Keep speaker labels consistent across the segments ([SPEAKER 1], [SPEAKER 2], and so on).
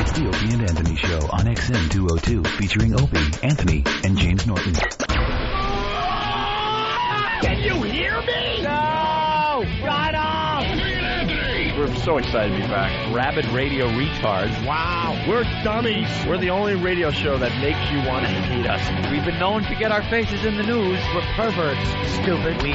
[SPEAKER 1] It's the Opie and Anthony Show on XM 202, featuring Opie, Anthony, and James Norton.
[SPEAKER 2] Can you hear me?
[SPEAKER 3] No! Shut up!
[SPEAKER 2] We're so excited to be back.
[SPEAKER 3] Rabid radio retards.
[SPEAKER 2] Wow, we're dummies. We're the only radio show that makes you want to hate us.
[SPEAKER 3] We've been known to get our faces in the news. We're perverts. Stupid. We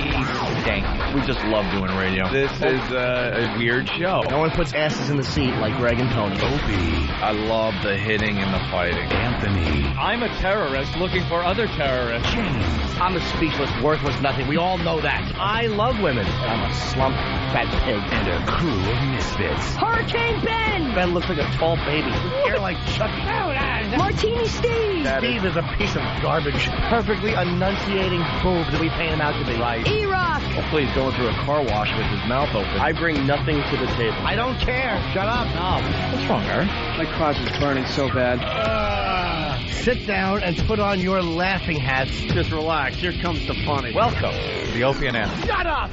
[SPEAKER 3] stink.
[SPEAKER 2] We just love doing radio.
[SPEAKER 3] This is a weird show.
[SPEAKER 4] No one puts asses in the seat like Greg and Tony.
[SPEAKER 1] Opie,
[SPEAKER 2] I love the hitting and the fighting.
[SPEAKER 1] Anthony,
[SPEAKER 3] I'm a terrorist looking for other terrorists.
[SPEAKER 1] James,
[SPEAKER 4] I'm a speechless, worthless nothing. We all know that. I love women. I'm a slump fat pig.
[SPEAKER 1] and a crew of misfits.
[SPEAKER 5] Hurricane Ben!
[SPEAKER 4] Ben looks like a tall baby. Hair like Chucky.
[SPEAKER 5] Martini Steve!
[SPEAKER 4] Steve is a piece of garbage. Perfectly enunciating boob that we paint him out to be.
[SPEAKER 5] Right. E-Rock!
[SPEAKER 2] Hopefully he's going through a car wash with his mouth open.
[SPEAKER 4] I bring nothing to the table. I don't care. Shut up. No.
[SPEAKER 2] What's wrong, Aaron?
[SPEAKER 6] My crotch is burning so bad.
[SPEAKER 4] Sit down and put on your laughing hats.
[SPEAKER 6] Just relax. Here comes the funny.
[SPEAKER 3] Welcome to the Opie and Anthony.
[SPEAKER 4] Shut up!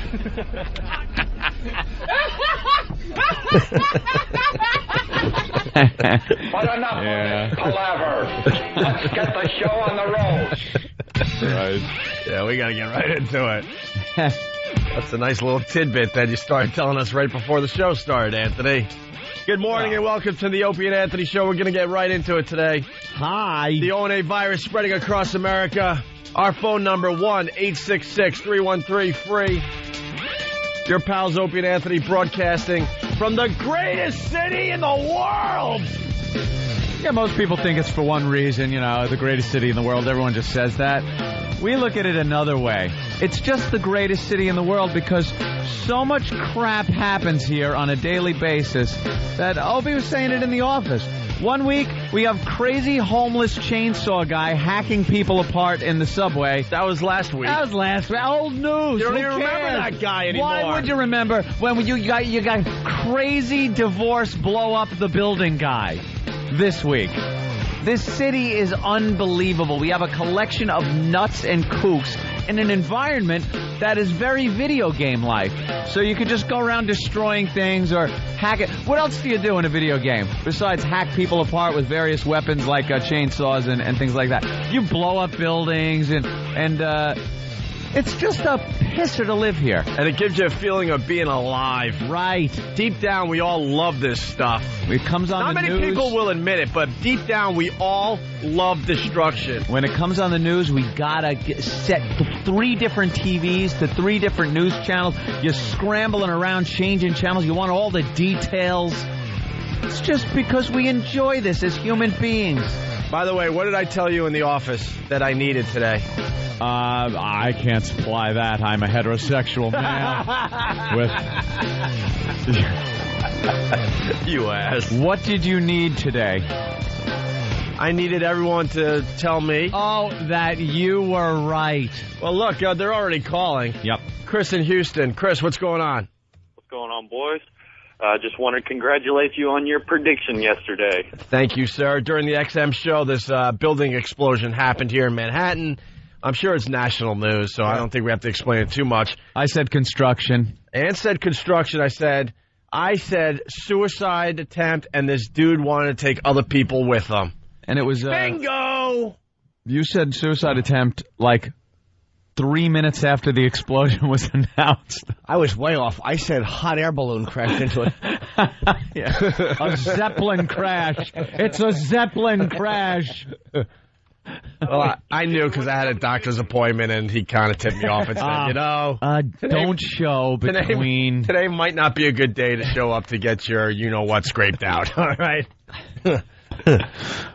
[SPEAKER 7] But enough of this palaver. Let's get the show on the road.
[SPEAKER 2] Right. Yeah, we got to get right into it. That's a nice little tidbit that you started telling us right before the show started, Anthony. Good morning and welcome to the Opie and Anthony Show. We're going to get right into it today.
[SPEAKER 4] Hi.
[SPEAKER 2] The ONA virus spreading across America. Our phone number, 1-866-313-FREE. Your pals, Opie and Anthony, broadcasting from the greatest city in the world.
[SPEAKER 3] Yeah, most people think it's for one reason, the greatest city in the world. Everyone just says that. We look at it another way. It's just the greatest city in the world because so much crap happens here on a daily basis that Opie was saying it in the office. 1 week, we have crazy homeless chainsaw guy hacking people apart in the subway.
[SPEAKER 2] That was last week.
[SPEAKER 3] That was last week. Old news.
[SPEAKER 2] You don't
[SPEAKER 3] Who
[SPEAKER 2] even remember
[SPEAKER 3] cares?
[SPEAKER 2] that guy anymore.
[SPEAKER 3] Why would you remember when you got crazy divorce blow up the building guy this week? This city is unbelievable. We have a collection of nuts and kooks in an environment that is very video game-like. So you could just go around destroying things or hack it. What else do you do in a video game besides hack people apart with various weapons like chainsaws and things like that? You blow up buildings and it's just a pisser to live here.
[SPEAKER 2] And it gives you a feeling of being alive.
[SPEAKER 3] Right.
[SPEAKER 2] Deep down, we all love this stuff.
[SPEAKER 3] It comes on
[SPEAKER 2] Not
[SPEAKER 3] the news.
[SPEAKER 2] many people will admit it, but deep down, we all love destruction.
[SPEAKER 3] When it comes on the news, we gotta set 3 different TVs to 3 different news channels. You're scrambling around, changing channels. You want all the details. It's just because we enjoy this as human beings.
[SPEAKER 2] By the way, what did I tell you in the office that I needed today?
[SPEAKER 3] I can't supply that. I'm a heterosexual male.
[SPEAKER 2] You ass.
[SPEAKER 3] What did you need today?
[SPEAKER 2] I needed everyone to tell me.
[SPEAKER 3] Oh, that you were right.
[SPEAKER 2] Well, look, they're already calling.
[SPEAKER 3] Yep.
[SPEAKER 2] Chris in Houston. Chris, what's going on?
[SPEAKER 8] What's going on, boys? Just want to congratulate you on your prediction yesterday.
[SPEAKER 2] Thank you, sir. During the XM show, this building explosion happened here in Manhattan. I'm sure it's national news, so I don't think we have to explain it too much.
[SPEAKER 3] I said construction.
[SPEAKER 2] Ann said construction. I said suicide attempt, and this dude wanted to take other people with him.
[SPEAKER 3] And it was...
[SPEAKER 2] Bingo!
[SPEAKER 3] You said suicide attempt like 3 minutes after the explosion was announced.
[SPEAKER 4] I was way off. I said hot air balloon crashed into it.
[SPEAKER 3] Yeah. A Zeppelin crash. It's a Zeppelin crash.
[SPEAKER 2] Well, I knew because I had a doctor's appointment, and he kind of tipped me off and said,
[SPEAKER 3] don't show between...
[SPEAKER 2] Today might not be a good day to show up to get your you-know-what scraped out, all right?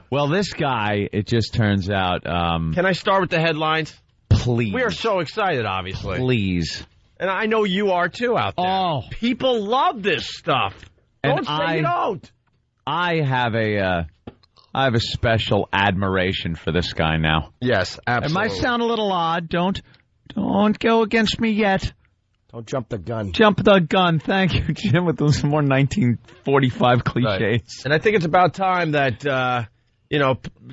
[SPEAKER 3] Well, this guy, it just turns out...
[SPEAKER 2] Can I start with the headlines?
[SPEAKER 3] Please.
[SPEAKER 2] We are so excited, obviously.
[SPEAKER 3] Please.
[SPEAKER 2] And I know you are, too, out there.
[SPEAKER 3] Oh.
[SPEAKER 2] People love this stuff. Don't say you don't.
[SPEAKER 3] I have a special admiration for this guy now.
[SPEAKER 2] Yes, absolutely.
[SPEAKER 3] It might sound a little odd. Don't go against me yet.
[SPEAKER 4] Don't jump the gun.
[SPEAKER 3] Jump the gun. Thank you, Jim, with some more 1945 cliches.
[SPEAKER 2] Right. And I think it's about time that,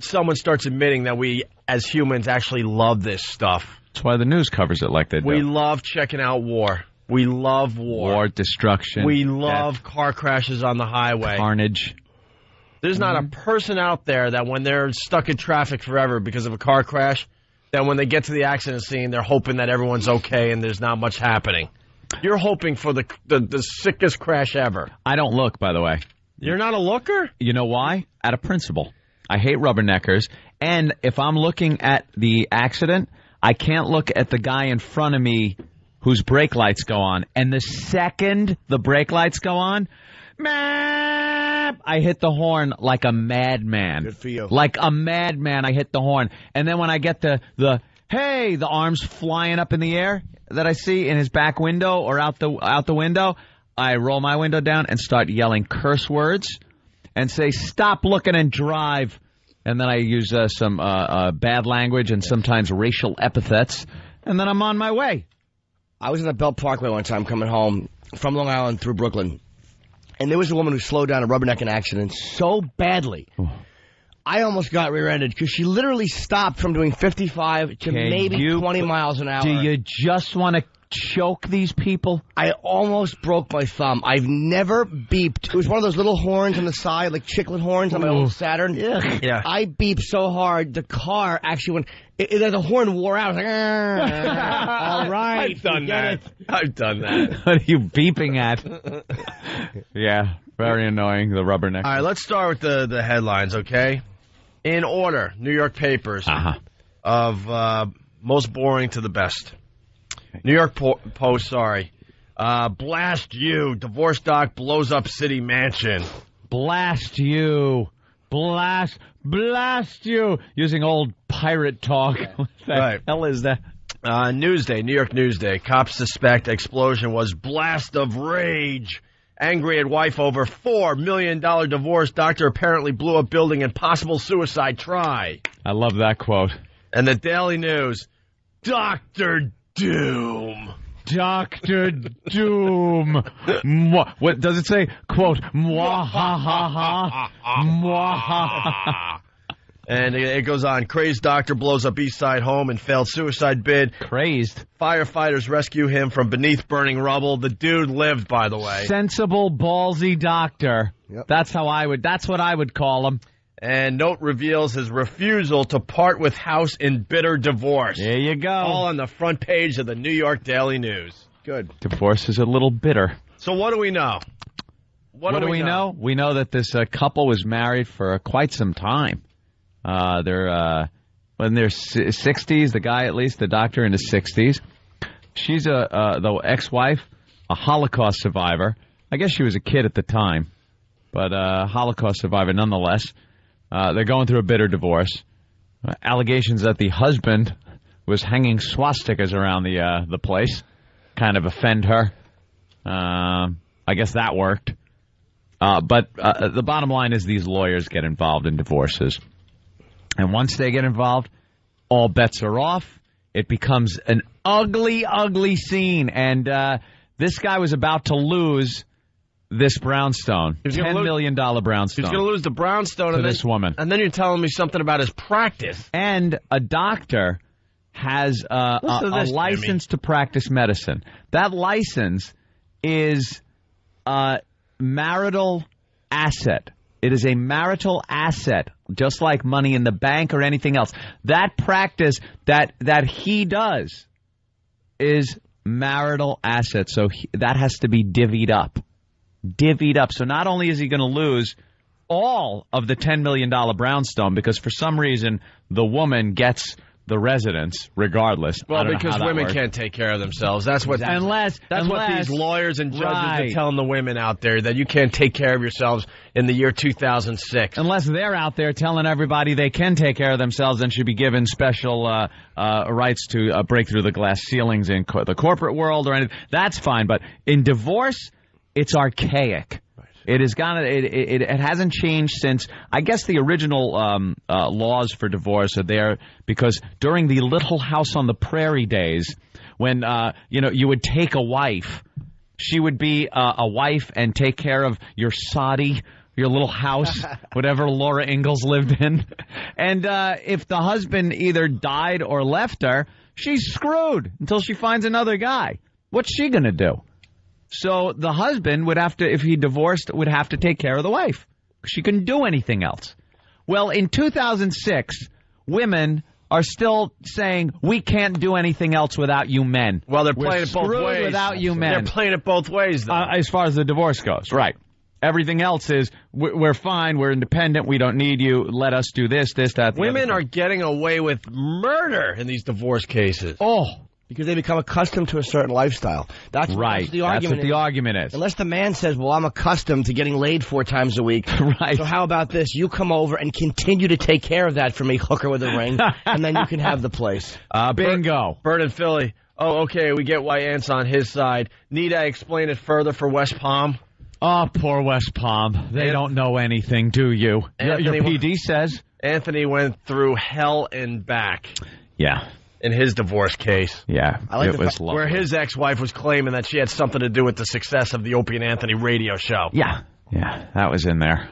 [SPEAKER 2] someone starts admitting that we, as humans, actually love this stuff.
[SPEAKER 3] That's why the news covers it like they do.
[SPEAKER 2] We love checking out war. We love war.
[SPEAKER 3] War, destruction.
[SPEAKER 2] We love car crashes on the highway.
[SPEAKER 3] Carnage.
[SPEAKER 2] There's not a person out there that when they're stuck in traffic forever because of a car crash, that when they get to the accident scene, they're hoping that everyone's okay and there's not much happening. You're hoping for the sickest crash ever.
[SPEAKER 3] I don't look, by the way.
[SPEAKER 2] You're not a looker?
[SPEAKER 3] You know why? Out of principle. I hate rubberneckers. And if I'm looking at the accident, I can't look at the guy in front of me whose brake lights go on. And the second the brake lights go on, I hit the horn like a madman.
[SPEAKER 4] Good for you.
[SPEAKER 3] Like a madman, I hit the horn. And then when I get the arms flying up in the air that I see in his back window or out the window, I roll my window down and start yelling curse words and say, stop looking and drive. And then I use some bad language and sometimes racial epithets. And then I'm on my way.
[SPEAKER 4] I was in the Belt Parkway one time coming home from Long Island through Brooklyn. And there was a woman who slowed down a rubbernecking accident so badly. I almost got rear-ended because she literally stopped from doing 55 to maybe 20 miles an hour.
[SPEAKER 3] Do you just want to choke these people?
[SPEAKER 4] I almost broke my thumb. I've never beeped. It was one of those little horns on the side, like chiclet horns on my old Saturn.
[SPEAKER 2] Yeah.
[SPEAKER 4] I beeped so hard, the car actually went... the horn wore out. I was like, all right.
[SPEAKER 2] I've done that. I've done that.
[SPEAKER 3] What are you beeping at? Yeah, very annoying, the rubberneck.
[SPEAKER 2] All right, let's start with the headlines, okay? In order, New York papers of most boring to the best. New York Post, blast you. Divorce doc blows up city mansion.
[SPEAKER 3] Blast you. Blast you. Using old pirate talk. What the hell is that?
[SPEAKER 2] Newsday, New York Newsday. Cops suspect explosion was blast of rage. Angry at wife over $4 million divorce. Doctor apparently blew up building and possible suicide try.
[SPEAKER 3] I love that quote.
[SPEAKER 2] And the Daily News. Dr. Doom.
[SPEAKER 3] Dr. Doom. What does it say? Quote, mwah ha ha ha. Mwah ha ha.
[SPEAKER 2] And it goes on. Crazed doctor blows up East Side home and failed suicide bid.
[SPEAKER 3] Crazed.
[SPEAKER 2] Firefighters rescue him from beneath burning rubble. The dude lived, by the way.
[SPEAKER 3] Sensible, ballsy doctor.
[SPEAKER 4] Yep.
[SPEAKER 3] That's what I would call him.
[SPEAKER 2] And note reveals his refusal to part with house in bitter divorce.
[SPEAKER 3] There you go.
[SPEAKER 2] All on the front page of the New York Daily News. Good.
[SPEAKER 3] Divorce is a little bitter.
[SPEAKER 2] So what do we know? What do we know?
[SPEAKER 3] We know that this couple was married for quite some time. They're in their 60s, the guy at least, the doctor in his 60s. She's the ex-wife, a Holocaust survivor. I guess she was a kid at the time, but a Holocaust survivor nonetheless. They're going through a bitter divorce. Allegations that the husband was hanging swastikas around the place kind of offend her. I guess that worked. But the bottom line is these lawyers get involved in divorces. And once they get involved, all bets are off. It becomes an ugly, ugly scene. And this guy was about to lose this brownstone, $10 million brownstone.
[SPEAKER 2] He's going to lose the brownstone
[SPEAKER 3] to this woman.
[SPEAKER 2] And then you're telling me something about his practice.
[SPEAKER 3] And a doctor has a license to practice medicine. That license is a marital asset. It is a marital asset, just like money in the bank or anything else. That practice that he does is marital asset, so that has to be divvied up. So not only is he going to lose all of the $10 million brownstone, because for some reason the woman gets the residence regardless.
[SPEAKER 2] Well, because women can't take care of themselves. That's what what these lawyers and judges are telling the women out there, that you can't take care of yourselves in the year 2006.
[SPEAKER 3] Unless they're out there telling everybody they can take care of themselves and should be given special rights to break through the glass ceilings in the corporate world or anything. That's fine. But in divorce, it's archaic. It has gone. It hasn't changed since, I guess, the original laws for divorce are there because during the Little House on the Prairie days, when you would take a wife, she would be a wife and take care of your soddy, your little house, whatever Laura Ingalls lived in, and if the husband either died or left her, she's screwed until she finds another guy. What's she gonna do? So the husband would have to, if he divorced, would have to take care of the wife. She couldn't do anything else. Well, in 2006, women are still saying, we can't do anything else without you men.
[SPEAKER 2] Well, they're
[SPEAKER 3] We're
[SPEAKER 2] playing it both
[SPEAKER 3] screwed
[SPEAKER 2] ways.
[SPEAKER 3] without you men.
[SPEAKER 2] They're playing it both ways, though.
[SPEAKER 3] As far as the divorce goes, right. Everything else is, we're fine, we're independent, we don't need you, let us do this, that, the
[SPEAKER 2] Women
[SPEAKER 3] other
[SPEAKER 2] are
[SPEAKER 3] thing.
[SPEAKER 2] getting away with murder in these divorce cases.
[SPEAKER 3] Oh,
[SPEAKER 4] Because they become accustomed to a certain lifestyle. That's
[SPEAKER 3] right.
[SPEAKER 4] That's the argument.
[SPEAKER 3] That's what the argument is.
[SPEAKER 4] Unless the man says, well, I'm accustomed to getting laid 4 times a week.
[SPEAKER 3] Right.
[SPEAKER 4] So how about this? You come over and continue to take care of that for me, hooker with a ring, and then you can have the place.
[SPEAKER 3] Bingo.
[SPEAKER 2] Bird and Philly. Oh, okay, we get why Ant's on his side. Need I explain it further for West Palm?
[SPEAKER 3] Oh, poor West Palm. They don't know anything, do you? Your PD says.
[SPEAKER 2] Anthony went through hell and back
[SPEAKER 3] Yeah.
[SPEAKER 2] in his divorce case.
[SPEAKER 3] Yeah.
[SPEAKER 4] I like
[SPEAKER 3] it
[SPEAKER 4] the
[SPEAKER 3] was lovely.
[SPEAKER 2] Where his ex-wife was claiming that she had something to do with the success of the Opie and Anthony radio show.
[SPEAKER 3] Yeah. Yeah, that was in there.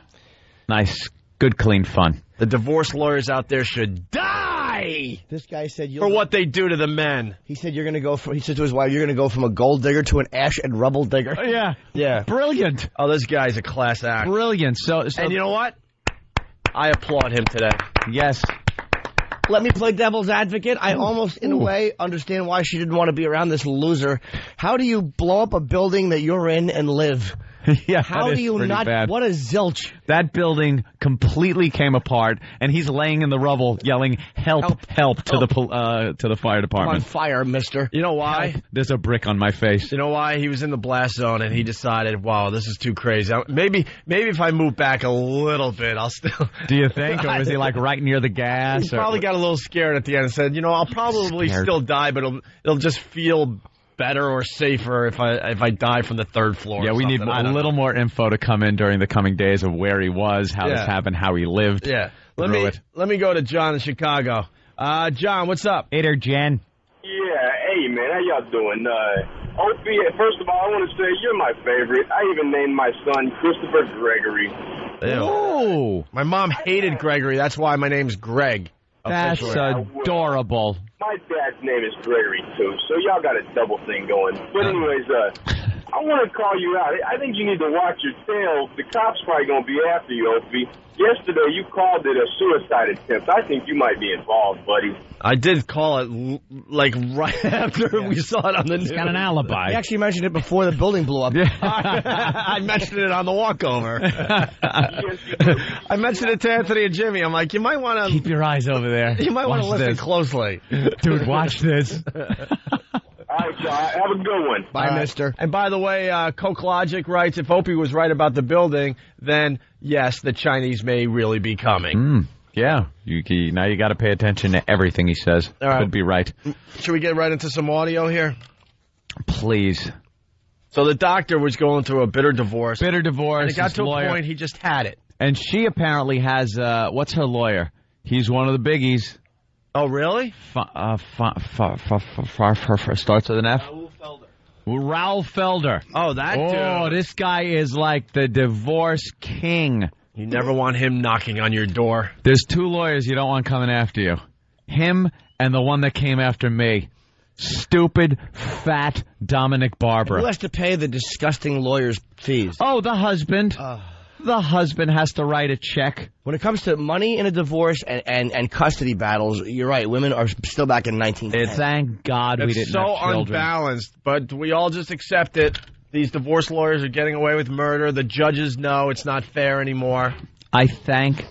[SPEAKER 3] Nice, good, clean fun.
[SPEAKER 2] The divorce lawyers out there should die
[SPEAKER 4] This guy said,
[SPEAKER 2] for what they do to the men.
[SPEAKER 4] He said, he said to his wife, you're going to go from a gold digger to an ash and rubble digger.
[SPEAKER 3] Yeah.
[SPEAKER 2] Yeah.
[SPEAKER 3] Brilliant.
[SPEAKER 2] Oh, this guy's a class act.
[SPEAKER 3] Brilliant. So
[SPEAKER 2] And you know what? I applaud him today.
[SPEAKER 3] yes.
[SPEAKER 4] Let me play devil's advocate. I almost, in a way, understand why she didn't want to be around this loser. How do you blow up a building that you're in and live?
[SPEAKER 3] Yeah,
[SPEAKER 4] How
[SPEAKER 3] that
[SPEAKER 4] do
[SPEAKER 3] is
[SPEAKER 4] you
[SPEAKER 3] pretty
[SPEAKER 4] not?
[SPEAKER 3] bad.
[SPEAKER 4] What a zilch.
[SPEAKER 3] That building completely came apart, and he's laying in the rubble yelling, help, help, to the fire
[SPEAKER 4] I'm on
[SPEAKER 3] department.
[SPEAKER 4] fire, mister.
[SPEAKER 2] You know why?
[SPEAKER 3] There's a brick on my face.
[SPEAKER 2] You know why? He was in the blast zone and he decided, wow, this is too crazy. Maybe if I move back a little bit, I'll still...
[SPEAKER 3] Do you think? Or was he like right near the gas?
[SPEAKER 2] He probably got a little scared at the end and said, I'll probably
[SPEAKER 3] Scared.
[SPEAKER 2] still die, but it'll just feel better or safer if I die from the 3rd floor.
[SPEAKER 3] Yeah,
[SPEAKER 2] or
[SPEAKER 3] we need
[SPEAKER 2] something. I
[SPEAKER 3] a
[SPEAKER 2] don't
[SPEAKER 3] little
[SPEAKER 2] know.
[SPEAKER 3] more info to come in during the coming days of where he was, how this
[SPEAKER 2] Yeah.
[SPEAKER 3] happened, how he lived.
[SPEAKER 2] Yeah. Let me go to John in Chicago. John, what's up?
[SPEAKER 3] Hey there, Jen.
[SPEAKER 9] Yeah, hey man, how y'all doing? Opie, first of all, I want to say you're my favorite. I even named my son Christopher Gregory.
[SPEAKER 2] Ew.
[SPEAKER 3] Oh,
[SPEAKER 2] My mom hated Gregory. That's why my name's Greg.
[SPEAKER 3] that's
[SPEAKER 2] officially.
[SPEAKER 3] adorable.
[SPEAKER 9] My dad's name is Gregory too, so y'all got a double thing going. But anyways, I want to call you out. I think you need to watch your tail. The cops probably gonna be after you, Opie. Yesterday you called it a suicide attempt. I think you might be involved, buddy.
[SPEAKER 2] I did call it like right after we saw it on the news.
[SPEAKER 3] He's got an alibi.
[SPEAKER 4] He actually mentioned it before the building blew up.
[SPEAKER 2] I mentioned it on the walkover.
[SPEAKER 9] Yes, you do.
[SPEAKER 2] I mentioned it to Anthony and Jimmy. I'm like, you might want to
[SPEAKER 3] Keep your eyes over there.
[SPEAKER 2] You might want to
[SPEAKER 3] Watch
[SPEAKER 2] listen
[SPEAKER 3] this.
[SPEAKER 2] closely.
[SPEAKER 3] Dude, watch this.
[SPEAKER 9] All right, y'all. Have a good one.
[SPEAKER 4] Bye, mister.
[SPEAKER 2] And by the way, Coke Logic writes, if Opie was right about the building, then yes, the Chinese may really be coming.
[SPEAKER 3] Yeah, now you got to pay attention to everything he says.
[SPEAKER 2] All right.
[SPEAKER 3] Could be right.
[SPEAKER 2] Should we get right into some audio here?
[SPEAKER 3] Please.
[SPEAKER 2] So the doctor was going through a bitter divorce.
[SPEAKER 3] Bitter divorce.
[SPEAKER 2] And it got
[SPEAKER 3] his
[SPEAKER 2] to
[SPEAKER 3] lawyer,
[SPEAKER 2] a point he just had it.
[SPEAKER 3] and she apparently has, what's her lawyer? He's one of the biggies.
[SPEAKER 2] Oh, really?
[SPEAKER 3] Starts with an F? Ralph Felder.
[SPEAKER 2] Oh, that
[SPEAKER 3] Oh,
[SPEAKER 2] dude.
[SPEAKER 3] this guy is like the divorce king.
[SPEAKER 2] You never want him knocking on your door.
[SPEAKER 3] There's 2 lawyers you don't want coming after you. Him and the one that came after me. Stupid, fat Dominic Barbara.
[SPEAKER 4] Who has to pay the disgusting lawyer's fees?
[SPEAKER 3] Oh, the husband. The husband has to write a check.
[SPEAKER 4] When it comes to money in a divorce and custody battles, you're right. Women are still back in 1910.
[SPEAKER 3] Thank God we
[SPEAKER 2] It's
[SPEAKER 3] didn't
[SPEAKER 2] so
[SPEAKER 3] have children.
[SPEAKER 2] unbalanced, but we all just accept it. These divorce lawyers are getting away with murder. The judges know it's not fair anymore.
[SPEAKER 3] I thank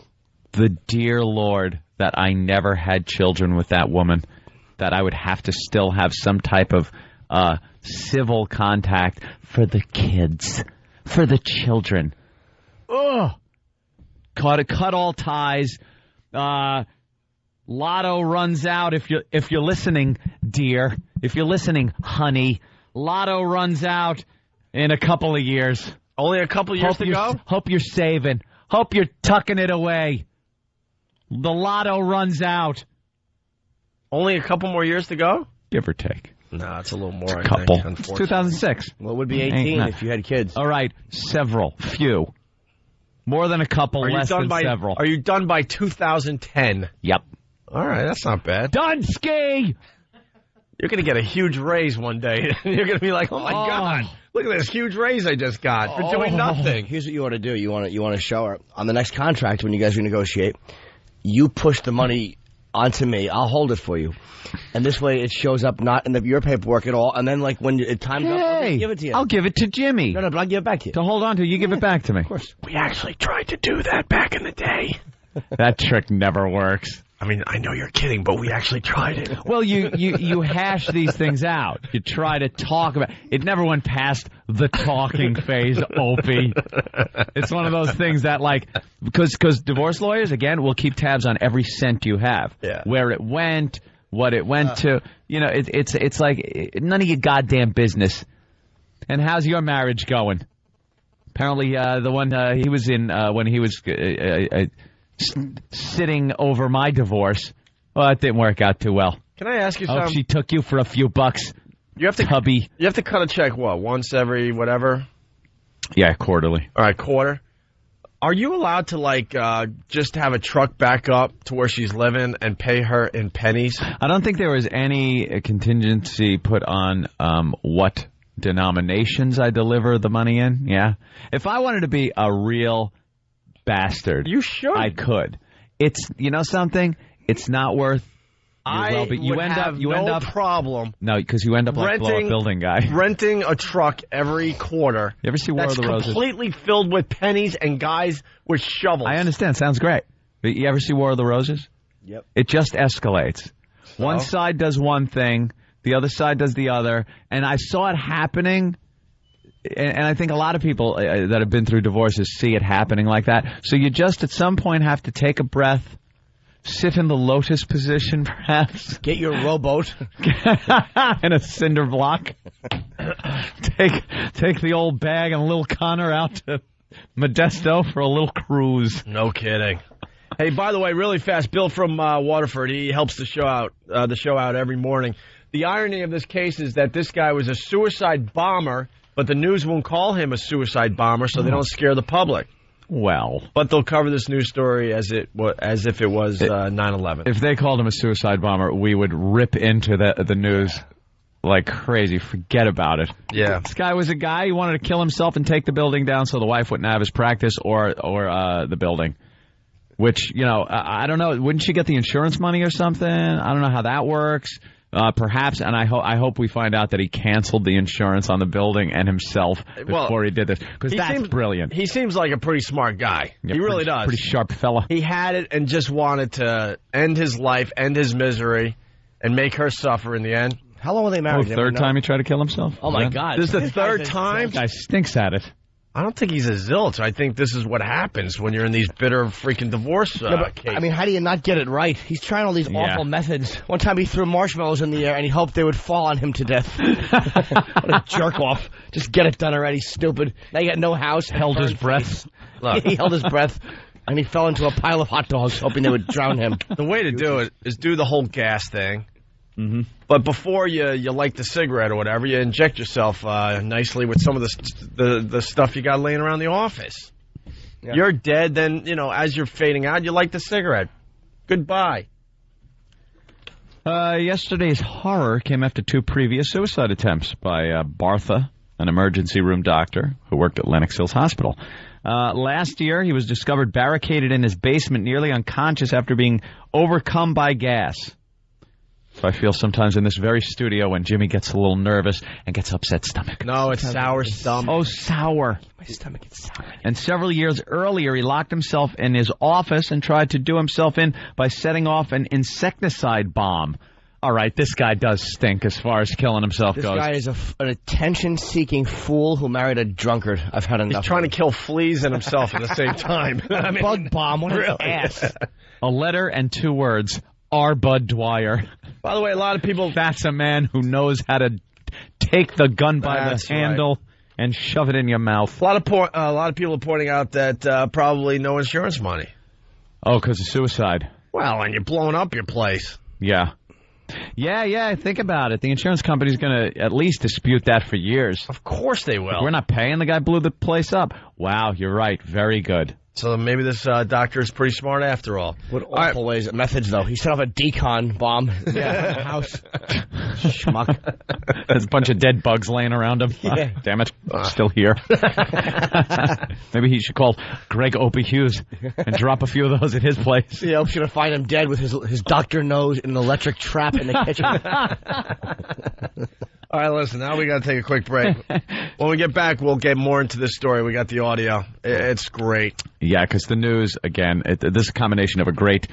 [SPEAKER 3] the dear Lord that I never had children with that woman, that I would have to still have some type of civil contact for the kids, for the children. Ugh. Cut all ties. Lotto runs out. If you're listening, dear, if you're listening, honey, Lotto runs out in a couple of years.
[SPEAKER 2] Only a couple years to go?
[SPEAKER 3] Hope you're saving. Hope you're tucking it away. The Lotto runs out.
[SPEAKER 2] Only a couple more years to go?
[SPEAKER 3] Give or take.
[SPEAKER 2] No, it's a little more,
[SPEAKER 3] Couple.
[SPEAKER 2] I think,
[SPEAKER 3] It's 2006.
[SPEAKER 4] Well, it would be
[SPEAKER 3] Ain't
[SPEAKER 4] 18
[SPEAKER 3] not-
[SPEAKER 4] if you had kids.
[SPEAKER 3] All right, few. More than a couple, less than several.
[SPEAKER 2] Are you done by 2010?
[SPEAKER 3] Yep.
[SPEAKER 2] All right, that's not bad.
[SPEAKER 3] Dunsky!
[SPEAKER 2] You're going to get a huge raise one day. You're going to be like, oh, my God, Look at this huge raise I just got for doing nothing.
[SPEAKER 4] Here's what you want to do. You want to show her on the next contract when you guys renegotiate. You push the money onto me. I'll hold it for you, and this way it shows up not in your paperwork at all. And then, like when it time's up, I'll give it to you.
[SPEAKER 3] I'll give it to Jimmy.
[SPEAKER 4] No, but I'll give it back to you.
[SPEAKER 3] To hold on to, you give it back to me.
[SPEAKER 4] Of course.
[SPEAKER 2] We actually tried to do that back in the day.
[SPEAKER 3] That trick never works.
[SPEAKER 2] I mean, I know you're kidding, but we actually tried it.
[SPEAKER 3] Well, you hash these things out. You try to talk about it. Never went past the talking phase, Opie. It's one of those things that, like, because divorce lawyers, again, will keep tabs on every cent you have.
[SPEAKER 2] Yeah.
[SPEAKER 3] Where it went, what it went to. You know, it's like none of your goddamn business. And how's your marriage going? Apparently, the one he was in when he was sitting over my divorce. Well, it didn't work out too well.
[SPEAKER 2] Can I ask you
[SPEAKER 3] Oh,
[SPEAKER 2] something?
[SPEAKER 3] she took you for a few bucks.
[SPEAKER 2] You have to
[SPEAKER 3] Hubby.
[SPEAKER 2] You have to cut a check, what, once every whatever?
[SPEAKER 3] Yeah, quarterly.
[SPEAKER 2] All right, quarter. Are you allowed to, like, just have a truck back up to where she's living and pay her in pennies?
[SPEAKER 3] I don't think there was any contingency put on what denominations I deliver the money in. Yeah. If I wanted to be a real bastard,
[SPEAKER 2] You should.
[SPEAKER 3] I could. It's, you know something? It's not worth
[SPEAKER 2] I would have no problem
[SPEAKER 3] No, because you end up like blow up building guy.
[SPEAKER 2] renting a truck every quarter.
[SPEAKER 3] You ever see War of the Roses?
[SPEAKER 2] That's completely filled with pennies and guys with shovels.
[SPEAKER 3] I understand. Sounds great. But you ever see War of the Roses?
[SPEAKER 4] Yep.
[SPEAKER 3] It just escalates. One side does one thing, the other side does the other, and I saw it happening. And I think a lot of people that have been through divorces see it happening like that. So you just at some point have to take a breath, sit in the lotus position perhaps.
[SPEAKER 4] Get your rowboat.
[SPEAKER 3] And a cinder block. Take the old bag and little Connor out to Modesto for a little cruise.
[SPEAKER 2] No kidding. Hey, by the way, really fast, Bill from Waterford, he helps the show out every morning. The irony of this case is that this guy was a suicide bomber, but the news won't call him a suicide bomber, so they don't scare the public.
[SPEAKER 3] Well,
[SPEAKER 2] but they'll cover this news story as if it was 9/11.
[SPEAKER 3] If they called him a suicide bomber, we would rip into the news like crazy. Forget about it.
[SPEAKER 2] Yeah,
[SPEAKER 3] this guy was a guy who wanted to kill himself and take the building down so the wife wouldn't have his practice or the building. Which, you know, I don't know. Wouldn't she get the insurance money or something? I don't know how that works. Perhaps, and I hope we find out that he canceled the insurance on the building and himself before he did this, because that's brilliant.
[SPEAKER 2] He seems like a pretty smart guy.
[SPEAKER 3] Yeah,
[SPEAKER 2] he really does.
[SPEAKER 3] Pretty sharp fella.
[SPEAKER 2] He had it and just wanted to end his life, end his misery, and make her suffer in the end.
[SPEAKER 4] How long were they married?
[SPEAKER 3] Third time he tried to kill himself?
[SPEAKER 4] Oh, my God.
[SPEAKER 2] This is the third time?
[SPEAKER 3] This guy stinks at it.
[SPEAKER 2] I don't think he's a zilch. I think this is what happens when you're in these bitter freaking divorce cases.
[SPEAKER 4] I mean, how do you not get it right? He's trying all these awful methods. One time he threw marshmallows in the air and he hoped they would fall on him to death. What a jerk off. Just get it done already, stupid. Now you got no house.
[SPEAKER 3] Held his breath.
[SPEAKER 4] Look. He held his breath and he fell into a pile of hot dogs hoping they would drown him.
[SPEAKER 2] The way to do it is do the whole gas thing.
[SPEAKER 3] Mm-hmm.
[SPEAKER 2] But before you light the cigarette or whatever, you inject yourself nicely with some of the stuff you got laying around the office. Yeah. You're dead, then, you know, as you're fading out, you light the cigarette. Goodbye.
[SPEAKER 3] Yesterday's horror came after 2 previous suicide attempts by Bartha, an emergency room doctor who worked at Lenox Hills Hospital. Last year, he was discovered barricaded in his basement, nearly unconscious after being overcome by gas. So I feel sometimes in this very studio when Jimmy gets a little nervous and gets upset stomach.
[SPEAKER 2] No, it's sour stomach.
[SPEAKER 3] Oh, sour.
[SPEAKER 4] My stomach is sour.
[SPEAKER 3] And several years earlier, he locked himself in his office and tried to do himself in by setting off an insecticide bomb. All right, this guy does stink as far as killing himself goes.
[SPEAKER 4] This guy is an attention-seeking fool who married a drunkard. I've had enough.
[SPEAKER 2] He's trying to kill fleas and himself at the same time.
[SPEAKER 4] I mean, bug bomb. What an ass.
[SPEAKER 3] A letter and 2 words. R. Bud Dwyer.
[SPEAKER 2] By the way, a lot of people...
[SPEAKER 3] That's a man who knows how to take the gun by the handle and shove it in your mouth.
[SPEAKER 2] A lot of people are pointing out that probably no insurance money.
[SPEAKER 3] Oh, because of suicide.
[SPEAKER 2] Well, and you're blowing up your place.
[SPEAKER 3] Yeah. Yeah, think about it. The insurance company's going to at least dispute that for years.
[SPEAKER 2] Of course they will.
[SPEAKER 3] We're not paying. The guy blew the place up. Wow, you're right. Very good.
[SPEAKER 2] So maybe this doctor is pretty smart after all.
[SPEAKER 4] What awful methods, though. He set off a decon bomb in the house. Schmuck.
[SPEAKER 3] There's a bunch of dead bugs laying around him.
[SPEAKER 4] Yeah.
[SPEAKER 3] Damn it. Still here. Maybe he should call Greg Opie Hughes and drop a few of those at his place.
[SPEAKER 4] Yeah, Opie's going to find him dead with his doctor nose in an electric trap in the kitchen.
[SPEAKER 2] All right, listen, now we got to take a quick break. When we get back, we'll get more into this story. We got the audio. It's great.
[SPEAKER 3] Yeah, because the news, again, this is a combination of a great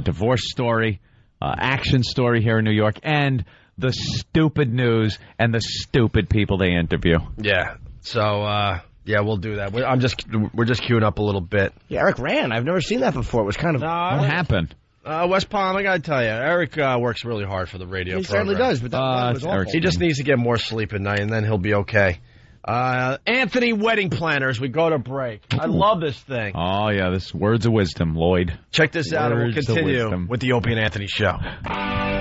[SPEAKER 3] divorce story, action story here in New York, and the stupid news and the stupid people they interview.
[SPEAKER 2] Yeah. So, yeah, we'll do that. We're just queuing up a little bit.
[SPEAKER 4] Yeah, Eric ran. I've never seen that before. It was kind of...
[SPEAKER 3] What happened?
[SPEAKER 2] West Palm, I got to tell you, Eric works really hard for the radio
[SPEAKER 4] He
[SPEAKER 2] program.
[SPEAKER 4] certainly does, but that was awful.
[SPEAKER 2] He just needs to get more sleep at night, and then he'll be okay. Anthony Wedding Planners, we go to break. I love this thing.
[SPEAKER 3] Oh, yeah, this words of wisdom, Lloyd.
[SPEAKER 2] Check this out, and we'll
[SPEAKER 3] Words of
[SPEAKER 2] continue
[SPEAKER 3] wisdom.
[SPEAKER 2] with the Opie and Anthony Show.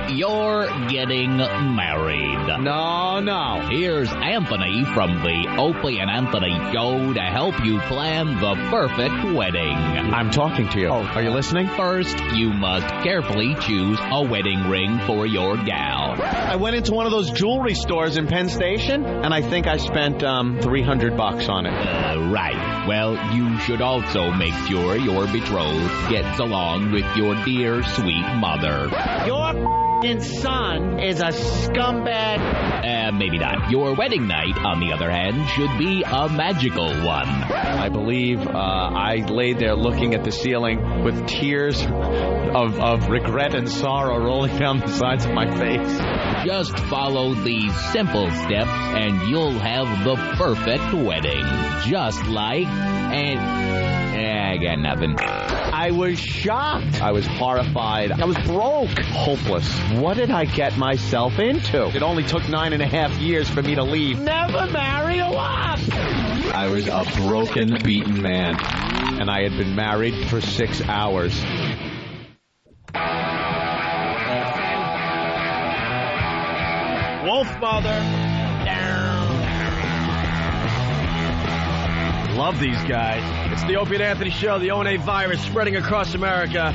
[SPEAKER 10] You're getting married.
[SPEAKER 3] No.
[SPEAKER 10] Here's Anthony from the Opie and Anthony Show to help you plan the perfect wedding.
[SPEAKER 3] I'm talking to you.
[SPEAKER 10] Oh,
[SPEAKER 3] are you listening?
[SPEAKER 10] First, you must carefully choose a wedding ring for your gal.
[SPEAKER 6] I went into one of those jewelry stores in Penn Station, and I think I spent $300 on it.
[SPEAKER 10] Right. Well, you should also make sure your betrothed gets along with your dear, sweet mother.
[SPEAKER 6] Your son is a scumbag.
[SPEAKER 10] Maybe not. Your wedding night, on the other hand, should be a magical one.
[SPEAKER 6] I believe I laid there looking at the ceiling with tears of regret and sorrow rolling down the sides of my face.
[SPEAKER 10] Just follow these simple steps and you'll have the perfect wedding. Just like... I got nothing.
[SPEAKER 6] I was shocked. I was horrified. I was broke. Hopeless. What did I get myself into? It only took 9.5 years for me to leave. Never marry a wife. I was a broken, beaten man. And I had been married for 6 hours.
[SPEAKER 2] Wolf Mother. Love these guys. It's the Opie and Anthony Show, the O&A virus spreading across America.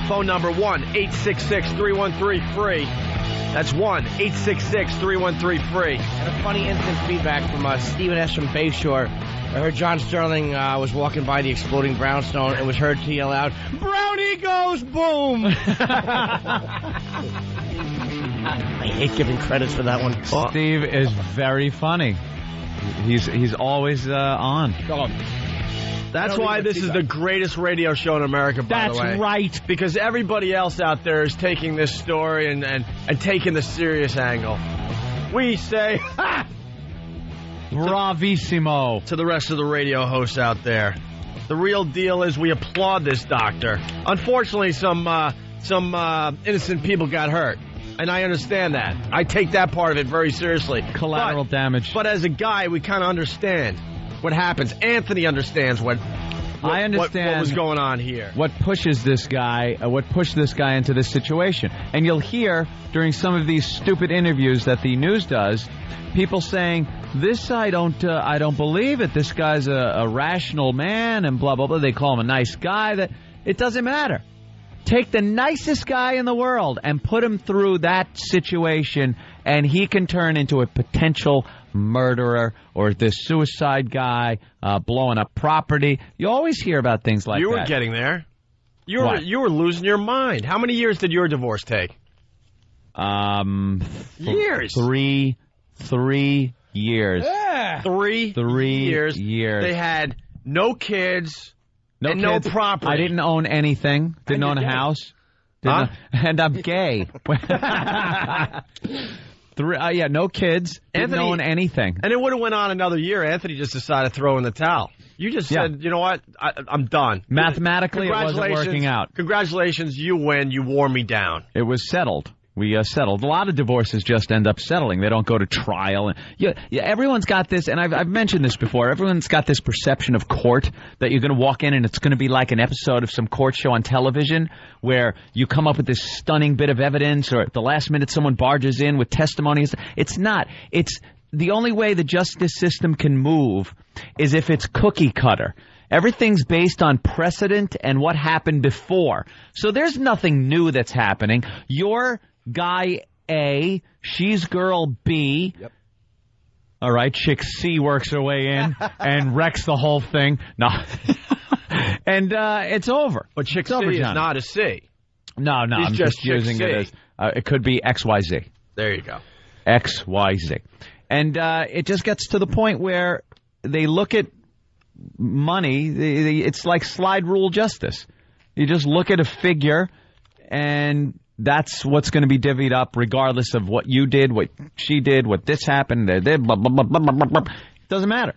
[SPEAKER 2] Phone number 1-866-313-FREE. That's 1-866-313-FREE.
[SPEAKER 4] And a funny instant feedback from Stephen S. from Bayshore. I heard John Sterling was walking by the exploding brownstone and was heard to yell out, "Brownie goes boom!" I hate giving credits for that one.
[SPEAKER 3] Steve is very funny. He's always on.
[SPEAKER 2] That's why this is the greatest radio show in America, by the way.
[SPEAKER 3] That's right.
[SPEAKER 2] Because everybody else out there is taking this story and taking the serious angle. We say, ha!
[SPEAKER 3] Bravissimo.
[SPEAKER 2] To the rest of the radio hosts out there. The real deal is we applaud this doctor. Unfortunately, some innocent people got hurt. And I understand that. I take that part of it very seriously.
[SPEAKER 3] Collateral damage.
[SPEAKER 2] But as a guy, we kind of understand what happens. Anthony understands what was going on here.
[SPEAKER 3] What pushed this guy into this situation. And you'll hear during some of these stupid interviews that the news does, people saying, "This I don't believe it. This guy's a rational man," and blah blah blah. They call him a nice guy. That it doesn't matter. Take the nicest guy in the world and put him through that situation, and he can turn into a potential murderer or this suicide guy blowing up property. You always hear about things like that.
[SPEAKER 2] You were getting there. You were losing your mind. How many years did your divorce take? Years.
[SPEAKER 3] 3 years.
[SPEAKER 2] Yeah. 3 years. They had no kids. No property.
[SPEAKER 3] I didn't own anything. Didn't own a house. And I'm gay. No kids. Didn't own anything.
[SPEAKER 2] And it would have went on another year. Anthony just decided to throw in the towel. You just said, you know what? I'm done.
[SPEAKER 3] Mathematically, it wasn't working out.
[SPEAKER 2] Congratulations. You win. You wore me down.
[SPEAKER 3] It was settled. We settled. A lot of divorces just end up settling. They don't go to trial. And everyone's got this, and I've mentioned this before. Everyone's got this perception of court that you're going to walk in and it's going to be like an episode of some court show on television where you come up with this stunning bit of evidence, or at the last minute someone barges in with testimonies. It's not. It's the only way the justice system can move is if it's cookie cutter. Everything's based on precedent and what happened before. So there's nothing new that's happening. Your guy A, she's girl B.
[SPEAKER 4] Yep.
[SPEAKER 3] All right, chick C works her way in and wrecks the whole thing. No. And it's over.
[SPEAKER 2] But chick
[SPEAKER 3] It's
[SPEAKER 2] C
[SPEAKER 3] over,
[SPEAKER 2] is
[SPEAKER 3] John.
[SPEAKER 2] not a C.
[SPEAKER 3] No,
[SPEAKER 2] He's
[SPEAKER 3] I'm
[SPEAKER 2] just
[SPEAKER 3] just using
[SPEAKER 2] chick
[SPEAKER 3] it
[SPEAKER 2] C.
[SPEAKER 3] as, it could be XYZ.
[SPEAKER 2] There you go.
[SPEAKER 3] XYZ. And it just gets to the point where they look at money. It's like slide rule justice. You just look at a figure, and that's what's going to be divvied up regardless of what you did, what she did, what this happened. Blah, blah, blah, blah, blah, blah, blah. It doesn't matter.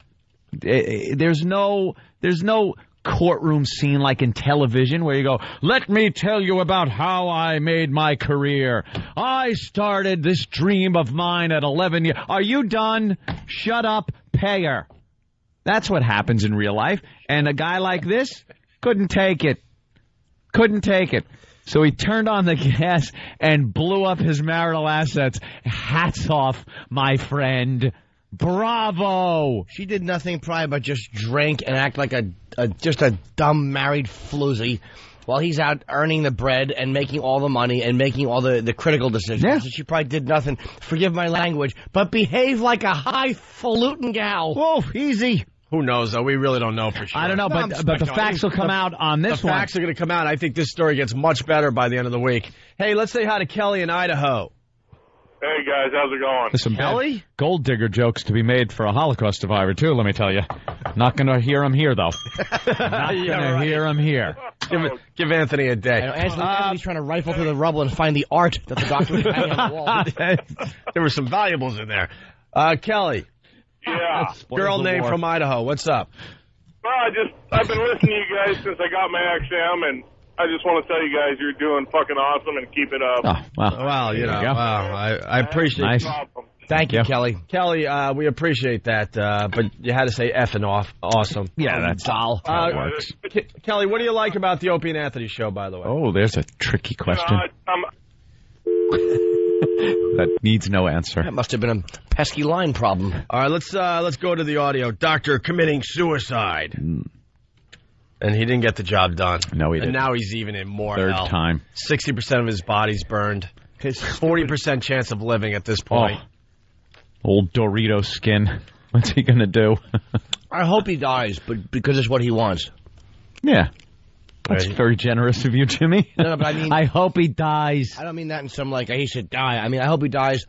[SPEAKER 3] There's no courtroom scene like in television where you go, let me tell you about how I made my career. I started this dream of mine at 11 years. Are you done? Shut up. Pay her. That's what happens in real life. And a guy like this couldn't take it. Couldn't take it. So he turned on the gas and blew up his marital assets. Hats off, my friend. Bravo!
[SPEAKER 4] She did nothing prior but just drink and act like just a dumb married floozy while he's out earning the bread and making all the money and making all the critical decisions.
[SPEAKER 3] Yeah.
[SPEAKER 4] So she probably did nothing, forgive my language, but behave like a highfalutin gal.
[SPEAKER 3] Whoa, easy.
[SPEAKER 2] Who knows, though? We really don't know for sure.
[SPEAKER 3] I don't know, but the
[SPEAKER 2] speculating.
[SPEAKER 3] facts will come out on this
[SPEAKER 2] The
[SPEAKER 3] one.
[SPEAKER 2] facts are going to come out. I think this story gets much better by the end of the week. Hey, let's say hi to Kelly in Idaho.
[SPEAKER 11] Hey, guys, how's it going?
[SPEAKER 3] There's some
[SPEAKER 2] Kelly?
[SPEAKER 3] gold digger jokes to be made for a Holocaust survivor, too, let me tell you. Not going to hear them here, though. Not going to hear them here.
[SPEAKER 2] Give Anthony a day.
[SPEAKER 4] Anthony's trying to rifle through the rubble and find the art that the doctor was hanging on the wall.
[SPEAKER 2] There were some valuables in there. Kelly.
[SPEAKER 11] Yeah.
[SPEAKER 2] Girl name from Idaho. What's up?
[SPEAKER 11] Well, I've been listening to you guys since I got my XM, and I just want to tell you guys you're doing fucking awesome and keep it up.
[SPEAKER 3] Oh, well.
[SPEAKER 2] Well, you know, wow, I appreciate
[SPEAKER 3] Nice.
[SPEAKER 4] Thank you, Kelly.
[SPEAKER 2] Kelly, we appreciate that, but you had to say effing off. Awesome.
[SPEAKER 3] Yeah, that's
[SPEAKER 4] doll.
[SPEAKER 3] how it works.
[SPEAKER 2] Kelly, what do you like about the Opie and Anthony show, by the way?
[SPEAKER 3] Oh, there's a tricky question.
[SPEAKER 11] I'm
[SPEAKER 3] That needs no answer.
[SPEAKER 4] That must have been a pesky line problem.
[SPEAKER 2] All right, let's go to the audio. Doctor committing suicide. And he didn't get the job done.
[SPEAKER 3] No, he
[SPEAKER 2] And
[SPEAKER 3] didn't.
[SPEAKER 2] now he's even in more
[SPEAKER 3] Third
[SPEAKER 2] hell.
[SPEAKER 3] time.
[SPEAKER 2] 60% of his body's burned. His 40% chance of living at this point.
[SPEAKER 3] Old Dorito skin. What's he going to do?
[SPEAKER 4] I hope he dies, but because it's what he wants.
[SPEAKER 3] Yeah. That's
[SPEAKER 2] Right.
[SPEAKER 3] very generous of you, Jimmy.
[SPEAKER 4] No, but I mean,
[SPEAKER 3] I hope he dies.
[SPEAKER 4] I don't mean that in some like he should die. I mean, I hope he dies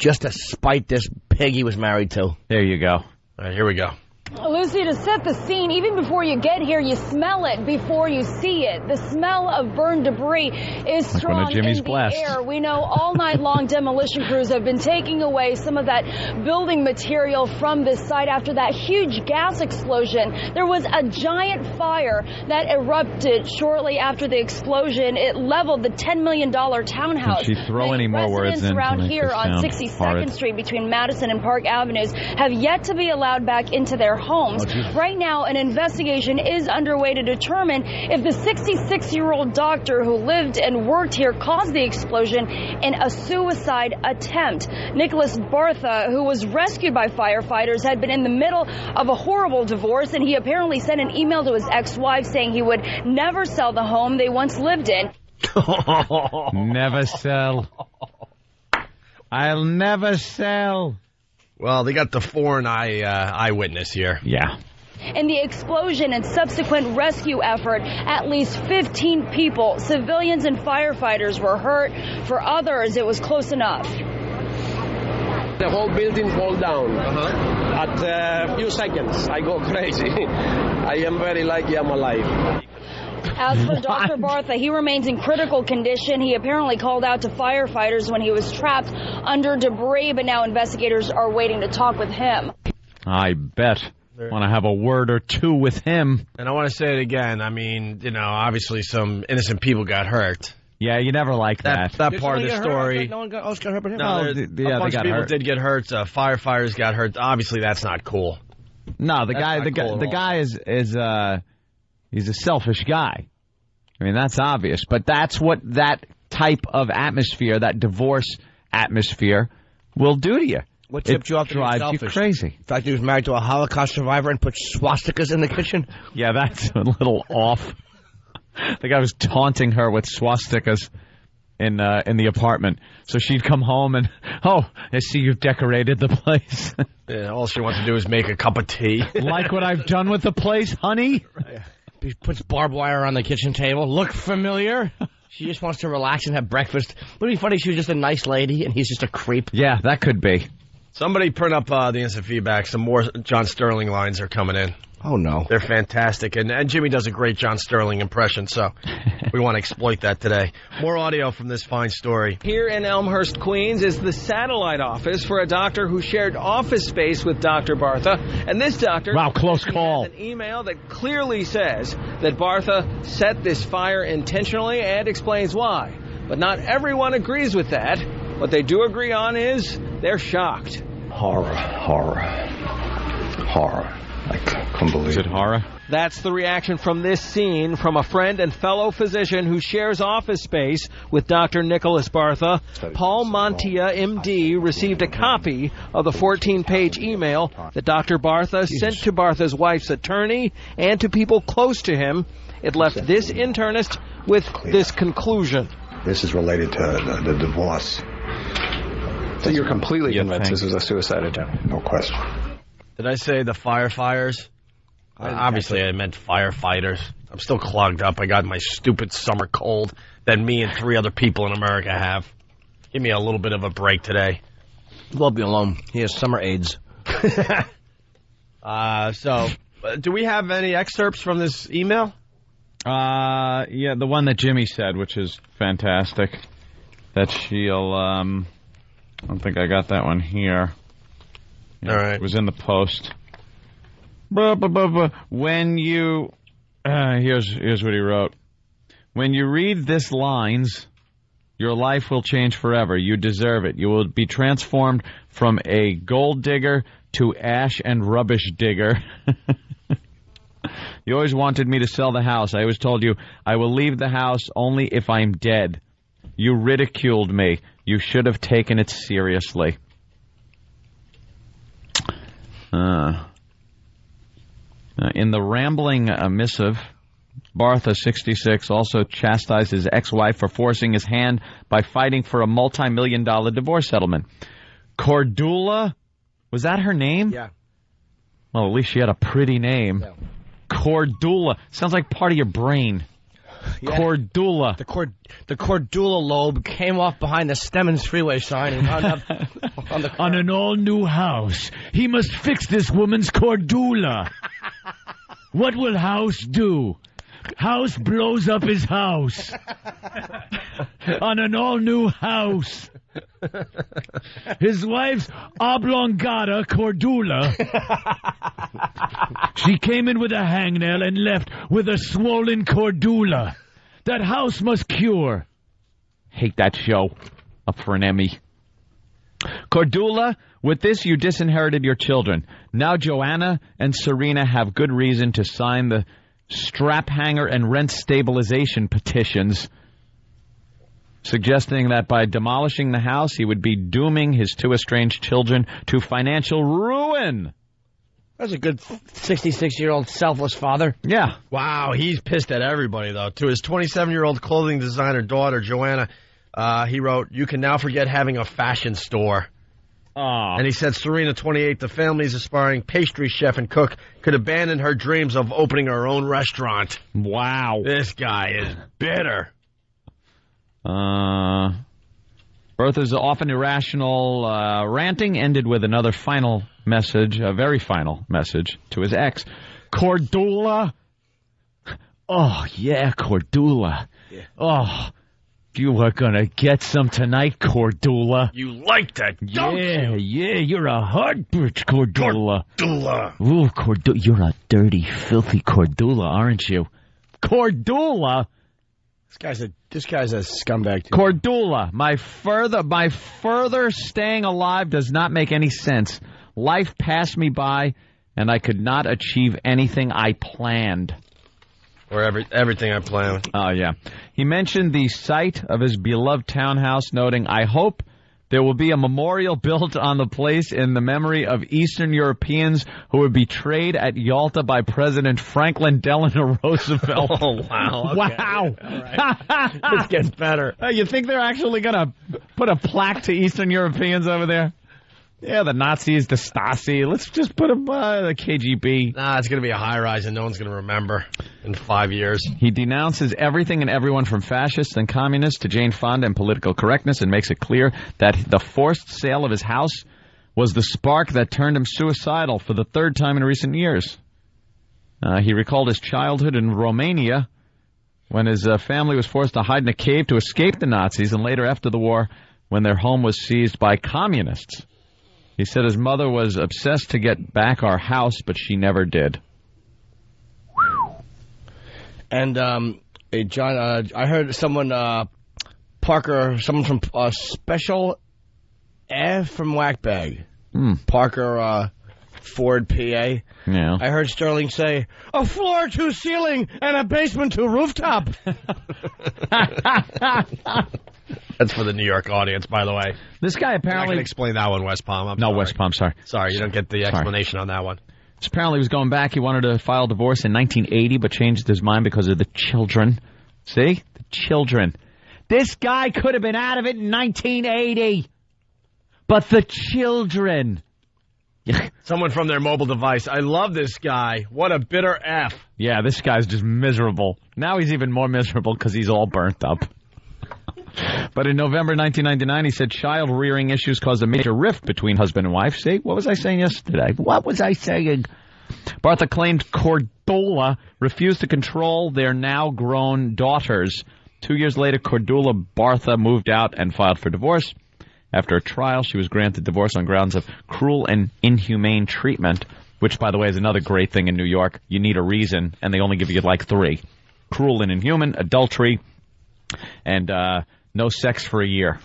[SPEAKER 4] just to spite this pig he was married to.
[SPEAKER 3] There you go.
[SPEAKER 2] All right, here we go.
[SPEAKER 5] Lucy, to set the scene, even before you get here, you smell it before you see it. The smell of burned debris is
[SPEAKER 3] Like one
[SPEAKER 5] strong
[SPEAKER 3] of Jimmy's
[SPEAKER 5] in the
[SPEAKER 3] blasts.
[SPEAKER 5] air. We know all night long demolition crews have been taking away some of that building material from this site after that huge gas explosion. There was a giant fire that erupted shortly after the explosion. It leveled the $10 million townhouse.
[SPEAKER 3] Did she throw any more words
[SPEAKER 5] Residents
[SPEAKER 3] in to
[SPEAKER 5] around
[SPEAKER 3] make
[SPEAKER 5] here
[SPEAKER 3] this
[SPEAKER 5] on
[SPEAKER 3] sound
[SPEAKER 5] 62nd
[SPEAKER 3] horrid?
[SPEAKER 5] Street between Madison and Park Avenues have yet to be allowed back into their homes. Right now, an investigation is underway to determine if the 66-year-old doctor who lived and worked here caused the explosion in a suicide attempt. Nicholas Bartha, who was rescued by firefighters, had been in the middle of a horrible divorce, and he apparently sent an email to his ex-wife saying he would never sell the home they once lived in.
[SPEAKER 3] Never sell. I'll never sell.
[SPEAKER 2] Well, they got the foreign eyewitness here.
[SPEAKER 3] Yeah.
[SPEAKER 5] In the explosion and subsequent rescue effort, at least 15 people, civilians and firefighters, were hurt. For others, it was close enough.
[SPEAKER 12] The whole building fall down. At a few seconds, I go crazy. I am very lucky I'm alive.
[SPEAKER 5] As for Dr. Bartha, he remains in critical condition. He apparently called out to firefighters when he was trapped under debris, but now investigators are waiting to talk with him.
[SPEAKER 3] I bet. Want to have a word or two with him.
[SPEAKER 2] And I want to say it again. I mean, you know, obviously some innocent people got hurt.
[SPEAKER 3] Yeah, you never like that.
[SPEAKER 2] That part of the story.
[SPEAKER 4] No one got hurt but him.
[SPEAKER 2] No,
[SPEAKER 3] Well,
[SPEAKER 2] there-
[SPEAKER 3] yeah,
[SPEAKER 2] a bunch
[SPEAKER 3] they
[SPEAKER 2] of
[SPEAKER 3] got
[SPEAKER 2] people
[SPEAKER 3] hurt.
[SPEAKER 2] did get hurt. Firefighters got hurt. Obviously, that's not cool.
[SPEAKER 3] No, the
[SPEAKER 2] That's
[SPEAKER 3] guy,
[SPEAKER 2] not
[SPEAKER 3] the guy,
[SPEAKER 2] cool at
[SPEAKER 3] the
[SPEAKER 2] all.
[SPEAKER 3] guy is he's a selfish guy. I mean, that's obvious. But that's what that type of atmosphere, that divorce atmosphere, will do to you.
[SPEAKER 4] What tipped you off to being
[SPEAKER 3] drives you
[SPEAKER 4] selfish?
[SPEAKER 3] crazy.
[SPEAKER 4] The fact that he was married to a Holocaust survivor and put swastikas in the kitchen?
[SPEAKER 3] Yeah, that's a little off. The guy was taunting her with swastikas. in the apartment. So she'd come home and, oh, I see you've decorated the place.
[SPEAKER 2] Yeah, all she wants to do is make a cup of tea.
[SPEAKER 3] Like what I've done with the place, honey?
[SPEAKER 4] He puts barbed wire on the kitchen table. Look familiar? She just wants to relax and have breakfast. Wouldn't it be funny if she was just a nice lady and he's just a creep?
[SPEAKER 3] Yeah, that could be.
[SPEAKER 2] Somebody print up the instant feedback. Some more John Sterling lines are coming in.
[SPEAKER 4] Oh, no.
[SPEAKER 2] They're fantastic. And Jimmy does a great John Sterling impression, so we want to exploit that today. More audio from this fine story.
[SPEAKER 13] Here in Elmhurst, Queens, is the satellite office for a doctor who shared office space with Dr. Bartha. And this doctor...
[SPEAKER 3] Wow, close call.
[SPEAKER 13] ...has an email that clearly says that Bartha set this fire intentionally and explains why. But not everyone agrees with that. What they do agree on is they're shocked.
[SPEAKER 14] Horror. I couldn't believe it.
[SPEAKER 3] Is it horror?
[SPEAKER 13] That's the reaction from this scene from a friend and fellow physician who shares office space with Dr. Nicholas Bartha. Paul Montia, M.D., received a copy of the 14-page email that Dr. Bartha sent to Bartha's wife's attorney and to people close to him. It left this internist with this conclusion.
[SPEAKER 14] This is related to the divorce.
[SPEAKER 15] So you're completely convinced this is a suicide attempt?
[SPEAKER 14] No question.
[SPEAKER 2] Did I say the firefighters? Obviously, I meant firefighters. I'm still clogged up. I got my stupid summer cold that me and 3 other people in America have. Give me a little bit of a break today.
[SPEAKER 4] Leave me alone. He has summer AIDS.
[SPEAKER 2] So, do we have any excerpts from this email?
[SPEAKER 3] Yeah, the one that Jimmy said, which is fantastic. That she'll, I don't think I got that one here. Yeah, all right. It was in the post. When you... here's what he wrote. When you read this lines, your life will change forever. You deserve it. You will be transformed from a gold digger to ash and rubbish digger. You always wanted me to sell the house. I always told you I will leave the house only if I'm dead. You ridiculed me. You should have taken it seriously. In the rambling missive, Bartha, 66, also chastised his ex-wife for forcing his hand by fighting for a multi-million-dollar divorce settlement. Cordula, was that her name?
[SPEAKER 4] Yeah.
[SPEAKER 3] Well, at least she had a pretty name.
[SPEAKER 4] Yeah.
[SPEAKER 3] Cordula. Sounds like part of your brain. Yeah. Cordula.
[SPEAKER 4] The Cordula lobe came off behind the Stemmons freeway sign and wound up on the car.
[SPEAKER 16] On an all-new house. He must fix this woman's Cordula. What will House do? House blows up his house. On an all-new house. His wife's oblongata Cordula. She came in with a hangnail and left with a swollen Cordula. That house must cure.
[SPEAKER 3] Hate that show. Up for an Emmy. Cordula, with this you disinherited your children. Now Joanna and Serena have good reason to sign the strap hanger and rent stabilization petitions, suggesting that by demolishing the house, he would be dooming his 2 estranged children to financial ruin.
[SPEAKER 4] That's a good 66-year-old selfless father.
[SPEAKER 3] Yeah.
[SPEAKER 2] Wow, he's pissed at everybody, though. To his 27-year-old clothing designer daughter, Joanna, he wrote, "You can now forget having a fashion store."
[SPEAKER 3] Aww.
[SPEAKER 2] And he said Serena, 28, the family's aspiring pastry chef and cook, could abandon her dreams of opening her own restaurant.
[SPEAKER 3] Wow.
[SPEAKER 2] This guy is bitter.
[SPEAKER 3] Bertha's often irrational ranting ended with another final message, a very final message to his ex. Cordula? Oh, yeah, Cordula. Yeah. Oh, you are going to get some tonight, Cordula.
[SPEAKER 2] You like that, don't you?
[SPEAKER 16] Yeah, you're a hard bitch, Cordula.
[SPEAKER 2] Cordula.
[SPEAKER 16] Ooh, Cordula, you're a dirty, filthy Cordula, aren't you?
[SPEAKER 3] Cordula?
[SPEAKER 4] This guy's a scumbag, too.
[SPEAKER 3] Cordula, my further staying alive does not make any sense. Life passed me by, and I could not achieve anything I planned.
[SPEAKER 2] Or everything I planned.
[SPEAKER 3] Oh, yeah. He mentioned the site of his beloved townhouse, noting, I hope There will be a memorial built on the place in the memory of Eastern Europeans who were betrayed at Yalta by President Franklin Delano Roosevelt.
[SPEAKER 2] Oh, wow. Okay.
[SPEAKER 3] Wow.
[SPEAKER 2] Right. This gets better.
[SPEAKER 3] You think they're actually going to put a plaque to Eastern Europeans over there? Yeah, the Nazis, the Stasi. Let's just put them the KGB.
[SPEAKER 2] Nah, it's going to be a high-rise and no one's going to remember in 5 years.
[SPEAKER 3] He denounces everything and everyone from fascists and communists to Jane Fonda and political correctness and makes it clear that the forced sale of his house was the spark that turned him suicidal for the third time in recent years. He recalled his childhood in Romania when his family was forced to hide in a cave to escape the Nazis, and later after the war when their home was seized by communists. He said his mother was obsessed to get back our house, but she never did.
[SPEAKER 4] And, hey, John, I heard someone, Parker, someone from Special F from Whackbag. Parker, Ford, PA.
[SPEAKER 3] Yeah.
[SPEAKER 4] I heard Sterling say, a floor to ceiling and a basement to rooftop.
[SPEAKER 2] That's for the New York audience, by the way.
[SPEAKER 3] This guy apparently...
[SPEAKER 2] I can explain that one, West Palm.
[SPEAKER 3] West Palm, sorry.
[SPEAKER 2] Sorry, you don't get the explanation on that one.
[SPEAKER 3] So apparently he was going back. He wanted to file divorce in 1980, but changed his mind because of the children. See? The children. This guy could have been out of it in 1980. But the children...
[SPEAKER 2] Someone from their mobile device. I love this guy. What a bitter F.
[SPEAKER 3] Yeah, this guy's just miserable. Now he's even more miserable because he's all burnt up. But in November 1999, he said child-rearing issues caused a major rift between husband and wife. See, what was I saying yesterday? What was I saying? Bartha claimed Cordula refused to control their now-grown daughters. 2 years later, Cordula Bartha moved out and filed for divorce. After a trial, she was granted divorce on grounds of cruel and inhumane treatment, which, by the way, is another great thing in New York. You need a reason, and they only give you like 3. Cruel and inhuman, adultery, and no sex for a year.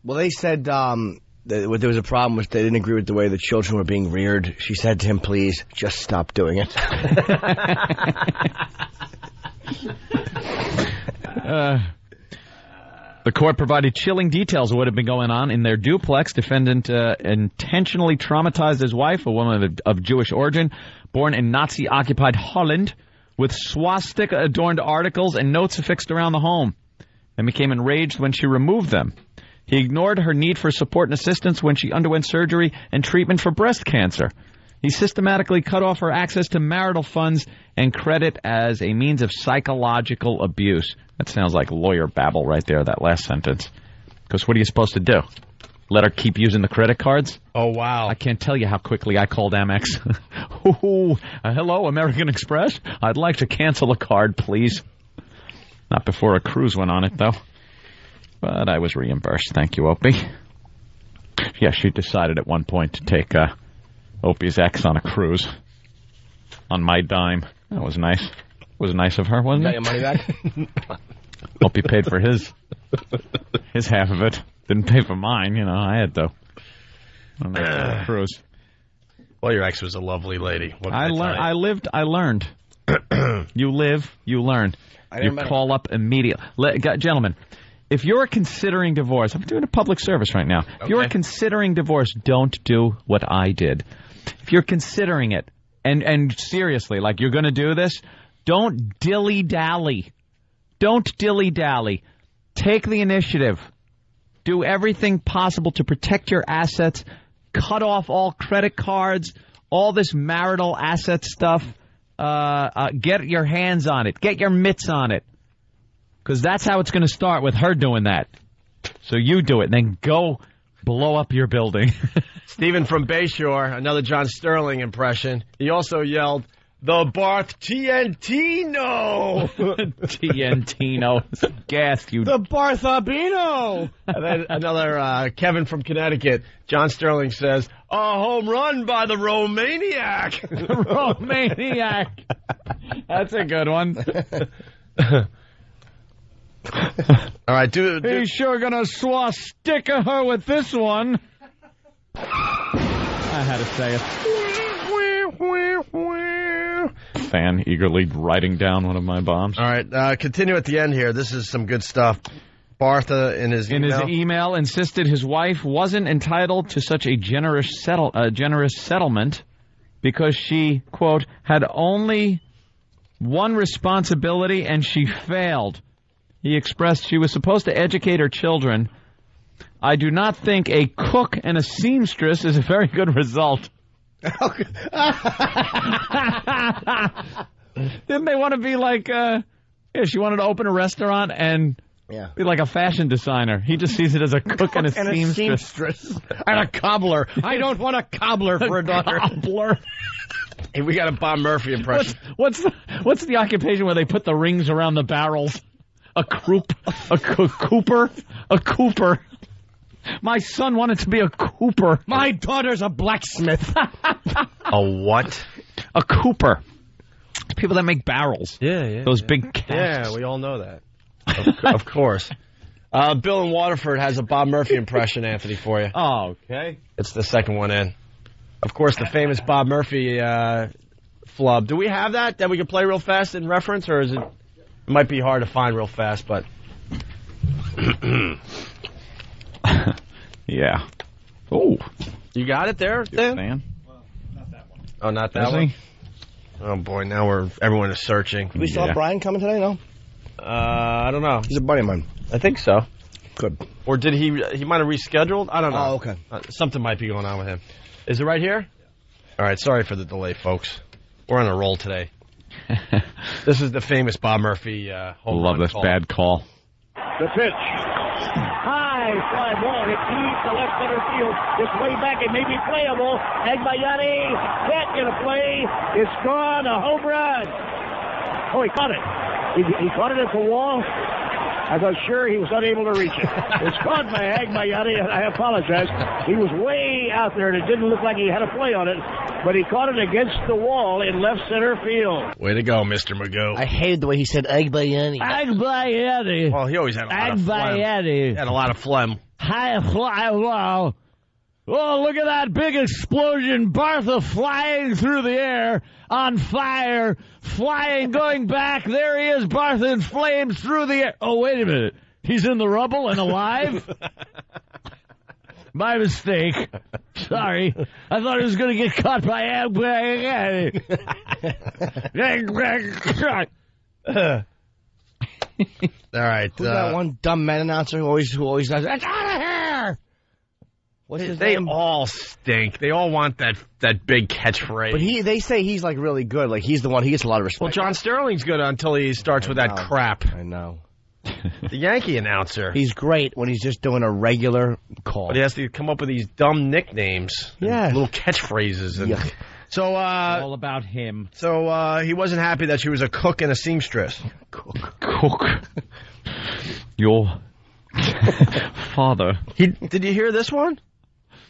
[SPEAKER 4] Well, they said that there was a problem was they didn't agree with the way the children were being reared. She said to him, please, just stop doing it.
[SPEAKER 3] The court provided chilling details of what had been going on in their duplex. Defendant intentionally traumatized his wife, a woman of Jewish origin, born in Nazi-occupied Holland, with swastika-adorned articles and notes affixed around the home, and became enraged when she removed them. He ignored her need for support and assistance when she underwent surgery and treatment for breast cancer. He systematically cut off her access to marital funds and credit as a means of psychological abuse. That sounds like lawyer babble right there, that last sentence. Because what are you supposed to do? Let her keep using the credit cards?
[SPEAKER 2] Oh, wow.
[SPEAKER 3] I can't tell you how quickly I called Amex. Hello, American Express? I'd like to cancel a card, please. Not before a cruise went on it, though. But I was reimbursed. Thank you, Opie. Yeah, she decided at one point to take Opie's ex on a cruise. On my dime. That was nice. Was nice of her, wasn't it?
[SPEAKER 4] Got your money back?
[SPEAKER 3] Opie paid for his half of it. Didn't pay for mine, you know. I had to. On that cruise.
[SPEAKER 2] Well, your ex was a lovely lady.
[SPEAKER 3] I learned. You live, you learn. You call up immediately. Gentlemen, if you're considering divorce, I'm doing a public service right now. If you're considering divorce, don't do what I did. If you're considering it, and seriously, like you're going to do this, don't dilly-dally. Don't dilly-dally. Take the initiative. Do everything possible to protect your assets. Cut off all credit cards, all this marital asset stuff. Get your hands on it. Get your mitts on it. Because that's how it's going to start, with her doing that. So you do it, and then go blow up your building.
[SPEAKER 2] Stephen from Bayshore, another John Sterling impression. He also yelled, "The Barth Tientino!"
[SPEAKER 3] Tientino. Gas, you.
[SPEAKER 4] The Barthabino!
[SPEAKER 2] And then another Kevin from Connecticut. John Sterling says, "A home run by the Romaniac."
[SPEAKER 3] Romaniac. That's a good one.
[SPEAKER 2] All right,
[SPEAKER 16] He's sure gonna swastika her with this one.
[SPEAKER 3] I had to say it. Fan eagerly writing down one of my bombs.
[SPEAKER 2] All right, continue at the end here. This is some good stuff. Bartha in his
[SPEAKER 3] email insisted his wife wasn't entitled to such a generous settlement because she, quote, had only one responsibility and she failed. He expressed she was supposed to educate her children. I do not think a cook and a seamstress is a very good result. Didn't they want to be like, she wanted to open a restaurant and be like a fashion designer. He just sees it as a cook and a seamstress.
[SPEAKER 4] And a cobbler. I don't want a cobbler for a daughter.
[SPEAKER 3] Cobbler.
[SPEAKER 2] Hey, we got a Bob Murphy impression.
[SPEAKER 3] What's the occupation where they put the rings around the barrels? A cooper? A cooper. My son wanted to be a cooper.
[SPEAKER 4] My daughter's a blacksmith.
[SPEAKER 2] A what?
[SPEAKER 3] A cooper. People that make barrels.
[SPEAKER 2] Yeah.
[SPEAKER 3] Those big casks.
[SPEAKER 2] Yeah, we all know that. Of course. Bill in Waterford has a Bob Murphy impression, Anthony, for you.
[SPEAKER 3] Oh, okay.
[SPEAKER 2] It's the second one in. Of course, the famous Bob Murphy flub. Do we have that we can play real fast in reference, or is it? It might be hard to find real fast, but
[SPEAKER 3] yeah. Oh,
[SPEAKER 2] you got it there, Dan?
[SPEAKER 3] Well, not that one.
[SPEAKER 2] Oh, not that one. Oh boy, now everyone is searching.
[SPEAKER 4] Do we still have Brian coming today? No.
[SPEAKER 2] I don't know.
[SPEAKER 4] He's a buddy of mine.
[SPEAKER 2] I think so.
[SPEAKER 4] Good.
[SPEAKER 2] Or did he might have rescheduled? I don't know.
[SPEAKER 4] Oh, okay.
[SPEAKER 2] Something might be going on with him. Is it right here? All right, sorry for the delay, folks. We're on a roll today. This is the famous Bob Murphy home run
[SPEAKER 3] this
[SPEAKER 2] call.
[SPEAKER 3] bad call.
[SPEAKER 17] The pitch. High fly ball. It leaves the left center field. It's way back. It may be playable. Agbayani can't get a play. It's gone. A home run. Oh, he caught it. He caught it at the wall. I thought sure he was unable to reach it. It's caught by Agbayani, and I apologize. He was way out there, and it didn't look like he had a play on it, but he caught it against the wall in left center field.
[SPEAKER 2] Way to go, Mr. Magoo.
[SPEAKER 4] I hated the way he said Agbayani.
[SPEAKER 3] Agbayani.
[SPEAKER 2] Well, he always had a lot of phlegm. He had a lot of phlegm.
[SPEAKER 3] High fly ball. Oh, look at that big explosion. Bartha flying through the air, on fire, flying, going back. There he is, Bartha in flames through the air. Oh, wait a minute. He's in the rubble and alive? My mistake. Sorry. I thought he was going to get caught by Agbayani.
[SPEAKER 2] All right.
[SPEAKER 4] Who's that one dumb man announcer who always does, "It's out of here"? What's his name?
[SPEAKER 2] They all stink. They all want that big catchphrase.
[SPEAKER 4] But they say he's like really good. Like he's the one. He gets a lot of respect.
[SPEAKER 2] Well, John Sterling's good until he starts with that crap.
[SPEAKER 4] I know.
[SPEAKER 2] The Yankee announcer.
[SPEAKER 4] He's great when he's just doing a regular call.
[SPEAKER 2] But he has to come up with these dumb nicknames.
[SPEAKER 4] Yeah.
[SPEAKER 2] Little catchphrases. And so,
[SPEAKER 3] it's all about him.
[SPEAKER 2] So he wasn't happy that she was a cook and a seamstress.
[SPEAKER 3] Cook. Your father.
[SPEAKER 2] Did you hear this one?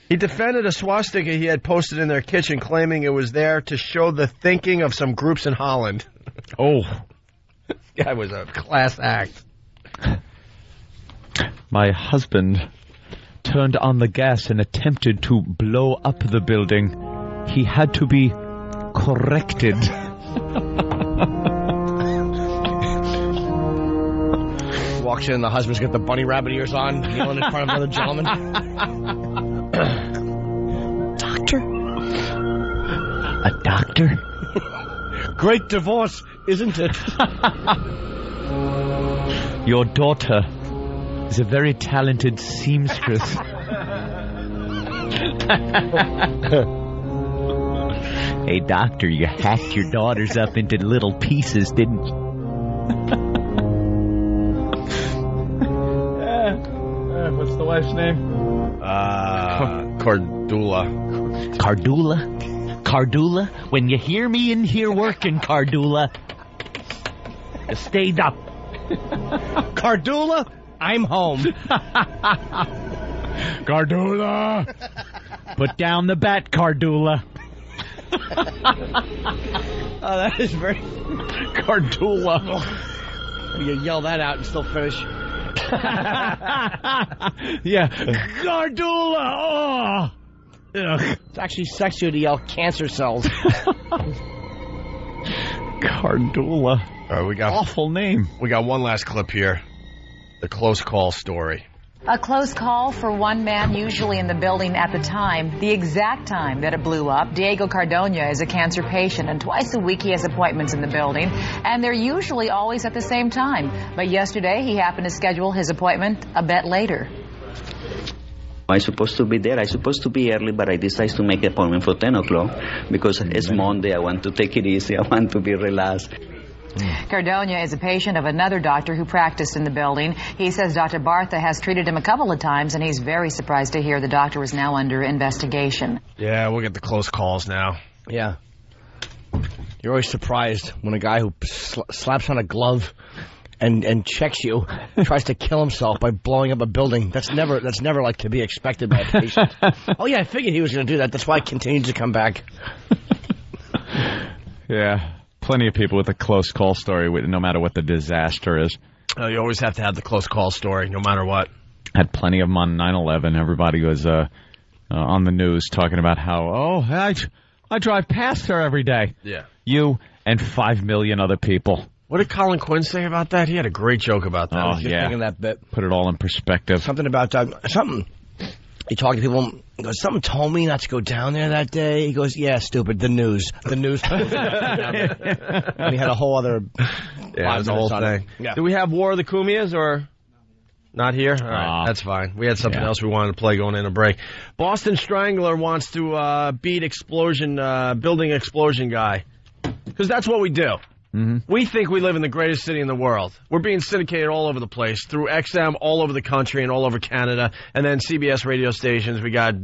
[SPEAKER 2] He defended a swastika he had posted in their kitchen, claiming it was there to show the thinking of some groups in Holland.
[SPEAKER 3] Oh.
[SPEAKER 2] This guy was a class act.
[SPEAKER 3] My husband turned on the gas and attempted to blow up the building. He had to be corrected.
[SPEAKER 4] Walks in, the husband's got the bunny rabbit ears on, kneeling in front of another gentleman. Doctor?
[SPEAKER 3] A doctor?
[SPEAKER 4] Great divorce, isn't it?
[SPEAKER 3] Your daughter is a very talented seamstress. Hey, doctor, you hacked your daughters up into little pieces, didn't you? What's the wife's name?
[SPEAKER 2] Cardula.
[SPEAKER 3] Cardula? When you hear me in here working, Cardula, you stayed up.
[SPEAKER 4] Cardula, I'm home.
[SPEAKER 3] Cardula! Put down the bat, Cardula.
[SPEAKER 4] Oh, that is very...
[SPEAKER 3] Cardula.
[SPEAKER 4] You yell that out and still finish.
[SPEAKER 3] Yeah. Cardula! Oh! Ugh.
[SPEAKER 4] It's actually sexier to yell cancer cells.
[SPEAKER 3] Cardula.
[SPEAKER 2] All right, we got
[SPEAKER 3] awful name.
[SPEAKER 2] We got one last clip here. The close call story.
[SPEAKER 18] A close call for one man usually in the building at the time, the exact time that it blew up. Diego Cardona is a cancer patient, and twice a week he has appointments in the building, and they're usually always at the same time. But yesterday he happened to schedule his appointment a bit later.
[SPEAKER 19] I'm supposed to be there. I'm supposed to be early, but I decided to make an appointment for 10 o'clock because it's Monday. I want to take it easy. I want to be relaxed.
[SPEAKER 18] Cardona is a patient of another doctor who practiced in the building. He says Dr. Bartha has treated him a couple of times, and he's very surprised to hear the doctor is now under investigation.
[SPEAKER 2] Yeah, we'll get the close calls now.
[SPEAKER 4] Yeah. You're always surprised when a guy who slaps on a glove and checks you tries to kill himself by blowing up a building. That's never like to be expected by a patient. Oh yeah, I figured he was going to do that. That's why I continued to come back.
[SPEAKER 3] Yeah. Plenty of people with a close call story, no matter what the disaster is.
[SPEAKER 2] Oh, you always have to have the close call story, no matter what.
[SPEAKER 3] Had plenty of them on 9/11. Everybody was on the news talking about how, I drive past her every day.
[SPEAKER 2] Yeah.
[SPEAKER 3] You and 5 million other people.
[SPEAKER 2] What did Colin Quinn say about that? He had a great joke about that.
[SPEAKER 3] Oh,
[SPEAKER 2] I was just
[SPEAKER 4] thinking that bit.
[SPEAKER 3] Put it all in perspective.
[SPEAKER 4] Something about something. He talked to people. He goes, something told me not to go down there that day. He goes, yeah, stupid. The news. And he had a whole other.
[SPEAKER 2] Yeah, it was the whole thing.
[SPEAKER 4] Yeah.
[SPEAKER 2] Do we have War of the Cumias or not here? All right, that's fine. We had something else we wanted to play going in a break. Boston Strangler wants to beat building explosion guy, because that's what we do.
[SPEAKER 3] Mm-hmm.
[SPEAKER 2] We think we live in the greatest city in the world. We're being syndicated all over the place through XM, all over the country and all over Canada, and then CBS radio stations. We got,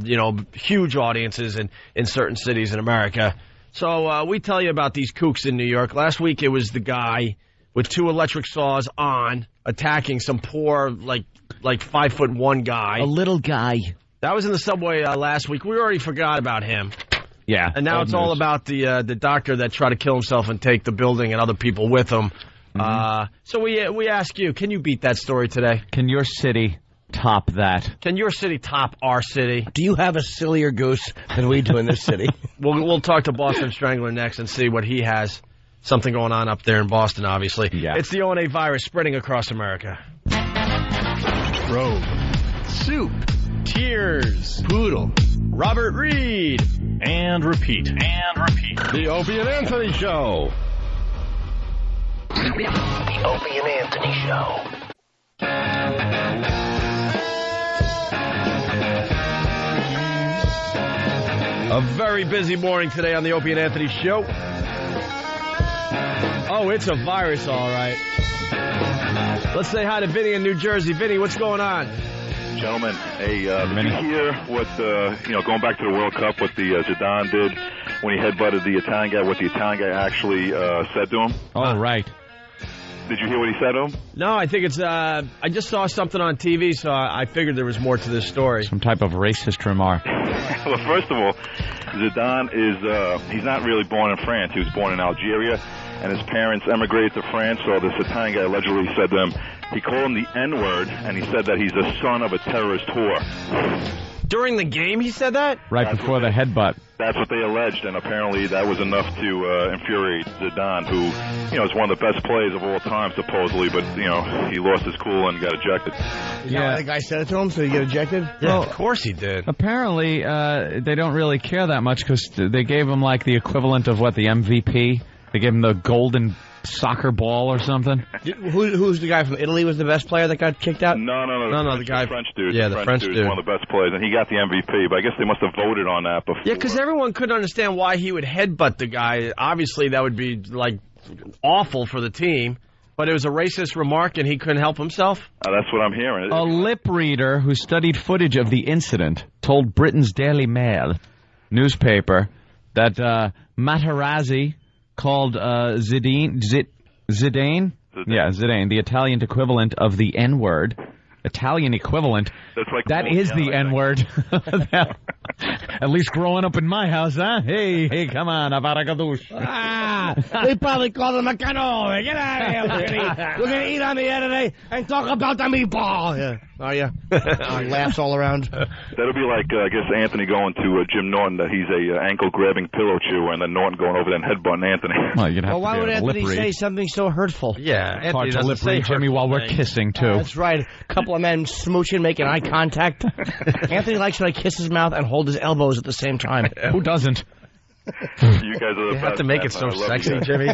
[SPEAKER 2] huge audiences in certain cities in America. So we tell you about these kooks in New York. Last week it was the guy with 2 electric saws on attacking some poor, like 5'1" guy.
[SPEAKER 3] A little guy.
[SPEAKER 2] That was in the subway last week. We already forgot about him.
[SPEAKER 3] Yeah.
[SPEAKER 2] And now it's all about the doctor that tried to kill himself and take the building and other people with him. Mm-hmm. So we ask you, can you beat that story today?
[SPEAKER 3] Can your city top that?
[SPEAKER 2] Can your city top our city?
[SPEAKER 4] Do you have a sillier goose than we do in this city?
[SPEAKER 2] We'll talk to Boston Strangler next and see what he has. Something going on up there in Boston, obviously.
[SPEAKER 3] Yeah.
[SPEAKER 2] It's the O&A virus spreading across America. Rogue. Soup. Tears. Poodle. Robert Reed.
[SPEAKER 20] And repeat.
[SPEAKER 2] The Opie and Anthony Show.
[SPEAKER 20] The Opie and Anthony Show.
[SPEAKER 2] A very busy morning today on the Opie and Anthony Show. Oh, it's a virus, all right. Let's say hi to Vinny in New Jersey. Vinny, what's going on?
[SPEAKER 21] Gentlemen, hey, did you hear what, going back to the World Cup, what the Zidane did when he headbutted the Italian guy, what the Italian guy actually said to him?
[SPEAKER 3] Oh, right.
[SPEAKER 21] Did you hear what he said to him?
[SPEAKER 2] No, I think it's, I just saw something on TV, so I figured there was more to this story.
[SPEAKER 3] Some type of racist remark.
[SPEAKER 21] Well, first of all, Zidane he's not really born in France. He was born in Algeria, and his parents emigrated to France, so this Italian guy allegedly said to him, he called him the N-word, and he said that he's the son of a terrorist whore.
[SPEAKER 2] During the game he said that?
[SPEAKER 3] Right before the headbutt.
[SPEAKER 21] That's what they alleged, and apparently that was enough to infuriate Zidane, who, is one of the best players of all time, supposedly, but, he lost his cool and got ejected.
[SPEAKER 4] Yeah, the guy said it to him, so he got ejected?
[SPEAKER 2] Yeah, well, of course he did.
[SPEAKER 3] Apparently, they don't really care that much because they gave him, the equivalent of, the MVP? They gave him the golden soccer ball or something.
[SPEAKER 4] Who's the guy from Italy was the best player that got kicked out?
[SPEAKER 21] No, the guy, French dude.
[SPEAKER 2] Yeah, the French dude is
[SPEAKER 21] one of the best players, and he got the MVP, but I guess they must have voted on that before.
[SPEAKER 2] Yeah, because everyone couldn't understand why he would headbutt the guy. Obviously, that would be, awful for the team, but it was a racist remark, and he couldn't help himself?
[SPEAKER 21] That's what I'm hearing.
[SPEAKER 3] A lip reader who studied footage of the incident told Britain's Daily Mail newspaper that Materazzi called Zidane, the Italian equivalent of the N-word. Italian equivalent.
[SPEAKER 21] That's
[SPEAKER 3] that is the N-word.
[SPEAKER 16] At least growing up in my house, huh? Hey, come on, abaracadoosh.
[SPEAKER 4] They probably call them a canoe. Get out of here. We're going to eat on the air today and talk about the meatball. Yeah. Oh, yeah. Laughs all around.
[SPEAKER 21] That'll be like, I guess, Anthony going to Jim Norton, that he's a ankle-grabbing pillow chewer, and then Norton going over there and headbutting Anthony.
[SPEAKER 4] Well, why would Anthony say something so hurtful?
[SPEAKER 2] Yeah,
[SPEAKER 16] it's hard to lip read, Jimmy, while we're kissing, too.
[SPEAKER 4] That's right. A couple of men smooching, making eye contact. Anthony likes when I kiss his mouth and hold his elbows at the same time.
[SPEAKER 16] Who doesn't?
[SPEAKER 21] You guys are the best.
[SPEAKER 2] Have to make it so sexy, Jimmy.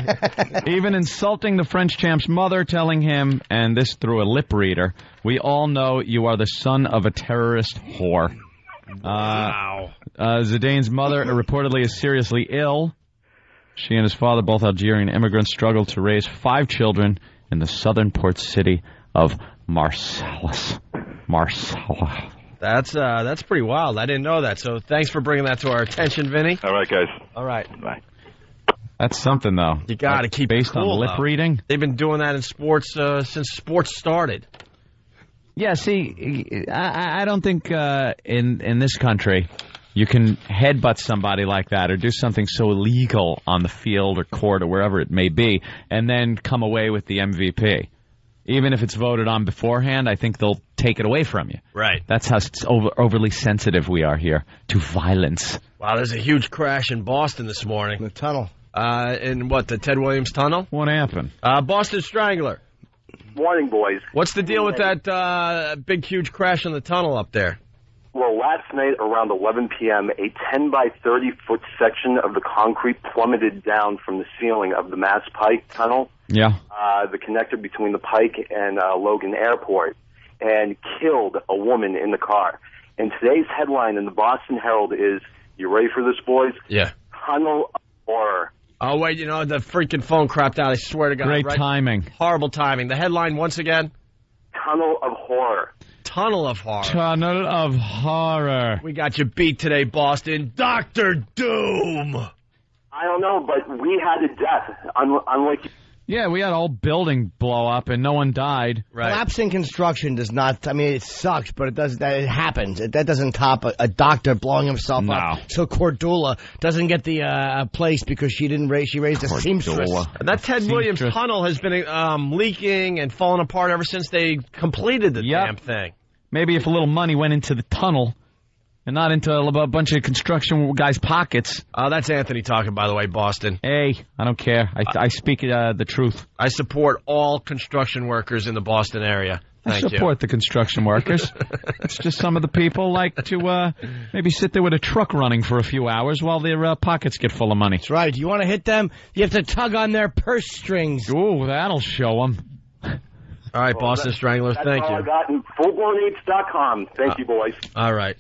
[SPEAKER 3] Even insulting the French champ's mother, telling him, and this through a lip reader, we all know you are the son of a terrorist whore.
[SPEAKER 2] Wow.
[SPEAKER 3] Zidane's mother reportedly is seriously ill. She and his father, both Algerian immigrants, struggled to raise 5 children in the southern port city of Marseilles.
[SPEAKER 2] That's pretty wild. I didn't know that. So thanks for bringing that to our attention, Vinny.
[SPEAKER 21] All right, guys.
[SPEAKER 2] All right.
[SPEAKER 21] Bye.
[SPEAKER 3] That's something, though.
[SPEAKER 2] You got to keep
[SPEAKER 3] based
[SPEAKER 2] it cool,
[SPEAKER 3] on lip reading.
[SPEAKER 2] They've been doing that in sports since sports started.
[SPEAKER 3] Yeah, see, I don't think in this country you can headbutt somebody like that or do something so illegal on the field or court or wherever it may be and then come away with the MVP. Even if it's voted on beforehand, I think they'll take it away from you.
[SPEAKER 2] Right.
[SPEAKER 3] That's how overly sensitive we are here to violence.
[SPEAKER 2] Wow, there's a huge crash in Boston this morning.
[SPEAKER 4] In the tunnel.
[SPEAKER 2] In what, the Ted Williams Tunnel?
[SPEAKER 3] What happened?
[SPEAKER 2] Boston Strangler.
[SPEAKER 1] Morning, boys.
[SPEAKER 2] What's the deal with that big, huge crash in the tunnel up there?
[SPEAKER 1] Well, last night around 11 p.m., a 10 by 30-foot section of the concrete plummeted down from the ceiling of the Mass Pike Tunnel.
[SPEAKER 3] Yeah.
[SPEAKER 1] The connector between the Pike and Logan Airport, and killed a woman in the car. And today's headline in the Boston Herald is, you ready for this, boys?
[SPEAKER 2] Yeah.
[SPEAKER 1] Tunnel of Horror.
[SPEAKER 2] Oh, wait, the freaking phone crapped out. I swear to God.
[SPEAKER 3] Great timing.
[SPEAKER 2] Horrible timing. The headline, once again?
[SPEAKER 1] Tunnel of Horror.
[SPEAKER 2] Tunnel of Horror.
[SPEAKER 3] Tunnel of Horror.
[SPEAKER 2] We got you beat today, Boston. Dr. Doom.
[SPEAKER 1] I don't know, but we had a death. Unlike...
[SPEAKER 3] Yeah, we had a whole building blow up and no one died.
[SPEAKER 2] Right.
[SPEAKER 4] Collapsing construction does not, I mean, it sucks, but it happens. That doesn't top a doctor blowing himself up. So Cordula doesn't get the place because she raised a seamstress.
[SPEAKER 2] And that Ted Williams Tunnel has been leaking and falling apart ever since they completed the damn thing.
[SPEAKER 3] Maybe if a little money went into the tunnel and not into a bunch of construction guys' pockets.
[SPEAKER 2] That's Anthony talking, by the way, Boston.
[SPEAKER 3] Hey, I don't care. I speak the truth.
[SPEAKER 2] I support all construction workers in the Boston area. Thank
[SPEAKER 3] I support the construction workers. It's just some of the people like to maybe sit there with a truck running for a few hours while their pockets get full of money.
[SPEAKER 4] That's right. You want to hit them, you have to tug on their purse strings.
[SPEAKER 3] Ooh, that'll show them.
[SPEAKER 2] All right, Boston Stranglers, thank you.
[SPEAKER 1] That's all I got in fullblowneats.com. Thank you, boys.
[SPEAKER 2] All right.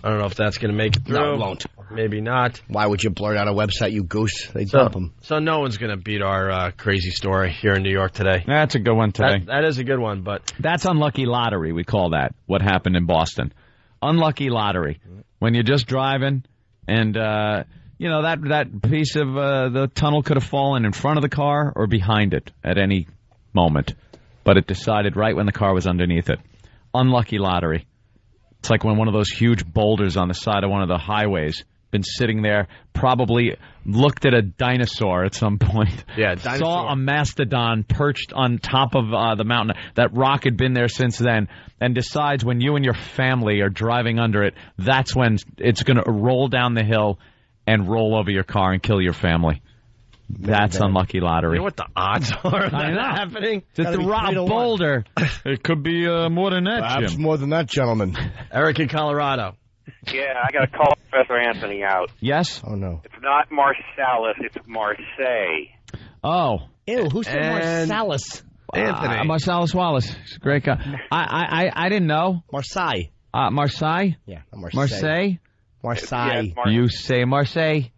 [SPEAKER 2] I don't know if that's going to make it through.
[SPEAKER 4] No, it won't.
[SPEAKER 2] Maybe not.
[SPEAKER 4] Why would you blurt out a website, you goose? They dump them.
[SPEAKER 2] So no one's going to beat our crazy story here in New York today.
[SPEAKER 3] That's a good one today.
[SPEAKER 2] That is a good one, but...
[SPEAKER 3] That's unlucky lottery, we call that, what happened in Boston. Unlucky lottery. When you're just driving and, that piece of the tunnel could have fallen in front of the car or behind it at any moment. But it decided right when the car was underneath it. Unlucky lottery. It's like when one of those huge boulders on the side of one of the highways been sitting there, probably looked at a dinosaur at some point.
[SPEAKER 2] Yeah, dinosaur.
[SPEAKER 3] Saw a mastodon perched on top of the mountain. That rock had been there since then, and decides when you and your family are driving under it, that's when it's going to roll down the hill and roll over your car and kill your family. That's unlucky lottery.
[SPEAKER 2] You know what the odds are of that happening?
[SPEAKER 3] It's a rock boulder. It could be more than that,
[SPEAKER 4] Perhaps
[SPEAKER 3] Jim.
[SPEAKER 4] more than that, gentlemen.
[SPEAKER 2] Eric in Colorado.
[SPEAKER 22] Yeah, I got to call Professor Anthony out.
[SPEAKER 3] Yes?
[SPEAKER 4] Oh, no.
[SPEAKER 22] It's not Marsalis, it's Marseille.
[SPEAKER 3] Oh.
[SPEAKER 4] Ew, who said Marsalis?
[SPEAKER 2] Anthony.
[SPEAKER 3] Marsalis Wallace. He's a great guy. I didn't know.
[SPEAKER 4] Marseille.
[SPEAKER 3] Marseille?
[SPEAKER 4] Yeah,
[SPEAKER 3] Marseille?
[SPEAKER 4] Marseille.
[SPEAKER 3] You say Marseille.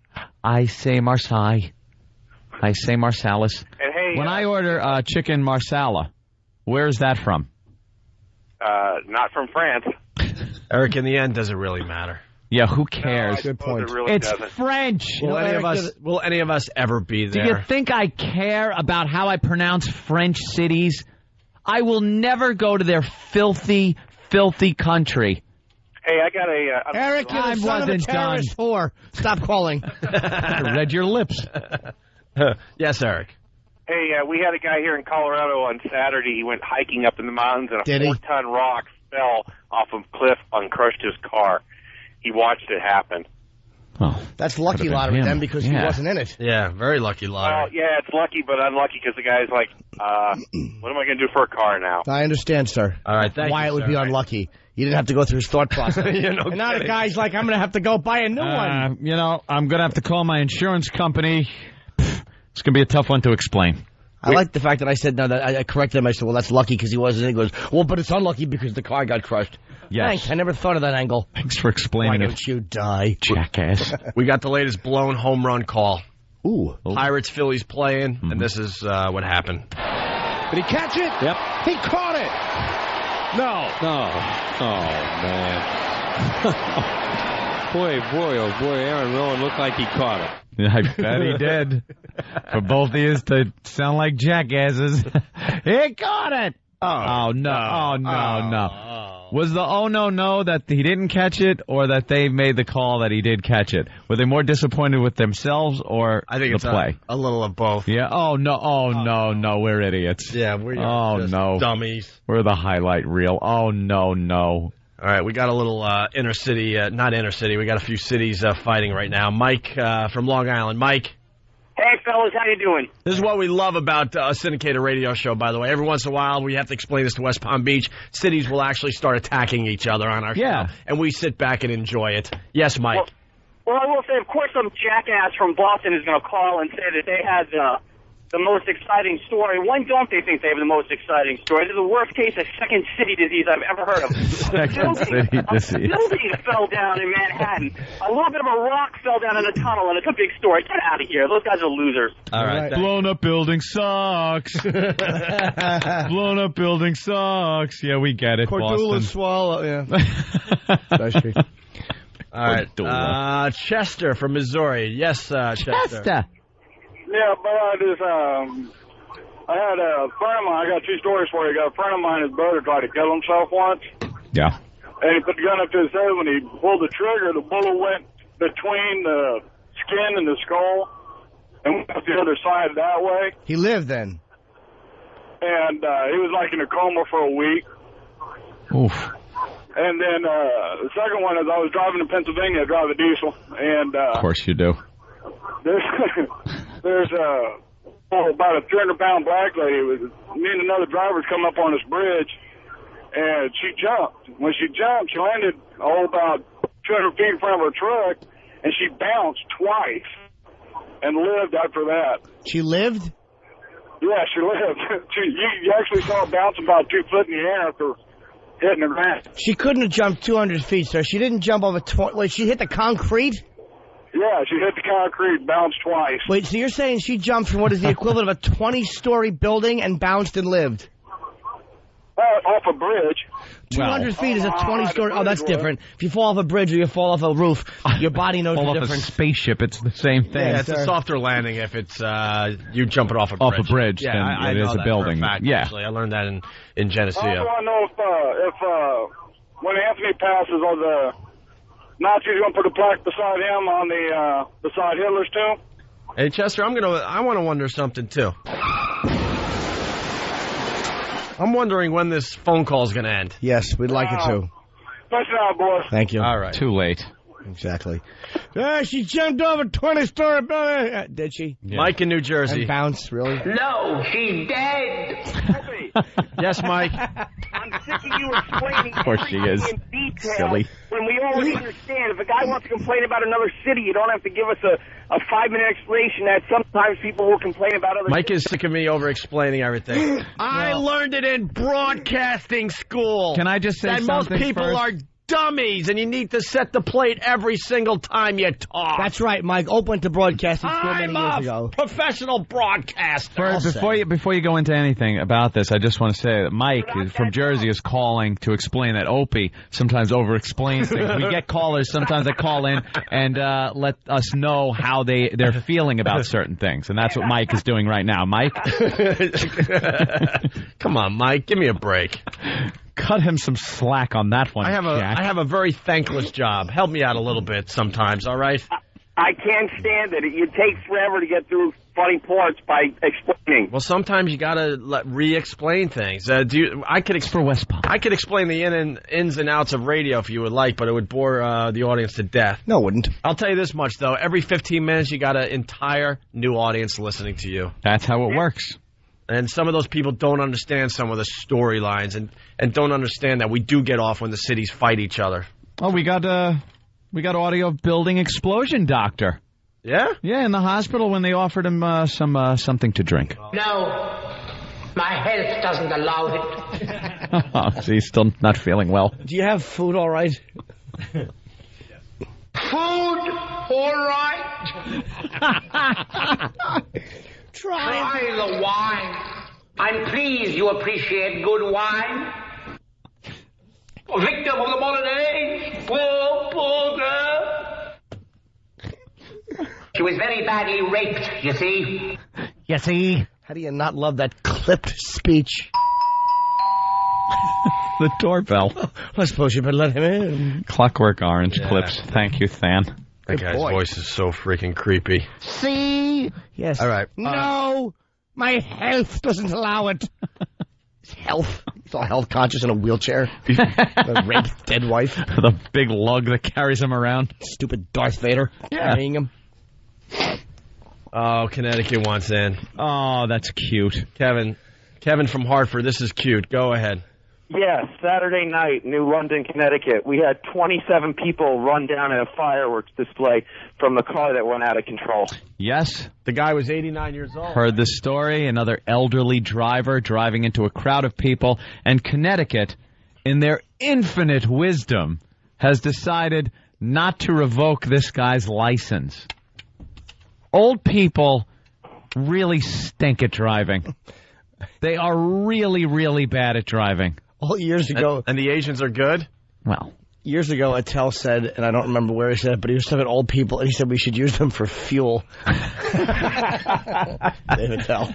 [SPEAKER 3] I say Marseille. I say Marsalis.
[SPEAKER 22] And hey,
[SPEAKER 3] when I order chicken Marsala, where's that from?
[SPEAKER 22] Not from France.
[SPEAKER 2] Eric, in the end, does it really matter?
[SPEAKER 3] Yeah, who cares?
[SPEAKER 22] Good point.
[SPEAKER 3] It's French.
[SPEAKER 2] Will any of us ever be there?
[SPEAKER 3] Do you think I care about how I pronounce French cities? I will never go to their filthy, filthy country.
[SPEAKER 22] Hey, I got a...
[SPEAKER 4] Eric, you're the son of a terrorist whore. Stop calling.
[SPEAKER 3] Read your lips.
[SPEAKER 2] Yes, Eric.
[SPEAKER 22] Hey, we had a guy here in Colorado on Saturday. He went hiking up in the mountains, and a 4-ton rock fell off a cliff and crushed his car. He watched it happen.
[SPEAKER 3] Oh,
[SPEAKER 4] that's lucky lottery then, because he wasn't in it.
[SPEAKER 2] Yeah, very lucky lottery.
[SPEAKER 22] Well, yeah, it's lucky but unlucky because the guy's like, what am I going to do for a car now?
[SPEAKER 4] I understand, sir.
[SPEAKER 2] All right, thank
[SPEAKER 4] why
[SPEAKER 2] you,
[SPEAKER 4] it would
[SPEAKER 2] sir.
[SPEAKER 4] be unlucky. You didn't have to go through his thought process. And now the guy's like, I'm going to have to go buy a new one.
[SPEAKER 3] You know, I'm going to have to call my insurance company. It's going to be a tough one to explain.
[SPEAKER 4] I like the fact that I said, no, that I corrected him. I said, well, that's lucky because he wasn't. He goes, well, but it's unlucky because the car got crushed.
[SPEAKER 3] Yes.
[SPEAKER 4] Thanks. I never thought of that angle.
[SPEAKER 3] Thanks for explaining
[SPEAKER 4] Why
[SPEAKER 3] it.
[SPEAKER 4] don't you die?
[SPEAKER 3] Jackass.
[SPEAKER 2] We got the latest blown home run call.
[SPEAKER 4] Ooh.
[SPEAKER 2] Pirates, Phillies playing, and this is what happened.
[SPEAKER 12] Did he catch it?
[SPEAKER 3] Yep.
[SPEAKER 12] He caught it. No.
[SPEAKER 7] Oh, man. boy, Aaron Rowan looked like he caught it.
[SPEAKER 3] I bet he did. For both of you to sound like jackasses. He caught it! Oh, no. Was the no that he didn't catch it, or that they made the call that he did catch it? Were they more disappointed with themselves or
[SPEAKER 2] I think
[SPEAKER 3] the
[SPEAKER 2] it's
[SPEAKER 3] play?
[SPEAKER 2] A little of both.
[SPEAKER 3] Yeah. No, we're idiots.
[SPEAKER 2] Yeah, we're just dummies.
[SPEAKER 3] We're the highlight reel. Oh, no.
[SPEAKER 2] All right, we got a little inner city, not inner city. We got a few cities fighting right now. Mike from Long Island. Mike.
[SPEAKER 8] Hey, fellas, how you doing?
[SPEAKER 2] This is what we love about a syndicated radio show, by the way. Every once in a while, we have to explain this to West Palm Beach. Cities will actually start attacking each other on our show, and we sit back and enjoy it. Yes, Mike.
[SPEAKER 8] Well, I will say, of course, some jackass from Boston is going to call and say that they had the most exciting story. Why don't they think they have the most exciting story? They're the worst case of second city disease I've ever heard of.
[SPEAKER 3] Second city disease.
[SPEAKER 8] A building fell down in Manhattan. A little bit of a rock fell down in a tunnel, and it's a big story. Get out of here. Those guys are losers.
[SPEAKER 2] All right.
[SPEAKER 3] Blown up building sucks. Blown up building sucks. Yeah, we get it,
[SPEAKER 4] Cordula
[SPEAKER 3] Boston.
[SPEAKER 4] swallow, yeah.
[SPEAKER 2] All right. Chester from Missouri. Yes, Chester.
[SPEAKER 23] Yeah, but I had a friend of mine. I got two stories for you. I got a friend of mine, his brother tried to kill himself once.
[SPEAKER 3] Yeah.
[SPEAKER 23] And he put the gun up to his head. When he pulled the trigger, the bullet went between the skin and the skull and went up the other side that way.
[SPEAKER 4] He lived then.
[SPEAKER 23] And he was like in a coma for a week.
[SPEAKER 3] Oof.
[SPEAKER 23] And then the second one is I was driving to Pennsylvania, I drive a diesel. And
[SPEAKER 3] Of course you do.
[SPEAKER 23] There's about a 300-pound black lady. Me and another driver's come up on this bridge, and she jumped. When she jumped, she landed about 200 feet in front of her truck, and she bounced twice and lived after that.
[SPEAKER 4] She lived?
[SPEAKER 23] Yeah, she lived. You actually saw her bounce about 2 foot in the air after hitting the ground.
[SPEAKER 4] She couldn't have jumped 200 feet, sir. She didn't jump over... Wait, she hit the concrete?
[SPEAKER 23] Yeah, she hit the concrete, bounced twice.
[SPEAKER 4] Wait, so you're saying she jumped from what is the equivalent of a 20-story building and bounced and lived?
[SPEAKER 23] Off a bridge.
[SPEAKER 4] 200 feet is a 20-story... Oh, that's different. If you fall off a bridge or you fall off a roof, your body knows the difference.
[SPEAKER 3] Fall off a spaceship, it's the same thing.
[SPEAKER 2] Yeah, it's a softer landing if it's you jumping off a bridge.
[SPEAKER 3] Off a bridge,
[SPEAKER 2] yeah,
[SPEAKER 3] then
[SPEAKER 2] I
[SPEAKER 3] it
[SPEAKER 2] know
[SPEAKER 3] is a
[SPEAKER 2] that
[SPEAKER 3] building.
[SPEAKER 2] For a fact, actually. I learned that in Geneseo.
[SPEAKER 23] I also want to know if when Anthony passes, are the Nazis going to put a plaque beside him on the beside Hitler's tomb?
[SPEAKER 2] Hey, Chester, I want to wonder something too. I'm wondering when this phone call is going to end.
[SPEAKER 4] Yes, we'd like it to.
[SPEAKER 23] Push it out, boys.
[SPEAKER 4] Thank you.
[SPEAKER 2] All right.
[SPEAKER 3] Too late.
[SPEAKER 4] Exactly. She jumped off a 20-story building. Did she?
[SPEAKER 2] Yeah. Mike in New Jersey.
[SPEAKER 4] And bounced, really?
[SPEAKER 8] No, she's dead.
[SPEAKER 2] Yes, Mike.
[SPEAKER 8] I'm sick of you explaining
[SPEAKER 3] Of course she is.
[SPEAKER 8] in detail.
[SPEAKER 3] Silly.
[SPEAKER 8] When we already understand, if a guy wants to complain about another city, you don't have to give us a 5-minute explanation that sometimes people will complain about other
[SPEAKER 2] Mike
[SPEAKER 8] cities.
[SPEAKER 2] is sick of me over-explaining everything. I learned it in broadcasting school.
[SPEAKER 3] Can I just say
[SPEAKER 2] that
[SPEAKER 3] something
[SPEAKER 2] most people
[SPEAKER 3] first?
[SPEAKER 2] are dummies, and you need to set the plate every single time you talk.
[SPEAKER 4] That's right, Mike. Open went to broadcasting school many years
[SPEAKER 2] I'm
[SPEAKER 4] ago.
[SPEAKER 2] a professional broadcaster.
[SPEAKER 3] Before you go into anything about this, I just want to say that Mike from Jersey is calling to explain that Opie sometimes over-explains things. We get callers sometimes that call in and let us know how they're feeling about certain things, and that's what Mike is doing right now. Mike?
[SPEAKER 2] Come on, Mike. Give me a break.
[SPEAKER 3] Cut him some slack on that one, Jack.
[SPEAKER 2] I have a very thankless job. Help me out a little bit sometimes, all right?
[SPEAKER 8] I can't stand it. It takes forever to get through funny parts by explaining.
[SPEAKER 2] Well, sometimes you gotta re-explain things. I could explain the ins and outs of radio if you would like, but it would bore the audience to death.
[SPEAKER 4] No, it wouldn't.
[SPEAKER 2] I'll tell you this much though: every 15 minutes, you got an entire new audience listening to you.
[SPEAKER 3] That's how it works.
[SPEAKER 2] And some of those people don't understand some of the storylines and don't understand that we do get off when the cities fight each other.
[SPEAKER 3] Oh, we got audio of building explosion, Doctor.
[SPEAKER 2] Yeah?
[SPEAKER 3] Yeah, in the hospital when they offered him something to drink.
[SPEAKER 6] No, my health doesn't allow it.
[SPEAKER 3] Oh, so he's still not feeling well.
[SPEAKER 4] Do you have food all right?
[SPEAKER 6] Food, all right. Try the wine. I'm pleased you appreciate good wine. Victim of the modern age, poor girl. She was very badly raped, you see.
[SPEAKER 3] You see?
[SPEAKER 4] How do you not love that clipped speech?
[SPEAKER 3] The doorbell.
[SPEAKER 4] I suppose you better let him in.
[SPEAKER 3] Clockwork Orange clips. Thank you, Than.
[SPEAKER 2] That guy's voice is so freaking creepy.
[SPEAKER 4] See? Yes.
[SPEAKER 2] All right.
[SPEAKER 4] No, my health doesn't allow it. His health. He's all health conscious in a wheelchair. The raped dead wife.
[SPEAKER 3] The big lug that carries him around.
[SPEAKER 4] Stupid Darth Vader carrying him.
[SPEAKER 2] Oh, Connecticut wants in.
[SPEAKER 3] Oh, that's cute.
[SPEAKER 2] Kevin from Hartford, this is cute. Go ahead.
[SPEAKER 8] Yes, Saturday night, New London, Connecticut. We had 27 people run down in a fireworks display from the car that went out of control.
[SPEAKER 3] Yes.
[SPEAKER 2] The guy was 89 years old.
[SPEAKER 3] Heard the story. Another elderly driver driving into a crowd of people. And Connecticut, in their infinite wisdom, has decided not to revoke this guy's license. Old people really stink at driving. They are really, really bad at driving.
[SPEAKER 4] Well, years ago.
[SPEAKER 2] And the Asians are good?
[SPEAKER 3] Well.
[SPEAKER 4] Years ago, Attell said, and I don't remember where he said it, but he was talking about old people, and he said we should use them for fuel. Attell.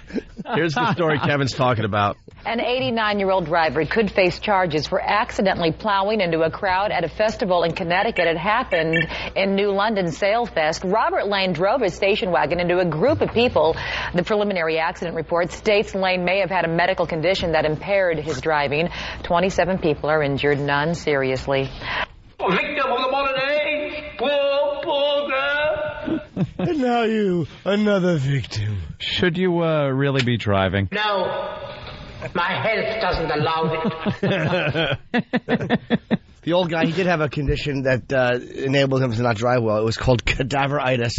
[SPEAKER 2] Here's the story Kevin's talking about.
[SPEAKER 18] An 89-year-old driver could face charges for accidentally plowing into a crowd at a festival in Connecticut. It happened in New London Sailfest. Robert Lane drove his station wagon into a group of people. The preliminary accident report states Lane may have had a medical condition that impaired his driving. 27 people are injured, none seriously.
[SPEAKER 6] Victim of the modern age, poor girl.
[SPEAKER 4] And now you, another victim.
[SPEAKER 3] Should you really be driving?
[SPEAKER 6] No, my health doesn't allow it.
[SPEAKER 4] The old guy, he did have a condition that enabled him to not drive well. It was called cadaveritis.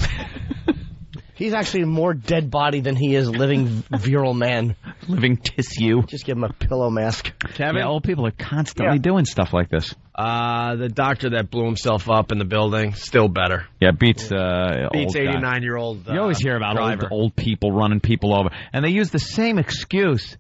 [SPEAKER 4] He's actually more dead body than he is living virile man.
[SPEAKER 3] Living tissue.
[SPEAKER 4] Just give him a pillow mask.
[SPEAKER 2] Kevin?
[SPEAKER 3] Yeah, old people are constantly doing stuff like this.
[SPEAKER 2] The doctor that blew himself up in the building, still better.
[SPEAKER 3] Yeah, beats
[SPEAKER 2] 89-year-old
[SPEAKER 3] You always hear about old people running people over. And they use the same excuse.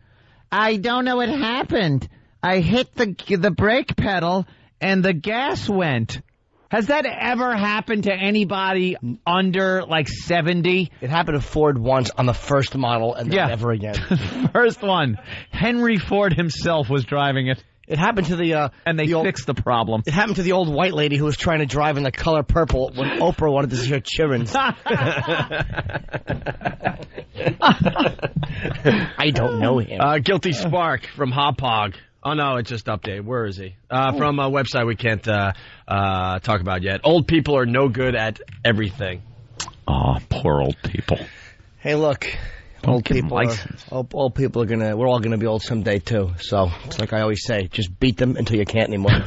[SPEAKER 3] I don't know what happened. I hit the brake pedal and the gas went. Has that ever happened to anybody under, 70?
[SPEAKER 4] It happened to Ford once on the first model, and then never again.
[SPEAKER 3] First one. Henry Ford himself was driving it.
[SPEAKER 4] It happened to
[SPEAKER 3] and they fixed the problem.
[SPEAKER 4] It happened to the old white lady who was trying to drive in the color purple when Oprah wanted to see her children's. I don't know him.
[SPEAKER 2] Guilty Spark from Hop Hog. Oh, no, it just updated. Where is he? From a website we can't talk about yet. Old people are no good at everything.
[SPEAKER 3] Oh, poor old people.
[SPEAKER 4] Hey, look. Old people are gonna. We're all gonna be old someday too. So it's like I always say, just beat them until you can't anymore.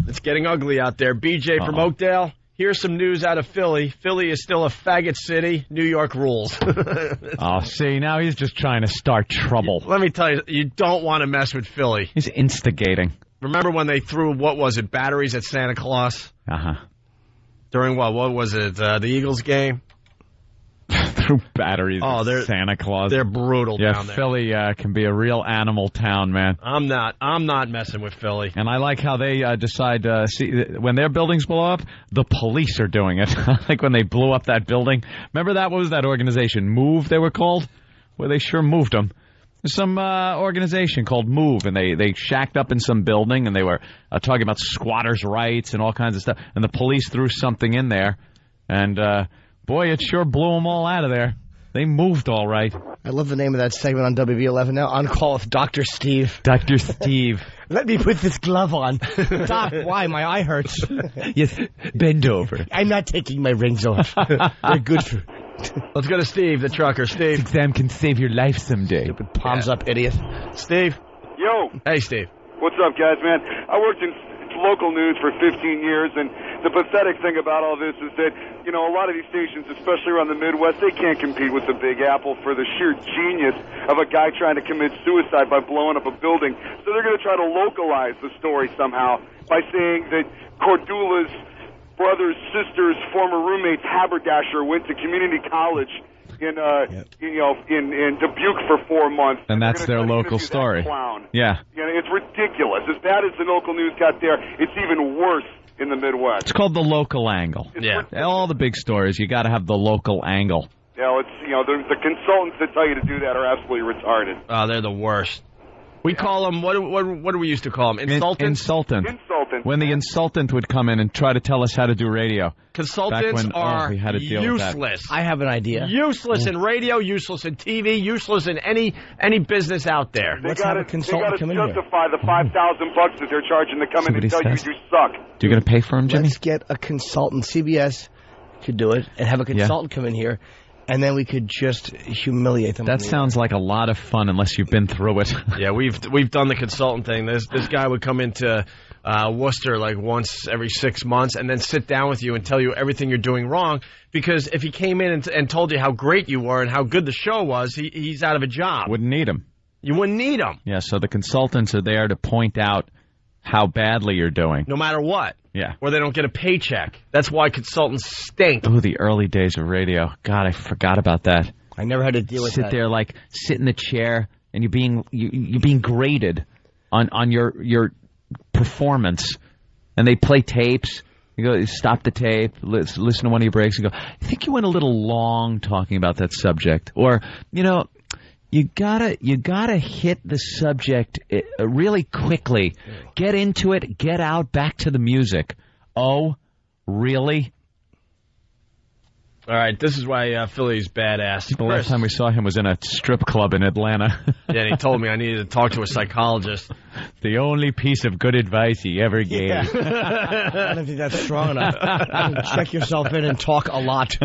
[SPEAKER 2] It's getting ugly out there. BJ from Oakdale. Here's some news out of Philly. Philly is still a faggot city. New York rules.
[SPEAKER 3] Oh, see, now he's just trying to start trouble.
[SPEAKER 2] Let me tell you, you don't want to mess with Philly.
[SPEAKER 3] He's instigating.
[SPEAKER 2] Remember when they threw, batteries at Santa Claus?
[SPEAKER 3] Uh-huh.
[SPEAKER 2] During what was it, the Eagles game?
[SPEAKER 3] Threw batteries at Santa Claus.
[SPEAKER 2] They're brutal down there.
[SPEAKER 3] Philly can be a real animal town, man.
[SPEAKER 2] I'm not messing with Philly.
[SPEAKER 3] And I like how they decide, when their buildings blow up, the police are doing it. Like when they blew up that building. Remember what was that organization? Move, they were called? Where they sure moved them. There's some organization called Move, and they shacked up in some building, and they were talking about squatters' rights and all kinds of stuff. And the police threw something in there, and boy, it sure blew them all out of there. They moved all right.
[SPEAKER 4] I love the name of that segment on WB11 now. On Call with Dr. Steve.
[SPEAKER 3] Dr. Steve.
[SPEAKER 4] Let me put this glove on. Doc, why? My eye hurts.
[SPEAKER 3] Yes, bend over.
[SPEAKER 4] I'm not taking my rings off. They're good for...
[SPEAKER 2] Let's go to Steve, the trucker. Steve.
[SPEAKER 3] This exam can save your life someday.
[SPEAKER 4] Stupid palms up, idiot.
[SPEAKER 2] Steve.
[SPEAKER 23] Yo.
[SPEAKER 2] Hey, Steve.
[SPEAKER 23] What's up, guys, man? I worked in local news for 15 years, and the pathetic thing about all this is that, you know, a lot of these stations, especially around the Midwest, they can't compete with the Big Apple for the sheer genius of a guy trying to commit suicide by blowing up a building. So they're going to try to localize the story somehow by saying that Cordula's brother's sister's former roommate's haberdasher went to community college in Dubuque for 4 months,
[SPEAKER 3] and that's their local story. Yeah,
[SPEAKER 23] it's ridiculous. As bad as the local news got there, it's even worse in the Midwest.
[SPEAKER 3] It's called the local angle. All the big stories, you got to have the local angle.
[SPEAKER 23] Yeah, the consultants that tell you to do that are absolutely retarded.
[SPEAKER 2] Oh, they're the worst. We call them, what do we used to call them? Insultants?
[SPEAKER 3] Insultant. When the insultant would come in and try to tell us how to do radio.
[SPEAKER 2] Consultants are useless.
[SPEAKER 4] I have an idea.
[SPEAKER 2] Useless in radio, useless in TV, useless in any business out there.
[SPEAKER 23] They got to justify the $5,000 that they're charging to come in and tell you suck.
[SPEAKER 3] You're going to pay for him, Jimmy?
[SPEAKER 4] Let's get a consultant. CBS could do it and have a consultant come in here. And then we could just humiliate them.
[SPEAKER 3] That sounds like a lot of fun, unless you've been through it.
[SPEAKER 2] Yeah, we've done the consultant thing. This guy would come into Worcester like once every 6 months, and then sit down with you and tell you everything you're doing wrong. Because if he came in and told you how great you were and how good the show was, he's out of a job.
[SPEAKER 3] Wouldn't need him.
[SPEAKER 2] You wouldn't need him.
[SPEAKER 3] Yeah. So the consultants are there to point out how badly you're doing,
[SPEAKER 2] no matter what.
[SPEAKER 3] Yeah.
[SPEAKER 2] Or they don't get a paycheck. That's why consultants stink.
[SPEAKER 3] Oh, the early days of radio. God, I forgot about that.
[SPEAKER 4] I never had to deal with that.
[SPEAKER 3] Sit there, like, sit in the chair, and you're being graded on your performance. And they play tapes. You go, stop the tape, listen to one of your breaks, and go, I think you went a little long talking about that subject. Or, you gotta hit the subject really quickly. Get into it, get out, back to the music. Oh, really?
[SPEAKER 2] All right, this is why Philly's badass.
[SPEAKER 3] The last time we saw him was in a strip club in Atlanta.
[SPEAKER 2] Yeah, and he told me I needed to talk to a psychologist.
[SPEAKER 3] The only piece of good advice he ever gave.
[SPEAKER 4] Yeah. I don't think that's strong enough. Check yourself in and talk a lot.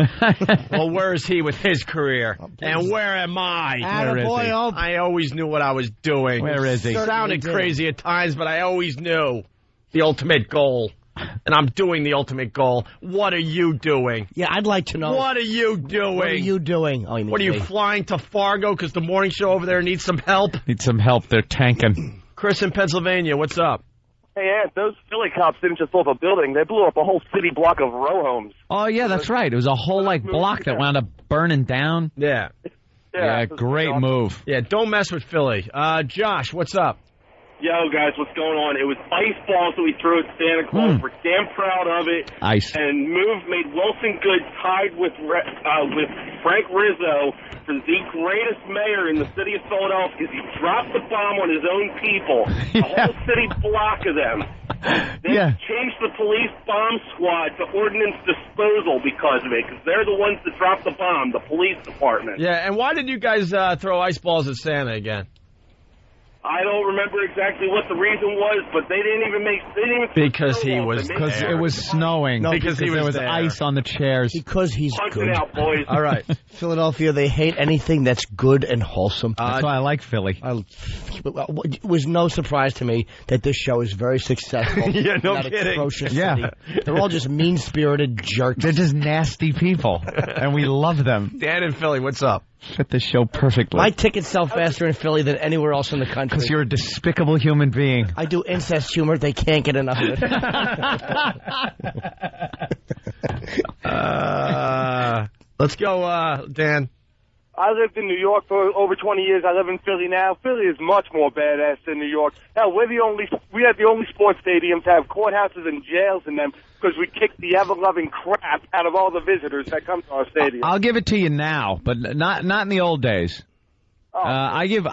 [SPEAKER 2] Well, where is he with his career? And where am I? I always knew what I was doing.
[SPEAKER 3] Where is he?
[SPEAKER 2] It sounded crazy at times, but I always knew the ultimate goal. And I'm doing the ultimate goal. What are you doing?
[SPEAKER 4] Yeah, I'd like to know.
[SPEAKER 2] What are you doing?
[SPEAKER 4] What are you doing? Oh,
[SPEAKER 2] what are you flying to Fargo because the morning show over there needs some help?
[SPEAKER 3] Need some help. They're tanking.
[SPEAKER 2] Chris in Pennsylvania, what's up?
[SPEAKER 9] Hey, Ant, those Philly cops didn't just blow up a building. They blew up a whole city block of row homes.
[SPEAKER 3] Oh, yeah, that's right. It was a whole, block that wound up burning down.
[SPEAKER 2] Yeah.
[SPEAKER 9] Yeah,
[SPEAKER 3] great move.
[SPEAKER 2] Yeah, don't mess with Philly. Josh, what's up?
[SPEAKER 10] Yo, guys, what's going on? It was ice balls that we threw at Santa Claus. We're damn proud of it.
[SPEAKER 3] Ice.
[SPEAKER 10] And Move made Wilson Good tied with Frank Rizzo for the greatest mayor in the city of Philadelphia because he dropped the bomb on his own people. A whole city block of them. They changed the police bomb squad to ordnance disposal because of it, because they're the ones that dropped the bomb, the police department.
[SPEAKER 2] Yeah, and why did you guys throw ice balls at Santa again?
[SPEAKER 10] I don't remember exactly what the reason was, but they didn't even
[SPEAKER 3] because it was snowing.
[SPEAKER 2] No, because
[SPEAKER 3] there was ice on the chairs.
[SPEAKER 4] Because he's good.
[SPEAKER 10] It out, boys.
[SPEAKER 2] All right.
[SPEAKER 4] Philadelphia, they hate anything that's good and wholesome.
[SPEAKER 3] That's why I like Philly.
[SPEAKER 4] It was no surprise to me that this show is very successful.
[SPEAKER 2] Yeah, no
[SPEAKER 4] that
[SPEAKER 2] kidding.
[SPEAKER 4] Atrocious city. They're all just mean-spirited jerks.
[SPEAKER 3] They're just nasty people, and we love them.
[SPEAKER 2] Dan in Philly, what's up?
[SPEAKER 3] Fit the show perfectly.
[SPEAKER 4] My tickets sell faster in Philly than anywhere else in the country.
[SPEAKER 3] Because you're a despicable human being.
[SPEAKER 4] I do incest humor. They can't get enough of it.
[SPEAKER 2] Let's go, Dan.
[SPEAKER 23] I lived in New York for over 20 years. I live in Philly now. Philly is much more badass than New York. Hell, we have the only sports stadiums to have courthouses and jails in them because we kick the ever-loving crap out of all the visitors that come to our stadium.
[SPEAKER 3] I'll give it to you now, but not in the old days. I give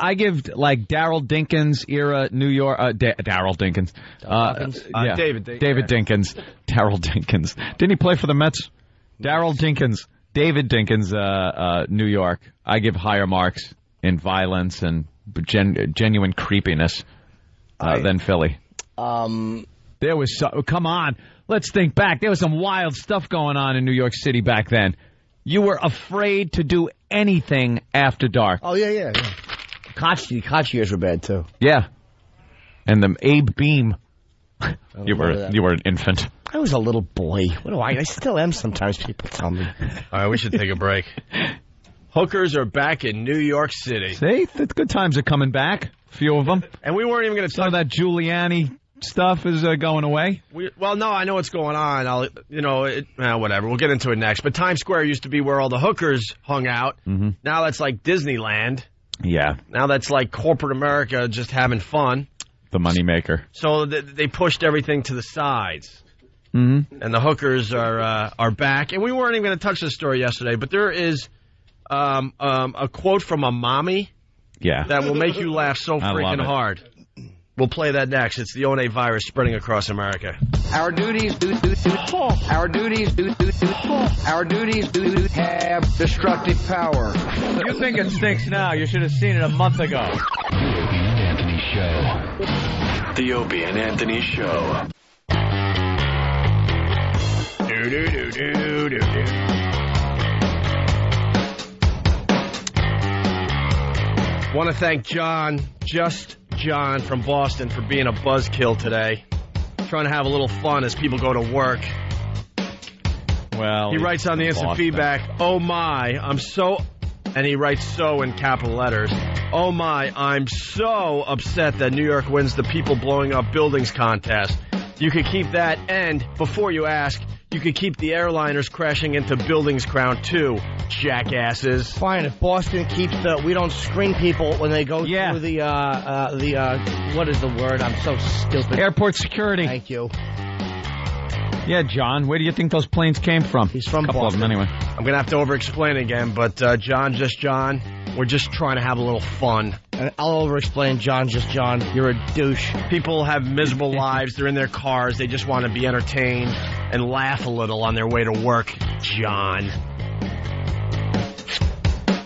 [SPEAKER 3] like Daryl Dinkins era New York. Daryl Dinkins. Yeah. David Dinkins. Daryl Dinkins. Didn't he play for the Mets? Daryl Dinkins. David Dinkins. New York. I give higher marks in violence and genuine creepiness than Philly. There was come on. Let's think back. There was some wild stuff going on in New York City back then. You were afraid to do anything after dark.
[SPEAKER 4] Oh, yeah. Koch years were bad, too.
[SPEAKER 3] Yeah. And the Abe Beam. You were an infant.
[SPEAKER 4] I was a little boy. What do I still am sometimes, people tell me.
[SPEAKER 2] All right, we should take a break. Hookers are back in New York City.
[SPEAKER 3] See? The good times are coming back. A few of them.
[SPEAKER 2] And we weren't even going to
[SPEAKER 3] talk. Some of that Giuliani stuff is going away?
[SPEAKER 2] Well, no, I know what's going on. Whatever. We'll get into it next. But Times Square used to be where all the hookers hung out.
[SPEAKER 3] Mm-hmm.
[SPEAKER 2] Now that's like Disneyland.
[SPEAKER 3] Yeah.
[SPEAKER 2] Now that's like corporate America just having fun.
[SPEAKER 3] The moneymaker.
[SPEAKER 2] So they pushed everything to the sides.
[SPEAKER 3] Mm-hmm.
[SPEAKER 2] And the hookers are back. And we weren't even going to touch this story yesterday, but there is a quote from a mommy that will make you laugh so freaking hard. We'll play that next. It's the ONA virus spreading across America.
[SPEAKER 6] Our duties Our duties have destructive power.
[SPEAKER 3] You think it stinks now. You should have seen it a month ago.
[SPEAKER 20] The Opie and Anthony Show.
[SPEAKER 2] Want to thank John from Boston for being a buzzkill today. Trying to have a little fun as people go to work.
[SPEAKER 3] Well,
[SPEAKER 2] he writes on the instant feedback, "Oh my, I'm so," and he writes "so" in capital letters. "Oh my, I'm so upset that New York wins the people blowing up buildings contest. You could keep that, and before you ask, you could keep the airliners crashing into buildings crown too, jackasses."
[SPEAKER 4] Fine, if Boston keeps we don't screen people when they go through the what is the word? I'm so stupid.
[SPEAKER 3] Airport security.
[SPEAKER 4] Thank you.
[SPEAKER 3] Yeah, John, where do you think those planes came from?
[SPEAKER 4] He's from
[SPEAKER 3] Boston.
[SPEAKER 4] Boston.
[SPEAKER 3] Of them, anyway.
[SPEAKER 2] I'm going to have to over-explain again, but John, we're just trying to have a little fun.
[SPEAKER 4] And I'll over-explain, John, you're a douche.
[SPEAKER 2] People have miserable lives. They're in their cars. They just want to be entertained and laugh a little on their way to work, John.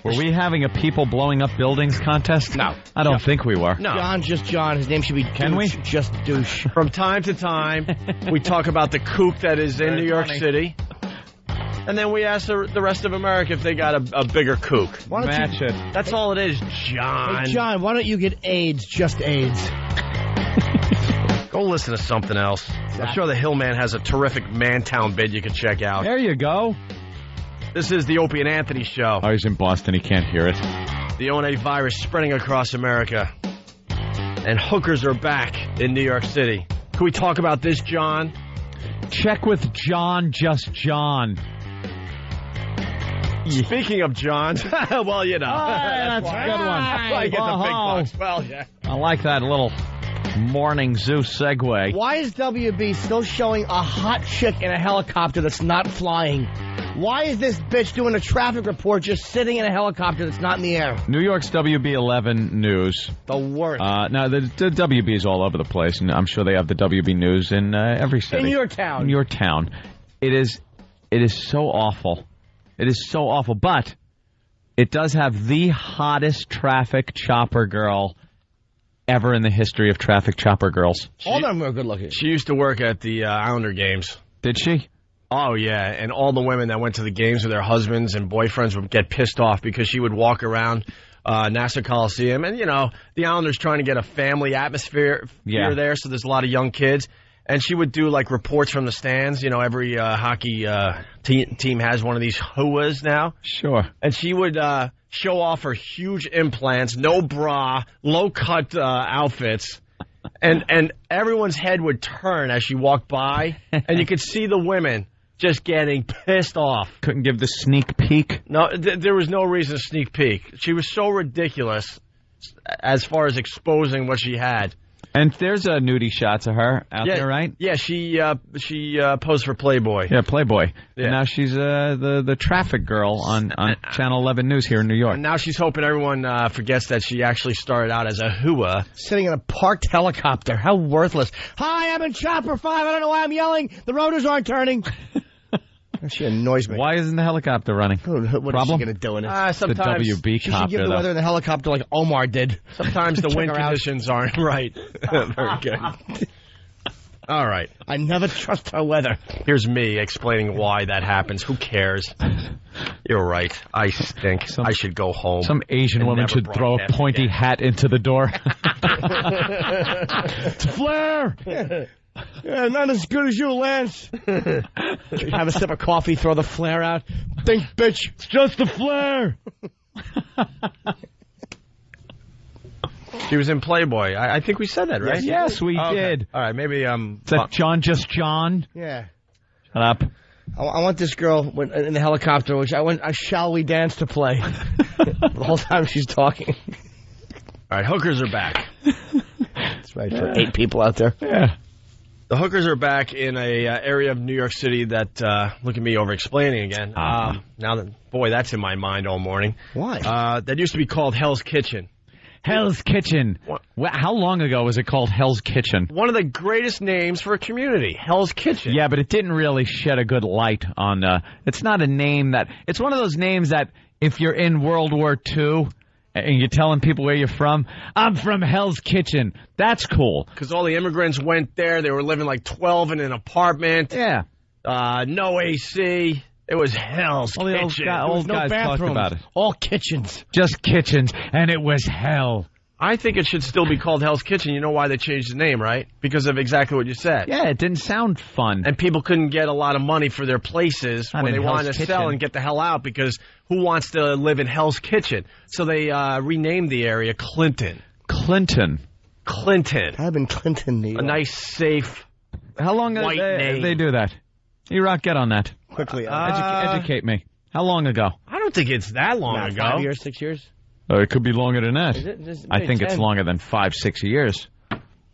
[SPEAKER 3] Were we having a people blowing up buildings contest?
[SPEAKER 2] No.
[SPEAKER 3] I don't think we were.
[SPEAKER 2] No.
[SPEAKER 4] John, just John. His name should be douche, just douche.
[SPEAKER 2] From time to time, we talk about the kook that is in New York City. And then we ask the rest of America if they got a bigger kook.
[SPEAKER 3] Match it.
[SPEAKER 2] That's all it is, John.
[SPEAKER 4] Hey, John, why don't you get AIDS, just AIDS?
[SPEAKER 2] Go listen to something else. I'm sure the Hillman has a terrific Mantown bid you can check out.
[SPEAKER 3] There you go.
[SPEAKER 2] This is the Opie and Anthony Show.
[SPEAKER 3] Oh, he's in Boston. He can't hear it.
[SPEAKER 2] The ONA virus spreading across America. And hookers are back in New York City. Can we talk about this, John?
[SPEAKER 3] Check with John, just John.
[SPEAKER 2] Speaking of John, well, you know.
[SPEAKER 3] That's a good one.
[SPEAKER 2] I get the big bucks. Well, yeah.
[SPEAKER 3] I like that little morning zoo segue.
[SPEAKER 4] Why is WB still showing a hot chick in a helicopter that's not flying? Why is this bitch doing a traffic report just sitting in a helicopter that's not in the air?
[SPEAKER 3] New York's WB11 News.
[SPEAKER 4] The worst.
[SPEAKER 3] Now, the WB is all over the place, and I'm sure they have the WB News in every city.
[SPEAKER 4] In your town.
[SPEAKER 3] In your town. It is so awful. It is so awful, but it does have the hottest traffic chopper girl ever in the history of traffic chopper girls.
[SPEAKER 4] All of them are good looking.
[SPEAKER 2] She used to work at the Islander games.
[SPEAKER 3] Did she?
[SPEAKER 2] Oh, yeah, and all the women that went to the games with their husbands and boyfriends would get pissed off because she would walk around Nassau Coliseum. And, you know, the Islanders trying to get a family atmosphere there, so there's a lot of young kids. And she would do, like, reports from the stands. You know, every hockey team has one of these huas now.
[SPEAKER 3] Sure.
[SPEAKER 2] And she would show off her huge implants, no bra, low-cut outfits. And everyone's head would turn as she walked by. And you could see the women just getting pissed off.
[SPEAKER 3] Couldn't give the sneak peek?
[SPEAKER 2] No, there was no reason to sneak peek. She was so ridiculous as far as exposing what she had.
[SPEAKER 3] And there's nudie shots of her out there, right?
[SPEAKER 2] Yeah, she posed for Playboy.
[SPEAKER 3] Yeah, Playboy.
[SPEAKER 2] Yeah.
[SPEAKER 3] And now she's the traffic girl on Channel 11 News here in New York.
[SPEAKER 2] And now she's hoping everyone forgets that she actually started out as a hua.
[SPEAKER 4] Sitting in a parked helicopter. How worthless. Hi, I'm in Chopper 5. I don't know why I'm yelling. The rotors aren't turning. She annoys me.
[SPEAKER 3] Why isn't the helicopter running?
[SPEAKER 4] What
[SPEAKER 3] Problem?
[SPEAKER 4] is she going to do in it?
[SPEAKER 2] Sometimes
[SPEAKER 3] the WB
[SPEAKER 4] she
[SPEAKER 3] copter,
[SPEAKER 4] should give the weather in the helicopter like Omar did.
[SPEAKER 2] Sometimes the wind conditions aren't right. Very good. All right.
[SPEAKER 4] I never trust her weather.
[SPEAKER 2] Here's me explaining why that happens. Who cares? You're right. I stink. I should go home.
[SPEAKER 3] Some Asian woman should throw a pointy hat into the door. It's a flare!
[SPEAKER 4] Yeah, not as good as you, Lance. Have a sip of coffee, throw the flare out. Think, bitch.
[SPEAKER 16] It's just a flare.
[SPEAKER 2] She was in Playboy. I think we said that, right?
[SPEAKER 3] Yes, we did.
[SPEAKER 2] All right, maybe
[SPEAKER 3] Is that John just John?
[SPEAKER 4] Yeah.
[SPEAKER 3] Shut up.
[SPEAKER 4] I want this girl in the helicopter, which I want a Shall We Dance to play. The whole time she's talking.
[SPEAKER 2] All right, hookers are back.
[SPEAKER 4] That's right, for 8 people out there.
[SPEAKER 3] Yeah.
[SPEAKER 2] The hookers are back in a area of New York City that, look at me over-explaining again. Now that, boy, that's in my mind all morning.
[SPEAKER 4] Why?
[SPEAKER 2] That used to be called Hell's Kitchen.
[SPEAKER 3] Hell's Kitchen. How long ago was it called Hell's Kitchen?
[SPEAKER 2] One of the greatest names for a community, Hell's Kitchen.
[SPEAKER 3] Yeah, but it didn't really shed a good light on... it's not a name that... It's one of those names that if you're in World War II... and you're telling people where you're from, I'm from Hell's Kitchen. That's cool.
[SPEAKER 2] Because all the immigrants went there. They were living like 12 in an apartment.
[SPEAKER 3] Yeah.
[SPEAKER 2] No AC. It was Hell's Kitchen.
[SPEAKER 3] Old guys talked about it.
[SPEAKER 4] All kitchens.
[SPEAKER 3] Just kitchens. And it was hell.
[SPEAKER 2] I think it should still be called Hell's Kitchen. You know why they changed the name, right? Because of exactly what you said.
[SPEAKER 3] Yeah, it didn't sound fun.
[SPEAKER 2] And people couldn't get a lot of money for their places when they wanted to sell and get the hell out, because who wants to live in Hell's Kitchen? So they renamed the area Clinton.
[SPEAKER 3] Clinton.
[SPEAKER 2] I've
[SPEAKER 4] been Clinton, New York.
[SPEAKER 2] A nice, safe,
[SPEAKER 3] How long
[SPEAKER 2] white name.
[SPEAKER 3] they do that? E-Rock, get on that.
[SPEAKER 4] Quickly.
[SPEAKER 3] Educate me. How long ago?
[SPEAKER 2] I don't think it's that long ago.
[SPEAKER 4] 5 years, 6 years?
[SPEAKER 3] It could be longer than that.
[SPEAKER 4] Is it?
[SPEAKER 3] I think
[SPEAKER 4] 10.
[SPEAKER 3] it's longer than 5-6 years.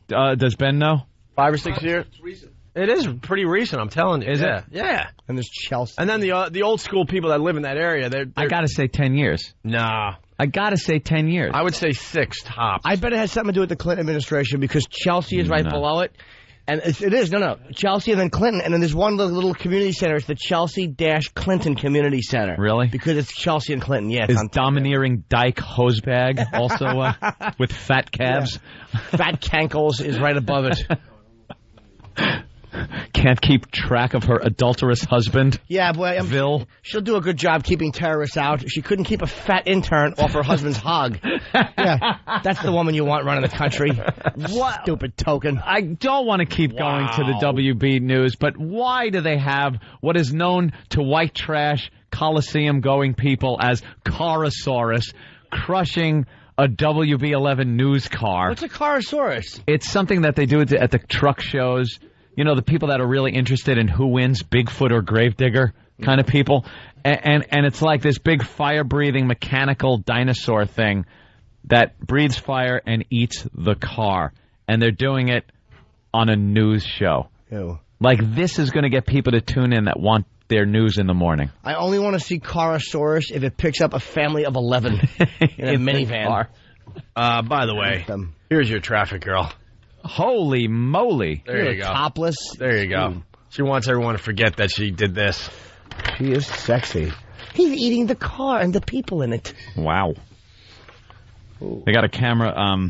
[SPEAKER 3] Does Ben know?
[SPEAKER 2] 5 or 6 years? It's recent. It is pretty recent, I'm telling you.
[SPEAKER 3] Is it?
[SPEAKER 2] Yeah.
[SPEAKER 4] And there's Chelsea.
[SPEAKER 2] And then the old school people that live in that area, they're
[SPEAKER 3] I got to say 10 years.
[SPEAKER 2] Nah.
[SPEAKER 3] I got to say 10 years.
[SPEAKER 2] I would say 6 tops.
[SPEAKER 4] I bet it has something to do with the Clinton administration, because Chelsea is right below it. And it is. No. Chelsea and then Clinton. And then there's one little community center. It's the Chelsea-Clinton Community Center.
[SPEAKER 3] Really?
[SPEAKER 4] Because it's Chelsea and Clinton, yeah.
[SPEAKER 3] Is domineering Dyke Hosebag also with fat calves?
[SPEAKER 4] Yeah. Fat Cankles is right above it.
[SPEAKER 3] Can't keep track of her adulterous husband.
[SPEAKER 4] Yeah, boy. She'll do a good job keeping terrorists out. She couldn't keep a fat intern off her husband's hog. Yeah, that's the woman you want running the country. What? Stupid token.
[SPEAKER 3] I don't want to keep going to the WB News, but why do they have what is known to white trash Coliseum-going people as Karasaurus crushing a WB11 news car?
[SPEAKER 4] What's a Karasaurus?
[SPEAKER 3] It's something that they do at the truck shows. You know, the people that are really interested in who wins, Bigfoot or Gravedigger kind of people. And it's like this big fire-breathing mechanical dinosaur thing that breathes fire and eats the car. And they're doing it on a news show.
[SPEAKER 4] Ew.
[SPEAKER 3] Like, this is going to get people to tune in that want their news in the morning.
[SPEAKER 4] I only want to see Karasaurus if it picks up a family of 11 in a minivan.
[SPEAKER 2] By the way, here's your traffic girl.
[SPEAKER 3] Holy moly.
[SPEAKER 2] There you go.
[SPEAKER 4] Topless.
[SPEAKER 2] There you go. She wants everyone to forget that she did this.
[SPEAKER 4] She is sexy. He's eating the car and the people in it.
[SPEAKER 3] Wow. Ooh. They got a camera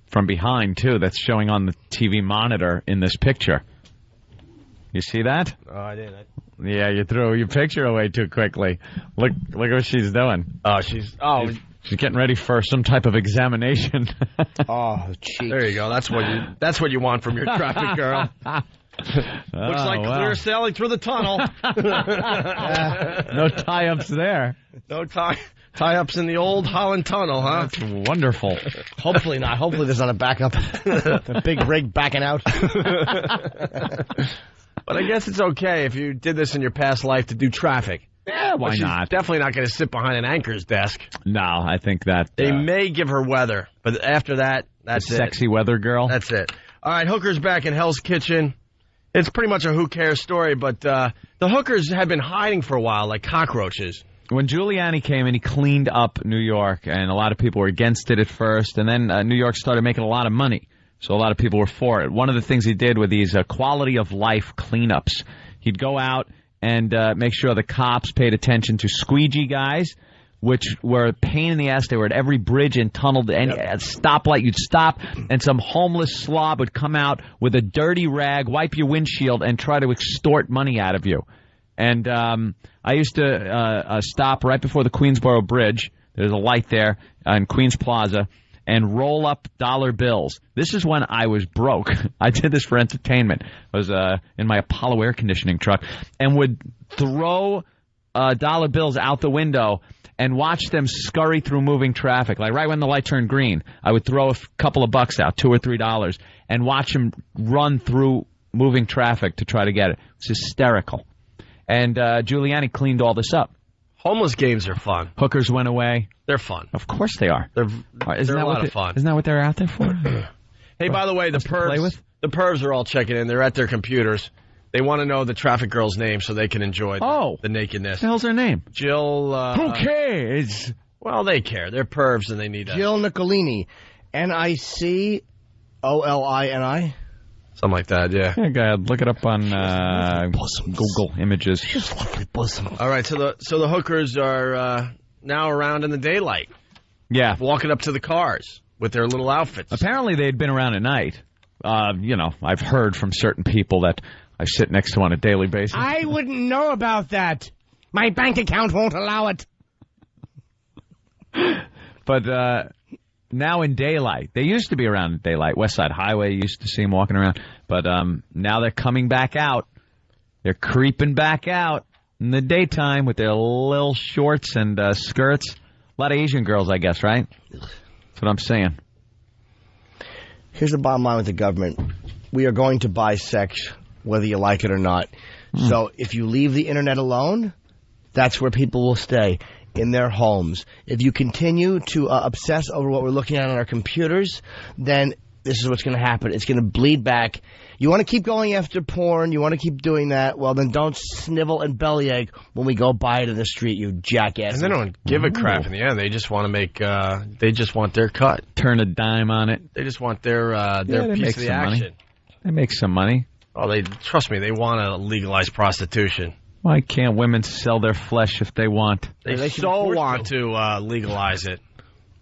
[SPEAKER 3] from behind, too, that's showing on the TV monitor in this picture. You see that?
[SPEAKER 2] Oh, I didn't.
[SPEAKER 3] Yeah, you threw your picture away too quickly. Look what she's doing.
[SPEAKER 2] She's
[SPEAKER 3] getting ready for some type of examination.
[SPEAKER 4] Cheeks.
[SPEAKER 2] There you go. That's what you want from your traffic girl. Looks like clear sailing through the tunnel.
[SPEAKER 3] No tie-ups there.
[SPEAKER 2] No tie-ups in the old Holland Tunnel, huh?
[SPEAKER 3] That's wonderful.
[SPEAKER 4] Hopefully not. Hopefully there's not a backup. A big rig backing out.
[SPEAKER 2] But I guess it's okay if you did this in your past life to do traffic.
[SPEAKER 3] Yeah, why not?
[SPEAKER 2] Definitely not going to sit behind an anchor's desk.
[SPEAKER 3] No, I think that...
[SPEAKER 2] They may give her weather, but after that, That's
[SPEAKER 3] the sexy weather girl.
[SPEAKER 2] That's it. All right, hookers back in Hell's Kitchen. It's pretty much a who cares story, but the hookers had been hiding for a while like cockroaches.
[SPEAKER 3] When Giuliani came in, he cleaned up New York, and a lot of people were against it at first, and then New York started making a lot of money, so a lot of people were for it. One of the things he did with these quality of life cleanups, he'd go out and make sure the cops paid attention to squeegee guys, which were a pain in the ass. They were at every bridge and tunnel. Any stoplight, you'd stop, and some homeless slob would come out with a dirty rag, wipe your windshield, and try to extort money out of you. And I used to stop right before the Queensboro Bridge. There's a light there on Queens Plaza, and roll up dollar bills. This is when I was broke. I did this for entertainment. I was in my Apollo air conditioning truck and would throw dollar bills out the window and watch them scurry through moving traffic. Like right when the light turned green, I would throw a couple of bucks out, $2 or $3, and watch them run through moving traffic to try to get it. It's hysterical. And Giuliani cleaned all this up.
[SPEAKER 2] Homeless games are fun.
[SPEAKER 3] Hookers went away.
[SPEAKER 2] They're fun.
[SPEAKER 3] Of course they are.
[SPEAKER 2] They're a lot of fun.
[SPEAKER 3] Isn't that what they're out there for?
[SPEAKER 2] Hey, by the way, the pervs are all checking in. They're at their computers. They want to know the traffic girl's name so they can enjoy the nakedness.
[SPEAKER 3] What the hell's her name?
[SPEAKER 2] Jill.
[SPEAKER 3] Who cares?
[SPEAKER 2] Well, they care. They're pervs and they need
[SPEAKER 4] Jill Nicolini. Nicolini.
[SPEAKER 2] Something like that, yeah.
[SPEAKER 3] Yeah, go ahead. Look it up on Google Images.
[SPEAKER 4] Just lovely bosom.
[SPEAKER 2] All right, so the hookers are now around in the daylight.
[SPEAKER 3] Yeah.
[SPEAKER 2] Walking up to the cars with their little outfits.
[SPEAKER 3] Apparently they'd been around at night. I've heard from certain people that I sit next to on a daily basis.
[SPEAKER 4] I wouldn't know about that. My bank account won't allow it.
[SPEAKER 3] But now in daylight. They used to be around in daylight. West Side Highway, you used to see them walking around. But now they're coming back out. They're creeping back out in the daytime with their little shorts and skirts. A lot of Asian girls, I guess, right? That's what I'm saying.
[SPEAKER 4] Here's the bottom line with the government. We are going to buy sex, whether you like it or not. So if you leave the internet alone, that's where people will stay, in their homes. If you continue to obsess over what we're looking at on our computers, then this is what's going to happen. It's going to bleed back. You want to keep going after porn, you want to keep doing that, well, then don't snivel and bellyache when we go by it in the street, you jackass.
[SPEAKER 2] And they don't give a crap in the end. They just want to make, they just want their cut.
[SPEAKER 3] Turn a dime on it.
[SPEAKER 2] They just want their piece of the action.
[SPEAKER 3] Money. They make some money.
[SPEAKER 2] Oh, trust me, they want to legalize prostitution.
[SPEAKER 3] Why can't women sell their flesh if they want?
[SPEAKER 2] They so want to legalize it.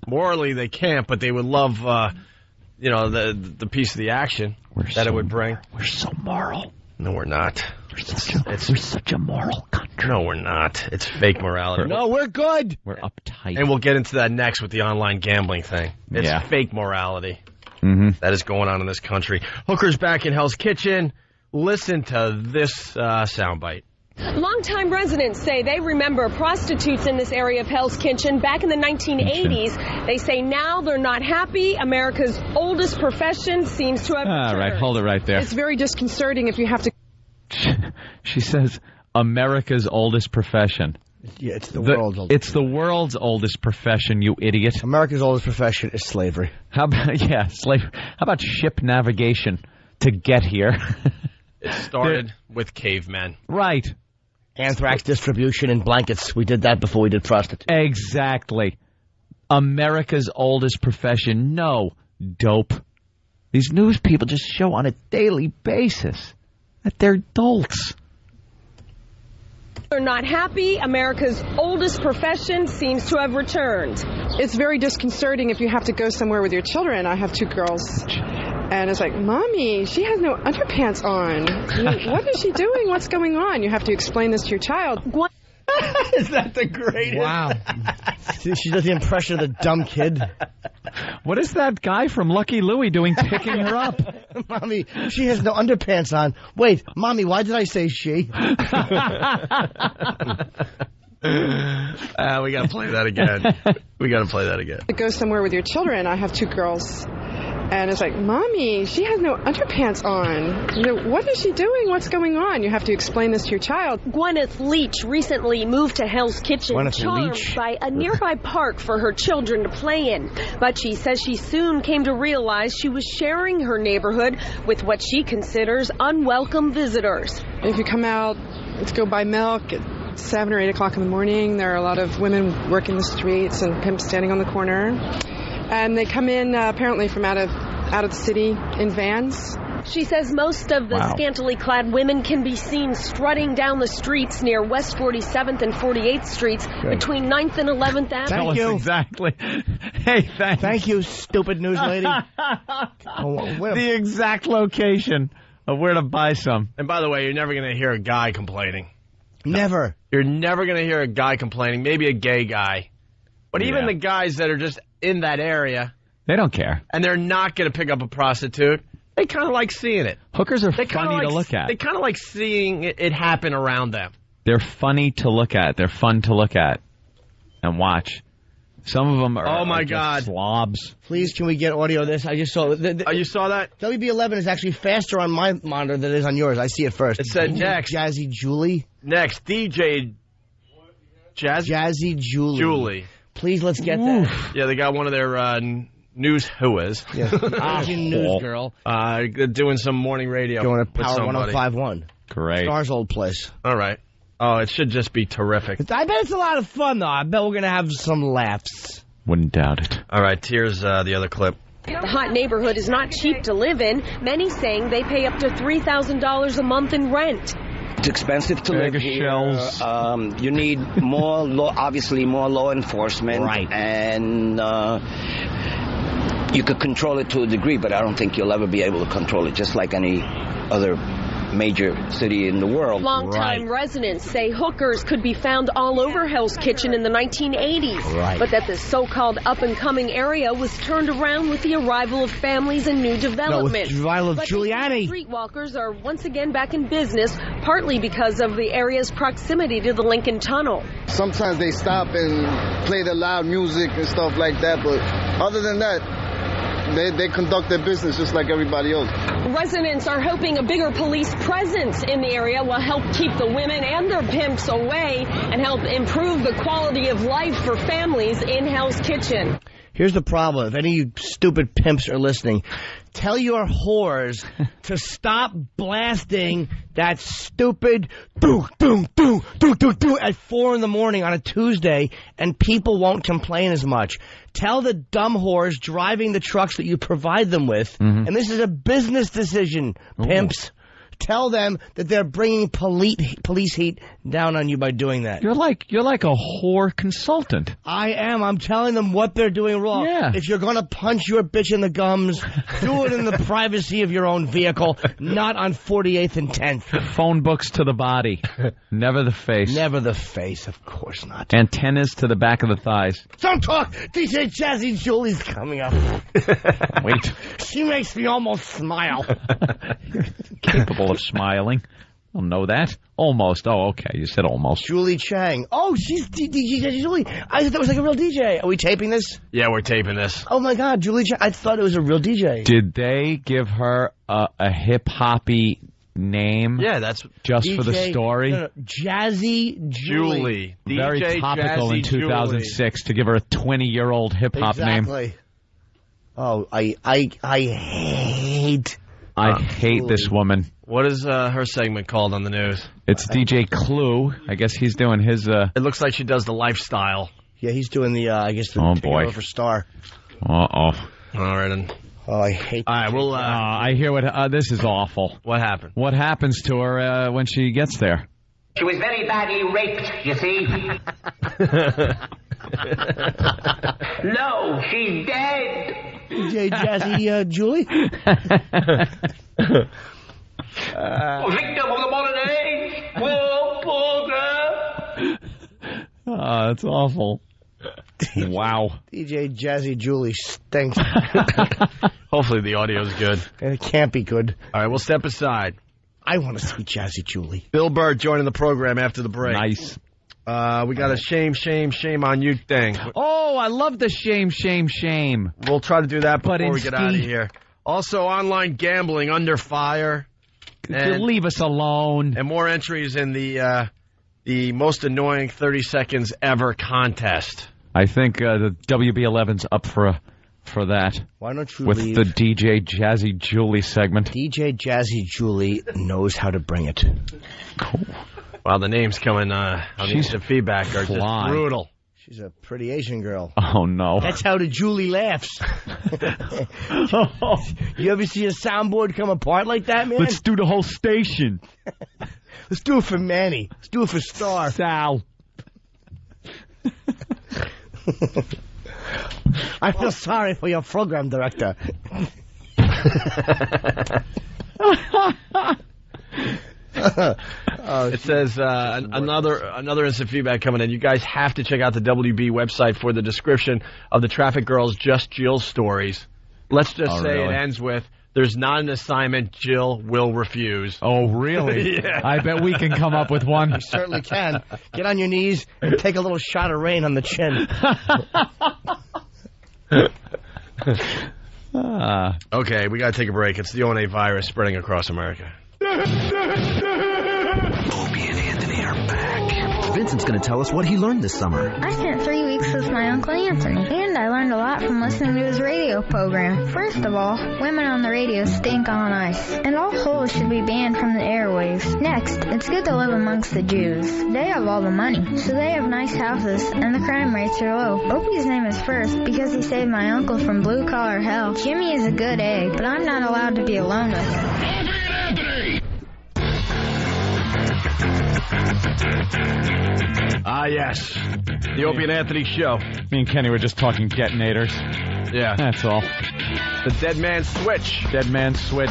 [SPEAKER 2] Morally, they can't, but they would love, the piece of the action it would bring.
[SPEAKER 3] We're so moral.
[SPEAKER 2] No, we're not.
[SPEAKER 3] We're such a moral country.
[SPEAKER 2] No, we're not. It's fake morality.
[SPEAKER 4] No, we're good.
[SPEAKER 3] We're uptight.
[SPEAKER 2] And we'll get into that next with the online gambling thing. It's fake morality. That is going on in this country. Hookers back in Hell's Kitchen. Listen to this soundbite.
[SPEAKER 5] Longtime residents say they remember prostitutes in this area of Hell's Kitchen back in the 1980s. They say now they're not happy. America's oldest profession seems to have returned.
[SPEAKER 3] All right, hold it right there.
[SPEAKER 5] It's very disconcerting if you have to...
[SPEAKER 3] She says America's oldest profession.
[SPEAKER 4] Yeah, it's the world's oldest.
[SPEAKER 3] It's the world's oldest profession, you idiot.
[SPEAKER 4] America's oldest profession is slavery.
[SPEAKER 3] How about slavery? How about ship navigation to get here?
[SPEAKER 2] It started with cavemen.
[SPEAKER 3] Right.
[SPEAKER 4] Anthrax distribution in blankets. We did that before we did prostitution.
[SPEAKER 3] Exactly. America's oldest profession. No, dope. These news people just show on a daily basis that they're dolts.
[SPEAKER 5] They're not happy. America's oldest profession seems to have returned.
[SPEAKER 11] It's very disconcerting if you have to go somewhere with your children. I have two girls. And it's like, Mommy, she has no underpants on. What is she doing? What's going on? You have to explain this to your child.
[SPEAKER 2] Is that the greatest?
[SPEAKER 4] Wow. She does the impression of the dumb kid.
[SPEAKER 3] What is that guy from Lucky Louie doing picking her up?
[SPEAKER 4] Mommy, she has no underpants on. Wait, Mommy, why did I say she?
[SPEAKER 2] We got to play that again.
[SPEAKER 11] To go somewhere with your children. I have two girls. And it's like, Mommy, she has no underpants on. What is she doing? What's going on? You have to explain this to your child.
[SPEAKER 5] Gwyneth Leach recently moved to Hell's Kitchen, charmed by a nearby park for her children to play in. But she says she soon came to realize she was sharing her neighborhood with what she considers unwelcome visitors.
[SPEAKER 11] If you come out to go buy milk at 7 or 8 o'clock in the morning, there are a lot of women working the streets and pimps standing on the corner. And they come in apparently from out of the city in vans.
[SPEAKER 5] She says most of the scantily clad women can be seen strutting down the streets near West 47th and 48th Streets between 9th and 11th Avenue.
[SPEAKER 3] Thank you. Exactly. Hey, thanks.
[SPEAKER 4] Thank you, stupid news lady.
[SPEAKER 3] The exact location of where to buy some.
[SPEAKER 2] And by the way, you're never going to hear a guy complaining.
[SPEAKER 4] Never.
[SPEAKER 2] You're never going to hear a guy complaining, maybe a gay guy. But even the guys that are just in that area,
[SPEAKER 3] they don't care.
[SPEAKER 2] And they're not going to pick up a prostitute. They kind of like seeing it.
[SPEAKER 3] Hookers are funny to look at.
[SPEAKER 2] They kind of like seeing it happen around them.
[SPEAKER 3] They're funny to look at. They're fun to look at and watch. Some of them are just slobs.
[SPEAKER 4] Please, can we get audio of this? I just saw...
[SPEAKER 2] you saw that?
[SPEAKER 4] WB11 is actually faster on my monitor than it is on yours. I see it first.
[SPEAKER 2] It said next.
[SPEAKER 4] Jazzy Julie.
[SPEAKER 2] Next, DJ
[SPEAKER 4] Jazzy Julie. Please, let's get that.
[SPEAKER 2] Yeah, they got one of their news whoas.
[SPEAKER 4] Yeah. Asian news girl.
[SPEAKER 2] Doing some morning radio.
[SPEAKER 4] Doing a Power 105.1.
[SPEAKER 3] Great.
[SPEAKER 4] Star's old place.
[SPEAKER 2] All right. Oh, it should just be terrific.
[SPEAKER 4] I bet it's a lot of fun, though. I bet we're going to have some laughs.
[SPEAKER 3] Wouldn't doubt it.
[SPEAKER 2] All right, here's the other clip.
[SPEAKER 5] The hot neighborhood is not cheap to live in. Many saying they pay up to $3,000 a month in rent.
[SPEAKER 13] It's expensive to live here. You need more obviously more law enforcement.
[SPEAKER 4] Right.
[SPEAKER 13] And you could control it to a degree, but I don't think you'll ever be able to control it, just like any other major city in the world.
[SPEAKER 5] Longtime residents say hookers could be found all over Hell's Kitchen in the 1980s, but that the so-called up-and-coming area was turned around with the arrival of families and new development.
[SPEAKER 4] With the arrival of Giuliani.
[SPEAKER 5] Streetwalkers are once again back in business, partly because of the area's proximity to the Lincoln Tunnel.
[SPEAKER 14] Sometimes they stop and play the loud music and stuff like that, but other than that, they conduct their business just like everybody else.
[SPEAKER 5] Residents are hoping a bigger police presence in the area will help keep the women and their pimps away and help improve the quality of life for families in Hell's Kitchen.
[SPEAKER 4] Here's the problem. If any of you stupid pimps are listening, tell your whores to stop blasting that stupid at 4 in the morning on a Tuesday, and people won't complain as much. Tell the dumb whores driving the trucks that you provide them with, and this is a business decision, pimps. Tell them that they're bringing police heat down on you by doing that.
[SPEAKER 3] You're like a whore consultant.
[SPEAKER 4] I am. I'm telling them what they're doing wrong.
[SPEAKER 3] Yeah.
[SPEAKER 4] If you're going to punch your bitch in the gums, do it in the privacy of your own vehicle, not on 48th and 10th.
[SPEAKER 3] Phone books to the body. Never the face.
[SPEAKER 4] Never the face, of course not.
[SPEAKER 3] Antennas to the back of the thighs.
[SPEAKER 4] Don't talk. DJ Jazzy Julie's coming up.
[SPEAKER 3] Wait.
[SPEAKER 4] She makes me almost smile.
[SPEAKER 3] You're capable of smiling. I don't know that. Almost. Oh, okay. You said almost.
[SPEAKER 4] Julie Chang. Oh, she's DJ Julie. I thought that was like a real DJ. Are we taping this?
[SPEAKER 2] Yeah, we're taping this.
[SPEAKER 4] Oh, my God. Julie Chang. I thought it was a real DJ.
[SPEAKER 3] Did they give her a hip-hoppy name?
[SPEAKER 2] Yeah, that's...
[SPEAKER 3] Just
[SPEAKER 4] DJ,
[SPEAKER 3] for the story?
[SPEAKER 4] No, Jazzy Julie.
[SPEAKER 3] Very
[SPEAKER 2] DJ
[SPEAKER 3] topical
[SPEAKER 2] Jazzy
[SPEAKER 3] in 2006 to give her a 20-year-old hip-hop name.
[SPEAKER 4] Exactly. Oh, I hate...
[SPEAKER 3] I hate this woman.
[SPEAKER 2] What is her segment called on the news?
[SPEAKER 3] It's DJ Clue. I guess he's doing his...
[SPEAKER 2] It looks like she does the lifestyle.
[SPEAKER 4] Yeah, he's doing the, I guess, the
[SPEAKER 3] oh, boy.
[SPEAKER 4] for Star.
[SPEAKER 3] Uh-oh.
[SPEAKER 2] All right, then.
[SPEAKER 4] Oh, I hate
[SPEAKER 2] All right, well...
[SPEAKER 3] I hear what... this is awful.
[SPEAKER 2] What happened?
[SPEAKER 3] What happens to her when she gets there?
[SPEAKER 6] She was very badly raped, you see. No, she's dead.
[SPEAKER 4] DJ Jazzy Julie?
[SPEAKER 6] Victim of the modern age. Poor, poor girl.
[SPEAKER 3] Oh, that's awful. Wow.
[SPEAKER 4] DJ Jazzy Julie stinks.
[SPEAKER 2] Hopefully the audio's good.
[SPEAKER 4] And it can't be good.
[SPEAKER 2] All right, we'll step aside.
[SPEAKER 4] I want to see Jazzy Julie.
[SPEAKER 2] Bill Burr joining the program after the break.
[SPEAKER 3] Nice.
[SPEAKER 2] We got a shame on you thing.
[SPEAKER 3] Oh, I love the shame.
[SPEAKER 2] We'll try to do that before we get out of here. Also, online gambling under fire. And
[SPEAKER 3] leave us alone.
[SPEAKER 2] And more entries in the most annoying 30 seconds ever contest.
[SPEAKER 3] I think the WB11's up for that.
[SPEAKER 4] Why don't you
[SPEAKER 3] with
[SPEAKER 4] leave?
[SPEAKER 3] The DJ Jazzy Julie segment.
[SPEAKER 4] DJ Jazzy Julie knows how to bring it.
[SPEAKER 2] Cool. Wow, the names coming on the instant feedback are just brutal.
[SPEAKER 4] She's a pretty Asian girl.
[SPEAKER 3] Oh, no.
[SPEAKER 4] That's how the Julie laughs. You ever see a soundboard come apart like that, man?
[SPEAKER 3] Let's do the whole station.
[SPEAKER 4] Let's do it for Manny. Let's do it for Star.
[SPEAKER 3] Sal.
[SPEAKER 4] I feel sorry for your program director.
[SPEAKER 2] It says another instant feedback coming in. You guys have to check out the WB website for the description of the Traffic Girls Just Jill stories. Let's just say it ends with, there's not an assignment Jill will refuse.
[SPEAKER 3] Oh, really?
[SPEAKER 2] Yeah.
[SPEAKER 3] I bet we can come up with one.
[SPEAKER 4] You certainly can. Get on your knees and take a little shot of rain on the chin.
[SPEAKER 2] Okay, we got to take a break. It's the ONA virus spreading across America.
[SPEAKER 15] Opie and Anthony are back. Vincent's going to tell us what he learned this summer.
[SPEAKER 17] I spent 3 weeks with my Uncle Anthony, and I learned a lot from listening to his radio program. First of all, women on the radio stink on ice, and all holes should be banned from the airwaves. Next, it's good to live amongst the Jews. They have all the money, so they have nice houses, and the crime rates are low. Opie's name is first because he saved my uncle from blue-collar hell. Jimmy is a good egg, but I'm not allowed to be alone with him.
[SPEAKER 2] Ah, yes. The Opie and Anthony Show.
[SPEAKER 3] Me and Kenny were just talking detonators.
[SPEAKER 2] Yeah.
[SPEAKER 3] That's all.
[SPEAKER 2] The Dead Man Switch.
[SPEAKER 3] Dead Man Switch.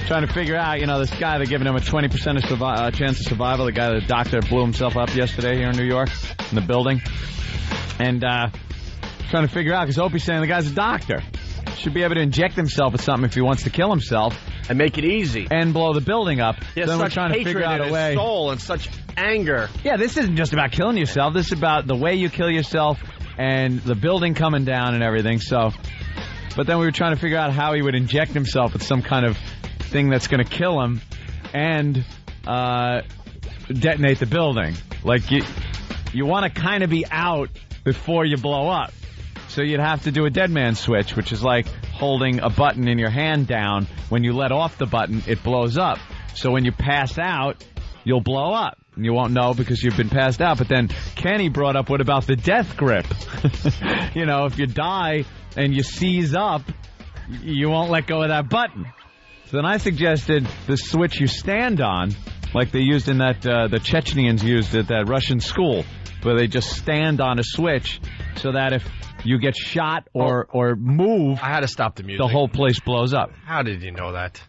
[SPEAKER 3] Trying to figure out, this guy, they're giving him a 20% chance of survival. The guy, the doctor, blew himself up yesterday here in New York, in the building. And trying to figure out, because Opie's saying the guy's a doctor. Should be able to inject himself with something if he wants to kill himself.
[SPEAKER 2] And make it easy.
[SPEAKER 3] And blow the building up.
[SPEAKER 2] He has
[SPEAKER 3] then
[SPEAKER 2] such
[SPEAKER 3] we're trying to figure out a way.
[SPEAKER 2] Soul and such anger.
[SPEAKER 3] Yeah, this isn't just about killing yourself. This is about the way you kill yourself and the building coming down and everything. So, but then we were trying to figure out how he would inject himself with some kind of thing that's going to kill him and detonate the building. Like, you want to kind of be out before you blow up. So you'd have to do a dead man switch, which is like holding a button in your hand down. When you let off the button, it blows up. So when you pass out, you'll blow up. And you won't know because you've been passed out. But then Kenny brought up, what about the death grip? If you die and you seize up, you won't let go of that button. So then I suggested the switch you stand on, like they used in that, the Chechens used at that Russian school, where they just stand on a switch so that if you get shot or move,
[SPEAKER 2] I had to stop the music.
[SPEAKER 3] The whole place blows up.
[SPEAKER 2] How did you know that?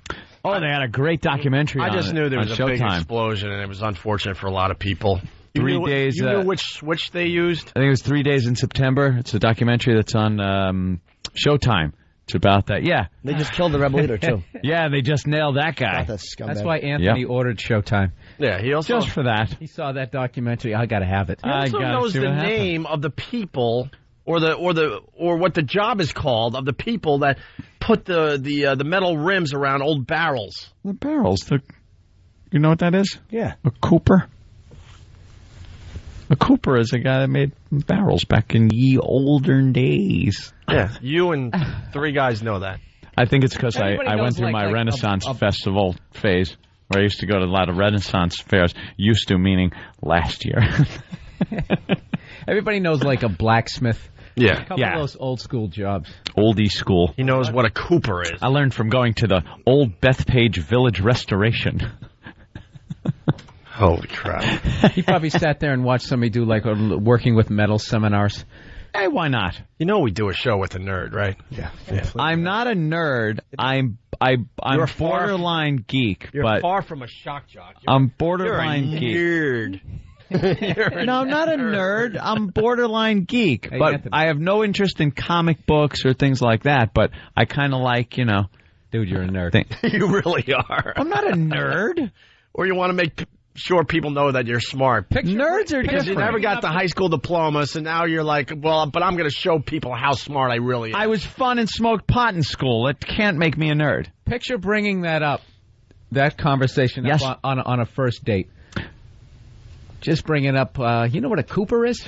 [SPEAKER 3] Oh, they had a great documentary on it.
[SPEAKER 2] I just knew there was a big
[SPEAKER 3] Showtime.
[SPEAKER 2] explosion, and it was unfortunate for a lot of people.
[SPEAKER 3] 3 days.
[SPEAKER 2] You knew which switch they used?
[SPEAKER 3] I think it was 3 days in September. It's a documentary that's on Showtime. It's about that. Yeah.
[SPEAKER 4] They just killed the rebel leader, too.
[SPEAKER 3] Yeah, they just nailed that guy.
[SPEAKER 4] That's
[SPEAKER 3] why Anthony ordered Showtime.
[SPEAKER 2] Yeah, he also...
[SPEAKER 3] Just for that.
[SPEAKER 19] He saw that documentary. I got to have it.
[SPEAKER 2] He also knows the name of the people... Or what the job is called of the people that put the metal rims around old barrels.
[SPEAKER 3] The barrels. You know what that is?
[SPEAKER 4] Yeah.
[SPEAKER 3] A Cooper. A Cooper is a guy that made barrels back in ye older days.
[SPEAKER 2] Yeah, you and 3 guys know that.
[SPEAKER 3] I think it's because I went through my Renaissance Festival phase, where I used to go to a lot of Renaissance fairs. Used to meaning last year.
[SPEAKER 19] Everybody knows like a blacksmith.
[SPEAKER 2] Yeah.
[SPEAKER 19] A couple of those old school jobs.
[SPEAKER 3] Oldie school.
[SPEAKER 2] He knows what a Cooper is.
[SPEAKER 3] I learned from going to the old Bethpage Village Restoration.
[SPEAKER 2] Holy crap.
[SPEAKER 19] He probably sat there and watched somebody do like working with metal seminars.
[SPEAKER 3] Hey, why not?
[SPEAKER 2] You know we do a show with a nerd, right?
[SPEAKER 4] Yeah.
[SPEAKER 3] I'm not a nerd. I'm borderline geek.
[SPEAKER 2] You're far from a shock jock.
[SPEAKER 3] I'm borderline
[SPEAKER 2] geek.
[SPEAKER 3] No, I'm not a nerd. I'm borderline geek. Hey, but Anthony, I have no interest in comic books or things like that. But I kind of like,
[SPEAKER 19] Dude, you're a nerd.
[SPEAKER 2] You really are.
[SPEAKER 3] I'm not a nerd.
[SPEAKER 2] Or you want to make sure people know that you're smart.
[SPEAKER 3] Nerds are
[SPEAKER 2] because
[SPEAKER 3] different.
[SPEAKER 2] you never got the high school diploma, so now you're like, well, but I'm going to show people how smart I really am.
[SPEAKER 3] I was fun and smoked pot in school. It can't make me a nerd.
[SPEAKER 19] Picture bringing that conversation up on a first date. Just bring it up. You know what a Cooper is?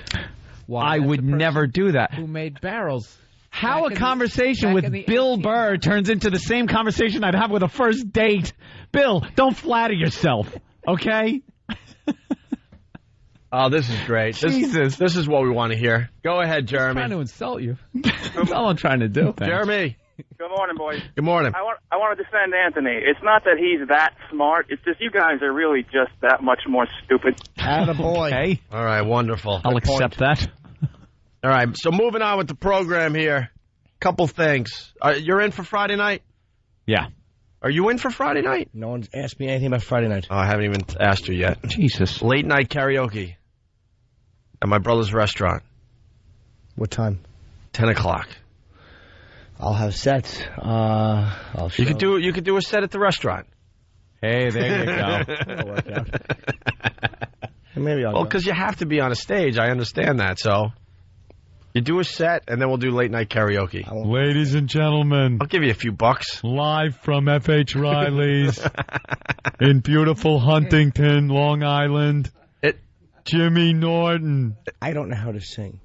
[SPEAKER 3] I would never do that.
[SPEAKER 19] Who made barrels?
[SPEAKER 3] How a conversation with Bill Burr turns into the same conversation I'd have with a first date. Bill, don't flatter yourself, okay?
[SPEAKER 2] Oh, this is great.
[SPEAKER 3] Jesus.
[SPEAKER 2] This is what we want to hear. Go ahead, Jeremy.
[SPEAKER 19] I'm trying to insult you. That's all I'm trying to do.
[SPEAKER 2] Jeremy.
[SPEAKER 8] Good morning, boys.
[SPEAKER 2] Good morning.
[SPEAKER 8] I want to defend Anthony. It's not that he's that smart. It's just you guys are really just that much more stupid.
[SPEAKER 4] Attaboy.
[SPEAKER 3] Okay.
[SPEAKER 2] All right, wonderful.
[SPEAKER 3] I'll accept that.
[SPEAKER 2] All right, so moving on with the program here. Couple things. You're in for Friday night?
[SPEAKER 3] Yeah.
[SPEAKER 2] Are you in for Friday night?
[SPEAKER 4] No one's asked me anything about Friday night.
[SPEAKER 2] Oh, I haven't even asked you yet.
[SPEAKER 3] Jesus.
[SPEAKER 2] Late night karaoke at my brother's restaurant.
[SPEAKER 4] What time?
[SPEAKER 2] 10 o'clock.
[SPEAKER 4] I'll have sets. I'll show.
[SPEAKER 2] You could do a set at the restaurant.
[SPEAKER 3] Hey, there you go.
[SPEAKER 4] That'll work out. Maybe I'll
[SPEAKER 2] Well,
[SPEAKER 4] go.
[SPEAKER 2] because you have to be on a stage. I understand that. So you do a set, and then we'll do late night karaoke.
[SPEAKER 16] Ladies and gentlemen,
[SPEAKER 2] I'll give you a few bucks.
[SPEAKER 16] live from F.H. Riley's in beautiful Huntington, Long Island, Jimmy Norton.
[SPEAKER 4] I don't know how to sing.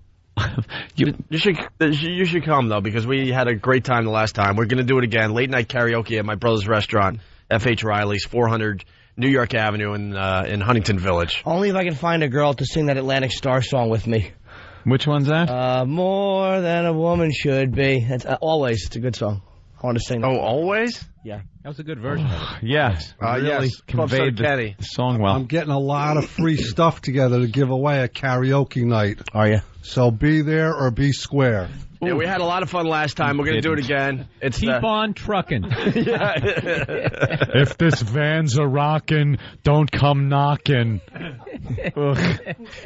[SPEAKER 2] You should come, though, because we had a great time the last time. We're going to do it again. Late night karaoke at my brother's restaurant, F.H. Riley's, 400 New York Avenue in Huntington Village.
[SPEAKER 4] Only if I can find a girl to sing that Atlantic Star song with me.
[SPEAKER 3] Which one's that?
[SPEAKER 4] More than a woman should be. That's Always. It's a good song. I want to sing that.
[SPEAKER 2] Oh, Always?
[SPEAKER 4] Yeah.
[SPEAKER 19] That was a good version of it.
[SPEAKER 3] Yes.
[SPEAKER 2] Really
[SPEAKER 3] Yes. Conveyed the song well.
[SPEAKER 1] I'm getting a lot of free stuff together to give away at karaoke night.
[SPEAKER 4] Are you?
[SPEAKER 1] So be there or be square.
[SPEAKER 2] Yeah, we had a lot of fun last time. We're going to do it again.
[SPEAKER 19] Keep on trucking.
[SPEAKER 16] If this van's a rockin', don't come knockin'.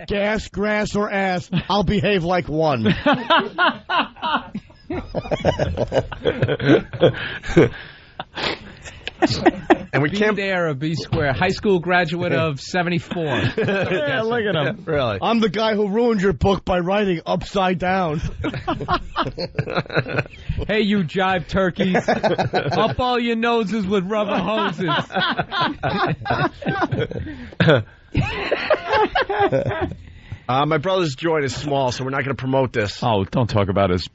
[SPEAKER 4] Gas, grass, or ass, I'll behave like one.
[SPEAKER 2] And we can't
[SPEAKER 19] be there or be square. High school graduate of 74.
[SPEAKER 4] Yeah, look at him.
[SPEAKER 2] Really?
[SPEAKER 4] I'm the guy who ruined your book by writing upside down.
[SPEAKER 19] Hey, you jive turkeys. Up all your noses with rubber hoses.
[SPEAKER 2] My brother's joint is small, so we're not going to promote this.
[SPEAKER 3] Oh, don't talk about his...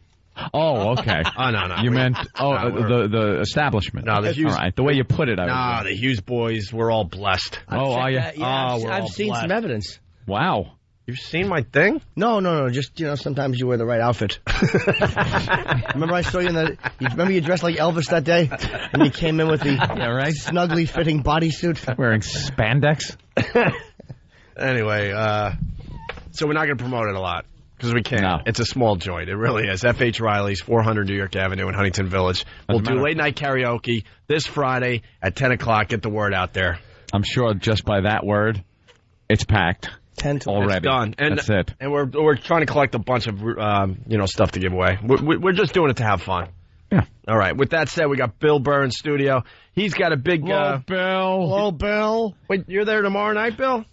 [SPEAKER 3] Oh, okay.
[SPEAKER 2] Oh, no.
[SPEAKER 3] You meant the establishment.
[SPEAKER 2] No, the Hughes...
[SPEAKER 3] All right, the way you put it.
[SPEAKER 2] The Hughes boys, we're all blessed.
[SPEAKER 3] Are you?
[SPEAKER 4] I've seen some evidence.
[SPEAKER 3] Wow.
[SPEAKER 2] You've seen my thing?
[SPEAKER 4] No. Just, sometimes you wear the right outfit. Remember I saw you remember you dressed like Elvis that day? And you came in with the snugly fitting bodysuit?
[SPEAKER 3] Wearing spandex?
[SPEAKER 2] Anyway, so we're not going to promote it a lot. Because we can't.
[SPEAKER 3] No.
[SPEAKER 2] It's a small joint. It really is. F.H. Riley's, 400 New York Avenue in Huntington Village. We'll do late night karaoke this Friday at 10 o'clock. Get the word out there.
[SPEAKER 3] I'm sure just by that word, it's packed.
[SPEAKER 4] 10 to
[SPEAKER 3] already.
[SPEAKER 2] It's done. And,
[SPEAKER 3] that's it.
[SPEAKER 2] And we're trying to collect a bunch of stuff to give away. We're just doing it to have fun.
[SPEAKER 3] Yeah.
[SPEAKER 2] All right. With that said, we got Bill Burr in studio. He's got a big...
[SPEAKER 16] Hello, Bill.
[SPEAKER 2] Hello, Bill. Wait, you're there tomorrow night, Bill?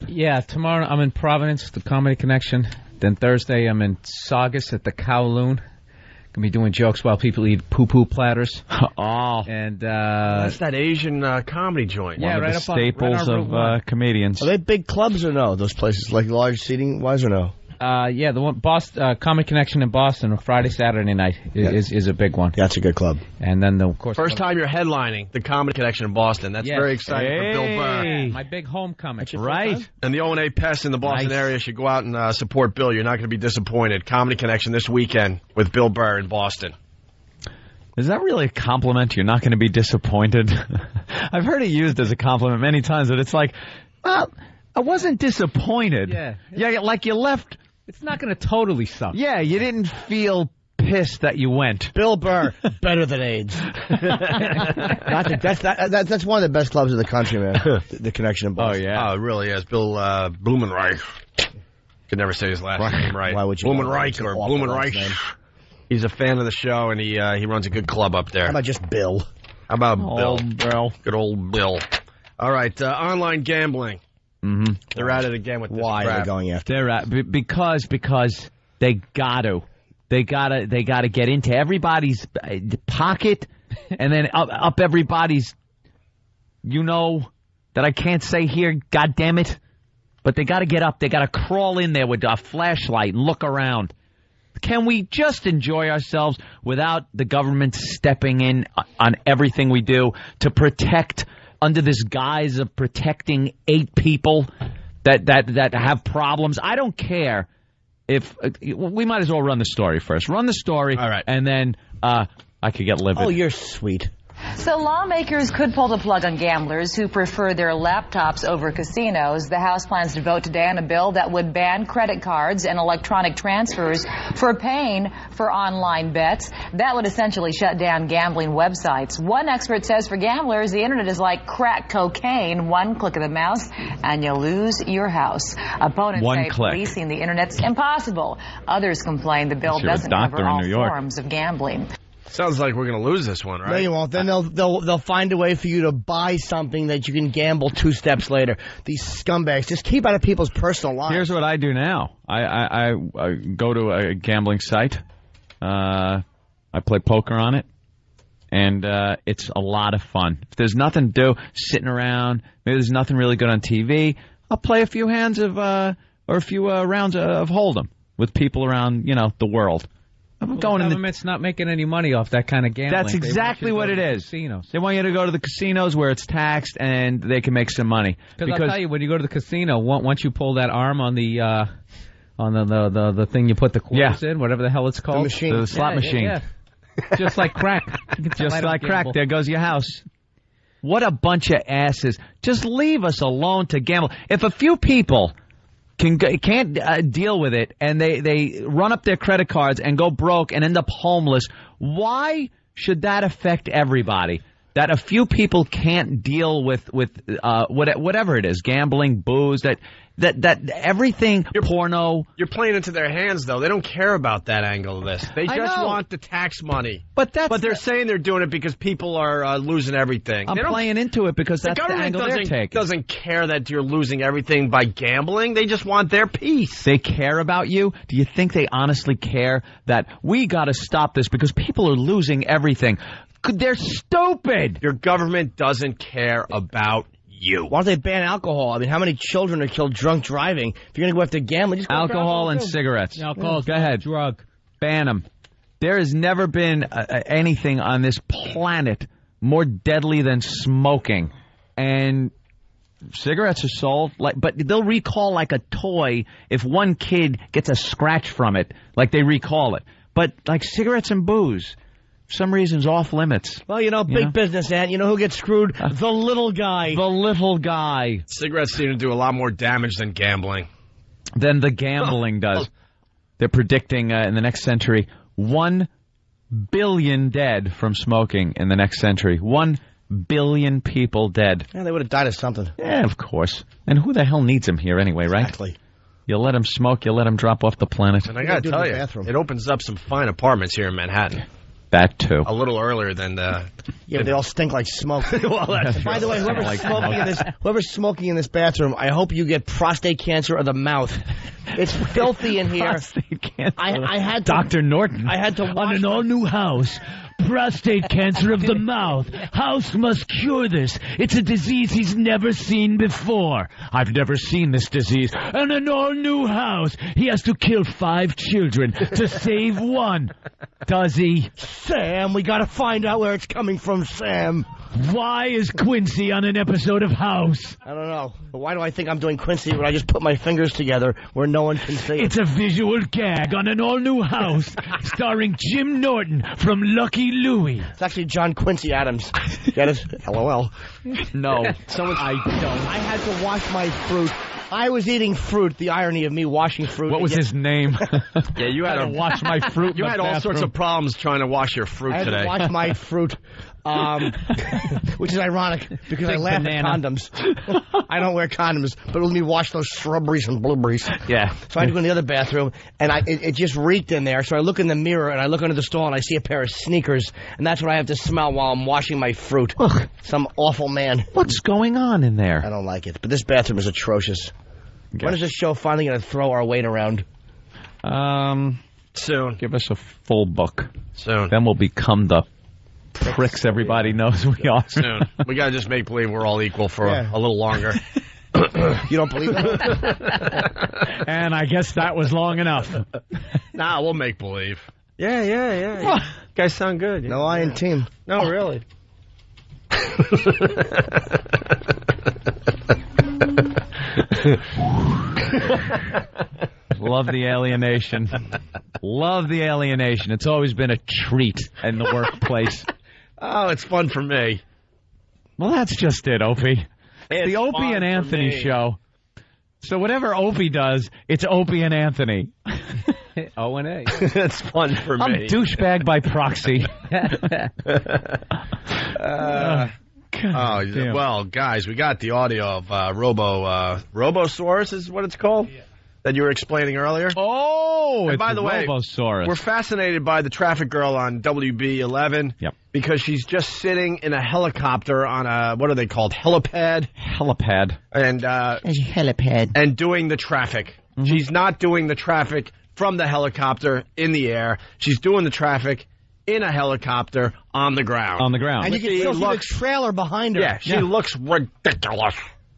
[SPEAKER 19] Yeah, tomorrow I'm in Providence, the Comedy Connection. Then Thursday I'm in Saugus at the Kowloon. Gonna be doing jokes while people eat poo-poo platters.
[SPEAKER 3] Oh.
[SPEAKER 19] And
[SPEAKER 2] that's that Asian comedy joint.
[SPEAKER 19] Yeah,
[SPEAKER 3] one of
[SPEAKER 19] right
[SPEAKER 3] the
[SPEAKER 19] up
[SPEAKER 3] staples of comedians.
[SPEAKER 4] Are they big clubs or no? Those places, like large seating-wise or no?
[SPEAKER 19] Yeah, the one Boston Comedy Connection in Boston on Friday, Saturday night is a big one.
[SPEAKER 4] Yeah, that's a good club.
[SPEAKER 19] And then of course
[SPEAKER 2] first time you're headlining the Comedy Connection in Boston. That's very exciting for Bill Burr.
[SPEAKER 19] My big homecoming.
[SPEAKER 2] Right. And the O&A Pests in the Boston area should go out and support Bill. You're not going to be disappointed. Comedy Connection this weekend with Bill Burr in Boston.
[SPEAKER 3] Is that really a compliment? You're not going to be disappointed? I've heard it used as a compliment many times, but it's like, well, I wasn't disappointed.
[SPEAKER 19] Yeah,
[SPEAKER 3] like you left.
[SPEAKER 19] It's not going to totally suck.
[SPEAKER 3] Yeah, you didn't feel pissed that you went.
[SPEAKER 4] Bill Burr, better than AIDS. That's one of the best clubs in the country, man. The Connection in Boston.
[SPEAKER 2] Oh, yeah. Oh, it really is. Bill Blumenreich. Could never say his last name right.
[SPEAKER 4] Why would you?
[SPEAKER 2] Blumenreich or Blumenreich. He's a fan of the show, and he runs a good club up there.
[SPEAKER 4] How about just Bill?
[SPEAKER 2] How about
[SPEAKER 3] Bill?
[SPEAKER 2] Good old Bill. All right, online gambling.
[SPEAKER 3] Mm-hmm.
[SPEAKER 2] They're at it again with this
[SPEAKER 4] Why
[SPEAKER 2] crap.
[SPEAKER 4] are they going after?
[SPEAKER 3] They're at because they got to. They gotta get into everybody's pocket, and then up everybody's. You know that I can't say here. God damn it! But they got to get up. They got to crawl in there with a flashlight and look around. Can we just enjoy ourselves without the government stepping in on everything we do to protect, under this guise of protecting 8 people that have problems? I don't care if we might as well run the story first. Run the story, all right, and then I could get livid.
[SPEAKER 4] Oh, you're sweet.
[SPEAKER 18] So lawmakers could pull the plug on gamblers who prefer their laptops over casinos. The House plans to vote today on a bill that would ban credit cards and electronic transfers for paying for online bets. That would essentially shut down gambling websites. One expert says for gamblers, the internet is like crack cocaine. One click of the mouse and you lose your house. Opponents say policing the internet's impossible. Others complain the bill doesn't cover all forms of gambling.
[SPEAKER 2] Sounds like we're going to lose this one, right?
[SPEAKER 4] No, you won't. Then they'll find a way for you to buy something that you can gamble 2 steps later. These scumbags just keep out of people's personal lives.
[SPEAKER 3] Here's what I do now. I go to a gambling site. I play poker on it, and it's a lot of fun. If there's nothing to do, sitting around, maybe there's nothing really good on TV, I'll play a few hands of or a few rounds of Hold'em with people around, the world.
[SPEAKER 19] The government's not making any money off that kind of gambling.
[SPEAKER 3] That's exactly what it is.
[SPEAKER 19] Casinos.
[SPEAKER 3] They want you to go to the casinos where it's taxed and they can make some money.
[SPEAKER 19] Because I'll tell you, when you go to the casino, once you pull that arm on the thing you put the quarters in, whatever the hell it's called,
[SPEAKER 3] the slot machine,
[SPEAKER 19] yeah. Just like crack,
[SPEAKER 3] just like crack. There goes your house. What a bunch of asses! Just leave us alone to gamble. If a few people can't deal with it, and they run up their credit cards and go broke and end up homeless, why should that affect everybody? That a few people can't deal with whatever it is, gambling, booze, that everything, porno.
[SPEAKER 2] You're playing into their hands, though. They don't care about that angle of this. They just want the tax money.
[SPEAKER 3] But
[SPEAKER 2] they're saying they're doing it because people are losing everything.
[SPEAKER 3] I'm playing into it because that's the angle they're taking.
[SPEAKER 2] Doesn't care that you're losing everything by gambling. They just want their piece.
[SPEAKER 3] They care about you? Do you think they honestly care that we got to stop this because people are losing everything? They're stupid.
[SPEAKER 2] Your government doesn't care about you.
[SPEAKER 4] Why don't they ban alcohol? I mean, how many children are killed drunk driving? If you're going to go after gambling, just go after
[SPEAKER 3] alcohol and cigarettes.
[SPEAKER 19] Alcohol,
[SPEAKER 3] go ahead.
[SPEAKER 19] Drug.
[SPEAKER 3] Ban them. There has never been anything on this planet more deadly than smoking. And cigarettes are sold, but they'll recall like a toy if one kid gets a scratch from it, like they recall it. But like cigarettes and booze, for some reason's off limits.
[SPEAKER 4] Well, big business, Ant. You know who gets screwed? The little guy.
[SPEAKER 3] The little guy.
[SPEAKER 2] Cigarettes seem to do a lot more damage than gambling.
[SPEAKER 3] Than the gambling does. They're predicting in the next century 1 billion dead from smoking in the next century. 1 billion people dead.
[SPEAKER 4] Yeah, they would have died of something.
[SPEAKER 3] Yeah, of course. And who the hell needs them here anyway, right?
[SPEAKER 4] Exactly.
[SPEAKER 3] You let them smoke, you let them drop off the planet.
[SPEAKER 2] And I got to tell you, it opens up some fine apartments here in Manhattan.
[SPEAKER 3] That, too.
[SPEAKER 2] A little earlier than the...
[SPEAKER 4] Yeah, but they all stink like smoke.
[SPEAKER 2] Well,
[SPEAKER 4] by the way, whoever's smoking in this bathroom, I hope you get prostate cancer of the mouth. It's filthy in here.
[SPEAKER 3] Prostate cancer.
[SPEAKER 4] I had to...
[SPEAKER 16] Dr. Norton.
[SPEAKER 4] I had to wash
[SPEAKER 16] on an all-new house. Prostate cancer of the mouth. House must cure this. It's a disease he's never seen before. I've never seen this disease. And an all-new house. He has to kill 5 children to save 1. Does he?
[SPEAKER 4] Sam, we gotta find out where it's coming from, Sam.
[SPEAKER 16] Why is Quincy on an episode of House?
[SPEAKER 4] I don't know. But why do I think I'm doing Quincy when I just put my fingers together where no one can see it?
[SPEAKER 16] It's a visual gag on an all-new House starring Jim Norton from Lucky Louie.
[SPEAKER 4] It's actually John Quincy Adams. Get it? LOL.
[SPEAKER 3] No.
[SPEAKER 4] I don't. I had to wash my fruit. I was eating fruit. The irony of me washing fruit.
[SPEAKER 3] What was his name?
[SPEAKER 2] Yeah, you had
[SPEAKER 3] to wash my fruit.
[SPEAKER 2] You had all sorts of problems trying to wash your fruit
[SPEAKER 4] today. I had to wash my fruit. Which is ironic because I laugh at condoms. I don't wear condoms, but let me wash those shrubberies and blueberries.
[SPEAKER 3] Yeah.
[SPEAKER 4] So I had to go in the other bathroom, and it just reeked in there. So I look in the mirror, and I look under the stall, and I see a pair of sneakers, and that's what I have to smell while I'm washing my fruit.
[SPEAKER 3] Ugh.
[SPEAKER 4] Some awful man.
[SPEAKER 3] What's going on in there?
[SPEAKER 4] I don't like it, but this bathroom is atrocious. When is this show finally going to throw our weight around?
[SPEAKER 2] Soon.
[SPEAKER 3] Give us a full book.
[SPEAKER 2] Soon.
[SPEAKER 3] Then we'll become the pricks everybody knows we are.
[SPEAKER 2] Soon. We got to just make believe we're all equal for a little longer.
[SPEAKER 4] You don't believe that?
[SPEAKER 16] And I guess that was long enough.
[SPEAKER 2] Nah, we'll make believe.
[SPEAKER 7] Yeah. You guys sound good.
[SPEAKER 4] No iron team.
[SPEAKER 7] No, really.
[SPEAKER 3] Love the alienation. Love the alienation. It's always been a treat in the workplace.
[SPEAKER 2] Oh, it's fun for me.
[SPEAKER 3] Well, that's just it, Opie. It's the Opie and Anthony
[SPEAKER 2] me.
[SPEAKER 3] show. So whatever Opie does, it's Opie and Anthony.
[SPEAKER 19] O&A.
[SPEAKER 2] It's fun for
[SPEAKER 3] I'm
[SPEAKER 2] me.
[SPEAKER 3] douchebag by proxy.
[SPEAKER 2] Well, guys, we got the audio of Robosaurus is what it's called? Yeah. That you were explaining earlier.
[SPEAKER 3] Oh,
[SPEAKER 2] and
[SPEAKER 3] it's
[SPEAKER 2] by the way,
[SPEAKER 3] Robosaurus.
[SPEAKER 2] We're fascinated by the traffic girl on WB11 because she's just sitting in a helicopter on a, what are they called? Helipad. And
[SPEAKER 4] helipad.
[SPEAKER 2] And doing the traffic. Mm-hmm. She's not doing the traffic from the helicopter in the air. She's doing the traffic in a helicopter on the ground.
[SPEAKER 4] And you can still see the trailer behind her.
[SPEAKER 2] Yeah, she looks ridiculous.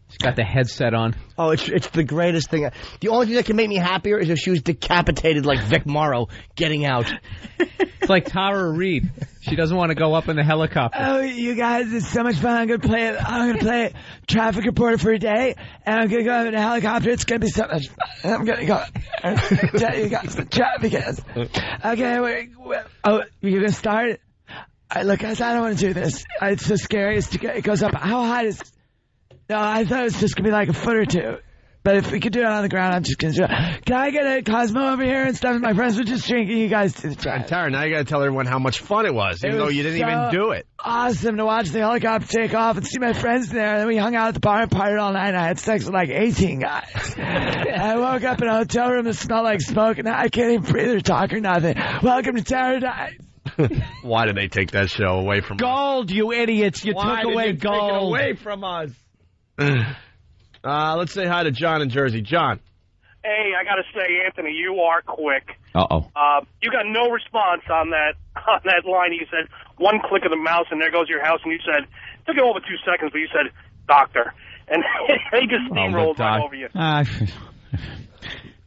[SPEAKER 19] She's got the headset on.
[SPEAKER 4] Oh, it's the greatest thing. The only thing that can make me happier is if she was decapitated like Vic Morrow getting out.
[SPEAKER 19] It's like Tara Reid. She doesn't want to go up in the helicopter.
[SPEAKER 12] Oh, you guys, it's so much fun. I'm gonna play traffic reporter for a day, and I'm gonna go up in a helicopter. It's gonna be so much fun. I'm gonna go tell you guys the traffic is. Okay, wait. Oh, you're gonna start? Look, guys, I don't want to do this. It's so scary. It goes up. How high is? No, I thought it was just going to be like a foot or two. But if we could do it on the ground, I'm just going to do it. Can I get a Cosmo over here and stuff? My friends were just drinking. You guys do the drive.
[SPEAKER 2] And Tara, now you got to tell everyone how much fun it was, even though you didn't even do it.
[SPEAKER 12] Awesome to watch the helicopter take off and see my friends there. And then we hung out at the bar and partied all night. And I had sex with like 18 guys. I woke up in a hotel room that smelled like smoke, and I can't even breathe or talk or nothing. Welcome to Paradise.
[SPEAKER 2] Why did they take that show away from us?
[SPEAKER 3] Gold, you idiots. You took away gold.
[SPEAKER 2] Take it away from us. Let's say hi to John in Jersey. John.
[SPEAKER 10] Hey, I got to say, Anthony, you are quick.
[SPEAKER 3] Uh-oh.
[SPEAKER 10] You got no response on that line. You said one click of the mouse, and there goes your house. And you said, it took you over 2 seconds, but you said, doctor. And they just steamrolled right over you.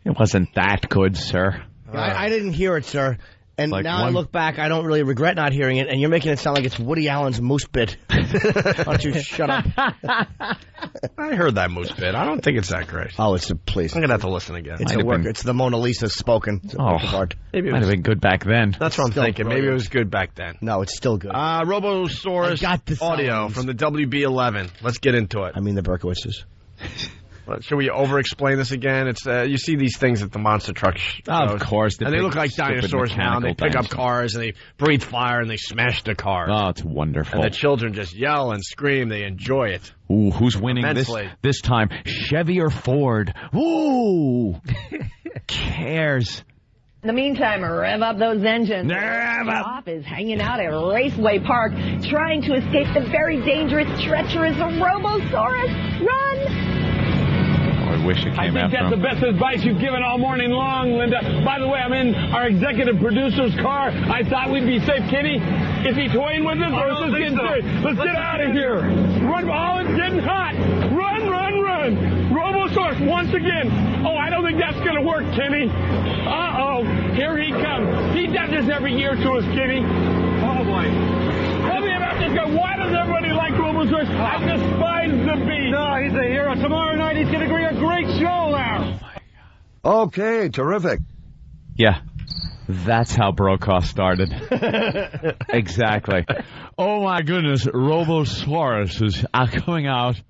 [SPEAKER 3] It wasn't that good, sir.
[SPEAKER 4] I didn't hear it, sir. And
[SPEAKER 3] like
[SPEAKER 4] now I look back, I don't really regret not hearing it, and you're making it sound like it's Woody Allen's moose bit. Why don't you shut up?
[SPEAKER 2] I heard that moose bit. I don't think it's that great.
[SPEAKER 4] Oh, please.
[SPEAKER 2] I'm going to have to listen again.
[SPEAKER 4] It's a work. It's the Mona Lisa spoken. It's a work of art.
[SPEAKER 3] Maybe it might have been good back then.
[SPEAKER 2] That's what I'm thinking. Maybe it was good back then.
[SPEAKER 4] No, it's still good.
[SPEAKER 2] Robosaurus audio from the WB11. Let's get into it.
[SPEAKER 4] I mean the Berkowitzes.
[SPEAKER 2] Should we over-explain this again? It's you see these things at the monster truck shows.
[SPEAKER 3] Of course.
[SPEAKER 2] And they look like dinosaurs now. They pick up cars, and they breathe fire, and they smash the cars.
[SPEAKER 3] Oh, it's wonderful.
[SPEAKER 2] And the children just yell and scream. They enjoy it.
[SPEAKER 3] Ooh, who's winning this time? Chevy or Ford? Ooh. Cares.
[SPEAKER 21] In the meantime, rev up those engines.
[SPEAKER 12] Off
[SPEAKER 21] is hanging out at Raceway Park, trying to escape the very dangerous, treacherous Robosaurus. Run!
[SPEAKER 3] I wish it came
[SPEAKER 22] I think that's the best advice you've given all morning long, Linda. By the way, I'm in our executive producer's car. I thought we'd be safe. Kenny, is he toying with us? Or is this getting serious? Let's get out of here. Run. Oh, it's getting hot. Run. Robosaurus, once again. Oh, I don't think that's going to work, Kenny. Uh-oh. Here he comes. He does this every year to us, Kenny. Oh, boy. Tell me about this guy. Why does everybody like Robosaurus? I despise the beast. No, he's a hero. Tomorrow night he's going to bring a great show there.
[SPEAKER 24] Okay, terrific.
[SPEAKER 3] Yeah, that's how Brokaw started. Exactly. Oh, my goodness. Robosaurus is coming out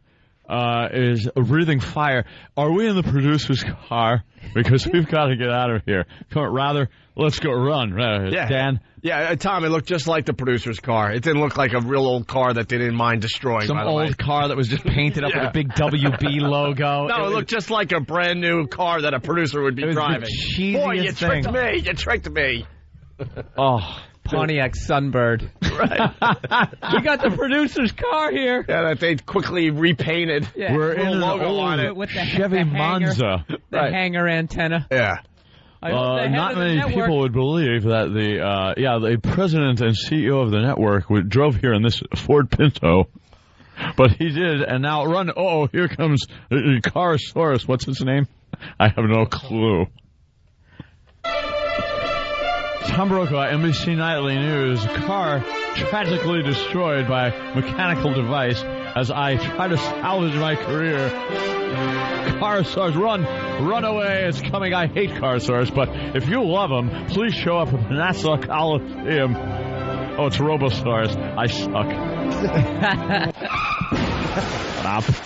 [SPEAKER 16] is breathing fire. Are we in the producer's car? Because we've got to get out of here. Rather, let's go run.
[SPEAKER 2] Yeah.
[SPEAKER 16] Dan?
[SPEAKER 2] Yeah, Tom, it looked just like the producer's car. It didn't look like a real old car that they didn't mind destroying,
[SPEAKER 3] Some
[SPEAKER 2] by the way.
[SPEAKER 3] old car that was just painted up with a big WB logo.
[SPEAKER 2] No, it looked just like a brand new car that a producer would be driving.
[SPEAKER 3] The cheesiest
[SPEAKER 2] Boy, you tricked me. You tricked me.
[SPEAKER 3] Oh, Pontiac Sunbird.
[SPEAKER 2] Right.
[SPEAKER 3] We got the producer's car here.
[SPEAKER 2] Yeah, that they quickly repainted.
[SPEAKER 3] Yeah.
[SPEAKER 16] We're in an
[SPEAKER 2] logo
[SPEAKER 16] old
[SPEAKER 2] on it.
[SPEAKER 3] With the
[SPEAKER 16] Chevy Monza.
[SPEAKER 3] The hanger antenna.
[SPEAKER 2] Yeah.
[SPEAKER 16] Not many people would believe that the president and CEO of the network drove here in this Ford Pinto. But he did, and now run. Oh, here comes Carasaurus. What's his name? I have no clue. Tom Brokaw, NBC Nightly News. Car tragically destroyed by mechanical device as I try to salvage my career. Carasaurus, run away, it's coming. I hate Carasaurus, but if you love him, please show up at the Nassau Coliseum. Oh, it's Robosaurus. I suck.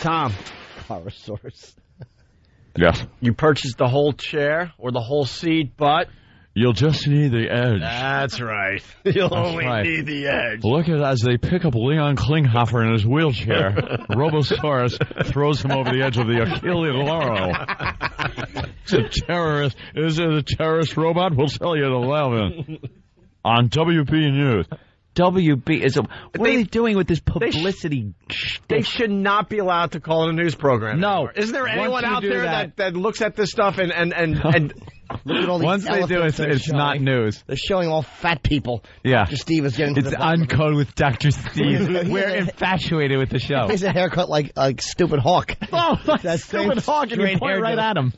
[SPEAKER 2] Tom.
[SPEAKER 4] Carasaurus.
[SPEAKER 16] Yes.
[SPEAKER 2] You purchased the whole chair or the whole seat, but...
[SPEAKER 16] You'll just need the edge.
[SPEAKER 2] That's right. You'll only need the edge.
[SPEAKER 16] Look at as they pick up Leon Klinghoffer in his wheelchair. Robosaurus throws him over the edge of the Achilles Laurel. It's a terrorist. Is it a terrorist robot? We'll tell you at 11 on WB News.
[SPEAKER 3] WB is what are they doing with this publicity?
[SPEAKER 2] They should not be allowed to call it a news program.
[SPEAKER 3] No.
[SPEAKER 2] Anymore. Isn't there anyone out there that looks at this stuff and
[SPEAKER 4] look at all these
[SPEAKER 3] once they do it, it's not news.
[SPEAKER 4] They're showing all fat people.
[SPEAKER 3] Yeah.
[SPEAKER 4] Dr. Steve is getting.
[SPEAKER 3] It's Uncode with Dr. Steve. We're infatuated with the show.
[SPEAKER 4] He has a haircut like Stupid Hawk.
[SPEAKER 3] Oh,
[SPEAKER 4] that
[SPEAKER 3] Stupid Hawk, and you point right at him.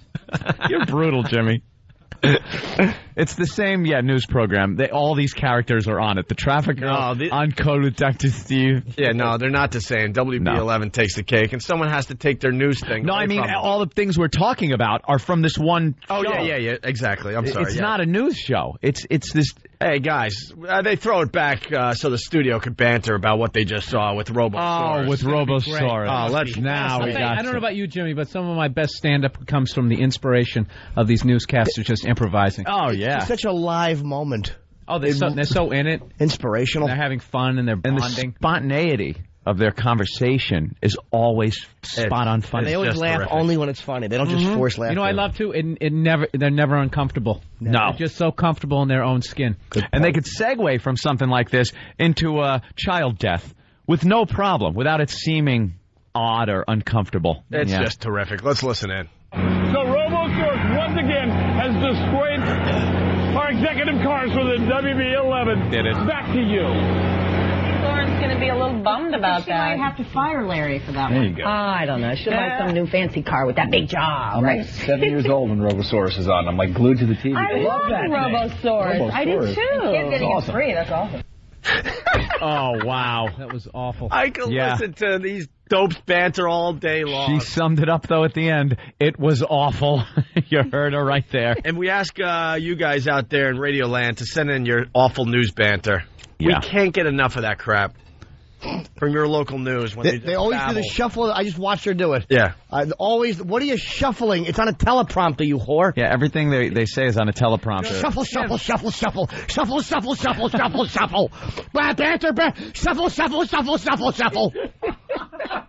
[SPEAKER 3] You're brutal, Jimmy. It's the same, news program. All these characters are on it. The traffic girl, on Code with Dr. Steve.
[SPEAKER 2] Yeah, no, they're not the same. WB11 takes the cake, and someone has to take their news thing.
[SPEAKER 3] No, I mean, all the things we're talking about are from this one show.
[SPEAKER 2] Oh, yeah, exactly. I'm sorry.
[SPEAKER 3] It's not a news show. It's this...
[SPEAKER 2] Hey, guys, they throw it back so the studio could banter about what they just saw with Robosaurus.
[SPEAKER 3] Oh, with Robosaurus.
[SPEAKER 2] Oh, let's
[SPEAKER 3] now we got
[SPEAKER 19] I don't know about you, Jimmy, but some of my best stand-up comes from the inspiration of these newscasters just improvising.
[SPEAKER 3] Oh, yeah.
[SPEAKER 4] It's such a live moment.
[SPEAKER 19] Oh, they're so in it.
[SPEAKER 4] Inspirational.
[SPEAKER 19] They're having fun and they're bonding.
[SPEAKER 3] And the spontaneity of their conversation is always spot on funny.
[SPEAKER 4] And they always laugh only when it's funny. They don't just force laughter.
[SPEAKER 19] You know, I love to. They're never uncomfortable.
[SPEAKER 3] No,
[SPEAKER 19] they're just so comfortable in their own skin.
[SPEAKER 3] And they could segue from something like this into child death with no problem, without it seeming odd or uncomfortable.
[SPEAKER 2] It's just terrific. Let's listen in.
[SPEAKER 22] So Robosaurus once again has destroyed our executive cars for the WB11.
[SPEAKER 3] Did it?
[SPEAKER 22] Back to you.
[SPEAKER 18] Lauren's going to be a little bummed about
[SPEAKER 21] She
[SPEAKER 18] that.
[SPEAKER 21] might have to fire Larry for that
[SPEAKER 16] There
[SPEAKER 21] one.
[SPEAKER 16] you go.
[SPEAKER 21] I don't know. She'll buy some new fancy car with that big jaw.
[SPEAKER 9] I'm
[SPEAKER 21] right?
[SPEAKER 9] like 7 years old when Robosaurus is on. I'm like glued to the TV.
[SPEAKER 21] I love that Robosaurus. I did too.
[SPEAKER 9] Kids getting it free.
[SPEAKER 21] That's awesome.
[SPEAKER 3] Oh, wow.
[SPEAKER 19] That was awful.
[SPEAKER 2] I could listen to these dopes banter all day long.
[SPEAKER 3] She summed it up, though, at the end. It was awful. You heard her right there.
[SPEAKER 2] And we ask you guys out there in Radio Land to send in your awful news banter.
[SPEAKER 3] Yeah.
[SPEAKER 2] We can't get enough of that crap from your local news. When
[SPEAKER 4] They always do the shuffle. I just watched her do it.
[SPEAKER 2] Yeah.
[SPEAKER 4] Always. What are you shuffling? It's on a teleprompter, you whore.
[SPEAKER 3] Yeah, everything they say is on a teleprompter.
[SPEAKER 4] Shuffle, shuffle, shuffle, shuffle, shuffle, shuffle, shuffle, shuffle, shuffle. Banter, shuffle, shuffle, shuffle, shuffle, shuffle.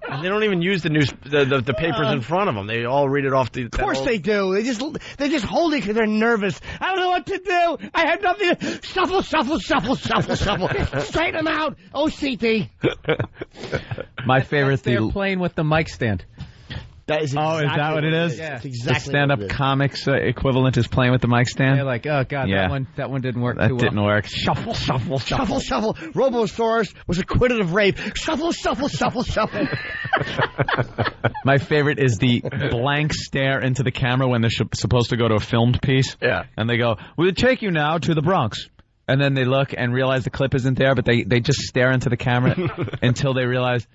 [SPEAKER 2] And they don't even use the news, the papers in front of them. They all read it off the.
[SPEAKER 4] Of course they do. They just hold it because they're nervous. I don't know what to do. I have nothing to shuffle, shuffle, shuffle, shuffle, shuffle. Straighten them out. OCT.
[SPEAKER 3] My favorite
[SPEAKER 19] They're playing with the mic stand.
[SPEAKER 4] That is exactly
[SPEAKER 3] is that what it is?
[SPEAKER 19] Yeah.
[SPEAKER 4] That's exactly
[SPEAKER 3] the stand-up
[SPEAKER 4] what it is.
[SPEAKER 3] comics equivalent is playing with the mic stand?
[SPEAKER 19] They're like, oh, God,
[SPEAKER 3] Yeah.
[SPEAKER 19] that one didn't work
[SPEAKER 3] That
[SPEAKER 19] too well.
[SPEAKER 3] didn't work. Shuffle, shuffle,
[SPEAKER 4] Shuffle, shuffle. Robosaurus was acquitted of rape. Shuffle, shuffle, shuffle, shuffle.
[SPEAKER 3] My favorite is the blank stare into the camera when they're supposed to go to a filmed piece.
[SPEAKER 2] Yeah.
[SPEAKER 3] And they go, we'll take you now to the Bronx. And then they look and realize the clip isn't there, but they just stare into the camera until they realize,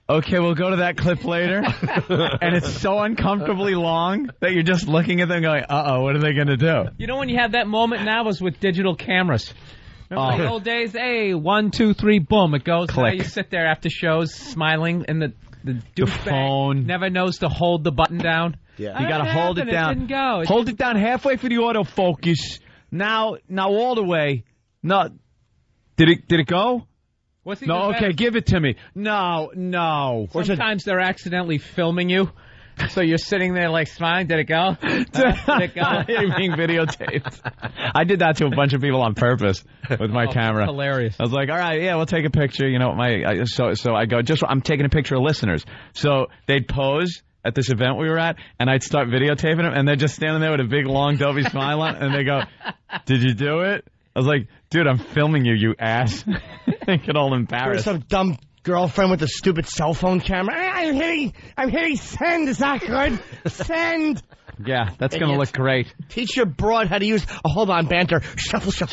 [SPEAKER 3] okay, we'll go to that clip later. And it's so uncomfortably long that you're just looking at them going, uh-oh, what are they going to do?
[SPEAKER 19] You know when you have that moment now was with digital cameras. Remember the old days? Hey, 1, 2, 3, boom, it goes.
[SPEAKER 3] Click.
[SPEAKER 19] Now you sit there after shows smiling, and The phone never knows to hold the button down.
[SPEAKER 4] Yeah.
[SPEAKER 19] You got to hold it down.
[SPEAKER 3] It didn't go.
[SPEAKER 19] Hold it down halfway for the autofocus. Now all the way. No. Did it go?
[SPEAKER 3] What's
[SPEAKER 19] no, okay, give it to me. No.
[SPEAKER 3] Sometimes they're accidentally filming you. So you're sitting there like smiling. Did it go? Did it go?
[SPEAKER 19] You're being videotaped. I did that to a bunch of people on purpose with my camera.
[SPEAKER 3] Hilarious.
[SPEAKER 19] I was like, all right, yeah, we'll take a picture. You know, so I go, I'm taking a picture of listeners. So they'd pose at this event we were at, and I'd start videotaping them, and they're just standing there with a big, long, dopey smile on, and they go, did you do it? I was like, dude, I'm filming you, you ass. They get all embarrassed.
[SPEAKER 4] There's some dumb girlfriend with a stupid cell phone camera. I'm hitting send. Is that good? Send.
[SPEAKER 19] Yeah, that's going to look great.
[SPEAKER 4] Teach your broad how to use hold on, banter. Shuffle.
[SPEAKER 19] That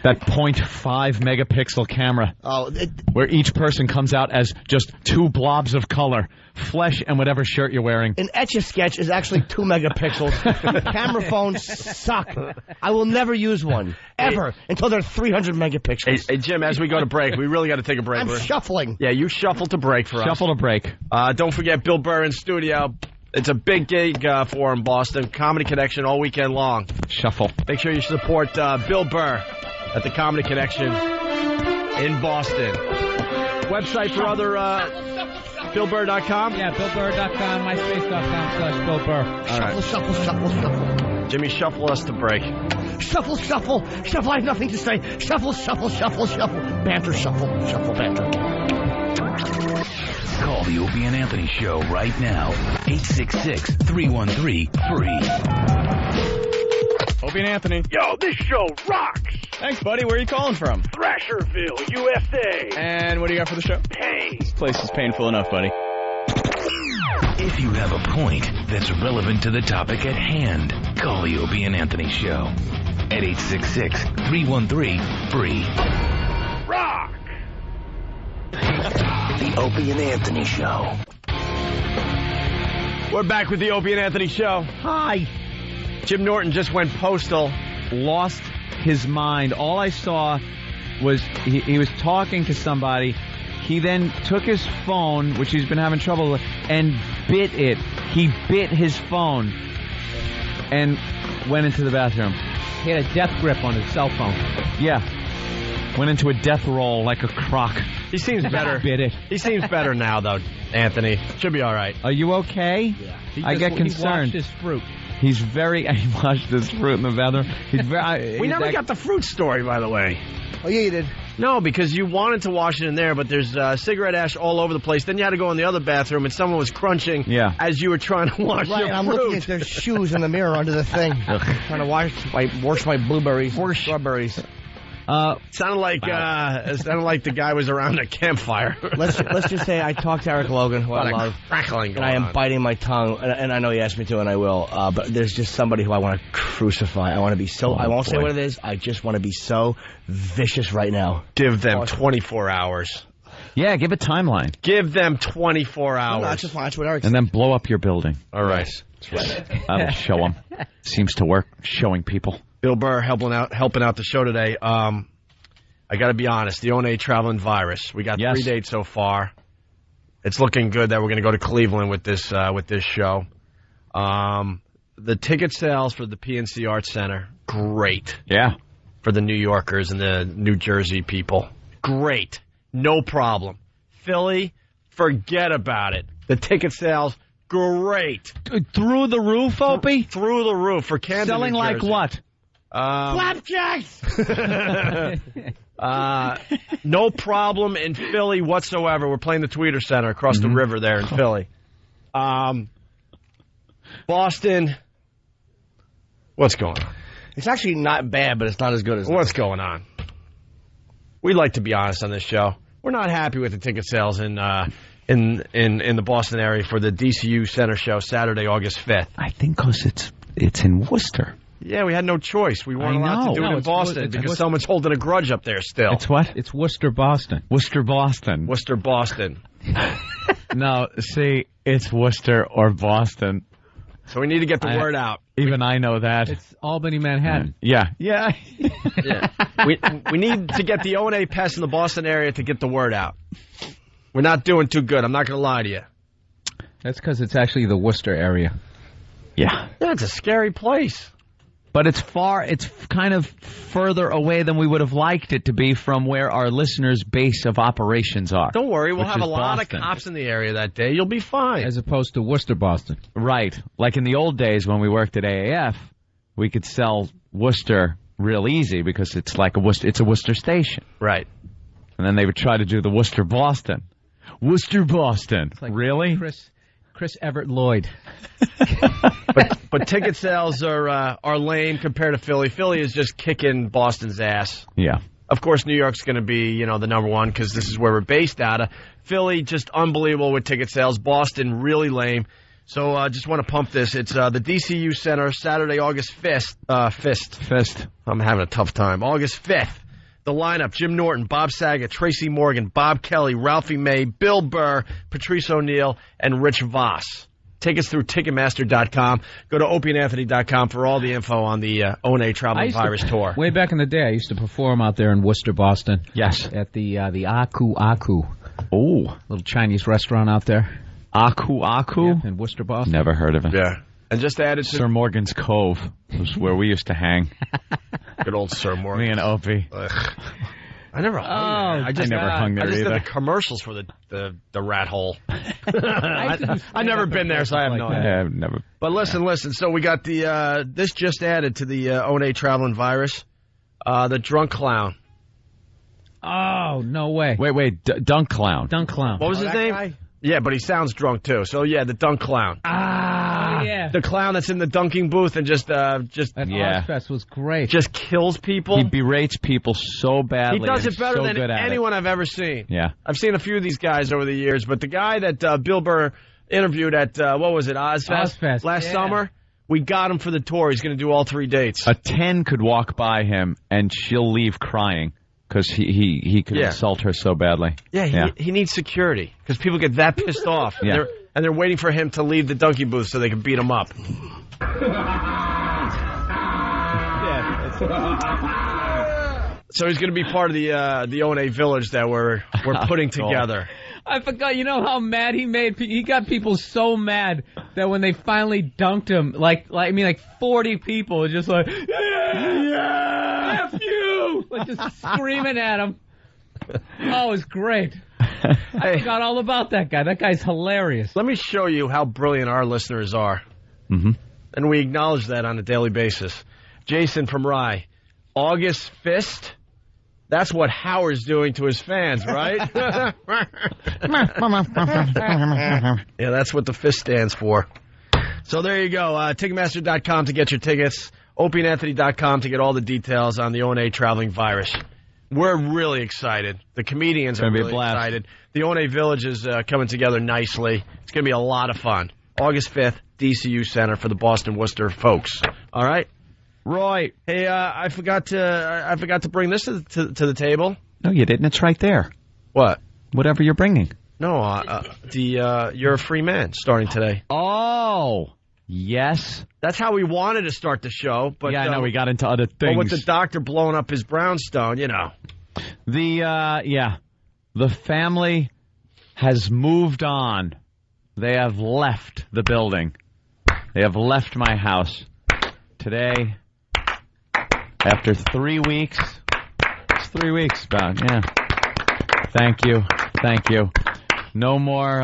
[SPEAKER 19] 0.5 megapixel camera.
[SPEAKER 4] Oh,
[SPEAKER 19] where each person comes out as just 2 blobs of color, flesh and whatever shirt you're wearing.
[SPEAKER 4] An Etch-a-Sketch is actually 2 megapixels. Camera phones suck. I will never use one ever until they're 300 megapixels.
[SPEAKER 2] Hey, Jim, as we go to break, we really got to take a break.
[SPEAKER 4] I'm shuffling.
[SPEAKER 2] Yeah, you shuffle to break for us.
[SPEAKER 19] Shuffle to break.
[SPEAKER 2] Don't forget Bill Burr in studio. It's a big gig for him, Boston. Comedy Connection all weekend long.
[SPEAKER 19] Shuffle.
[SPEAKER 2] Make sure you support Bill Burr at the Comedy Connection in Boston. Website for other BillBurr.com?
[SPEAKER 3] Yeah, BillBurr.com, MySpace.com/Bill Burr.
[SPEAKER 2] All right.
[SPEAKER 4] Shuffle.
[SPEAKER 2] Jimmy, shuffle us to break.
[SPEAKER 4] Shuffle. I have nothing to say. Shuffle. Banter, shuffle, banter.
[SPEAKER 11] Call the Opie and Anthony Show right now. 866-313-FREE.
[SPEAKER 2] Opie and Anthony.
[SPEAKER 10] Yo, this show rocks.
[SPEAKER 2] Thanks, buddy. Where are you calling from?
[SPEAKER 10] Thrasherville, USA.
[SPEAKER 2] And what do you got for the show?
[SPEAKER 10] Pain.
[SPEAKER 2] This place is painful enough, buddy.
[SPEAKER 11] If you have a point that's relevant to the topic at hand, call the Opie and Anthony Show at 866-313-FREE.
[SPEAKER 10] Rock!
[SPEAKER 11] The Opie and Anthony Show.
[SPEAKER 2] We're back with the Opie and Anthony Show.
[SPEAKER 4] Hi.
[SPEAKER 2] Jim Norton just went postal.
[SPEAKER 19] Lost his mind. All I saw was he was talking to somebody. He then took his phone, which he's been having trouble with, and bit it. He bit his phone and went into the bathroom.
[SPEAKER 3] He had a death grip on his cell phone.
[SPEAKER 19] Yeah. Went into a death roll like a croc.
[SPEAKER 2] He seems better.
[SPEAKER 19] Bit it.
[SPEAKER 2] He seems better now, though, Anthony. Should be all right.
[SPEAKER 19] Are you okay?
[SPEAKER 3] Yeah.
[SPEAKER 19] I get concerned.
[SPEAKER 3] He washed his fruit.
[SPEAKER 19] He washed his fruit in the bathroom. He's very.
[SPEAKER 2] We never got the fruit story, by the way.
[SPEAKER 4] Oh, yeah, you did.
[SPEAKER 2] No, because you wanted to wash it in there, but there's cigarette ash all over the place. Then you had to go in the other bathroom, and someone was crunching as you were trying to wash your fruit.
[SPEAKER 4] I'm looking at their shoes in the mirror under the thing. Trying to wash my blueberries, strawberries.
[SPEAKER 2] Sounded like the guy was around a campfire.
[SPEAKER 4] Let's just say I talked to Eric Logan, who I love,
[SPEAKER 2] crackling,
[SPEAKER 4] and I am biting my tongue, and I know he asked me to, and I will. But there's just somebody who I want to crucify. I want to be so. I won't say what it is. I just want to be so vicious right now.
[SPEAKER 2] Give them 24 hours.
[SPEAKER 19] Yeah, give a timeline.
[SPEAKER 2] Give them 24 hours.
[SPEAKER 4] No, that's just fine. That's what Eric said.
[SPEAKER 19] And then blow up your building.
[SPEAKER 2] All right.
[SPEAKER 19] That'll show them. Seems to work. Showing people.
[SPEAKER 2] Bill Burr helping out the show today. I got to be honest, the ONA traveling virus. We got 3 dates so far. It's looking good that we're going to go to Cleveland with this show. The ticket sales for the PNC Arts Center, great.
[SPEAKER 19] Yeah.
[SPEAKER 2] For the New Yorkers and the New Jersey people, great. No problem. Philly, forget about it. The ticket sales, great.
[SPEAKER 19] Through the roof, Opie?
[SPEAKER 2] Through the roof for Camden,
[SPEAKER 19] selling
[SPEAKER 2] New Jersey.
[SPEAKER 19] like what?
[SPEAKER 4] Flapjacks!
[SPEAKER 2] No problem in Philly whatsoever. We're playing the Tweeter Center across the river there in Philly. Boston, what's going on?
[SPEAKER 4] It's actually not bad, but it's not as good as
[SPEAKER 2] what's going on. We like to be honest on this show. We're not happy with the ticket sales in the Boston area for the DCU Center show Saturday, August 5th.
[SPEAKER 19] I think because it's in Worcester.
[SPEAKER 2] Yeah, we had no choice. We weren't allowed to do it in Boston because someone's holding a grudge up there still.
[SPEAKER 19] It's what?
[SPEAKER 3] It's Worcester, Boston.
[SPEAKER 19] Worcester, Boston.
[SPEAKER 2] Worcester, Boston.
[SPEAKER 19] No, see, it's Worcester or Boston.
[SPEAKER 2] So we need to get the word out.
[SPEAKER 19] Even I know that.
[SPEAKER 3] It's Albany, Manhattan.
[SPEAKER 19] Yeah.
[SPEAKER 2] Yeah. We need to get the O&A Pest in the Boston area to get the word out. We're not doing too good. I'm not going to lie to you.
[SPEAKER 3] That's because it's actually the Worcester area.
[SPEAKER 19] Yeah.
[SPEAKER 2] Yeah, it's a scary place.
[SPEAKER 19] But it's kind of further away than we would have liked it to be from where our listeners' base of operations are.
[SPEAKER 2] Don't worry, we'll have a lot
[SPEAKER 19] Boston.
[SPEAKER 2] of cops in the area that day. You'll be fine.
[SPEAKER 3] As opposed to Worcester, Boston.
[SPEAKER 19] Right. Like in the old days when we worked at AAF, we could sell Worcester real easy because it's like it's a Worcester station.
[SPEAKER 2] Right.
[SPEAKER 19] And then they would try to do the Worcester, Boston. Worcester, Boston.
[SPEAKER 3] Like
[SPEAKER 19] really?
[SPEAKER 3] Chris Everett Lloyd.
[SPEAKER 2] But ticket sales are lame compared to Philly. Philly is just kicking Boston's ass.
[SPEAKER 19] Yeah.
[SPEAKER 2] Of course, New York's going to be, the number one because this is where we're based out of. Philly, just unbelievable with ticket sales. Boston, really lame. So I just want to pump this. It's the DCU Center, Saturday, August 5th. I'm having a tough time. August 5th. The lineup, Jim Norton, Bob Saget, Tracy Morgan, Bob Kelly, Ralphie May, Bill Burr, Patrice O'Neill, and Rich Voss. Tickets through Ticketmaster.com. Go to OpieandAnthony.com for all the info on the O&A Traveling Virus Tour.
[SPEAKER 3] Way back in the day, I used to perform out there in Worcester, Boston.
[SPEAKER 19] Yes.
[SPEAKER 3] At the Aku Aku.
[SPEAKER 19] Oh.
[SPEAKER 3] Little Chinese restaurant out there.
[SPEAKER 19] Aku Aku?
[SPEAKER 3] Yeah, in Worcester, Boston.
[SPEAKER 19] Never heard of it.
[SPEAKER 2] Yeah. And just added to
[SPEAKER 19] Sir Morgan's Cove was where we used to hang.
[SPEAKER 2] Good old Sir Morgan.
[SPEAKER 19] Me and Opie.
[SPEAKER 2] I never hung there. I
[SPEAKER 19] never hung there
[SPEAKER 2] I just
[SPEAKER 19] either.
[SPEAKER 2] did the commercials for the rat hole. I've never been there, so I have no idea.
[SPEAKER 19] I've never.
[SPEAKER 2] But listen. So we got this just added to the O&A Traveling Virus. The drunk clown.
[SPEAKER 3] Oh, no way.
[SPEAKER 19] Wait. Dunk Clown.
[SPEAKER 3] Dunk Clown.
[SPEAKER 2] What was his name?
[SPEAKER 3] Guy?
[SPEAKER 2] Yeah, but he sounds drunk, too. So, yeah, the dunk clown.
[SPEAKER 3] Yeah.
[SPEAKER 2] The clown that's in the dunking booth and just
[SPEAKER 3] That Ozfest was great.
[SPEAKER 2] Just kills people.
[SPEAKER 19] He berates people so badly.
[SPEAKER 2] He does it better
[SPEAKER 19] so
[SPEAKER 2] than anyone I've ever seen.
[SPEAKER 19] Yeah.
[SPEAKER 2] I've seen a few of these guys over the years, but the guy that Bill Burr interviewed at, Ozfest? Last summer, we got him for the tour. He's going to do all 3 dates.
[SPEAKER 19] A 10 could walk by him and she'll leave crying. Because he could insult her so badly.
[SPEAKER 2] Yeah, he needs security. Because people get that pissed off.
[SPEAKER 19] Yeah.
[SPEAKER 2] And they're waiting for him to leave the donkey booth so they can beat him up. So he's going to be part of the O&A village that we're putting together.
[SPEAKER 3] I forgot. You know how mad he made? He got people so mad that when they finally dunked him, like 40 people were just like, F you! Like just screaming at him. Oh, it was great. I forgot all about that guy. That guy's hilarious.
[SPEAKER 2] Let me show you how brilliant our listeners are.
[SPEAKER 19] Mm-hmm.
[SPEAKER 2] And we acknowledge that on a daily basis. Jason from Rye, August Fist. That's what Howard's doing to his fans, right? Yeah, that's what the fist stands for. So there you go. Ticketmaster.com to get your tickets. OpieandAnthony.com to get all the details on the O&A Traveling Virus. We're really excited. The comedians are really excited. The O&A Village is coming together nicely. It's going to be a lot of fun. August 5th, DCU Center for the Boston Worcester folks. All right? Roy, hey, I forgot to bring this to the table.
[SPEAKER 19] No, you didn't. It's right there.
[SPEAKER 2] What?
[SPEAKER 19] Whatever you're bringing.
[SPEAKER 2] No, You're a Free Man starting today.
[SPEAKER 19] Oh, yes.
[SPEAKER 2] That's how we wanted to start the show. But
[SPEAKER 19] yeah, I know we got into other things.
[SPEAKER 2] But with the doctor blowing up his brownstone,
[SPEAKER 19] The family has moved on. They have left the building. They have left my house today. After 3 weeks. It's 3 weeks about, yeah. Thank you. No more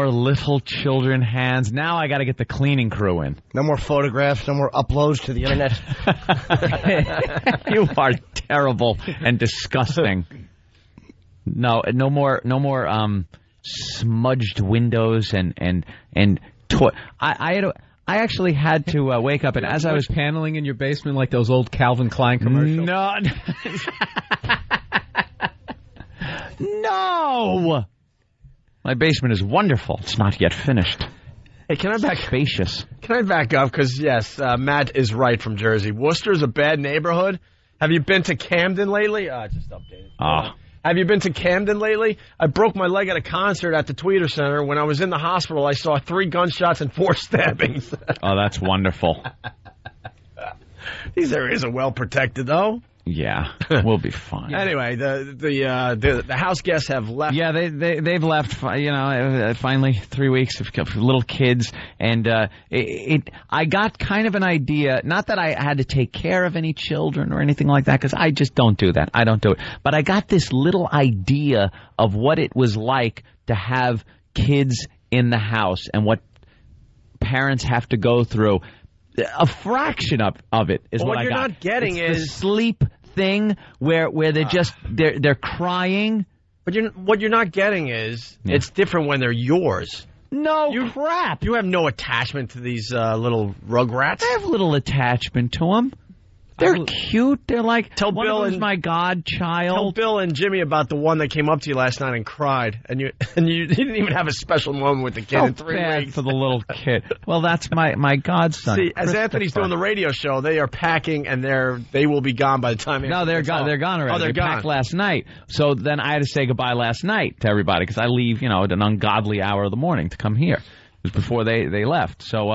[SPEAKER 19] little children hands. Now I got to get the cleaning crew in.
[SPEAKER 4] No more photographs, no more uploads to the internet.
[SPEAKER 19] You are terrible and disgusting. No more smudged windows and I actually had to wake up, and as I was
[SPEAKER 3] paneling in your basement like those old Calvin Klein commercials.
[SPEAKER 19] No. My basement is wonderful. It's not yet finished.
[SPEAKER 2] Hey,
[SPEAKER 19] Spacious.
[SPEAKER 2] Can I back up? Because, yes, Matt is right from Jersey. Worcester's a bad neighborhood. Have you been to Camden lately? Just updated. Have you been to Camden lately? I broke my leg at a concert at the Tweeter Center. When I was in the hospital, I saw 3 gunshots and 4 stabbings.
[SPEAKER 19] Oh, that's wonderful.
[SPEAKER 2] These areas are well protected, though.
[SPEAKER 19] Yeah, we'll be fine.
[SPEAKER 2] Anyway, the house guests have left.
[SPEAKER 19] Yeah, they've left. Finally 3 weeks of little kids, and I got kind of an idea. Not that I had to take care of any children or anything like that, because I just don't do that. I don't do it. But I got this little idea of what it was like to have kids in the house and what parents have to go through. A fraction of it is what I got. What you're
[SPEAKER 2] not getting
[SPEAKER 19] it's
[SPEAKER 2] is
[SPEAKER 19] the sleep thing where they're crying.
[SPEAKER 2] But what you're not getting is it's different when they're yours.
[SPEAKER 19] No crap.
[SPEAKER 2] You have no attachment to these little rugrats.
[SPEAKER 19] I have little attachment to them. They're cute. They're like,
[SPEAKER 2] tell Bill and
[SPEAKER 19] my godchild.
[SPEAKER 2] Tell Bill and Jimmy about the one that came up to you last night and cried, and you didn't even have a special moment with the kid in 3 weeks.
[SPEAKER 19] For the little kid. Well, that's my godson.
[SPEAKER 2] See, as Anthony's doing the radio show, they are packing, and they will be gone by the time.
[SPEAKER 19] No, they're gone. They're gone already.
[SPEAKER 2] Oh, they're
[SPEAKER 19] gone. Packed last night. So then I had to say goodbye last night to everybody because I leave, at an ungodly hour of the morning to come here. It was before they left. So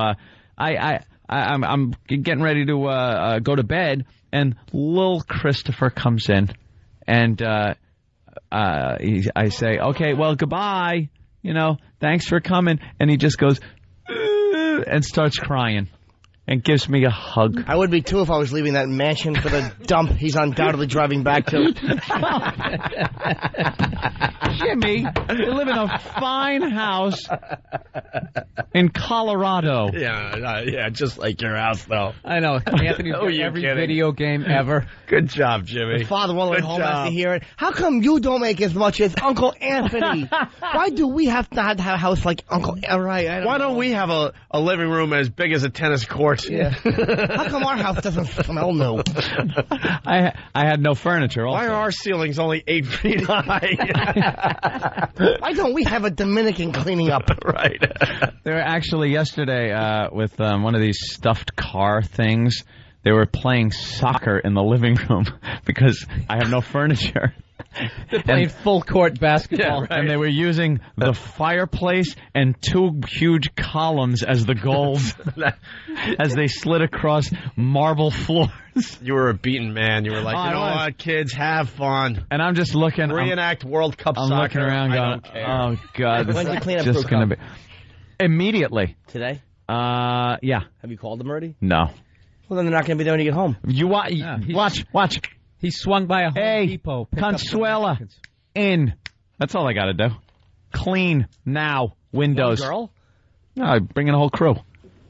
[SPEAKER 19] I'm getting ready to go to bed, and little Christopher comes in, and I say, okay, well, goodbye, thanks for coming, and he just goes, and starts crying, and gives me a hug.
[SPEAKER 4] I would be, too, if I was leaving that mansion for the dump he's undoubtedly driving back to.
[SPEAKER 19] Jimmy, you live in a fine house in Colorado.
[SPEAKER 2] Yeah, just like your house, though.
[SPEAKER 3] I know. Anthony's got every video game ever.
[SPEAKER 2] Good job, Jimmy.
[SPEAKER 4] The father won't let home has to hear it. How come you don't make as much as Uncle Anthony? Why do we have to have a house like Uncle... Right,
[SPEAKER 2] Why don't we have a living room as big as a tennis court?
[SPEAKER 4] Yeah. How come our house doesn't smell new?
[SPEAKER 19] I had no furniture also.
[SPEAKER 2] Why are our ceilings only 8 feet high?
[SPEAKER 4] Why don't we have a Dominican cleaning up?
[SPEAKER 2] Right.
[SPEAKER 19] They were actually yesterday with one of these stuffed car things. They were playing soccer in the living room because I have no furniture.
[SPEAKER 3] They're playing full-court basketball.
[SPEAKER 19] Yeah, right. And they were using the fireplace and 2 huge columns as the goals as they slid across marble floors.
[SPEAKER 2] You were a beaten man. You were like, what, kids, have fun.
[SPEAKER 19] And I'm just looking.
[SPEAKER 2] Reenact World Cup soccer.
[SPEAKER 19] I'm looking around going,
[SPEAKER 2] I don't care.
[SPEAKER 19] Oh, God.
[SPEAKER 4] When's the cleanup
[SPEAKER 19] just going to be immediately.
[SPEAKER 4] Today?
[SPEAKER 19] Yeah.
[SPEAKER 4] Have you called them already?
[SPEAKER 19] No.
[SPEAKER 4] Well, then they're not going to be there when you get home.
[SPEAKER 19] You watch.
[SPEAKER 3] He swung by a Home Depot.
[SPEAKER 19] Consuela, in. That's all I got to do. Clean now. Windows.
[SPEAKER 4] One girl?
[SPEAKER 19] No, I bring in a whole crew.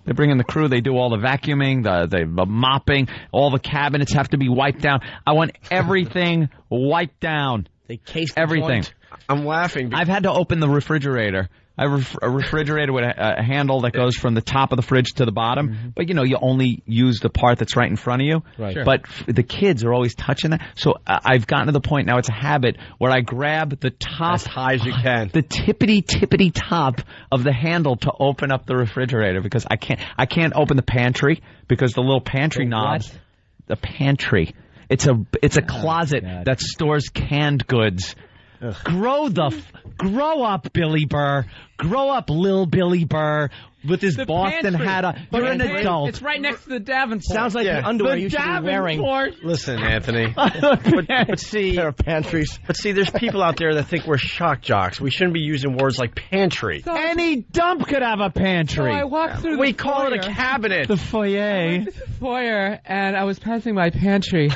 [SPEAKER 19] They bring in the crew. They do all the vacuuming, the mopping. All the cabinets have to be wiped down. I want everything wiped down.
[SPEAKER 4] They case
[SPEAKER 19] everything.
[SPEAKER 4] Joint.
[SPEAKER 2] I'm laughing.
[SPEAKER 19] I've had to open the refrigerator. I have a refrigerator with a handle that goes from the top of the fridge to the bottom. Mm-hmm. But, you only use the part that's right in front of you.
[SPEAKER 4] Right.
[SPEAKER 19] Sure. But the kids are always touching that. So I've gotten to the point now, it's a habit, where I grab the top.
[SPEAKER 2] As high as you can.
[SPEAKER 19] The tippity top of the handle to open up the refrigerator because I can't open the pantry because the little pantry knobs.
[SPEAKER 3] What?
[SPEAKER 19] The pantry. It's a closet that stores canned goods. Ugh. Grow up, Billy Burr. Grow up, Lil Billy Burr, with his Boston hat on. You're an adult.
[SPEAKER 3] It's right next to the Davenport.
[SPEAKER 4] Sounds like the underwear you should be wearing.
[SPEAKER 2] Listen, Anthony. but see,
[SPEAKER 4] there are pantries.
[SPEAKER 2] But see, there's people out there that think we're shock jocks. We shouldn't be using words like pantry.
[SPEAKER 19] Any dump could have a pantry.
[SPEAKER 3] So I walked through
[SPEAKER 2] we call it a cabinet.
[SPEAKER 19] The foyer.
[SPEAKER 3] I went to the foyer, and I was passing my pantry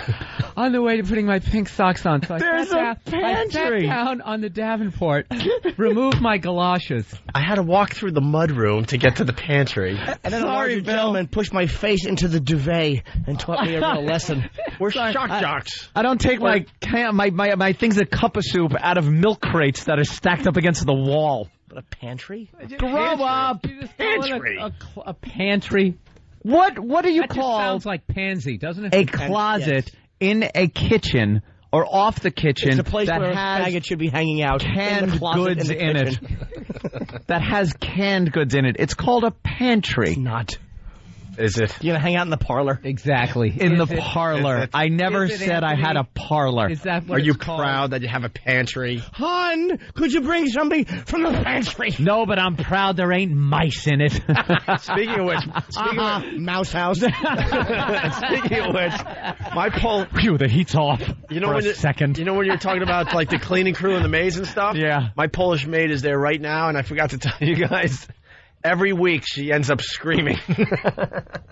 [SPEAKER 3] on the way to putting my pink socks on. So I sat down on the Davenport, removed my galoshes.
[SPEAKER 2] I had to walk through the mudroom to get to the pantry.
[SPEAKER 4] And then a larger gentleman pushed my face into the duvet and taught me a real lesson.
[SPEAKER 2] We're shock jocks.
[SPEAKER 19] I don't take my things of cup of soup out of milk crates that are stacked up against the wall.
[SPEAKER 4] But a pantry?
[SPEAKER 19] Grow up!
[SPEAKER 3] Pantry. A pantry.
[SPEAKER 19] What do you
[SPEAKER 3] that
[SPEAKER 19] call?
[SPEAKER 3] Just sounds like pansy, doesn't it?
[SPEAKER 19] A closet in a kitchen or off the kitchen.
[SPEAKER 4] It's a place
[SPEAKER 19] that
[SPEAKER 4] where
[SPEAKER 19] has
[SPEAKER 4] a faggot should be hanging out.
[SPEAKER 19] Canned goods in it. That has canned goods in it. It's called a pantry.
[SPEAKER 4] It's not.
[SPEAKER 2] Is it?
[SPEAKER 4] You gonna hang out in the parlor?
[SPEAKER 3] Exactly.
[SPEAKER 19] In the parlor. I never
[SPEAKER 3] Is it,
[SPEAKER 19] said I
[SPEAKER 3] Anthony?
[SPEAKER 19] had a parlor.
[SPEAKER 3] Is that what
[SPEAKER 2] Are you
[SPEAKER 3] it's called?
[SPEAKER 2] proud that you have a pantry?
[SPEAKER 4] Hon, could you bring somebody from the pantry?
[SPEAKER 16] No, but I'm proud there ain't mice in it.
[SPEAKER 2] Speaking of which,
[SPEAKER 4] mouse house.
[SPEAKER 2] Speaking of which, my poll.
[SPEAKER 16] Phew, the heat's off.
[SPEAKER 2] You know
[SPEAKER 16] for
[SPEAKER 2] when
[SPEAKER 16] a second.
[SPEAKER 2] You know when you're talking about like the cleaning crew and the maids and stuff?
[SPEAKER 16] Yeah.
[SPEAKER 2] My Polish maid is there right now, and I forgot to tell you guys. Every week she ends up screaming.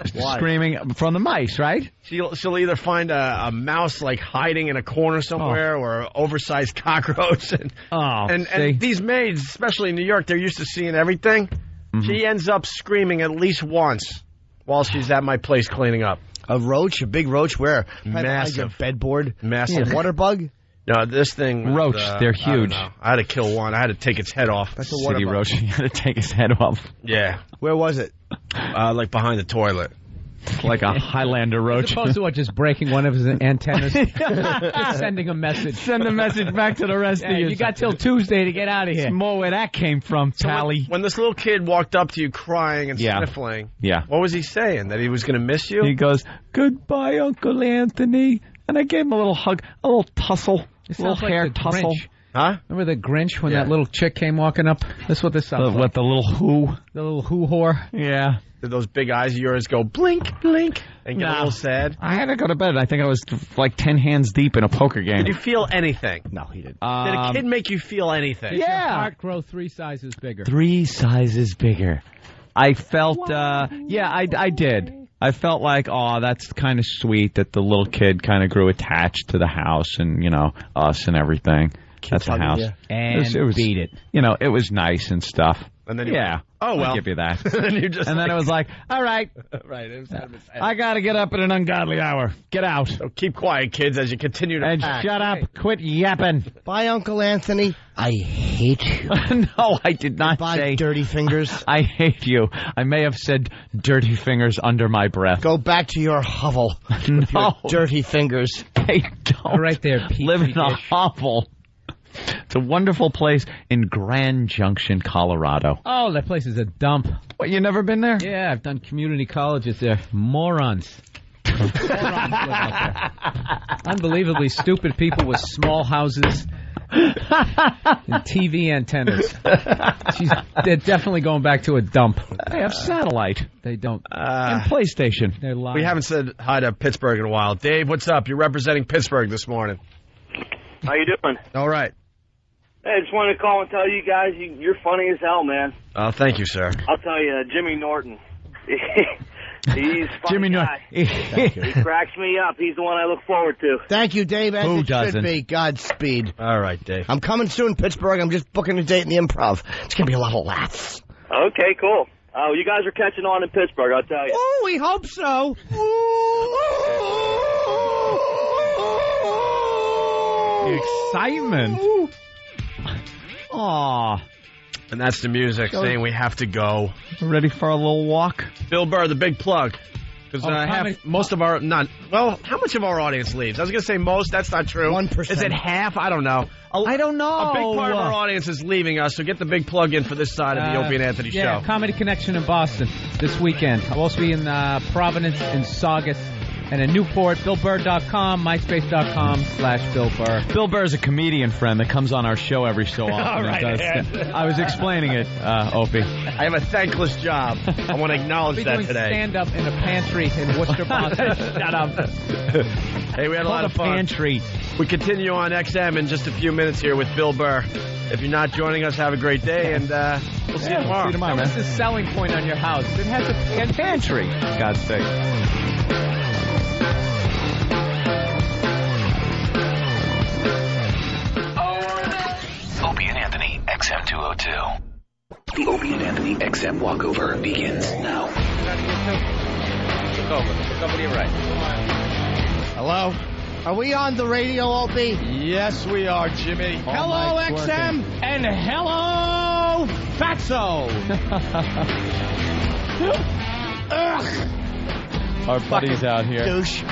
[SPEAKER 19] Screaming from the mice, right?
[SPEAKER 2] She'll either find a mouse like hiding in a corner somewhere or an oversized cockroach. And these maids, especially in New York, they're used to seeing everything. Mm-hmm. She ends up screaming at least once while she's at my place cleaning up.
[SPEAKER 4] A roach? A big roach? Where?
[SPEAKER 2] Massive.
[SPEAKER 4] Your bedboard?
[SPEAKER 2] Massive.
[SPEAKER 4] A water bug?
[SPEAKER 2] No, this thing...
[SPEAKER 19] Roach, they're huge.
[SPEAKER 2] I had to kill one. I had to take its head off.
[SPEAKER 19] That's a city roach. You had to take his head off.
[SPEAKER 2] Yeah.
[SPEAKER 4] Where was it?
[SPEAKER 2] Like behind the toilet.
[SPEAKER 19] Like a Highlander roach.
[SPEAKER 3] As opposed to what, just breaking one of his antennas? Just sending a message.
[SPEAKER 19] Send a message back to the rest of you.
[SPEAKER 3] You got till Tuesday to get out of here.
[SPEAKER 19] It's more where that came from, Tally.
[SPEAKER 2] When this little kid walked up to you crying and sniffling, what was he saying? That he was going to miss you?
[SPEAKER 19] He goes, "Goodbye, Uncle Anthony." And I gave him a little hug, a little tussle, a little hair
[SPEAKER 3] like
[SPEAKER 19] tussle.
[SPEAKER 3] Grinch.
[SPEAKER 2] Huh?
[SPEAKER 3] Remember the Grinch when that little chick came walking up? That's what this sounds like.
[SPEAKER 19] What, the little who?
[SPEAKER 3] The little who whore?
[SPEAKER 19] Yeah.
[SPEAKER 2] Did those big eyes of yours go blink, blink, and get a little sad?
[SPEAKER 19] I had to go to bed. I think I was like 10 hands deep in a poker game.
[SPEAKER 2] Did you feel anything?
[SPEAKER 4] No, he didn't.
[SPEAKER 2] Did a kid make you feel anything?
[SPEAKER 3] Did your heart grow 3 sizes bigger?
[SPEAKER 19] 3 sizes bigger. I felt, I did. I felt like, that's kind of sweet that the little kid kind of grew attached to the house and, us and everything. That's the house.
[SPEAKER 3] And
[SPEAKER 19] it was,
[SPEAKER 3] beat it.
[SPEAKER 19] It was nice and stuff.
[SPEAKER 2] And then
[SPEAKER 19] I'll give you that.
[SPEAKER 2] and
[SPEAKER 19] then it was like, all right.
[SPEAKER 2] Right. It was kind of sad.
[SPEAKER 19] I got to get up at an ungodly hour. Get out.
[SPEAKER 2] So keep quiet, kids, as you continue to
[SPEAKER 19] And
[SPEAKER 2] pack.
[SPEAKER 19] shut up. Quit yapping.
[SPEAKER 4] Bye, Uncle Anthony. I hate you.
[SPEAKER 19] No, I did not say.
[SPEAKER 4] Dirty fingers.
[SPEAKER 19] I hate you. I may have said dirty fingers under my breath.
[SPEAKER 4] Go back to your hovel. With your dirty fingers.
[SPEAKER 19] They don't.
[SPEAKER 3] Right there, Pete.
[SPEAKER 19] Live in a hovel. It's a wonderful place in Grand Junction, Colorado.
[SPEAKER 3] Oh, that place is a dump.
[SPEAKER 19] What, you never been there?
[SPEAKER 3] Yeah, I've done community colleges there. Morons. Morons live out there. Unbelievably stupid people with small houses and TV antennas. They're definitely going back to a dump.
[SPEAKER 19] They have satellite.
[SPEAKER 3] They don't.
[SPEAKER 19] And PlayStation.
[SPEAKER 3] They're lying.
[SPEAKER 2] We haven't said hi to Pittsburgh in a while. Dave, what's up? You're representing Pittsburgh this morning.
[SPEAKER 8] How you doing?
[SPEAKER 2] All right.
[SPEAKER 8] Hey, I just wanted to call and tell you guys you're funny as hell, man.
[SPEAKER 2] Oh, thank you, sir.
[SPEAKER 8] I'll tell you, Jimmy Norton. He's a funny
[SPEAKER 19] Jimmy
[SPEAKER 8] guy. He cracks me up. He's the one I look forward to.
[SPEAKER 4] Thank you, Dave. As
[SPEAKER 19] Who
[SPEAKER 4] it
[SPEAKER 19] doesn't?
[SPEAKER 4] should be. Godspeed.
[SPEAKER 2] All right, Dave.
[SPEAKER 4] I'm coming soon, Pittsburgh. I'm just booking a date in the Improv. It's going to be a lot of laughs.
[SPEAKER 8] Okay, cool. Oh, you guys are catching on in Pittsburgh, I'll tell you.
[SPEAKER 4] Oh, we hope so.
[SPEAKER 19] Excitement. Aw.
[SPEAKER 2] And that's the music saying we have to go.
[SPEAKER 19] Ready for a little walk?
[SPEAKER 2] Bill Burr, the big plug. Because most of our, how much of our audience leaves? I was going to say most, that's not true.
[SPEAKER 4] 1%.
[SPEAKER 2] Is it half? I don't know.
[SPEAKER 19] I don't know.
[SPEAKER 2] A big part of our audience is leaving us, so get the big plug in for this side of the Opie and Anthony show.
[SPEAKER 3] Comedy Connection in Boston this weekend. I'll also be in Providence and Saugus. And in Newport, BillBurr.com, MySpace.com/Bill Burr.
[SPEAKER 19] Bill Burr is a comedian friend that comes on our show every so often.
[SPEAKER 2] Right,
[SPEAKER 19] I was explaining it, Opie.
[SPEAKER 2] I have a thankless job. I want to acknowledge that today.
[SPEAKER 3] Stand-up in a pantry in Worcester, Boston.
[SPEAKER 19] Shut up.
[SPEAKER 2] Hey, we had a lot of fun.
[SPEAKER 19] Pantry.
[SPEAKER 2] We continue on XM in just a few minutes here with Bill Burr. If you're not joining us, have a great day, and we'll see you tomorrow.
[SPEAKER 19] See you tomorrow, man.
[SPEAKER 3] What's the selling point on your house? It has a pantry.
[SPEAKER 19] God's sake.
[SPEAKER 11] Opie and Anthony, XM 202. The Opie and Anthony XM walkover begins now.
[SPEAKER 3] Look over to your right.
[SPEAKER 4] Hello? Are we on the radio, Opie?
[SPEAKER 2] Yes, we are, Jimmy.
[SPEAKER 4] Hello, XM, and hello, Fatso.
[SPEAKER 19] Our buddy's out here.
[SPEAKER 4] Douche.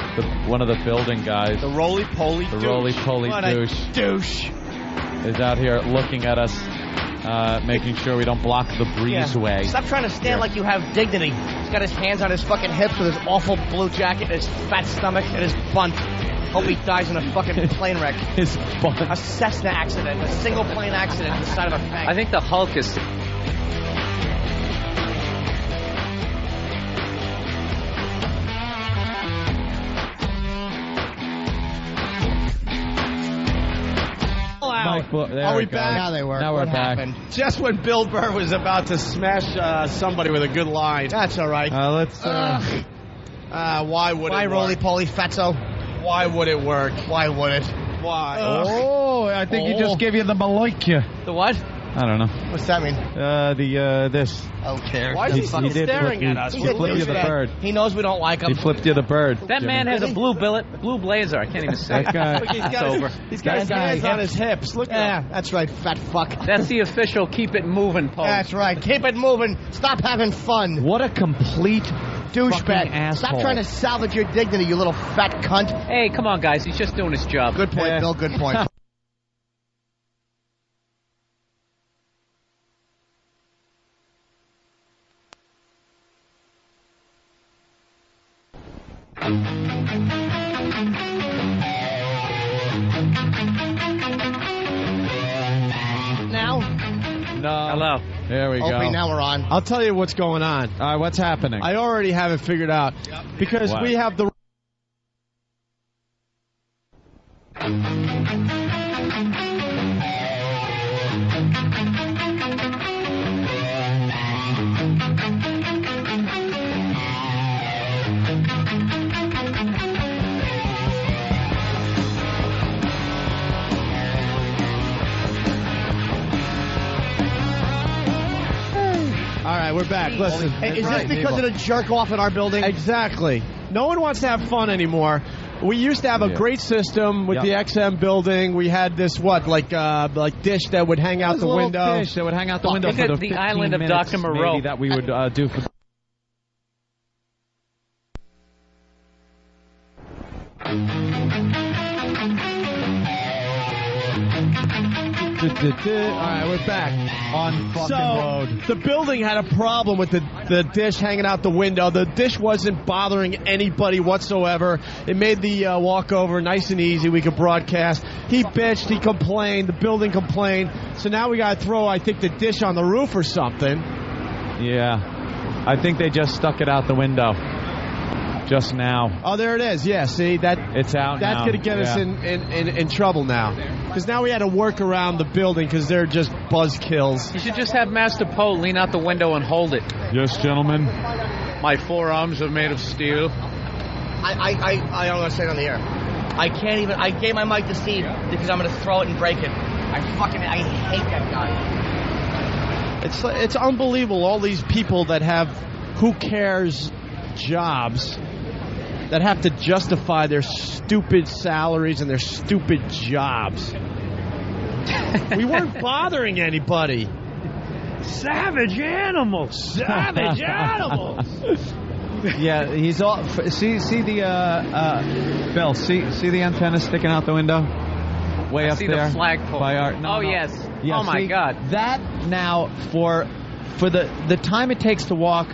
[SPEAKER 19] One of the building guys.
[SPEAKER 2] The roly-poly douche.
[SPEAKER 19] The roly-poly
[SPEAKER 4] What
[SPEAKER 19] douche.
[SPEAKER 4] a douche.
[SPEAKER 19] Is out here looking at us making sure we don't block the breezeway.
[SPEAKER 4] Stop trying to stand like you have dignity. He's got his hands on his fucking hips with his awful blue jacket, his fat stomach, and his bunt. Hope he dies in a fucking plane wreck.
[SPEAKER 19] His bunt.
[SPEAKER 4] A Cessna accident, a single plane accident on the side of a tank.
[SPEAKER 3] I think the Hulk is...
[SPEAKER 2] Are we back?
[SPEAKER 4] Now they were.
[SPEAKER 19] Now we're
[SPEAKER 4] what
[SPEAKER 19] back.
[SPEAKER 4] happened?
[SPEAKER 2] Just when Bill Burr was about to smash somebody with a good line.
[SPEAKER 4] That's all right.
[SPEAKER 19] Let's.
[SPEAKER 2] Why would
[SPEAKER 4] Why
[SPEAKER 2] it work?
[SPEAKER 4] roly-poly fatso?
[SPEAKER 2] Why would it work?
[SPEAKER 4] Why would it?
[SPEAKER 2] Why?
[SPEAKER 16] Oh, I think he just gave you the Maloika.
[SPEAKER 4] The what?
[SPEAKER 19] I don't know.
[SPEAKER 4] What's that mean?
[SPEAKER 19] This.
[SPEAKER 4] Okay.
[SPEAKER 2] Why is he still staring at us?
[SPEAKER 19] He flipped you the bird.
[SPEAKER 4] He knows we don't like him.
[SPEAKER 19] He flipped you the bird.
[SPEAKER 3] That man has a blue blazer. I can't even say.
[SPEAKER 19] That guy.
[SPEAKER 2] Look, he's got his hands on his hips. Look at him.
[SPEAKER 4] That's right, fat fuck.
[SPEAKER 3] That's the official keep it moving pose.
[SPEAKER 4] That's right. Keep it moving. Stop having fun.
[SPEAKER 19] What a complete
[SPEAKER 4] douchebag.
[SPEAKER 19] Asshole.
[SPEAKER 4] Stop trying to salvage your dignity, you little fat cunt.
[SPEAKER 3] Hey, come on, guys. He's just doing his job.
[SPEAKER 4] Good point, Bill. Good point. Now?
[SPEAKER 19] No.
[SPEAKER 3] Hello.
[SPEAKER 19] There we go.
[SPEAKER 4] Opie, now we're on.
[SPEAKER 2] I'll tell you what's going on.
[SPEAKER 19] All right, what's happening?
[SPEAKER 2] I already have it figured out. Because
[SPEAKER 19] What?
[SPEAKER 2] we have the... All right, we're back. Listen.
[SPEAKER 4] Hey, is this because of the jerk off in our building?
[SPEAKER 2] Exactly. No one wants to have fun anymore. We used to have a great system with the XM building. We had this like dish that would hang out the window.
[SPEAKER 19] Dish that would hang out the window
[SPEAKER 3] Look
[SPEAKER 19] for
[SPEAKER 3] at
[SPEAKER 19] the
[SPEAKER 3] the
[SPEAKER 19] 15
[SPEAKER 3] island of
[SPEAKER 19] minutes
[SPEAKER 3] Dr. Moreau.
[SPEAKER 19] maybe that we would do for.
[SPEAKER 2] All right, we're back.
[SPEAKER 19] On fucking road.
[SPEAKER 2] The building had a problem with the dish hanging out the window. The dish wasn't bothering anybody whatsoever. It made the walkover nice and easy. We could broadcast. He bitched. He complained. The building complained. So now we got to throw, I think, the dish on the roof or something.
[SPEAKER 19] Yeah. I think they just stuck it out the window. Just now.
[SPEAKER 2] Oh, there it is. Yeah, see?
[SPEAKER 19] It's out
[SPEAKER 2] That's
[SPEAKER 19] now.
[SPEAKER 2] going to get us in trouble now. Because now we had to work around the building because they're just buzzkills.
[SPEAKER 3] You should just have Master Poe lean out the window and hold it.
[SPEAKER 19] Yes, gentlemen.
[SPEAKER 3] My forearms are made of steel.
[SPEAKER 4] I don't want to say it on the air. I can't even. I gave my mic to Steve because I'm going to throw it and break it. I hate that guy.
[SPEAKER 2] It's unbelievable, all these people that have who cares jobs that have to justify their stupid salaries and their stupid jobs. We weren't bothering anybody.
[SPEAKER 16] Savage animals. Savage animals.
[SPEAKER 19] Yeah, he's all. See the Bill. See the antenna sticking out the window, way up
[SPEAKER 3] see
[SPEAKER 19] there.
[SPEAKER 3] The flagpole.
[SPEAKER 19] By our,
[SPEAKER 3] no. Yes.
[SPEAKER 19] Yeah,
[SPEAKER 3] oh my God.
[SPEAKER 19] That now for the time it takes to walk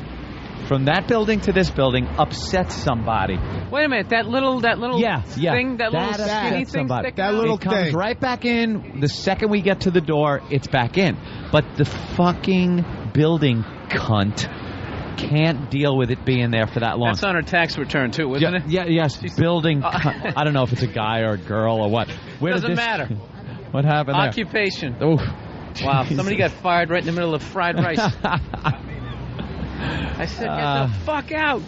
[SPEAKER 19] from that building to this building upsets somebody.
[SPEAKER 3] Wait a minute, that little thing, that little skinny thing,
[SPEAKER 2] that little
[SPEAKER 19] thing comes right back in. The second we get to the door, it's back in. But the fucking building cunt can't deal with it being there for that long.
[SPEAKER 3] That's on her tax return too, isn't it?
[SPEAKER 19] Yeah, yes. Building. I don't know if it's a guy or a girl or what.
[SPEAKER 3] Doesn't matter.
[SPEAKER 19] What happened there?
[SPEAKER 3] Occupation.
[SPEAKER 19] Oh,
[SPEAKER 3] wow! Somebody got fired right in the middle of fried rice. I said, get the fuck out.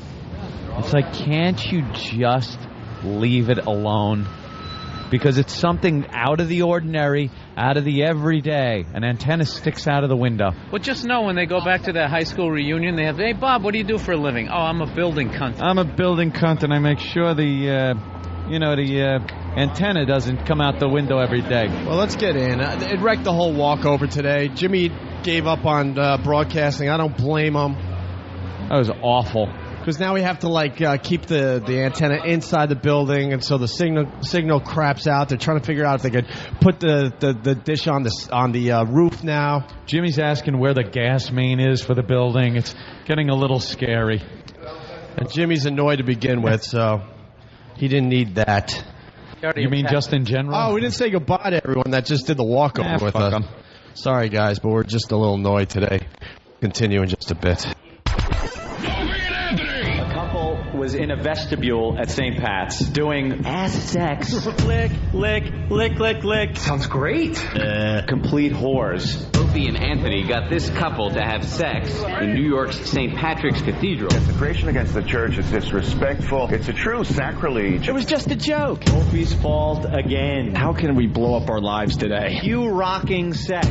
[SPEAKER 19] It's like, can't you just leave it alone? Because it's something out of the ordinary, out of the everyday. An antenna sticks out of the window.
[SPEAKER 3] Well, just know when they go back to their high school reunion, they have, hey, Bob, what do you do for a living? Oh, I'm a building cunt.
[SPEAKER 19] I'm a building cunt, and I make sure the antenna doesn't come out the window every day.
[SPEAKER 2] Well, let's get in. It wrecked the whole walkover today. Jimmy gave up on broadcasting. I don't blame him.
[SPEAKER 19] That was awful.
[SPEAKER 2] Because now we have to keep the antenna inside the building, and so the signal craps out. They're trying to figure out if they could put the dish on the roof now.
[SPEAKER 16] Jimmy's asking where the gas main is for the building. It's getting a little scary.
[SPEAKER 2] And Jimmy's annoyed to begin with, so he didn't need that.
[SPEAKER 16] You mean just in general?
[SPEAKER 2] Oh, we didn't say goodbye to everyone that just did the walkover with us. Sorry, guys, but we're just a little annoyed today. Continue in just a bit.
[SPEAKER 3] A couple was in a vestibule at St. Pat's doing ass sex. Lick, lick, lick, lick, lick.
[SPEAKER 15] Sounds great.
[SPEAKER 3] Complete whores.
[SPEAKER 13] Opie and Anthony got this couple to have sex in New York's St. Patrick's Cathedral.
[SPEAKER 14] Desecration against the church is disrespectful. It's a true sacrilege.
[SPEAKER 3] It was just a joke. Opie's fault again.
[SPEAKER 9] How can we blow up our lives today?
[SPEAKER 3] You rocking sex.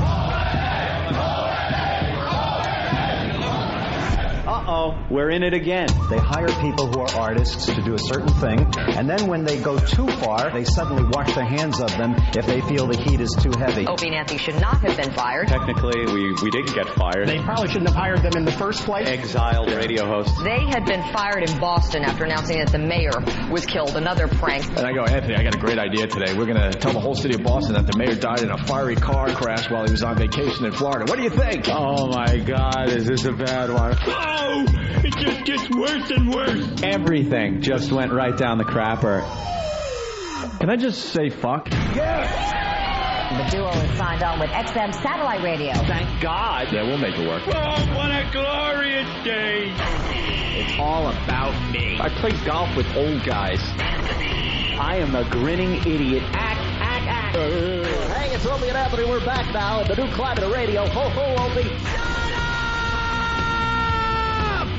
[SPEAKER 3] Uh-oh, we're in it again.
[SPEAKER 20] They hire people who are artists to do a certain thing, and then when they go too far, they suddenly wash their hands of them if they feel the heat is too heavy.
[SPEAKER 18] Opie and Anthony should not have been fired.
[SPEAKER 3] Technically, we didn't get fired.
[SPEAKER 20] They probably shouldn't have hired them in the first place.
[SPEAKER 3] Exiled radio hosts.
[SPEAKER 18] They had been fired in Boston after announcing that the mayor was killed. Another prank.
[SPEAKER 9] And I go, Anthony, I got a great idea today. We're going to tell the whole city of Boston that the mayor died in a fiery car crash while he was on vacation in Florida. What do you think?
[SPEAKER 3] Oh, my God, is this a bad one?
[SPEAKER 22] Oh, it just gets worse and worse.
[SPEAKER 3] Everything just went right down the crapper.
[SPEAKER 9] Can I just say fuck?
[SPEAKER 23] The duo is signed on with XM satellite radio.
[SPEAKER 3] Thank God.
[SPEAKER 9] Yeah, we'll make it work.
[SPEAKER 22] Oh, what a glorious day.
[SPEAKER 3] It's all about me.
[SPEAKER 9] I play golf with old guys.
[SPEAKER 3] I am a grinning idiot. Act.
[SPEAKER 20] Hey, it's Opie and Anthony. We're back now at the new climate of radio. Ho, ho, Opie.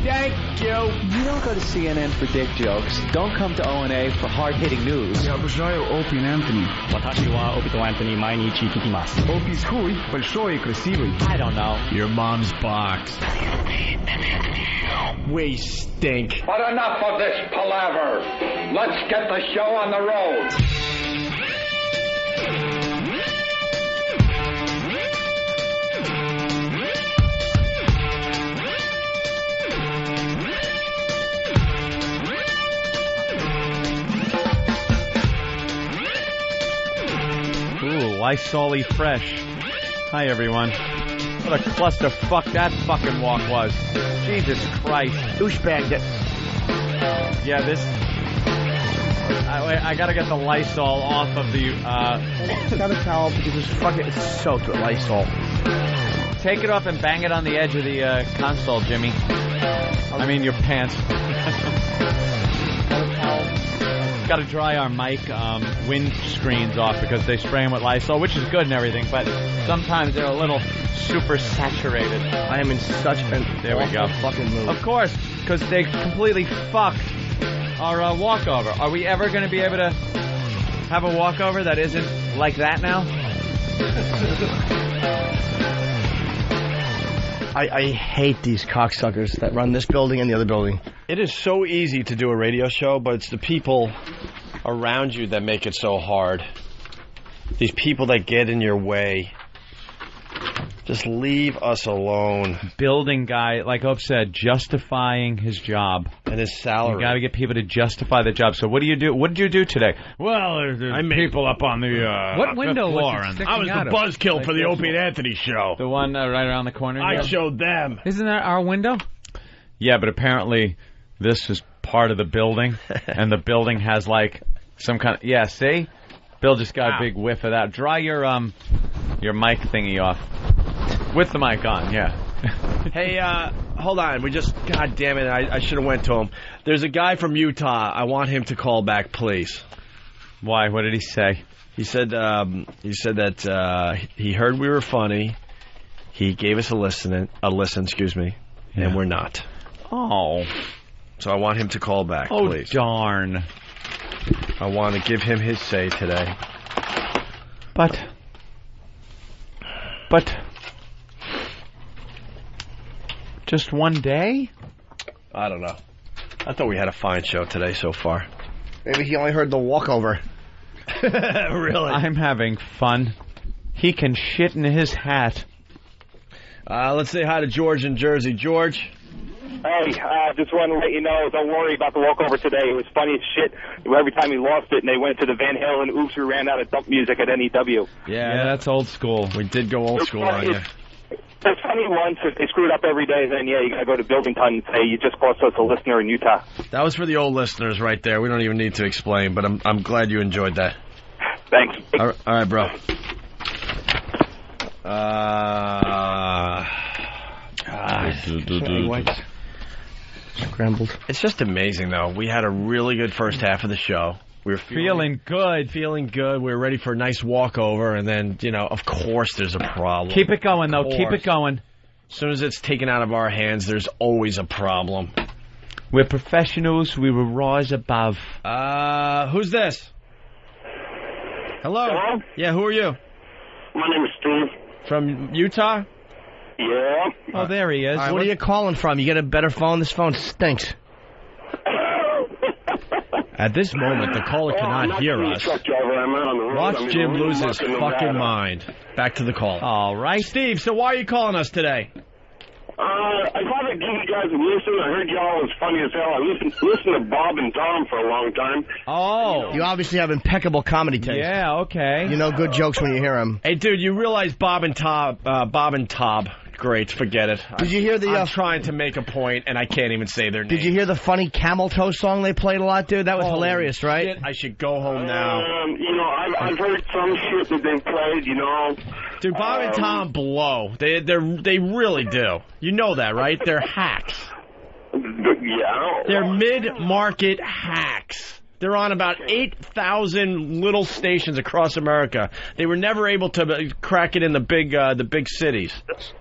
[SPEAKER 3] Thank you. You don't go to CNN for dick jokes. Don't come to O&A for hard-hitting news.
[SPEAKER 9] Я обожаю Opie and Anthony.
[SPEAKER 7] 私は Opie と Anthony 毎日聞きます。
[SPEAKER 9] Opie's cool, большой и красивый.
[SPEAKER 3] I don't know.
[SPEAKER 2] Your mom's box. We stink.
[SPEAKER 6] But enough of this palaver. Let's get the show on the road.
[SPEAKER 3] Ooh, Lysol-y fresh. Hi, everyone. What a clusterfuck that fucking walk was. Jesus Christ.
[SPEAKER 4] Douchebag.
[SPEAKER 3] Yeah, this... I gotta get the Lysol off of the...
[SPEAKER 4] Got a towel because it's soaked with Lysol.
[SPEAKER 3] Take it off and bang it on the edge of the console, Jimmy. I mean, your pants. Got to dry our mic windscreens off because they spray them with Lysol, which is good and everything, but sometimes they're a little super saturated.
[SPEAKER 4] I am in such an fucking mood.
[SPEAKER 3] Of course, because they completely fucked our walkover. Are we ever going to be able to have a walkover that isn't like that now?
[SPEAKER 4] I hate these cocksuckers that run this building and the other building.
[SPEAKER 2] It is so easy to do a radio show, but it's the people around you that make it so hard. These people that get in your way. Just leave us alone.
[SPEAKER 3] Building guy, like Ope said, justifying his job.
[SPEAKER 2] And his salary.
[SPEAKER 3] You got to get people to justify the job. So what do you do? What did you do today?
[SPEAKER 16] Well, there's people up on the
[SPEAKER 3] what window
[SPEAKER 16] floor.
[SPEAKER 3] Was
[SPEAKER 16] I was the buzzkill for the Opie and Anthony show.
[SPEAKER 3] The one right around the corner?
[SPEAKER 16] I showed them.
[SPEAKER 3] Isn't that our window? Yeah, but apparently this is part of the building, and the building has like some kind of... Yeah, see? Bill just got a big whiff of that. Dry your mic thingy off. With the mic on, yeah.
[SPEAKER 2] Hey, hold on. God damn it, I should have went to him. There's a guy from Utah. I want him to call back, please.
[SPEAKER 3] Why? What did he say?
[SPEAKER 2] He said that he heard we were funny. He gave us a listen, and we're not.
[SPEAKER 3] Oh.
[SPEAKER 2] So I want him to call back, please.
[SPEAKER 3] Oh, darn.
[SPEAKER 2] I want to give him his say today.
[SPEAKER 3] But... Just one day?
[SPEAKER 2] I don't know. I thought we had a fine show today so far.
[SPEAKER 4] Maybe he only heard the walkover.
[SPEAKER 2] Really?
[SPEAKER 3] I'm having fun. He can shit in his hat.
[SPEAKER 2] Let's say hi to George in Jersey. George?
[SPEAKER 10] Hey, just wanted to let you know, don't worry about the walkover today. It was funny as shit. Every time he lost it, and they went to the Van Halen oops, we ran out of dump music at NEW.
[SPEAKER 19] Yeah, that's old school.
[SPEAKER 2] We did go old school on you.
[SPEAKER 10] It's funny once, if they screw it up every day, then, yeah, you got to go to Buildington and say, you just cost us a listener in Utah.
[SPEAKER 2] That was for the old listeners right there. We don't even need to explain, but I'm glad you enjoyed that.
[SPEAKER 10] Thanks.
[SPEAKER 2] All right, bro.
[SPEAKER 4] Scrambled.
[SPEAKER 2] It's just amazing, though. We had a really good first half of the show. We were feeling good. We were ready for a nice walkover, and then, of course there's a problem.
[SPEAKER 19] Keep it going, though. Keep it going.
[SPEAKER 2] As soon as it's taken out of our hands, there's always a problem.
[SPEAKER 19] We're professionals. We will rise above.
[SPEAKER 2] Who's this? Hello? Yeah, who are you?
[SPEAKER 10] My name is Steve.
[SPEAKER 2] From Utah?
[SPEAKER 10] Yeah.
[SPEAKER 19] Oh, there he is.
[SPEAKER 4] Right, what are you calling from? You get a better phone? This phone stinks.
[SPEAKER 2] At this moment, the caller cannot hear us. Watch Jim lose his fucking mind. Back to the call.
[SPEAKER 19] All right.
[SPEAKER 2] Steve, so why are you calling us today?
[SPEAKER 10] I thought I'd give you guys a listen. I heard y'all was funny as hell. I listened to Bob and Tom for a long time.
[SPEAKER 4] Oh. You obviously have impeccable comedy taste.
[SPEAKER 19] Yeah, okay.
[SPEAKER 4] You know good jokes when you hear them.
[SPEAKER 2] Hey, dude, you realize Bob and Tob, great, forget it.
[SPEAKER 4] Did you hear the...
[SPEAKER 2] I'm trying to make a point, and I can't even say their name.
[SPEAKER 4] Did you hear the funny Camel Toe song they played a lot, dude? That was hilarious, right?
[SPEAKER 2] Shit, I should go home now.
[SPEAKER 10] I've heard some shit that they played,
[SPEAKER 2] Dude, Bob and Tom blow. They really do. You know that, right? They're hacks.
[SPEAKER 10] Yeah.
[SPEAKER 2] They're mid-market hacks. They're on about 8,000 little stations across America. They were never able to crack it in the big cities.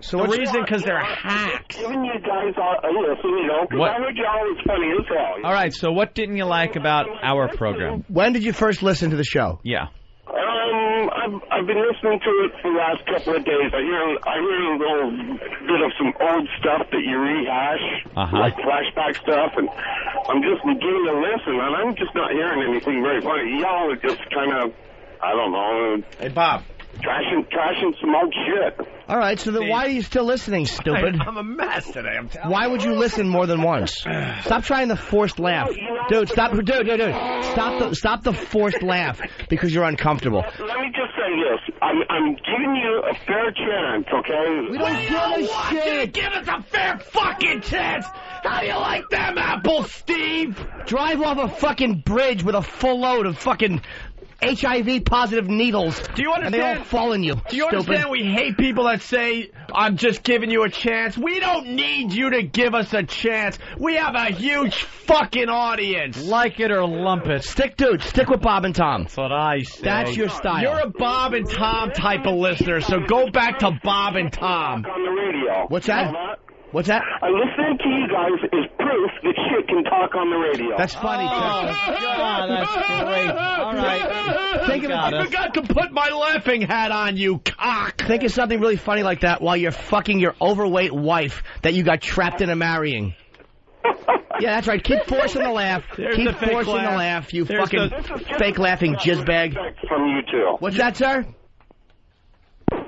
[SPEAKER 4] So
[SPEAKER 2] the reason, because they're hacks.
[SPEAKER 10] Giving you guys a listen, because I heard y'all was funny as hell.
[SPEAKER 19] All right, so what didn't you like about our program?
[SPEAKER 4] When did you first listen to the show?
[SPEAKER 19] Yeah.
[SPEAKER 10] I've been listening to it for the last couple of days. I hear a little bit of some old stuff that you rehash, like flashback stuff, and I'm just beginning to listen, and I'm just not hearing anything very funny. Y'all are just kind of, I don't know.
[SPEAKER 2] Hey, Bob.
[SPEAKER 10] Trashing some old shit.
[SPEAKER 4] All right, so then why are you still listening, stupid?
[SPEAKER 2] I'm a mess today, I'm telling you.
[SPEAKER 4] Why would you listen more than once? Stop trying the forced laugh. Dude, stop. Stop the forced laugh because you're uncomfortable.
[SPEAKER 10] Let me just say this. I'm giving you a fair chance, okay?
[SPEAKER 4] We don't give a shit.
[SPEAKER 2] Give us a fair fucking chance. How do you like them apples, Steve?
[SPEAKER 4] Drive off a fucking bridge with a full load of fucking HIV-positive needles.
[SPEAKER 2] Do you understand?
[SPEAKER 4] And they all fall in you.
[SPEAKER 2] Do you understand we hate people that say, I'm just giving you a chance? We don't need you to give us a chance. We have a huge fucking audience.
[SPEAKER 19] Like it or lump it.
[SPEAKER 4] Stick with Bob and Tom.
[SPEAKER 19] That's what I say.
[SPEAKER 4] That's your style.
[SPEAKER 2] You're a Bob and Tom type of listener, so go back to Bob and Tom.
[SPEAKER 10] On the radio.
[SPEAKER 4] What's that? What's that?
[SPEAKER 10] Listening to you guys is proof that shit can talk on the radio.
[SPEAKER 4] That's funny,
[SPEAKER 19] God, that's great. All right.
[SPEAKER 2] I forgot to put my laughing hat on, you cock.
[SPEAKER 4] Think of something really funny like that while you're fucking your overweight wife that you got trapped into marrying. Yeah, that's right. Keep forcing the laugh. Keep forcing the laugh, you fucking fake laughing jizzbag.
[SPEAKER 10] From you too.
[SPEAKER 4] What's that, sir?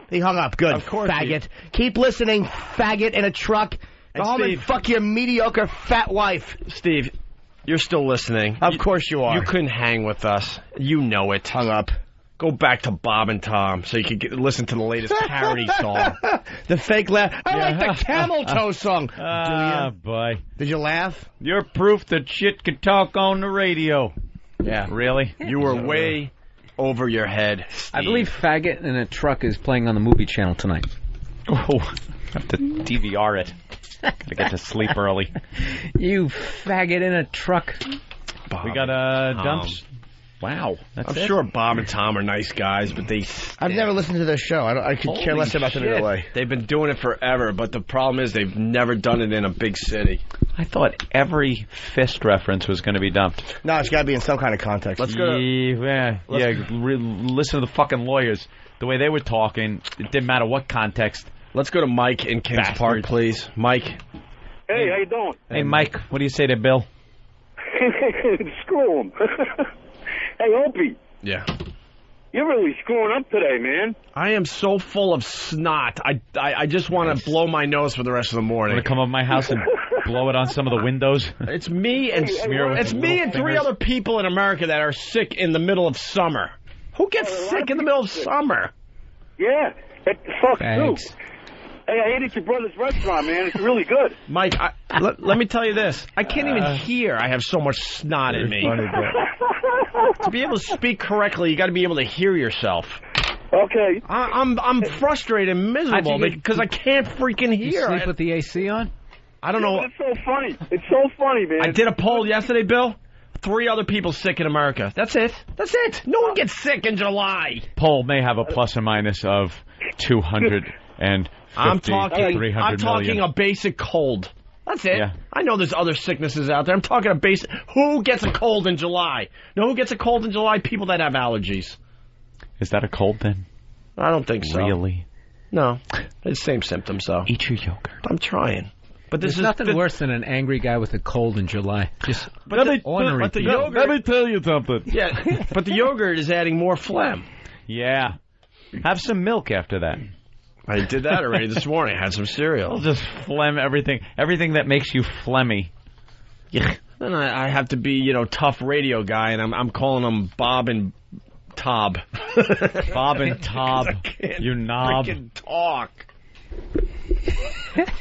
[SPEAKER 4] He hung up. Good.
[SPEAKER 2] Of course,
[SPEAKER 4] faggot. Keep listening, faggot in a truck. Go home and fuck your mediocre fat wife.
[SPEAKER 2] Steve, you're still listening.
[SPEAKER 4] Of course you are.
[SPEAKER 2] You couldn't hang with us. You know it.
[SPEAKER 4] Hung up.
[SPEAKER 2] Go back to Bob and Tom so you can listen to the latest parody song.
[SPEAKER 4] The fake laugh. I like the Camel Toe song.
[SPEAKER 19] Ah, boy.
[SPEAKER 4] Did you laugh?
[SPEAKER 19] You're proof that shit can talk on the radio.
[SPEAKER 4] Yeah.
[SPEAKER 19] Really?
[SPEAKER 2] You were way over your head, Steve.
[SPEAKER 3] I believe Faggot in a Truck is playing on the movie channel tonight.
[SPEAKER 19] Oh, I have to DVR it. Gotta get to sleep early.
[SPEAKER 3] You faggot in a truck.
[SPEAKER 2] Bob
[SPEAKER 19] we got dumps. Wow,
[SPEAKER 2] I'm sure Bob and Tom are nice guys, but they stink.
[SPEAKER 4] I've never listened to their show. I could care less about them either way.
[SPEAKER 2] They've been doing it forever, but the problem is they've never done it in a big city.
[SPEAKER 19] I thought every fist reference was going to be dumped.
[SPEAKER 4] No, it's got to be in some kind of context.
[SPEAKER 2] Let's go.
[SPEAKER 19] Listen to the fucking lawyers. The way they were talking, it didn't matter what context.
[SPEAKER 2] Let's go to Mike in Kings Park, please. Mike.
[SPEAKER 1] Hey, how you doing?
[SPEAKER 19] Hey, Mike, what do you say to Bill?
[SPEAKER 1] Screw him. Hey, Opie.
[SPEAKER 2] Yeah.
[SPEAKER 1] You're really screwing up today, man.
[SPEAKER 2] I am so full of snot. I just want to blow my nose for the rest of the morning.
[SPEAKER 19] Want to come up to my house and blow it on some of the windows.
[SPEAKER 2] It's me and
[SPEAKER 19] Smear with
[SPEAKER 2] it's
[SPEAKER 19] the
[SPEAKER 2] me
[SPEAKER 19] little
[SPEAKER 2] and three
[SPEAKER 19] fingers.
[SPEAKER 2] other people in America that are sick in the middle of summer. Who gets sick in the middle of summer?
[SPEAKER 1] Yeah. Fuck
[SPEAKER 3] Thanks.
[SPEAKER 1] you. Hey, I ate at your brother's restaurant, man. It's really good.
[SPEAKER 2] Mike, let me tell you this. I can't even hear. I have so much snot in me. To be able to speak correctly, you got to be able to hear yourself.
[SPEAKER 1] Okay.
[SPEAKER 2] I'm frustrated and miserable because I can't freaking hear.
[SPEAKER 3] You sleep with the AC on?
[SPEAKER 2] I don't know.
[SPEAKER 1] It's so funny. It's so funny, man.
[SPEAKER 2] I did a poll yesterday, Bill. 3 other people sick in America. That's it. That's it. No one gets sick in July.
[SPEAKER 19] Poll may have a plus or minus of 250
[SPEAKER 2] I'm
[SPEAKER 19] to
[SPEAKER 2] talking
[SPEAKER 19] 300 million.
[SPEAKER 2] a basic cold. That's it.
[SPEAKER 19] Yeah.
[SPEAKER 2] I know there's other sicknesses out there. I'm talking a basic. Who gets a cold in July? No, who gets a cold in July? People that have allergies.
[SPEAKER 19] Is that a cold then?
[SPEAKER 2] I don't think so.
[SPEAKER 19] Really?
[SPEAKER 2] No. It's the same symptoms, though.
[SPEAKER 19] Eat your yogurt.
[SPEAKER 2] I'm trying. But
[SPEAKER 3] There's nothing worse than an angry guy with a cold in July. Just
[SPEAKER 2] But the
[SPEAKER 3] yogurt.
[SPEAKER 19] Let me tell you something.
[SPEAKER 2] Yeah, but the yogurt is adding more phlegm.
[SPEAKER 19] Yeah. Have some milk after that.
[SPEAKER 2] I did that already this morning. I had some cereal.
[SPEAKER 19] I'll just phlegm everything. Everything that makes you phlegmy.
[SPEAKER 2] Yeah. Then I have to be, tough radio guy, and I'm calling them Bob and Tob.
[SPEAKER 19] Bob and Tob, you knob.
[SPEAKER 2] Freaking talk.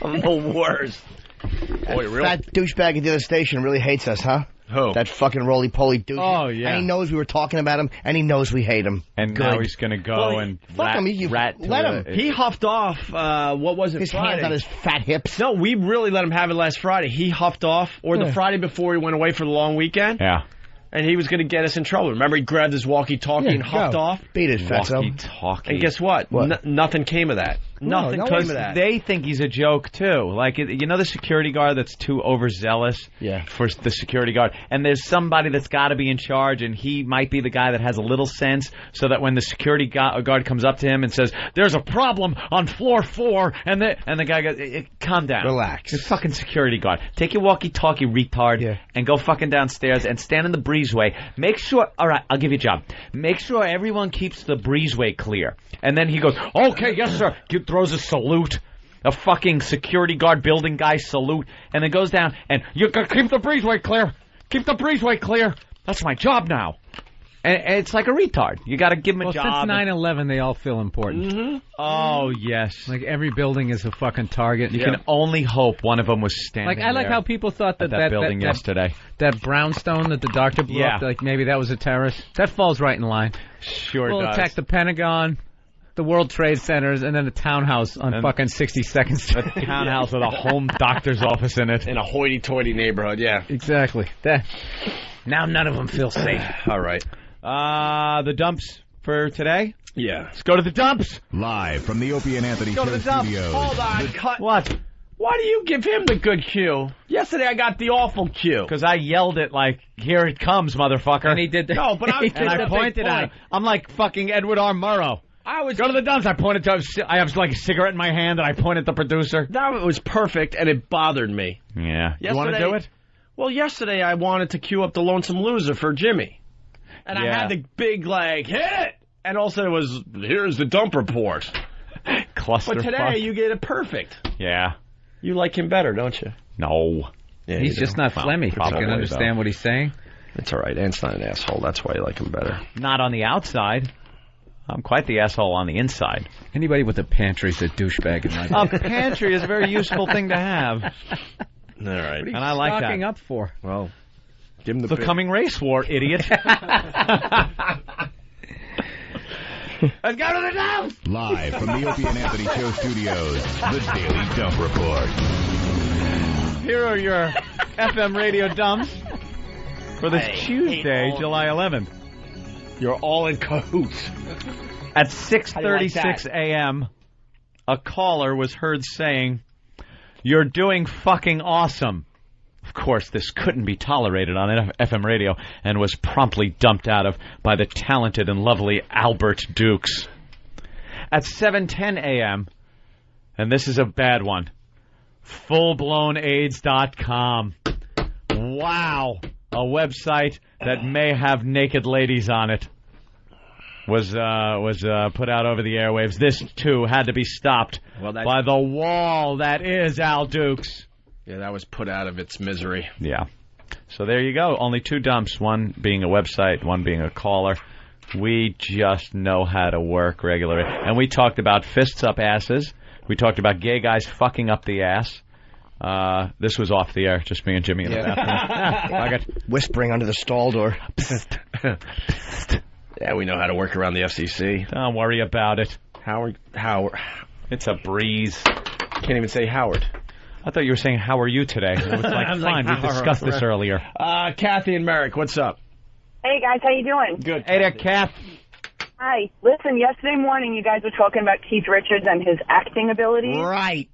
[SPEAKER 2] I'm the worst. Boy, real
[SPEAKER 4] That douchebag at the other station really hates us, huh?
[SPEAKER 2] Who?
[SPEAKER 4] That fucking roly-poly douche.
[SPEAKER 19] Oh, yeah.
[SPEAKER 4] And he knows we were talking about him, and he knows we hate him.
[SPEAKER 19] And
[SPEAKER 4] Good.
[SPEAKER 19] now he's going to go and
[SPEAKER 4] fuck him.
[SPEAKER 19] rat to
[SPEAKER 4] let him.
[SPEAKER 2] He huffed off, what was it,
[SPEAKER 4] His
[SPEAKER 2] Friday?
[SPEAKER 4] hands on his fat hips.
[SPEAKER 2] No, we really let him have it last Friday. He huffed off, or the Friday before he went away for the long weekend.
[SPEAKER 19] Yeah.
[SPEAKER 2] And he was going to get us in trouble. Remember, he grabbed his walkie-talkie and huffed off?
[SPEAKER 4] Beat it, fatso.
[SPEAKER 19] Walkie-talkie.
[SPEAKER 2] And guess what? Nothing came of that. Nothing came of that.
[SPEAKER 19] They think he's a joke, too. Like, the security guard that's too overzealous for the security guard. And there's somebody that's got to be in charge, and he might be the guy that has a little sense, so that when the security guard comes up to him and says, there's a problem on floor 4, and the guy goes, calm down.
[SPEAKER 4] Relax.
[SPEAKER 19] You're fucking security guard. Take your walkie-talkie, retard, and go fucking downstairs and stand in the breezeway. Make sure, all right, I'll give you a job. Make sure everyone keeps the breezeway clear. And then he goes, okay, yes, sir. Throws a salute. A fucking security guard building guy salute. And then goes down and you gotta keep the breezeway clear. Keep the breezeway clear. That's my job now. And it's like a retard. You got to give him a job.
[SPEAKER 3] Since 9/11, they all feel important.
[SPEAKER 19] Mm-hmm. Oh, yes.
[SPEAKER 3] Like every building is a fucking target.
[SPEAKER 19] You can only hope one of them was standing
[SPEAKER 3] I like
[SPEAKER 19] there
[SPEAKER 3] how people thought that
[SPEAKER 19] building yesterday.
[SPEAKER 3] That brownstone that the doctor blew up, like maybe that was a terrorist. That falls right in line.
[SPEAKER 19] Sure
[SPEAKER 3] we'll
[SPEAKER 19] does.
[SPEAKER 3] attack the Pentagon, the World Trade Centers, and then the townhouse on fucking 62nd Street.
[SPEAKER 19] The townhouse with a home doctor's office in it.
[SPEAKER 2] In a hoity-toity neighborhood, yeah.
[SPEAKER 3] Exactly. Now none of them feel safe.
[SPEAKER 2] All right.
[SPEAKER 19] The dumps for today?
[SPEAKER 2] Yeah.
[SPEAKER 19] Let's go to the dumps.
[SPEAKER 5] Live from the Opie and Anthony
[SPEAKER 2] Go
[SPEAKER 5] Show
[SPEAKER 2] to the dumps.
[SPEAKER 5] studios.
[SPEAKER 2] Hold on. Cut.
[SPEAKER 19] What?
[SPEAKER 2] Why do you give him the good cue? Yesterday I got the awful cue.
[SPEAKER 19] Because I yelled it like, here it comes, motherfucker.
[SPEAKER 3] And he did that.
[SPEAKER 2] No, but I
[SPEAKER 19] pointed at him. I'm like fucking Edward R. Murrow. Go to the dumps. I pointed to. I have like a cigarette in my hand, and I pointed at the producer.
[SPEAKER 2] That was perfect, and it bothered me.
[SPEAKER 19] Yeah. You want to do it?
[SPEAKER 2] Well, yesterday I wanted to cue up the Lonesome Loser for Jimmy. And I had the big, hit it! And also it was, here's the dump report.
[SPEAKER 19] Cluster.
[SPEAKER 2] But today you get it perfect.
[SPEAKER 19] Yeah.
[SPEAKER 2] You like him better, don't you?
[SPEAKER 19] No.
[SPEAKER 2] Yeah,
[SPEAKER 3] he's just not phlegmy. You can understand what he's saying.
[SPEAKER 2] It's all right. Ant's not an asshole. That's why you like him better.
[SPEAKER 19] Not on the outside. I'm quite the asshole on the inside.
[SPEAKER 3] Anybody with a pantry is a douchebag in my
[SPEAKER 19] A pantry is a very useful thing to have.
[SPEAKER 2] All right.
[SPEAKER 3] What are you
[SPEAKER 19] and I like
[SPEAKER 3] stocking
[SPEAKER 19] that.
[SPEAKER 3] up for?
[SPEAKER 2] Well, give him
[SPEAKER 19] the coming race war, idiot.
[SPEAKER 2] Let's go to the dumps!
[SPEAKER 5] Live from the Opie and Anthony Show studios, the Daily Dump Report.
[SPEAKER 19] Here are your FM radio dumps for this Tuesday, July 11th.
[SPEAKER 2] You're all in cahoots.
[SPEAKER 19] At 6:36 a.m., a caller was heard saying, "You're doing fucking awesome." Of course, this couldn't be tolerated on FM radio and was promptly dumped out of by the talented and lovely Albert Dukes. At 7:10 a.m., and this is a bad one, fullblownaids.com. Wow. A website that may have naked ladies on it was put out over the airwaves. This, too, had to be stopped by the wall that is Al Dukes.
[SPEAKER 2] Yeah, that was put out of its misery.
[SPEAKER 19] Yeah. So there you go. Only 2 dumps, one being a website, one being a caller. We just know how to work regularly. And we talked about fists up asses. We talked about gay guys fucking up the ass. This was off the air, just me and Jimmy in the bathroom. I got
[SPEAKER 4] whispering under the stall door.
[SPEAKER 2] Yeah, we know how to work around the FCC.
[SPEAKER 19] Don't worry about it.
[SPEAKER 2] Howard.
[SPEAKER 19] It's a breeze.
[SPEAKER 2] Can't even say Howard.
[SPEAKER 19] I thought you were saying, how are you today? It was like, fine, we discussed this earlier.
[SPEAKER 2] Kathy and Merrick, what's up?
[SPEAKER 12] Hey, guys, how you doing?
[SPEAKER 2] Good.
[SPEAKER 19] Hey there, Kath.
[SPEAKER 12] Hi. Listen, yesterday morning you guys were talking about Keith Richards and his acting abilities.
[SPEAKER 4] Right.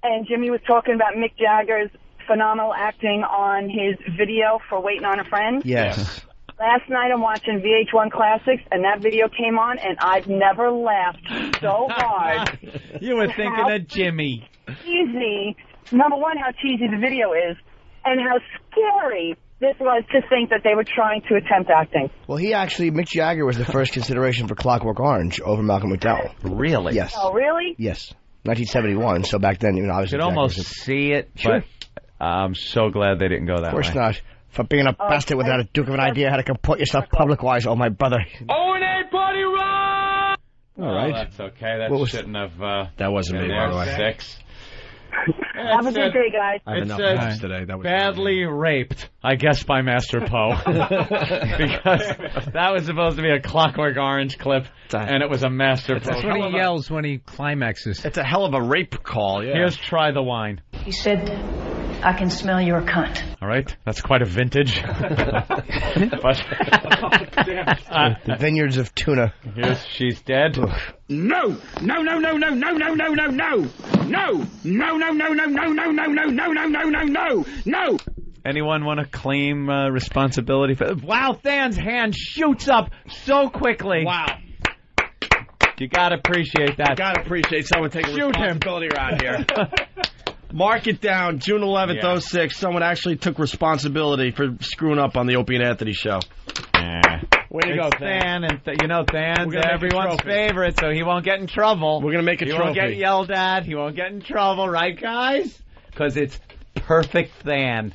[SPEAKER 12] And Jimmy was talking about Mick Jagger's phenomenal acting on his video for Waiting on a Friend.
[SPEAKER 4] Yes.
[SPEAKER 12] Last night I'm watching VH1 Classics, and that video came on, and I've never laughed so hard.
[SPEAKER 19] You were thinking of Jimmy.
[SPEAKER 12] Cheesy. Number one, how cheesy the video is, and how scary this was to think that they were trying to attempt acting.
[SPEAKER 4] Well, Mick Jagger was the first consideration for Clockwork Orange over Malcolm McDowell.
[SPEAKER 19] Really?
[SPEAKER 4] Yes.
[SPEAKER 12] Oh, really?
[SPEAKER 4] Yes. 1971, so back then, obviously...
[SPEAKER 19] You could almost see it, but I'm so glad they didn't go that way.
[SPEAKER 4] Of course not. For being a bastard without a duke of an idea how to comport yourself public-wise, oh, my brother.
[SPEAKER 22] O&A Party Rock!
[SPEAKER 4] All right.
[SPEAKER 19] Oh, that's okay. That shouldn't have...
[SPEAKER 2] that wasn't me, by the way.
[SPEAKER 19] 6.
[SPEAKER 12] Have a good day, guys.
[SPEAKER 2] I have enough times today. That was
[SPEAKER 19] badly raped, I guess, by Master Poe. Because that was supposed to be a Clockwork Orange clip, and it was a Master Poe.
[SPEAKER 3] That's what he yells when he climaxes.
[SPEAKER 2] It's a hell of a rape call, yeah.
[SPEAKER 19] Here's Try the Wine.
[SPEAKER 17] He said, I can smell your cunt.
[SPEAKER 19] All right, that's quite a vintage.
[SPEAKER 4] The vineyards of tuna.
[SPEAKER 19] Here's She's Dead.
[SPEAKER 22] No! No, no, no, no, no, no, no, no, no! No! No, no, no, no, no, no, no, no, no, no, no, no, no! No!
[SPEAKER 19] Anyone want to claim responsibility for... Wow, Than's hand shoots up so quickly.
[SPEAKER 2] Wow.
[SPEAKER 19] You gotta appreciate that.
[SPEAKER 2] Gotta appreciate someone taking responsibility around here. Mark it down, June 11th, 06. Someone actually took responsibility for screwing up on the Opie and Anthony show. Way to go,
[SPEAKER 19] Than. And Than's everyone's favorite, so he won't get in trouble.
[SPEAKER 2] We're going to make a trophy.
[SPEAKER 19] He won't get yelled at. He won't get in trouble, right, guys? Because it's perfect Than.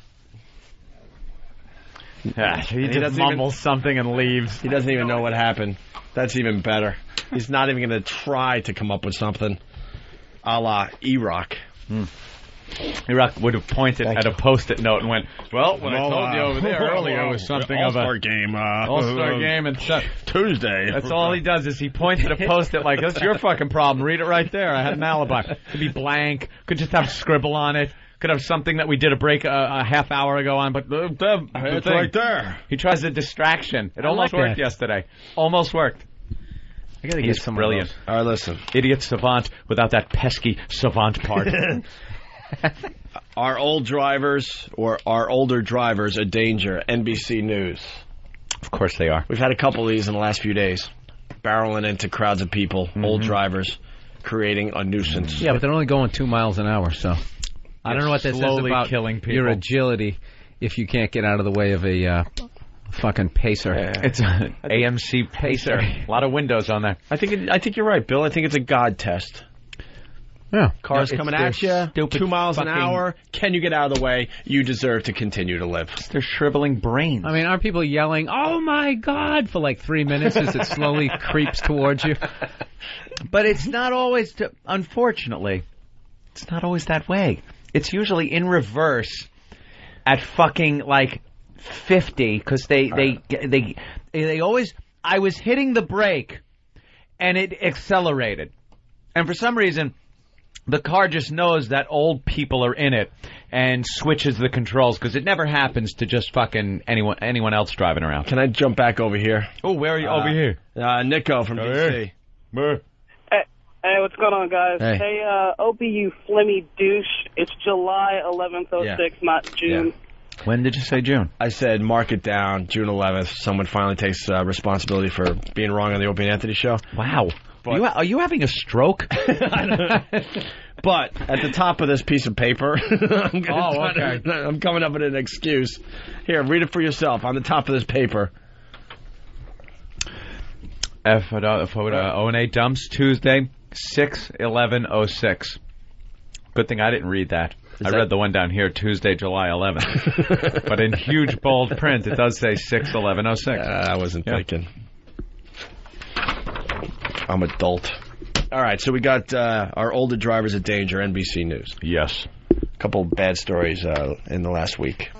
[SPEAKER 19] He just mumbles something and leaves.
[SPEAKER 2] He doesn't even know what happened. That's even better. He's not even going to try to come up with something a la E-Rock.
[SPEAKER 19] E-Rock would have pointed at a Post-it note and went, well, what I told you over there earlier was something of a...
[SPEAKER 2] All-Star game.
[SPEAKER 19] All-Star game and stuff.
[SPEAKER 2] Tuesday.
[SPEAKER 19] That's all he does is he points at a Post-it like, that's your fucking problem. Read it right there. I had an alibi. Could be blank. Could just have scribble on it. Could have something that we did a break a half hour ago on, but
[SPEAKER 2] it's right there.
[SPEAKER 19] He tries a distraction. It almost worked yesterday. Almost worked.
[SPEAKER 3] I gotta get some
[SPEAKER 19] brilliant.
[SPEAKER 2] All right, listen.
[SPEAKER 19] Idiot savant without that pesky savant part.
[SPEAKER 2] Our old drivers or our older drivers a danger. NBC News.
[SPEAKER 19] Of course they are.
[SPEAKER 2] We've had a couple of these in the last few days. Barreling into crowds of people, old drivers, creating a nuisance.
[SPEAKER 3] Yeah, but they're only going 2 miles an hour, so I don't know what that says about
[SPEAKER 19] killing people.
[SPEAKER 3] Your agility if you can't get out of the way of a fucking pacer.
[SPEAKER 19] It's an AMC pacer. A lot of windows on there.
[SPEAKER 2] I think you're right, Bill. I think it's a God test.
[SPEAKER 3] Yeah.
[SPEAKER 2] Cars coming at you, 2 miles an hour. Can you get out of the way? You deserve to continue to live.
[SPEAKER 19] They're shriveling brains.
[SPEAKER 3] I mean, aren't people yelling, oh my God, for like 3 minutes as it slowly creeps towards you?
[SPEAKER 19] But it's not always, unfortunately, it's not always that way. It's usually in reverse at fucking like 50 because they always. I was hitting the brake and it accelerated, and for some reason the car just knows that old people are in it and switches the controls because it never happens to just fucking anyone else driving around.
[SPEAKER 2] Can I jump back over here?
[SPEAKER 19] Oh, where are you? Over here.
[SPEAKER 2] Nico from DC.
[SPEAKER 21] Hey, what's going on, guys? Hey, Opie, you flimmy douche. It's July 11th, 06, not June.
[SPEAKER 19] Yeah. When did you say June?
[SPEAKER 2] I said mark it down, June 11th. Someone finally takes responsibility for being wrong on the Opie and Anthony show.
[SPEAKER 19] Wow. Are you having a stroke?
[SPEAKER 2] But at the top of this piece of paper, I'm coming up with an excuse. Here, read it for yourself. On the top of this paper. O&A dumps Tuesday, 6/11/06.
[SPEAKER 19] Good thing I didn't read that. I read the one down here, Tuesday, July 11th. But in huge bold print, it does say 6/11/06.
[SPEAKER 2] I wasn't thinking. I'm adult. All right, so we got our older drivers at danger, NBC News.
[SPEAKER 19] Yes.
[SPEAKER 2] A couple of bad stories in the last week.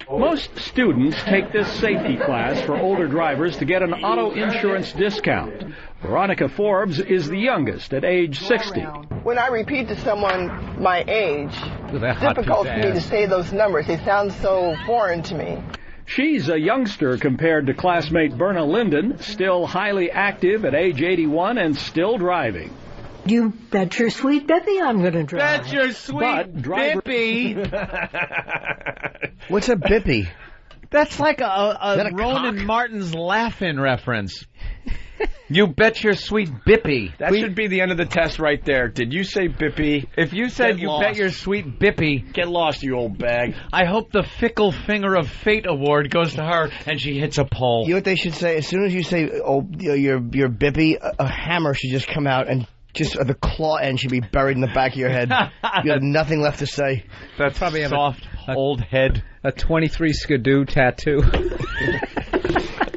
[SPEAKER 8] Most students take this safety class for older drivers to get an auto insurance discount. Veronica Forbes is the youngest at age 60.
[SPEAKER 11] When I repeat to someone my age, it's difficult for me to say those numbers. They sound so foreign to me.
[SPEAKER 8] She's a youngster compared to classmate Berna Linden, still highly active at age 81 and still driving.
[SPEAKER 15] You bet your sweet Bippy I'm going to drive.
[SPEAKER 3] Bet your sweet Bippy.
[SPEAKER 4] What's a Bippy?
[SPEAKER 3] That's like a Ronan Martin's Laugh-In reference. You bet your sweet Bippy.
[SPEAKER 2] That should be the end of the test right there. Did you say Bippy?
[SPEAKER 3] If you said you bet your sweet Bippy.
[SPEAKER 2] Get lost, you old bag.
[SPEAKER 3] I hope the Fickle Finger of Fate award goes to her and she hits a pole.
[SPEAKER 4] You know what they should say? As soon as you say, oh, your Bippy, a hammer should just come out and just the claw end should be buried in the back of your head. You have nothing left to say.
[SPEAKER 3] That's probably a soft, old head.
[SPEAKER 24] A 23 Skidoo tattoo.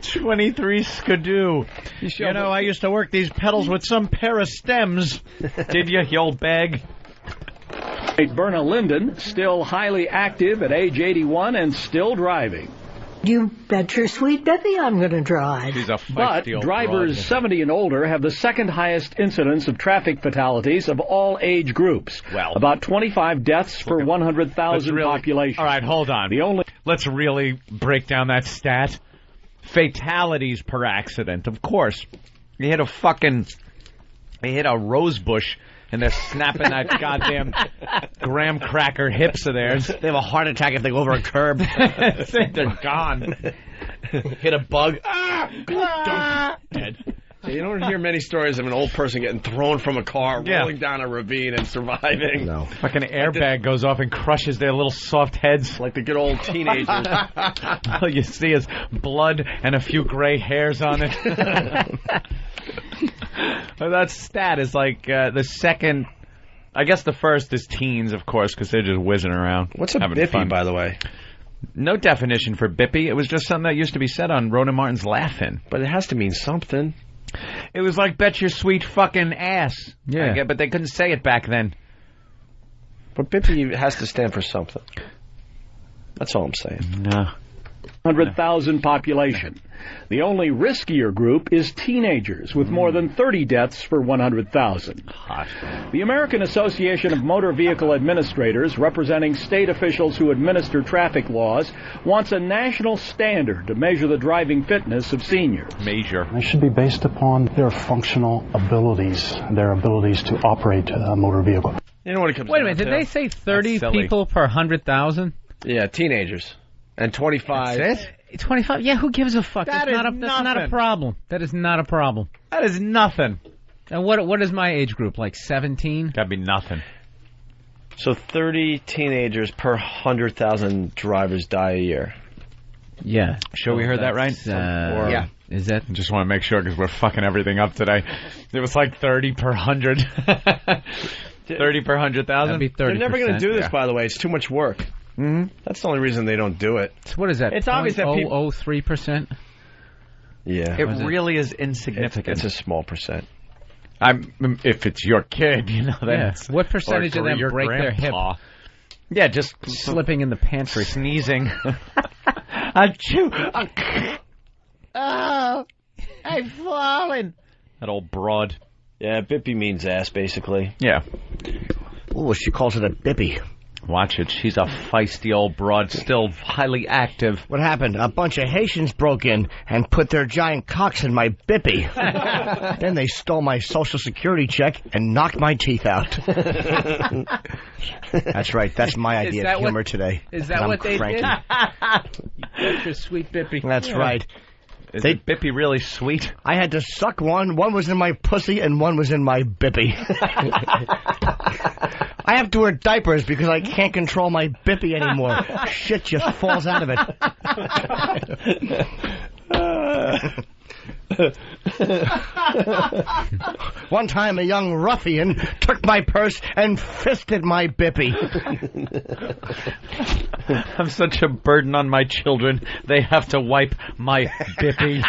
[SPEAKER 3] 23 Skidoo. You know, I used to work these pedals with some pair of stems. Did you old bag?
[SPEAKER 8] Berna Linden, still highly active at age 81 and still driving.
[SPEAKER 15] You bet your sweet Bippy I'm going to drive.
[SPEAKER 3] She's a
[SPEAKER 8] But drivers 70 and older have the second highest incidence of traffic fatalities of all age groups.
[SPEAKER 3] Well,
[SPEAKER 8] about 25 deaths per 100,000 population.
[SPEAKER 3] All right, hold on. Let's really break down that stat. Fatalities per accident, of course. You hit a rose bush and they're snapping that goddamn graham cracker hips of theirs.
[SPEAKER 4] They have a heart attack if they go over a curb.
[SPEAKER 3] They're gone.
[SPEAKER 4] Hit a bug.
[SPEAKER 2] Dead. You don't hear many stories of an old person getting thrown from a car, rolling down a ravine, and surviving.
[SPEAKER 4] No.
[SPEAKER 3] Like an airbag goes off and crushes their little soft heads.
[SPEAKER 2] Like the good old teenagers.
[SPEAKER 3] All you see is blood and a few gray hairs on it. That stat is like the second. I guess the first is teens, of course, because they're just whizzing around.
[SPEAKER 2] What's a Bippy, by the way?
[SPEAKER 3] No definition for Bippy. It was just something that used to be said on Ronan Martin's Laugh-In.
[SPEAKER 2] But it has to mean something.
[SPEAKER 3] It was like bet your sweet fucking ass.
[SPEAKER 24] Yeah.
[SPEAKER 3] But they couldn't say it back then.
[SPEAKER 2] But Bippy has to stand for something. That's all I'm saying.
[SPEAKER 3] No.
[SPEAKER 8] 100,000 population. The only riskier group is teenagers, with more than 30 deaths per 100,000. The American Association of Motor Vehicle Administrators, representing state officials who administer traffic laws, wants a national standard to measure the driving fitness of seniors.
[SPEAKER 25] It should be based upon their functional abilities, their abilities to operate a motor vehicle.
[SPEAKER 2] You know what it comes
[SPEAKER 24] Wait a minute, did they say 30 people per 100,000?
[SPEAKER 2] Yeah, teenagers. And 25.
[SPEAKER 24] That's it? 25? Yeah, who gives a fuck? That's not a problem. That is not a problem.
[SPEAKER 3] That is nothing.
[SPEAKER 24] And what is my age group, like 17?
[SPEAKER 3] Gotta be nothing.
[SPEAKER 2] So 30 teenagers per 100,000 drivers die a year.
[SPEAKER 24] Yeah.
[SPEAKER 3] Sure we heard that right?
[SPEAKER 24] Yeah. Is that?
[SPEAKER 3] I just want to make sure because we're fucking everything up today. It was like 30 per 100. 30 per 100,000?
[SPEAKER 24] That'd be 30%.
[SPEAKER 2] They're never going to do this, by the way. It's too much work.
[SPEAKER 3] Mm-hmm.
[SPEAKER 2] That's the only reason they don't do it.
[SPEAKER 24] So what is that?
[SPEAKER 2] It's obvious that people...
[SPEAKER 24] 0.003%?
[SPEAKER 2] Yeah.
[SPEAKER 3] It really is insignificant.
[SPEAKER 2] It's a small percent.
[SPEAKER 3] If it's your kid, you know that.
[SPEAKER 24] Yeah. What percentage of them break their hip?
[SPEAKER 3] Yeah, just
[SPEAKER 24] slipping in the pantry.
[SPEAKER 3] Sneezing. Achoo!
[SPEAKER 15] Oh, I've fallen.
[SPEAKER 3] That old broad.
[SPEAKER 2] Yeah, Bippy means ass, basically.
[SPEAKER 3] Yeah.
[SPEAKER 4] Oh, she calls it a Bippy.
[SPEAKER 3] Watch it. She's a feisty old broad, still highly active.
[SPEAKER 4] What happened? A bunch of Haitians broke in and put their giant cocks in my Bippy. Then they stole my Social Security check and knocked my teeth out. That's right. That's my idea of humor today.
[SPEAKER 24] Is that what they
[SPEAKER 4] cranky.
[SPEAKER 24] did? That's your sweet Bippy.
[SPEAKER 4] That's right.
[SPEAKER 3] Is Bippy really sweet?
[SPEAKER 4] I had to suck one. One was in my pussy and one was in my Bippy. I have to wear diapers because I can't control my Bippy anymore. Shit just falls out of it. One time a young ruffian took my purse and fisted my bippy.
[SPEAKER 3] I'm such a burden on my children. They have to wipe my bippy.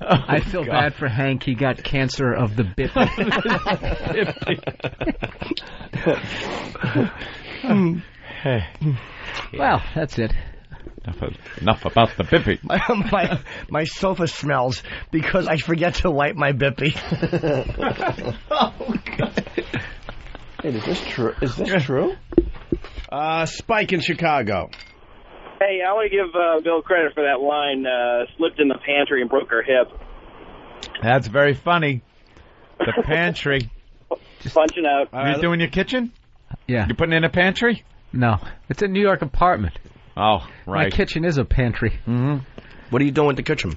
[SPEAKER 3] I feel bad for Hank. He got cancer of the bippy. Well, that's it. Enough about the bippy.
[SPEAKER 4] My sofa smells because I forget to wipe my bippy.
[SPEAKER 2] Oh, God. Hey, is this true? Is this true? Spike in Chicago.
[SPEAKER 13] Hey, I want to give Bill credit for that line, slipped in the pantry and broke her hip.
[SPEAKER 3] That's very funny. The pantry.
[SPEAKER 13] Just punching out.
[SPEAKER 3] You're doing your kitchen?
[SPEAKER 24] Yeah.
[SPEAKER 3] You're putting in a pantry?
[SPEAKER 24] No. It's a New York apartment.
[SPEAKER 3] Oh, right.
[SPEAKER 24] My kitchen is a pantry.
[SPEAKER 4] Mm-hmm. What are you doing with the kitchen?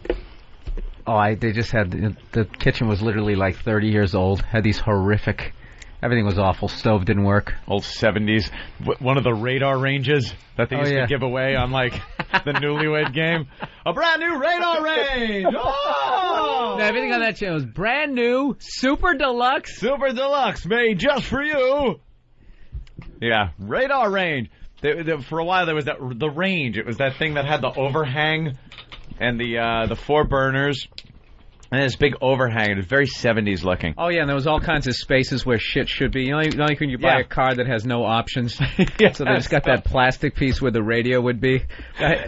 [SPEAKER 24] They just had, the kitchen was literally like 30 years old, had these horrific, everything was awful, stove didn't work.
[SPEAKER 3] Old 70s, one of the radar ranges that they used to give away on like the Newlywed Game. A brand new radar range! Oh!
[SPEAKER 24] Everything on that channel was brand new, super deluxe.
[SPEAKER 3] Super deluxe, made just for you. Yeah, radar range. For a while, there was the range. It was that thing that had the overhang and the 4 burners and this big overhang. It was very 70s looking.
[SPEAKER 24] Oh, yeah, and there was all kinds of spaces where shit should be. You know like when you buy a car that has no options? So they just got that plastic piece where the radio would be.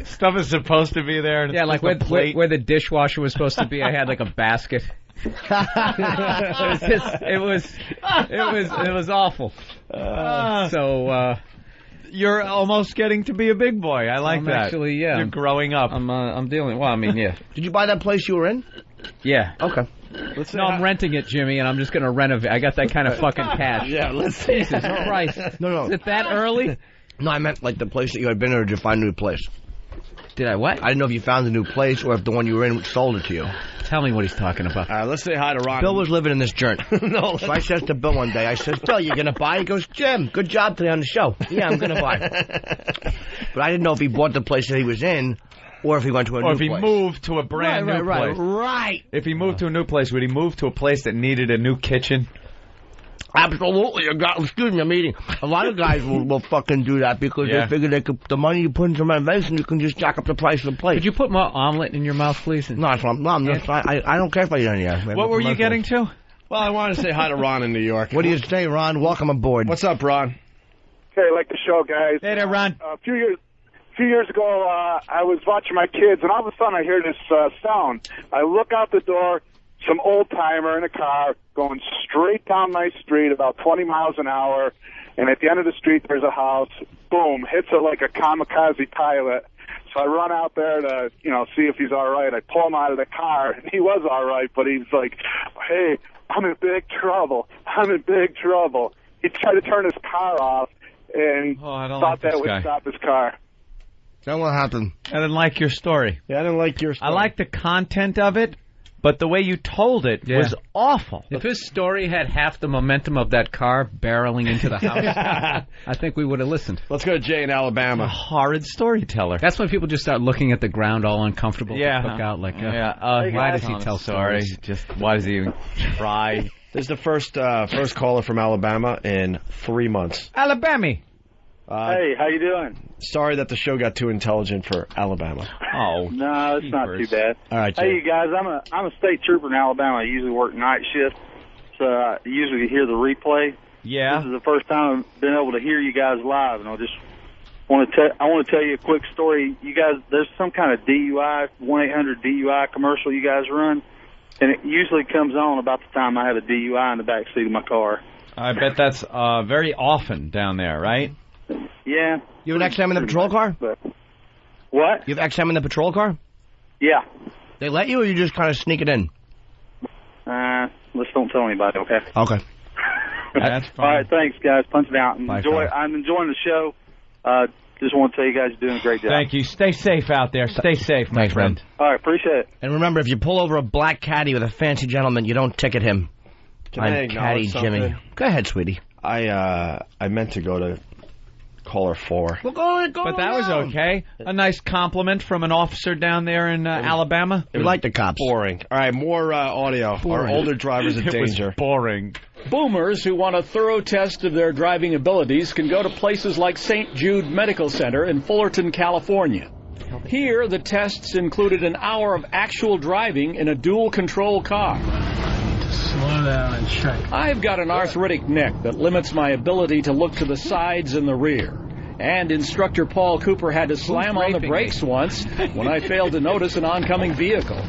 [SPEAKER 3] Stuff is supposed to be there.
[SPEAKER 24] Yeah, like where the dishwasher was supposed to be, I had like a basket. It was awful.
[SPEAKER 3] You're almost getting to be a big boy. I like that.
[SPEAKER 24] Actually, yeah.
[SPEAKER 3] You're growing up.
[SPEAKER 24] I'm dealing. Well, I mean, yeah.
[SPEAKER 4] Did you buy that place you were in?
[SPEAKER 24] Yeah.
[SPEAKER 4] Okay.
[SPEAKER 24] I'm renting it, Jimmy, and I'm just going to renovate. I got that kind of fucking cash.
[SPEAKER 4] Yeah, let's see.
[SPEAKER 24] Jesus Christ.
[SPEAKER 4] No.
[SPEAKER 24] Is it that early?
[SPEAKER 4] No, I meant like the place that you had been, or did you find a new place?
[SPEAKER 24] Did I what?
[SPEAKER 4] I didn't know if you found a new place or if the one you were in sold it to you.
[SPEAKER 24] Tell me what he's talking about.
[SPEAKER 2] Let's say hi to Ron.
[SPEAKER 4] Bill was living in this joint. So I says to Bill one day, I says, Bill, you going to buy? He goes, Jim, good job today on the show. Yeah, I'm going to buy. But I didn't know if he bought the place that he was in or if he went to a new place.
[SPEAKER 3] Or if he moved to a brand new place.
[SPEAKER 4] Right.
[SPEAKER 3] If he moved to a new place, would he move to a place that needed a new kitchen?
[SPEAKER 4] Absolutely. Excuse me, I'm eating. A lot of guys will fucking do that because they figure they could, the money you put into renovation, you can just jack up the price of the place.
[SPEAKER 24] Could you put more omelet in your mouth, please?
[SPEAKER 4] No, I don't care if I eat any of that.
[SPEAKER 3] What were you getting to?
[SPEAKER 2] Well, I wanted to say hi to Ron in New York.
[SPEAKER 4] What do you say, Ron? Welcome aboard.
[SPEAKER 2] What's up, Ron?
[SPEAKER 10] Hey, I like the show, guys.
[SPEAKER 3] Hey there, Ron.
[SPEAKER 10] A few years ago, I was watching my kids, and all of a sudden I hear this sound. I look out the door, some old-timer in a car going straight down my street about 20 miles an hour, and at the end of the street there's a house. Boom, hits it like a kamikaze pilot. So I run out there to, see if he's all right. I pull him out of the car, and he was all right, but he's like, hey, I'm in big trouble. I'm in big trouble. He tried to turn his car off and thought that would stop his car.
[SPEAKER 4] Then what happened?
[SPEAKER 3] I didn't like your story.
[SPEAKER 2] Yeah, I didn't like your story.
[SPEAKER 3] I like the content of it, but the way you told it was awful.
[SPEAKER 24] If his story had half the momentum of that car barreling into the house, I think we would have listened.
[SPEAKER 2] Let's go to Jay in Alabama.
[SPEAKER 3] A horrid storyteller.
[SPEAKER 24] That's when people just start looking at the ground all uncomfortable.
[SPEAKER 3] Yeah.
[SPEAKER 24] To look out like,
[SPEAKER 3] why
[SPEAKER 24] does he tell stories?
[SPEAKER 3] Why does he even try?
[SPEAKER 2] This is the first caller from Alabama in 3 months.
[SPEAKER 24] Alabama.
[SPEAKER 10] Hey, how you doing?
[SPEAKER 2] Sorry that the show got too intelligent for Alabama.
[SPEAKER 3] Oh,
[SPEAKER 10] no, it's not too bad.
[SPEAKER 2] All right, Jay.
[SPEAKER 10] Hey, you guys, I'm a state trooper in Alabama. I usually work night shift, so I usually hear the replay.
[SPEAKER 3] Yeah.
[SPEAKER 10] This is the first time I've been able to hear you guys live, and I just want to tell you a quick story. You guys, there's some kind of DUI, 1-800-DUI commercial you guys run, and it usually comes on about the time I have a DUI in the back seat of my car.
[SPEAKER 3] I bet that's very often down there, right?
[SPEAKER 10] Yeah.
[SPEAKER 4] You have an XM in the patrol car?
[SPEAKER 10] What?
[SPEAKER 4] You have XM in the patrol car?
[SPEAKER 10] Yeah.
[SPEAKER 4] They let you, or you just kind of sneak it in?
[SPEAKER 10] Let's don't tell anybody, okay?
[SPEAKER 4] Okay.
[SPEAKER 3] That's fine.
[SPEAKER 10] All right, thanks, guys. Punch it out.
[SPEAKER 4] Bye,
[SPEAKER 10] I'm enjoying the show. Just want to tell you guys you're doing a great job.
[SPEAKER 3] Thank you. Stay safe out there. Stay safe, my friend.
[SPEAKER 10] All right, appreciate it.
[SPEAKER 4] And remember, if you pull over a black caddy with a fancy gentleman, you don't ticket him.
[SPEAKER 2] Can I
[SPEAKER 4] I'm Caddy
[SPEAKER 2] acknowledge something?
[SPEAKER 4] Jimmy. Go ahead, sweetie.
[SPEAKER 2] I meant to go to Caller 4.
[SPEAKER 4] Well, go
[SPEAKER 3] But that was okay. A nice compliment from an officer down there in Alabama.
[SPEAKER 4] We like the cops.
[SPEAKER 2] Boring. All right, more audio. Our older drivers in danger.
[SPEAKER 3] Was boring.
[SPEAKER 8] Boomers who want a thorough test of their driving abilities can go to places like St. Jude Medical Center in Fullerton, California. Here, the tests included an hour of actual driving in a dual-control car.
[SPEAKER 22] Slow down and check.
[SPEAKER 8] I've got an arthritic neck that limits my ability to look to the sides and the rear. And instructor Paul Cooper had to slam on the brakes once when I failed to notice an oncoming vehicle.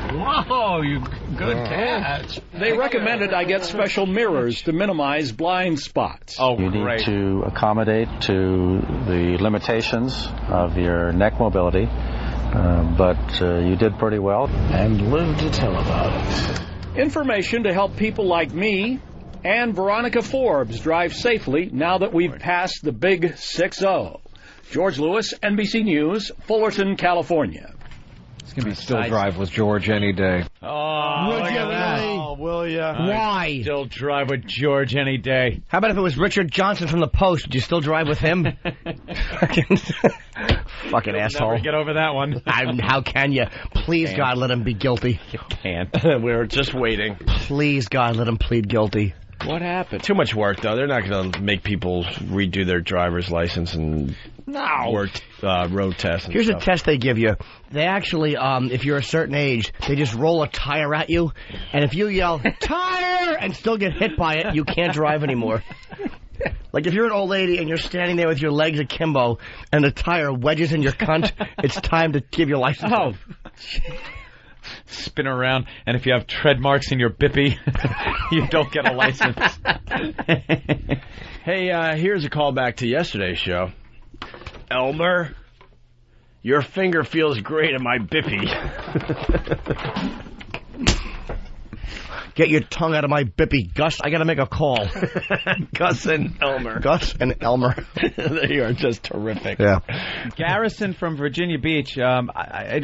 [SPEAKER 22] Whoa, you good catch.
[SPEAKER 8] They recommended I get special mirrors to minimize blind spots.
[SPEAKER 3] Oh,
[SPEAKER 7] you need to accommodate to the limitations of your neck mobility, but you did pretty well.
[SPEAKER 22] And live to tell about it.
[SPEAKER 8] Information to help people like me and Veronica Forbes drive safely now that we've passed the big 6-0. George Lewis, NBC News, Fullerton, California.
[SPEAKER 24] It's going to be still drive with George any day.
[SPEAKER 3] Oh,
[SPEAKER 4] Would you really?
[SPEAKER 2] Oh, will ya?
[SPEAKER 4] Why?
[SPEAKER 3] Still drive with George any day.
[SPEAKER 4] How about if it was Richard Johnson from the Post? Would you still drive with him? Fucking asshole.
[SPEAKER 3] Never get over that one.
[SPEAKER 4] How can you? Please, God, let him be guilty.
[SPEAKER 3] You can't.
[SPEAKER 2] We're just waiting.
[SPEAKER 4] Please, God, let him plead guilty.
[SPEAKER 2] What happened? Too much work, though. They're not going to make people redo their driver's license and work road tests.
[SPEAKER 4] Here's a test they give you. They actually, if you're a certain age, they just roll a tire at you, and if you yell, tire, and still get hit by it, you can't drive anymore. Like if you're an old lady and you're standing there with your legs akimbo and the tire wedges in your cunt, it's time to give your license.
[SPEAKER 3] Oh. Spin around, and if you have tread marks in your bippy, you don't get a license.
[SPEAKER 2] Hey, here's a callback to yesterday's show. Elmer, your finger feels great in my bippy.
[SPEAKER 4] Get your tongue out of my bippy, Gus. I got to make a call.
[SPEAKER 2] Gus and Elmer.
[SPEAKER 4] Gus and Elmer.
[SPEAKER 2] They are just terrific.
[SPEAKER 4] Yeah.
[SPEAKER 3] Garrison from Virginia Beach, I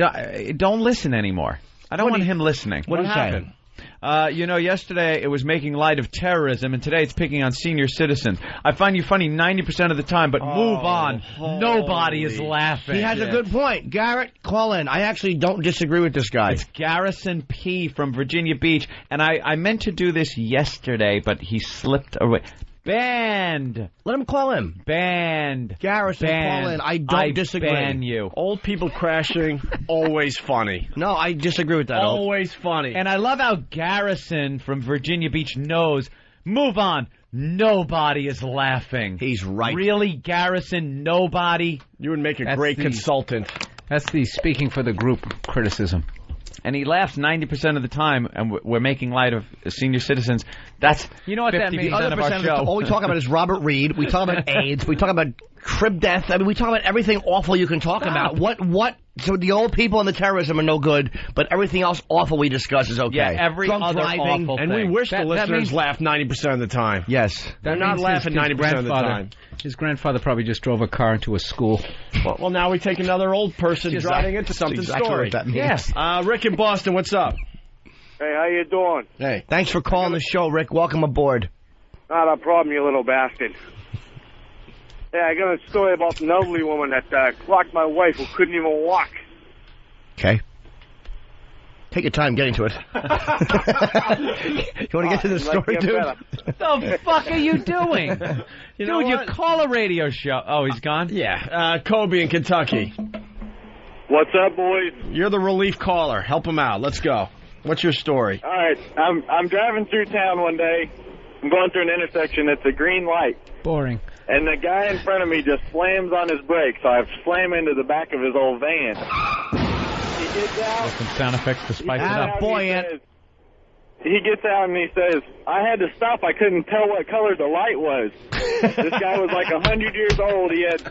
[SPEAKER 3] don't listen anymore. I don't want him listening.
[SPEAKER 4] What happened?
[SPEAKER 3] Yesterday it was making light of terrorism, and today it's picking on senior citizens. I find you funny 90% of the time, but move on. Nobody is laughing.
[SPEAKER 4] He has a good point. Garrett, call in. I actually don't disagree with this guy.
[SPEAKER 3] It's Garrison P. from Virginia Beach, and I meant to do this yesterday, but he slipped away. Banned.
[SPEAKER 4] Let him call him.
[SPEAKER 3] Banned.
[SPEAKER 4] Garrison, call in. I don't disagree.
[SPEAKER 3] Ban you.
[SPEAKER 2] Old people crashing, always funny.
[SPEAKER 4] No, I disagree with that.
[SPEAKER 2] Always funny.
[SPEAKER 3] And I love how Garrison from Virginia Beach knows. Move on. Nobody is laughing.
[SPEAKER 4] He's right.
[SPEAKER 3] Really, Garrison? Nobody?
[SPEAKER 2] You would make a great consultant.
[SPEAKER 24] That's the speaking for the group criticism.
[SPEAKER 3] And he laughs 90% of the time, and we're making light of senior citizens. That's, you know what that means?
[SPEAKER 4] 50%
[SPEAKER 3] of our show.
[SPEAKER 4] All we talk about is Robert Reed. We talk about AIDS. We talk about crib death. I mean, we talk about everything awful you can talk about. What? So the old people and the terrorism are no good, but everything else awful we discuss is okay.
[SPEAKER 3] Yeah, every
[SPEAKER 4] drunk
[SPEAKER 3] other
[SPEAKER 4] driving.
[SPEAKER 3] awful
[SPEAKER 2] and
[SPEAKER 3] thing.
[SPEAKER 2] We wish the listeners laugh 90% of the time.
[SPEAKER 4] Yes.
[SPEAKER 2] They're not laughing 90% of the time.
[SPEAKER 24] His grandfather probably just drove a car into a school.
[SPEAKER 2] Well, now we take another old person driving into something story.
[SPEAKER 4] What that means.
[SPEAKER 3] Yes.
[SPEAKER 2] Rick in Boston, what's up?
[SPEAKER 10] Hey, how you doing?
[SPEAKER 4] Hey, thanks for calling the show, Rick. Welcome aboard.
[SPEAKER 10] Not a problem, you little bastard. Yeah, I got a story about an elderly woman that clocked my wife who couldn't even walk.
[SPEAKER 4] Okay. Take your time getting to it. You want to get to the story, dude?
[SPEAKER 3] What the fuck are you doing?
[SPEAKER 2] You
[SPEAKER 3] Dude, you call a radio show. Oh, he's gone?
[SPEAKER 2] Yeah. Kobe in Kentucky.
[SPEAKER 10] What's up, boys?
[SPEAKER 2] You're the relief caller. Help him out. Let's go. What's your story?
[SPEAKER 10] All right, I'm driving through town one day. I'm going through an intersection. It's a green light.
[SPEAKER 24] Boring.
[SPEAKER 10] And the guy in front of me just slams on his brakes, so I slam into the back of his old van. He gets out.
[SPEAKER 3] Some sound effects to spice it up.
[SPEAKER 10] He gets out and he says, I had to stop. I couldn't tell what color the light was. This guy was like 100 years old. He had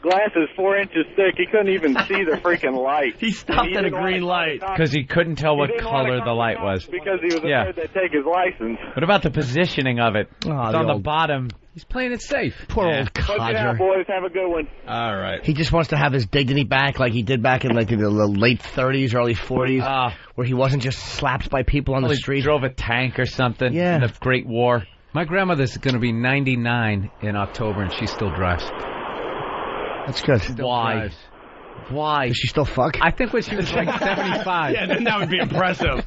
[SPEAKER 10] glasses 4 inches thick. He couldn't even see the freaking light.
[SPEAKER 2] He stopped at a green light.
[SPEAKER 3] Because he couldn't tell what color the light was.
[SPEAKER 10] Because he was afraid they'd take his license.
[SPEAKER 3] What about the positioning of it? It's on the bottom.
[SPEAKER 24] He's playing it safe.
[SPEAKER 4] Poor old
[SPEAKER 10] Look it out,
[SPEAKER 4] codger.
[SPEAKER 10] boys. Have a good one.
[SPEAKER 2] All right.
[SPEAKER 4] He just wants to have his dignity back like he did back in like in the late 30s, early 40s, where he wasn't just slapped by people on the street.
[SPEAKER 3] He drove a tank or something
[SPEAKER 4] in
[SPEAKER 3] the Great War.
[SPEAKER 24] My grandmother's going to be 99 in October, and she still drives.
[SPEAKER 4] That's good.
[SPEAKER 24] Why? Why?
[SPEAKER 4] Does she still fuck?
[SPEAKER 24] I think when she was like 75.
[SPEAKER 2] Yeah, then that would be impressive.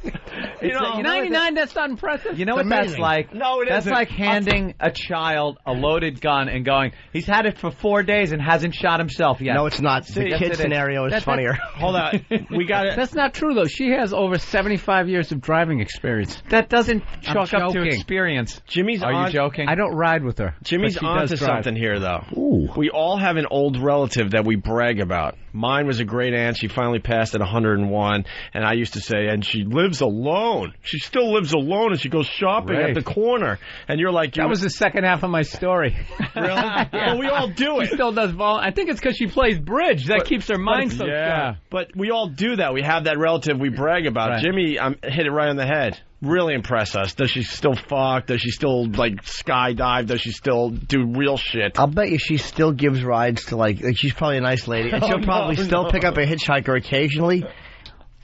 [SPEAKER 24] You know, 99, that's not impressive. You know what that's like?
[SPEAKER 2] No, it
[SPEAKER 24] That's
[SPEAKER 2] isn't.
[SPEAKER 24] like handing a child a loaded gun and going, he's had it for 4 days and hasn't shot himself yet.
[SPEAKER 4] No, it's not. The kid scenario is funnier.
[SPEAKER 2] Hold on. We got it.
[SPEAKER 24] That's not true, though. She has over 75 years of driving experience. That doesn't chalk up to experience.
[SPEAKER 2] Jimmy's
[SPEAKER 24] Are you joking? I don't ride with her.
[SPEAKER 2] Jimmy's onto something here, though.
[SPEAKER 4] Ooh.
[SPEAKER 2] We all have an old relative that we brag about. Mine was a great aunt. She finally passed at 101, and I used to say, and she lives alone. She still lives alone, and she goes shopping at the corner. And you're like...
[SPEAKER 24] That was the second half of my story.
[SPEAKER 2] Really? Yeah. Well, we all do it.
[SPEAKER 24] She still does I think it's because she plays bridge. That keeps her mind so sharp.
[SPEAKER 2] But we all do that. We have that relative we brag about.
[SPEAKER 24] Right.
[SPEAKER 2] Jimmy hit it right on the head. Really impress us. Does she still fuck? Does she still, like, skydive? Does she still do real shit?
[SPEAKER 4] I'll bet you she still gives rides to, like she's probably a nice lady. And she'll probably still pick up a hitchhiker occasionally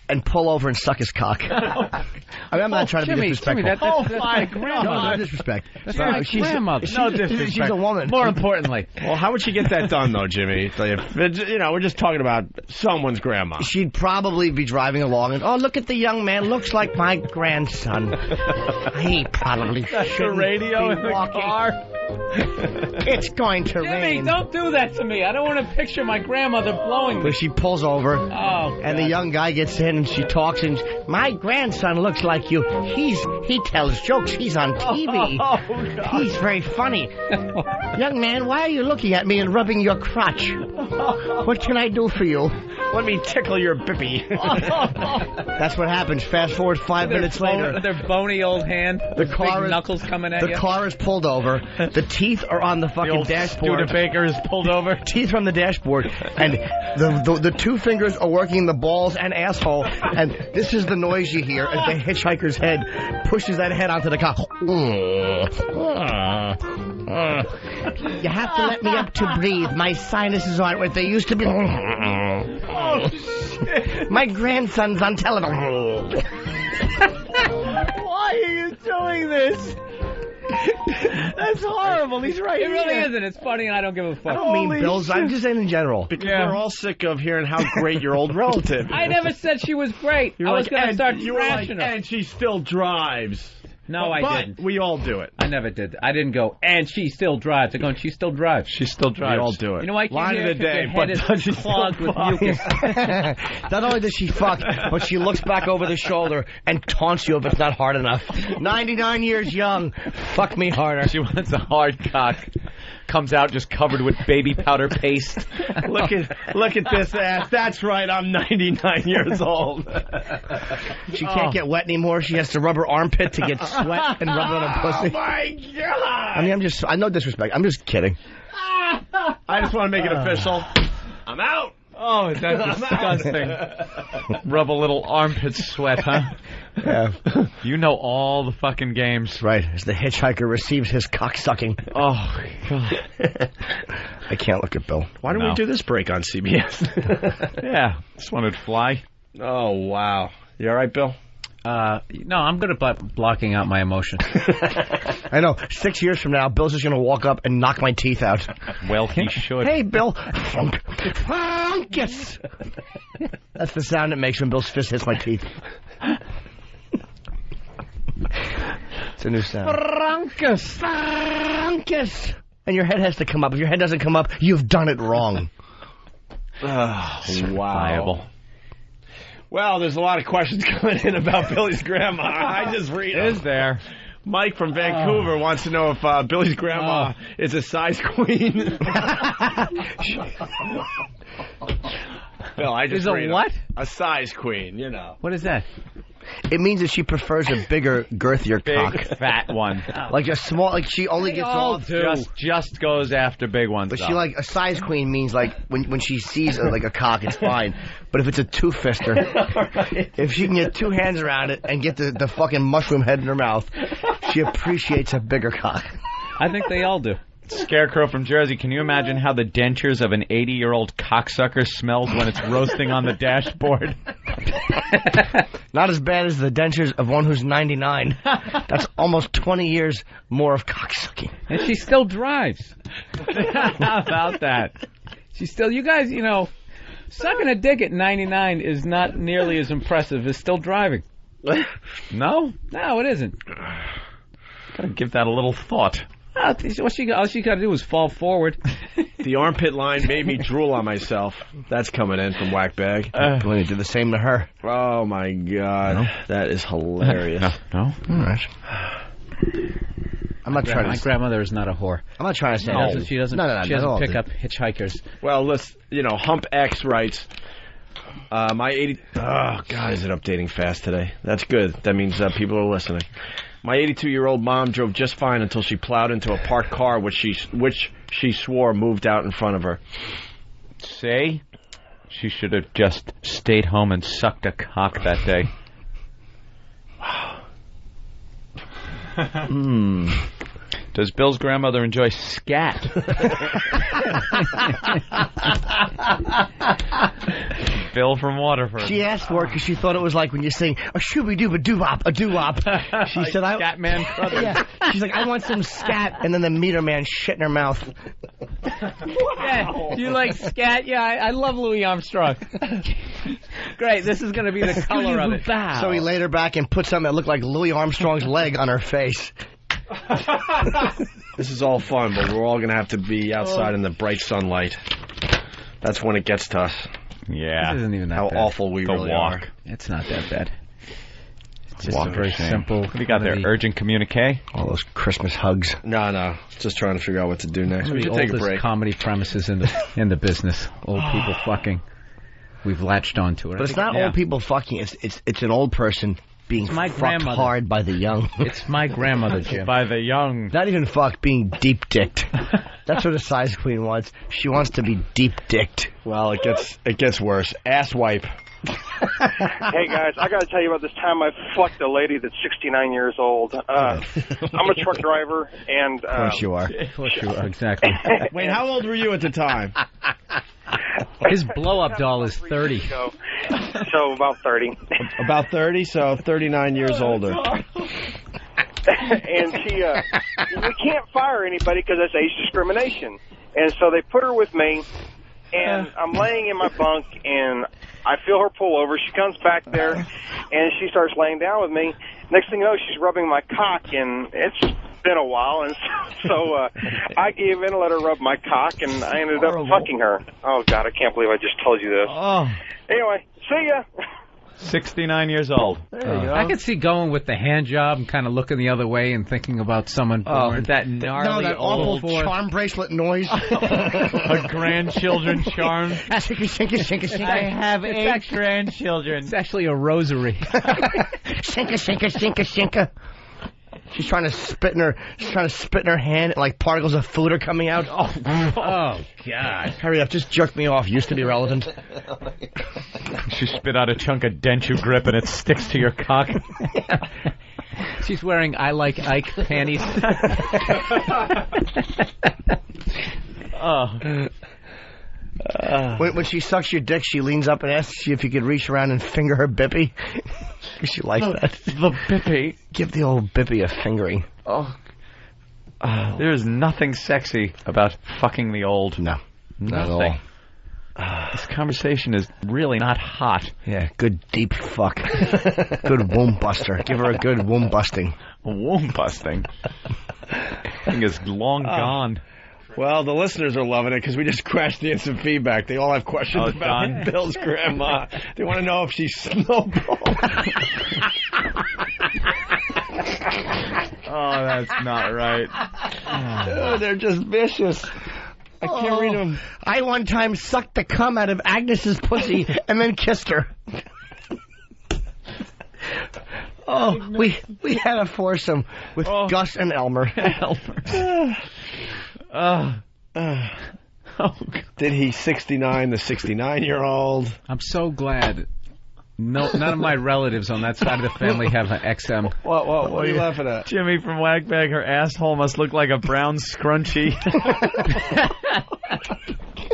[SPEAKER 4] and pull over and suck his cock. I mean, I'm not trying to be disrespectful.
[SPEAKER 24] That's my grandmother.
[SPEAKER 4] No disrespect.
[SPEAKER 24] That's my grandmother.
[SPEAKER 4] No disrespect. She's a woman.
[SPEAKER 24] More importantly.
[SPEAKER 2] Well, how would she get that done, though, Jimmy? You know, we're just talking about someone's grandma.
[SPEAKER 4] She'd probably be driving along and, oh, look at the young man. Looks like my grandson. He probably shouldn't
[SPEAKER 24] radio
[SPEAKER 4] be
[SPEAKER 24] in the
[SPEAKER 4] walking.
[SPEAKER 24] car.
[SPEAKER 4] It's going to rain.
[SPEAKER 24] Jimmy, don't do that to me. I don't want to picture my grandmother blowing me.
[SPEAKER 4] But she pulls over,
[SPEAKER 24] and
[SPEAKER 4] the young guy gets in, and she talks, and my grandson looks like you. He tells jokes. He's on TV. He's very funny. Young man, why are you looking at me and rubbing your crotch? What can I do for you?
[SPEAKER 2] Let me tickle your bippy.
[SPEAKER 4] That's what happens. Fast forward 5 minutes later.
[SPEAKER 24] With their bony old hand.
[SPEAKER 4] The car
[SPEAKER 24] big knuckles coming at you.
[SPEAKER 4] The car is pulled over. The teeth are on the fucking dashboard.
[SPEAKER 24] Studebaker is pulled over.
[SPEAKER 4] Teeth are on the dashboard, and the two fingers are working the balls and asshole, and this is the noise you hear as the hitchhiker's head pushes that head onto the car. You have to let me up to breathe. My sinuses aren't what they used to be. My grandson's on television.
[SPEAKER 24] Why are you doing this? That's horrible. He's right here. It really isn't. It's funny, and I don't give a fuck.
[SPEAKER 4] I don't mean Bill's. I'm just saying in general.
[SPEAKER 2] Because we're all sick of hearing how great your old relative is.
[SPEAKER 24] I never said she was great. I was going to start thrashing her.
[SPEAKER 2] And she still drives.
[SPEAKER 24] No, I didn't.
[SPEAKER 2] We all do it.
[SPEAKER 24] I never did. I didn't go, and she still drives. I'm going, she still drives.
[SPEAKER 2] She still drives. We all do it.
[SPEAKER 24] You know why?
[SPEAKER 2] Line of the day,
[SPEAKER 24] your head is clogged with mucus.
[SPEAKER 4] Not only does she fuck, but she looks back over the shoulder and taunts you if it's not hard enough. 99 years young. Fuck me harder.
[SPEAKER 24] She wants a hard cock. Comes out just covered with baby powder paste.
[SPEAKER 2] Look at this ass. That's right. I'm 99 years old.
[SPEAKER 4] She can't get wet anymore. She has to rub her armpit to get sweat and rub it on her pussy.
[SPEAKER 2] Oh my God!
[SPEAKER 4] I mean, I know disrespect. I'm just kidding.
[SPEAKER 2] I just want to make it official. I'm out.
[SPEAKER 24] Oh, that's disgusting. Rub a little armpit sweat, huh?
[SPEAKER 4] Yeah.
[SPEAKER 24] You know all the fucking games.
[SPEAKER 4] Right, as the hitchhiker receives his cock-sucking.
[SPEAKER 24] Oh, God.
[SPEAKER 4] I can't look at Bill.
[SPEAKER 2] Why don't we do this break on CBS?
[SPEAKER 24] Yeah, just wanted to fly.
[SPEAKER 2] Oh, wow. You all right, Bill?
[SPEAKER 24] No, I'm good at blocking out my emotions.
[SPEAKER 4] I know. 6 years from now, Bill's just going to walk up and knock my teeth out.
[SPEAKER 24] Well, he should.
[SPEAKER 4] Hey, Bill. Funkus. That's the sound it makes when Bill's fist hits my teeth. It's a new sound.
[SPEAKER 24] Frankus.
[SPEAKER 4] Frankus. And your head has to come up. If your head doesn't come up, you've done it wrong.
[SPEAKER 2] Wow. Well, there's a lot of questions coming in about Billy's grandma. I just read them.
[SPEAKER 24] Is there?
[SPEAKER 2] Mike from Vancouver wants to know if Billy's grandma is a size queen. Bill, I just read
[SPEAKER 24] a what?
[SPEAKER 2] A size queen, you know.
[SPEAKER 24] What is that?
[SPEAKER 4] It means that she prefers a bigger, girthier cock.
[SPEAKER 24] Fat one.
[SPEAKER 4] Like a small, like she only gets off.
[SPEAKER 24] Just goes after big ones.
[SPEAKER 4] But she like, a size queen means like, when she sees like a cock, it's fine. But if it's a two-fister, if she can get two hands around it and get the fucking mushroom head in her mouth, she appreciates a bigger cock.
[SPEAKER 24] I think they all do.
[SPEAKER 19] Scarecrow from Jersey, can you imagine how the dentures of an 80-year-old cocksucker smells when it's roasting on the dashboard?
[SPEAKER 4] Not as bad as the dentures of one who's 99. That's almost 20 years more of cocksucking.
[SPEAKER 24] And she still drives.
[SPEAKER 19] How about that?
[SPEAKER 24] She's still, you guys, you know, sucking a dick at 99 is not nearly as impressive as still driving.
[SPEAKER 19] No?
[SPEAKER 24] No, it isn't.
[SPEAKER 19] Gotta give that a little thought.
[SPEAKER 24] All she got to do is fall forward.
[SPEAKER 2] The armpit line made me drool on myself. That's coming in from Whackbag.
[SPEAKER 4] I'm going to do the same to her.
[SPEAKER 2] Oh, my God.
[SPEAKER 4] No.
[SPEAKER 2] That is hilarious.
[SPEAKER 19] No?
[SPEAKER 4] All right. I'm not trying to...
[SPEAKER 24] My grandmother is not a whore.
[SPEAKER 4] I'm not trying to say...
[SPEAKER 24] No. She doesn't pick up hitchhikers.
[SPEAKER 2] Well, let's, Hump X writes... my 80... Oh, God, is it updating fast today? That's good. That means people are listening. My 82-year-old mom drove just fine until she plowed into a parked car, which she swore moved out in front of her.
[SPEAKER 19] Say, she should have just stayed home and sucked a cock that day. Does Bill's grandmother enjoy scat? Bill from Waterford.
[SPEAKER 4] She asked for it because she thought it was like when you sing a shooby-dooba-doo-wop, a doo-wop. She said,
[SPEAKER 19] Scat Man Brothers.
[SPEAKER 4] Yeah. She's like, I want some scat, and then the meter man shit in her mouth.
[SPEAKER 24] Yeah, you like scat? Yeah, I love Louis Armstrong. Great, this is going to be the color of it.
[SPEAKER 4] So he laid her back and put something that looked like Louis Armstrong's leg on her face.
[SPEAKER 2] This is all fun, but we're all going to have to be outside in the bright sunlight. That's when it gets to us.
[SPEAKER 19] Yeah.
[SPEAKER 24] This isn't even that
[SPEAKER 2] How
[SPEAKER 24] bad.
[SPEAKER 2] awful we really are.
[SPEAKER 24] It's not that bad. It's just
[SPEAKER 19] Walk
[SPEAKER 24] a very simple...
[SPEAKER 19] What do you got there? Urgent communique?
[SPEAKER 4] All those Christmas hugs.
[SPEAKER 2] No. Just trying to figure out what to do next.
[SPEAKER 24] One of the oldest comedy premises in the business. Old people fucking. We've latched onto it.
[SPEAKER 4] But it's not old people fucking. It's an old person being fucked hard by the young.
[SPEAKER 24] It's my grandmother, Jim.
[SPEAKER 19] By the young.
[SPEAKER 4] Not even fucked, being deep-dicked. That's what a size queen wants. She wants to be deep-dicked.
[SPEAKER 2] Well, it gets worse. Ass wipe.
[SPEAKER 9] Hey, guys, I got to tell you about this time I fucked a lady that's 69 years old. I'm a truck driver, and...
[SPEAKER 4] of course you are.
[SPEAKER 24] Of course you are, exactly.
[SPEAKER 2] Wait, how old were you at the time?
[SPEAKER 24] His blow-up doll is 30.
[SPEAKER 9] So about 30.
[SPEAKER 2] About 30, so 39 years older.
[SPEAKER 9] And she, we can't fire anybody because that's age discrimination. And so they put her with me, and I'm laying in my bunk, and I feel her pull over. She comes back there, and she starts laying down with me. Next thing you know, she's rubbing my cock, and it's been a while, and so I gave in and let her rub my cock, and I ended up fucking her. Oh, God, I can't believe I just told you this.
[SPEAKER 19] Oh.
[SPEAKER 9] Anyway, see ya.
[SPEAKER 19] 69 years old.
[SPEAKER 24] I could see going with the hand job and kind of looking the other way and thinking about someone born.
[SPEAKER 19] That gnarly
[SPEAKER 4] that
[SPEAKER 19] old
[SPEAKER 4] awful charm bracelet noise.
[SPEAKER 19] A grandchildren charm.
[SPEAKER 4] Shinka.
[SPEAKER 19] I have 8 grandchildren.
[SPEAKER 24] It's actually a rosary.
[SPEAKER 4] Shinka. She's trying to spit in her hand, like particles of food are coming out. Oh God! Hurry up! Just jerk me off. Used to be relevant.
[SPEAKER 19] She spit out a chunk of denture grip and it sticks to your cock.
[SPEAKER 24] She's wearing I Like Ike panties.
[SPEAKER 4] When she sucks your dick, she leans up and asks you if you could reach around and finger her bippy. She likes that.
[SPEAKER 19] The bippy.
[SPEAKER 4] Give the old bippy a fingering.
[SPEAKER 19] There's nothing sexy about fucking the old.
[SPEAKER 4] No. Not
[SPEAKER 19] Nothing.
[SPEAKER 4] at all.
[SPEAKER 19] This conversation is really not hot.
[SPEAKER 4] Yeah, good deep fuck. Good womb buster. Give her a good womb busting.
[SPEAKER 19] Womb busting? I think it's long gone.
[SPEAKER 2] Well, the listeners are loving it because we just crashed the instant feedback. They all have questions about Bill's grandma. They want to know if she's snowballed.
[SPEAKER 19] Oh, that's not right.
[SPEAKER 2] Oh, they're just vicious. I can't read them.
[SPEAKER 4] I one time sucked the cum out of Agnes's pussy and then kissed her. We had a foursome with Gus and Elmer.
[SPEAKER 2] Did he 69 the 69-year-old?
[SPEAKER 24] I'm so glad No, none of my relatives on that side of the family have an XM.
[SPEAKER 2] What are you laughing at?
[SPEAKER 19] Jimmy from Wagbag, her asshole must look like a brown scrunchie.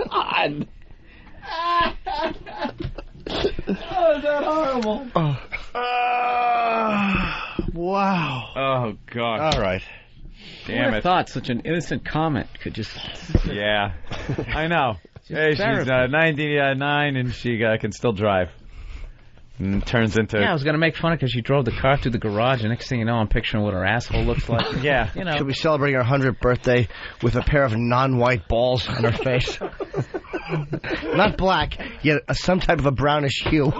[SPEAKER 2] God. Oh, is that horrible? Wow.
[SPEAKER 19] Oh, God.
[SPEAKER 2] All right.
[SPEAKER 24] Damn it. I thought such an innocent comment could just...
[SPEAKER 19] Yeah. I know. Hey, she's 99 and she can still drive. And turns into...
[SPEAKER 24] Yeah, I was going to make fun of because she drove the car through the garage, and next thing you know, I'm picturing what her asshole looks like.
[SPEAKER 19] Yeah.
[SPEAKER 24] You know.
[SPEAKER 4] She'll be celebrating her 100th birthday with a pair of non-white balls on her face. Not black, yet some type of a brownish hue.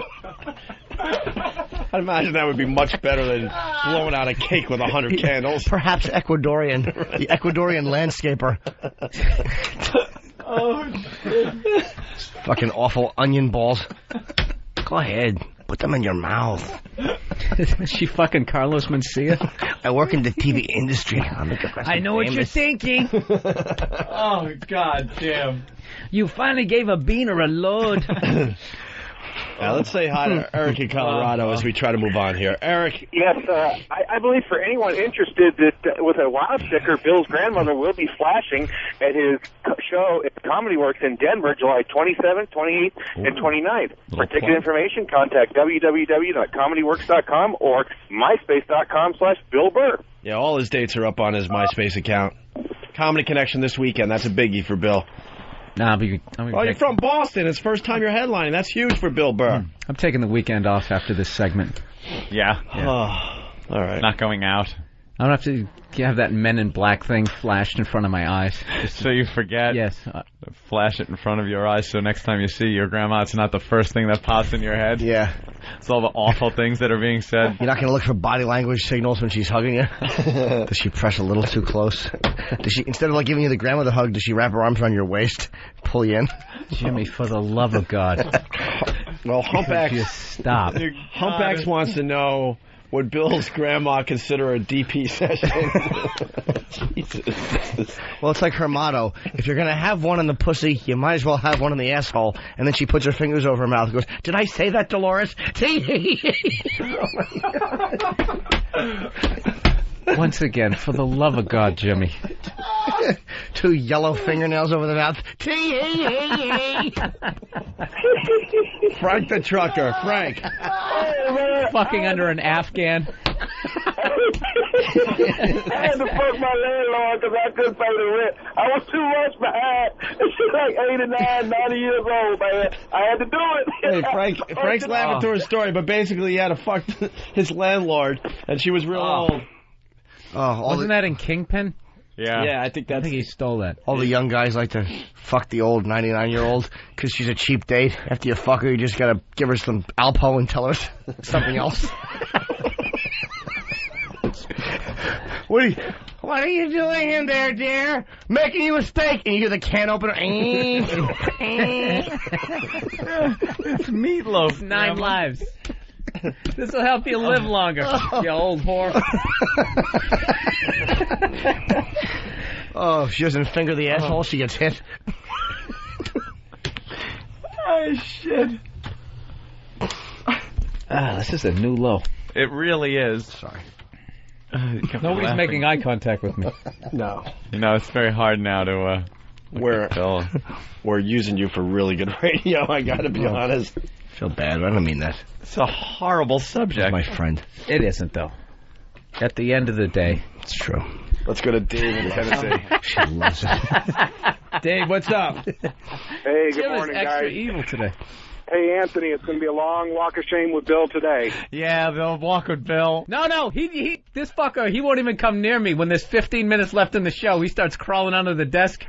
[SPEAKER 2] I'd imagine that would be much better than blowing out a cake with 100 candles.
[SPEAKER 4] Perhaps Ecuadorian. The Ecuadorian landscaper.
[SPEAKER 2] Oh, shit.
[SPEAKER 4] Fucking awful onion balls. Go ahead. Put them in your mouth.
[SPEAKER 24] Is she fucking Carlos Mencia?
[SPEAKER 4] I work in the TV industry.
[SPEAKER 24] I know what you're thinking.
[SPEAKER 19] Oh, God damn.
[SPEAKER 24] You finally gave a beaner a load.
[SPEAKER 2] Let's say hi to Eric in Colorado as we try to move on here. Eric.
[SPEAKER 9] Yes, I believe for anyone interested that with a wow sticker, Bill's grandmother will be flashing at his show at Comedy Works in Denver, July 27th, 28th, and 29th. For ticket information, contact www.comedyworks.com or myspace.com/Bill Burr.
[SPEAKER 2] Yeah, all his dates are up on his MySpace account. Comedy Connection this weekend. That's a biggie for Bill.
[SPEAKER 24] Nah,
[SPEAKER 2] you're from Boston. It's first time you're headlining. That's huge for Bill Burr.
[SPEAKER 24] I'm taking the weekend off after this segment.
[SPEAKER 19] Yeah.
[SPEAKER 2] Oh, all right.
[SPEAKER 19] Not going out.
[SPEAKER 24] I don't have to have that Men in Black thing flashed in front of my eyes.
[SPEAKER 19] Just so you forget?
[SPEAKER 24] Yes.
[SPEAKER 19] Flash it in front of your eyes so next time you see your grandma, it's not the first thing that pops in your head.
[SPEAKER 4] Yeah.
[SPEAKER 19] It's all the awful things that are being said.
[SPEAKER 4] You're not going to look for body language signals when she's hugging you? Does she press a little too close? Does she, instead of giving you the grandmother hug, does she wrap her arms around your waist, pull you in?
[SPEAKER 24] Jimmy, for the love of God.
[SPEAKER 2] Well, Humpbacks,
[SPEAKER 24] stop.
[SPEAKER 2] Humpbacks wants to know, would Bill's grandma consider a DP session? Jesus.
[SPEAKER 4] Well, it's like her motto. If you're going to have one in the pussy, you might as well have one in the asshole. And then she puts her fingers over her mouth and goes, did I say that, Dolores?
[SPEAKER 24] Once again, for the love of God, Jimmy.
[SPEAKER 4] 2 yellow fingernails over the mouth.
[SPEAKER 2] Frank the trucker. Frank.
[SPEAKER 24] Fucking under an Afghan.
[SPEAKER 10] I had to fuck my landlord because I couldn't pay the rent. I was too much behind. She's like 89, 90 years old, man. I had to do it.
[SPEAKER 2] Hey, Frank's laughing through his story, but basically he had to fuck his landlord, and she was real old.
[SPEAKER 24] Wasn't that in Kingpin?
[SPEAKER 2] Yeah, I think
[SPEAKER 24] he stole that.
[SPEAKER 4] All the young guys like to fuck the old 99-year-old because she's a cheap date. After you fuck her, you just got to give her some Alpo and tell her something else. What are you doing in there, dear? Making you a steak. And you hear the can opener.
[SPEAKER 24] It's Meatloaf. 9 lives. This will help you live longer, you old whore.
[SPEAKER 4] Oh, if she doesn't finger the asshole, she gets hit.
[SPEAKER 24] Oh, shit. This is a new low.
[SPEAKER 19] It really is.
[SPEAKER 4] Sorry.
[SPEAKER 24] Nobody's making eye contact with me.
[SPEAKER 2] No.
[SPEAKER 19] You know, it's very hard now to...
[SPEAKER 2] We're using you for really good radio, I gotta be honest.
[SPEAKER 4] I feel bad, but I don't mean that.
[SPEAKER 19] It's a horrible subject.
[SPEAKER 4] My friend.
[SPEAKER 24] It isn't, though. At the end of the day.
[SPEAKER 4] It's true.
[SPEAKER 2] Let's go to Dave in Tennessee.
[SPEAKER 4] She loves it.
[SPEAKER 24] Dave, what's up?
[SPEAKER 6] Hey, good morning, guys.
[SPEAKER 24] Extra evil today.
[SPEAKER 6] Hey, Anthony, it's going to be a long walk of shame with Bill today.
[SPEAKER 19] Yeah, Bill, walk with Bill.
[SPEAKER 24] No, this fucker, he won't even come near me. When there's 15 minutes left in the show, he starts crawling under the desk.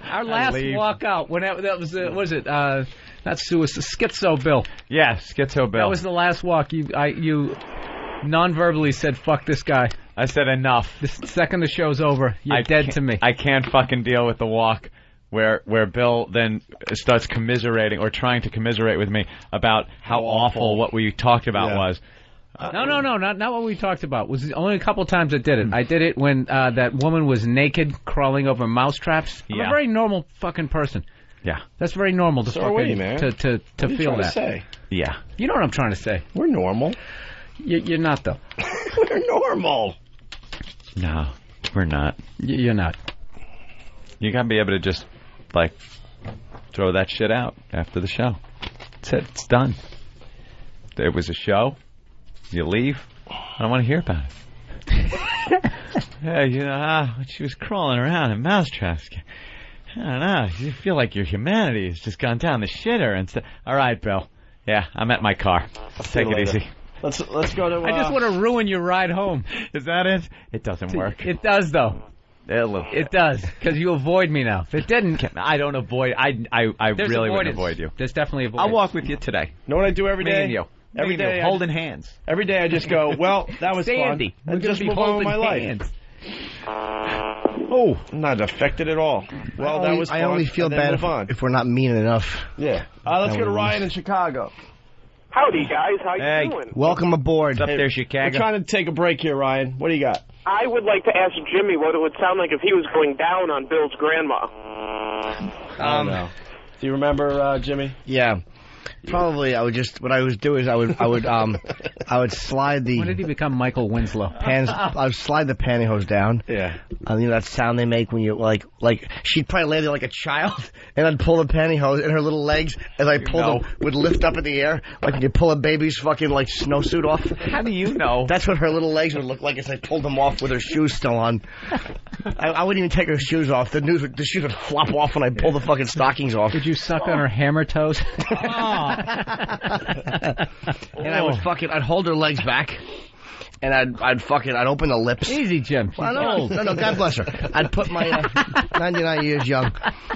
[SPEAKER 24] Our last walk out, when that was, what was it, not suicide, Schizo Bill.
[SPEAKER 19] Yeah, Schizo Bill.
[SPEAKER 24] That was the last walk. You non-verbally said, fuck this guy.
[SPEAKER 19] I said enough.
[SPEAKER 24] The second the show's over, you're dead to me.
[SPEAKER 19] I can't fucking deal with the walk where Bill then starts commiserating or trying to commiserate with me about how awful what we talked about was.
[SPEAKER 24] No, not what we talked about. It was only a couple times I did it. I did it when that woman was naked, crawling over mousetraps. I'm a very normal fucking person.
[SPEAKER 3] Yeah.
[SPEAKER 24] That's very normal to
[SPEAKER 2] So are we,
[SPEAKER 24] fucking
[SPEAKER 2] man.
[SPEAKER 24] to
[SPEAKER 2] What are you
[SPEAKER 24] feel
[SPEAKER 2] trying
[SPEAKER 24] that.
[SPEAKER 2] to say?
[SPEAKER 3] Yeah.
[SPEAKER 24] You know what I'm trying to say.
[SPEAKER 2] We're normal.
[SPEAKER 24] You're not though.
[SPEAKER 2] We're normal.
[SPEAKER 3] No, we're not.
[SPEAKER 24] You're not.
[SPEAKER 3] You gotta be able to just like throw that shit out after the show. That's it. It's done. There was a show. You leave. I don't want to hear about it. Yeah, you know, she was crawling around in mousetraps. I don't know. You feel like your humanity has just gone down the shitter and stuff. All right, Bill. Yeah, I'm at my car. Take it easy.
[SPEAKER 2] Let's go to.
[SPEAKER 24] I just want to ruin your ride home.
[SPEAKER 3] Is that it? It doesn't work.
[SPEAKER 24] It does though.
[SPEAKER 3] It
[SPEAKER 24] does, because you avoid me now. If it didn't,
[SPEAKER 3] I don't avoid. I really wouldn't avoid you.
[SPEAKER 24] There's definitely avoidance.
[SPEAKER 3] I'll walk with you today.
[SPEAKER 2] Know what I do every
[SPEAKER 3] Me
[SPEAKER 2] day?
[SPEAKER 3] and you.
[SPEAKER 2] Every
[SPEAKER 3] Me and
[SPEAKER 2] day,
[SPEAKER 3] you, holding hands.
[SPEAKER 2] Every day I just go, well, that was
[SPEAKER 24] Sandy,
[SPEAKER 2] fun. And
[SPEAKER 24] we're
[SPEAKER 2] just
[SPEAKER 24] gonna be
[SPEAKER 2] move on with my
[SPEAKER 24] holding
[SPEAKER 2] life.
[SPEAKER 24] hands.
[SPEAKER 2] Oh, I'm not affected at all. Well, that was fun.
[SPEAKER 4] I only feel
[SPEAKER 2] and then
[SPEAKER 4] bad
[SPEAKER 2] move on.
[SPEAKER 4] if we're not mean enough.
[SPEAKER 2] Yeah. Let's go to Ryan in Chicago.
[SPEAKER 10] Howdy, guys. How you doing?
[SPEAKER 4] Welcome aboard.
[SPEAKER 3] Up there, Chicago.
[SPEAKER 2] We're trying to take a break here, Ryan. What do you got?
[SPEAKER 10] I would like to ask Jimmy what it would sound like if he was going down on Bill's grandma.
[SPEAKER 2] No. Do you remember, Jimmy?
[SPEAKER 4] Yeah. Probably, what I would do is I would slide the.
[SPEAKER 24] When did he become Michael Winslow?
[SPEAKER 4] I would slide the pantyhose down.
[SPEAKER 2] Yeah.
[SPEAKER 4] You know that sound they make when you like she'd probably lay there like a child, and I'd pull the pantyhose, and her little legs, as I pulled them, would lift up in the air, like when you pull a baby's fucking like snowsuit off.
[SPEAKER 3] How do you know?
[SPEAKER 4] That's what her little legs would look like as I pulled them off with her shoes still on. I wouldn't even take her shoes off. The shoes would flop off when I pull the fucking stockings off.
[SPEAKER 24] Did you suck on her hammer toes?
[SPEAKER 4] And I'd hold her legs back, and I'd open the lips.
[SPEAKER 24] Easy, Jim.
[SPEAKER 4] No, God bless her. I'd put my 99 years young,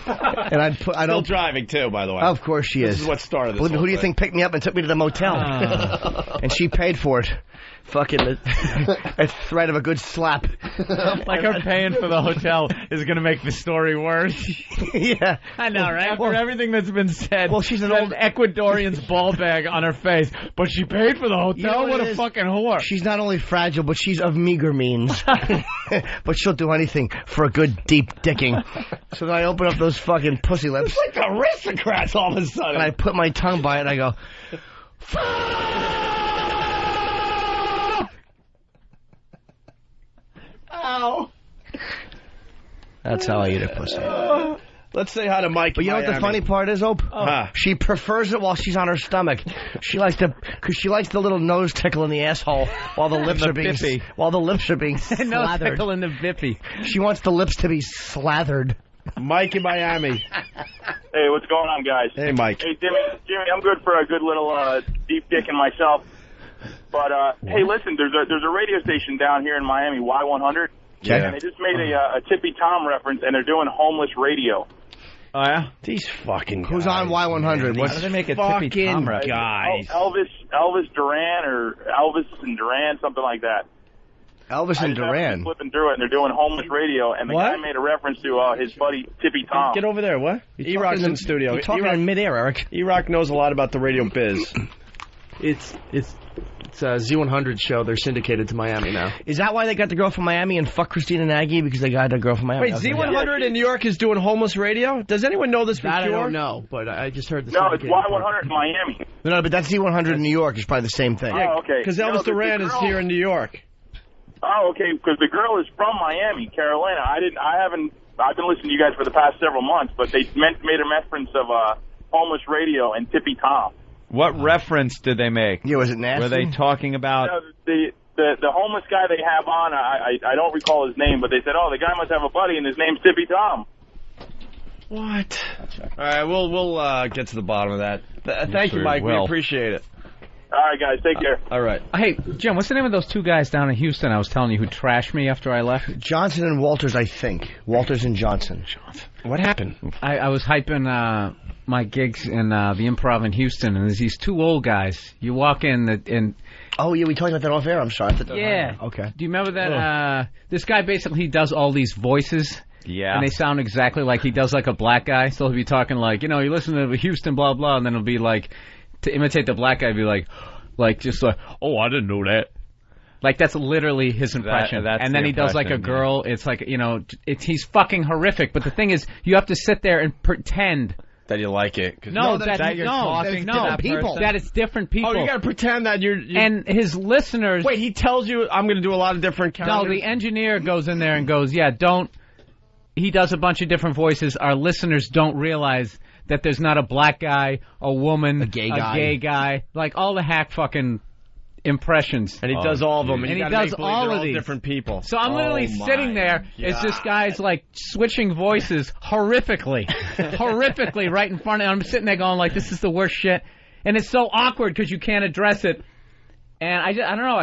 [SPEAKER 4] and I'd
[SPEAKER 2] Still driving too, by the way.
[SPEAKER 4] Of course she is.
[SPEAKER 2] This is what started this.
[SPEAKER 4] Believe me, who do you think picked me up and took me to the motel? And she paid for it. Fucking a threat of a good slap.
[SPEAKER 3] Like her paying for the hotel is going to make the story worse.
[SPEAKER 4] Yeah.
[SPEAKER 3] I know, right? After everything that's been said.
[SPEAKER 4] Well, she's an
[SPEAKER 3] old Ecuadorian's ball bag on her face, but she paid for the hotel?
[SPEAKER 4] You know
[SPEAKER 3] what a fucking whore.
[SPEAKER 4] She's not only fragile, but she's of meager means. But she'll do anything for a good deep dicking. So then I open up those fucking pussy lips.
[SPEAKER 2] It's like aristocrats all of a sudden.
[SPEAKER 4] And I put my tongue by it and I go,
[SPEAKER 2] ow.
[SPEAKER 4] That's how I eat a pussy.
[SPEAKER 2] Let's say hi to Mike.
[SPEAKER 4] But you know what the funny part is, Ope? She prefers it while she's on her stomach. She likes the little nose tickle in the asshole while the lips are being slathered.
[SPEAKER 24] Nose tickle in the bippy.
[SPEAKER 4] She wants the lips to be slathered.
[SPEAKER 2] Mike in Miami.
[SPEAKER 14] Hey, what's going on, guys?
[SPEAKER 2] Hey, Mike.
[SPEAKER 14] Hey, Jimmy, I'm good for a good little deep dick in myself. But hey, listen, there's a radio station down here in Miami, Y100.
[SPEAKER 2] Yeah.
[SPEAKER 14] And they just made a Tippy Tom reference, and they're doing homeless radio.
[SPEAKER 2] Oh, yeah? These fucking guys.
[SPEAKER 4] Who's on Y100?
[SPEAKER 3] How do they make a Tippy Tom reference?
[SPEAKER 14] Guys. Elvis Duran or Elvis and Duran, something like that.
[SPEAKER 4] Elvis and Duran.
[SPEAKER 14] Flipping through it, and they're doing homeless radio, and the guy made a reference to his buddy Tippy Tom.
[SPEAKER 2] Get over there, what? E-Rock's in the studio.
[SPEAKER 4] You're talking in midair, Eric.
[SPEAKER 2] E-Rock knows a lot about the radio biz.
[SPEAKER 16] It's a Z100 show. They're syndicated to Miami now.
[SPEAKER 4] Is that why they got the girl from Miami and fuck Christina Nagy? Because they got the girl from Miami.
[SPEAKER 2] Wait, Z100 in New York is doing homeless radio? Does anyone know this for
[SPEAKER 16] That
[SPEAKER 2] sure?
[SPEAKER 16] I don't know, but I just heard this.
[SPEAKER 14] No, it's Y100 in Miami.
[SPEAKER 4] No, but that's Z100 in New York. It's probably the same thing.
[SPEAKER 14] Oh, okay.
[SPEAKER 2] Because Elvis Duran is here in New York.
[SPEAKER 14] Oh, okay, because the girl is from Miami, Carolina. I've been listening to you guys for the past several months, but they made a reference of homeless radio and Tippy Tom.
[SPEAKER 3] What reference did they make?
[SPEAKER 4] Yeah, was it nasty?
[SPEAKER 3] Were they talking about...
[SPEAKER 14] The homeless guy they have on, I don't recall his name, but they said, oh, the guy must have a buddy, and his name's Tippy Tom.
[SPEAKER 2] What? All right, we'll get to the bottom of that. Thank you, Mike. We appreciate it.
[SPEAKER 14] All right, guys, take care.
[SPEAKER 2] All right.
[SPEAKER 24] Hey, Jim, what's the name of those two guys down in Houston I was telling you who trashed me after I left?
[SPEAKER 4] Johnson and Walters, I think. Walters and Johnson.
[SPEAKER 2] What happened?
[SPEAKER 24] I was hyping my gigs in the Improv in Houston, and there's these two old guys. You walk in and...
[SPEAKER 4] Oh, yeah, we talked about that off air. I'm sorry.
[SPEAKER 24] Yeah.
[SPEAKER 4] Okay.
[SPEAKER 24] Do you remember that? This guy basically does all these voices.
[SPEAKER 3] Yeah.
[SPEAKER 24] And they sound exactly like he does like a black guy. So he'll be talking like, you listen to Houston, blah, blah, and then it'll be like... To imitate the black guy, be like, oh, I didn't know that. Like, that's literally his impression. And then he does like a girl. It's like, he's fucking horrific. But the thing is, you have to sit there and pretend
[SPEAKER 2] that you like it.
[SPEAKER 24] No,
[SPEAKER 2] that you're talking to that
[SPEAKER 24] people. That it's different people.
[SPEAKER 2] Oh, you got to pretend that you're...
[SPEAKER 24] And his listeners...
[SPEAKER 2] Wait, he tells you, I'm going to do a lot of different characters?
[SPEAKER 24] No, the engineer goes in there and goes, yeah, don't... He does a bunch of different voices. Our listeners don't realize that there's not a black guy, a woman, a gay guy. Like, all the hack fucking impressions.
[SPEAKER 2] And he does all of them.
[SPEAKER 24] And he does all of these.
[SPEAKER 2] Different people.
[SPEAKER 24] So I'm literally sitting there as this guy's, like, switching voices horrifically. Horrifically right in front of him. I'm sitting there going, like, this is the worst shit. And it's so awkward because you can't address it. And I don't know,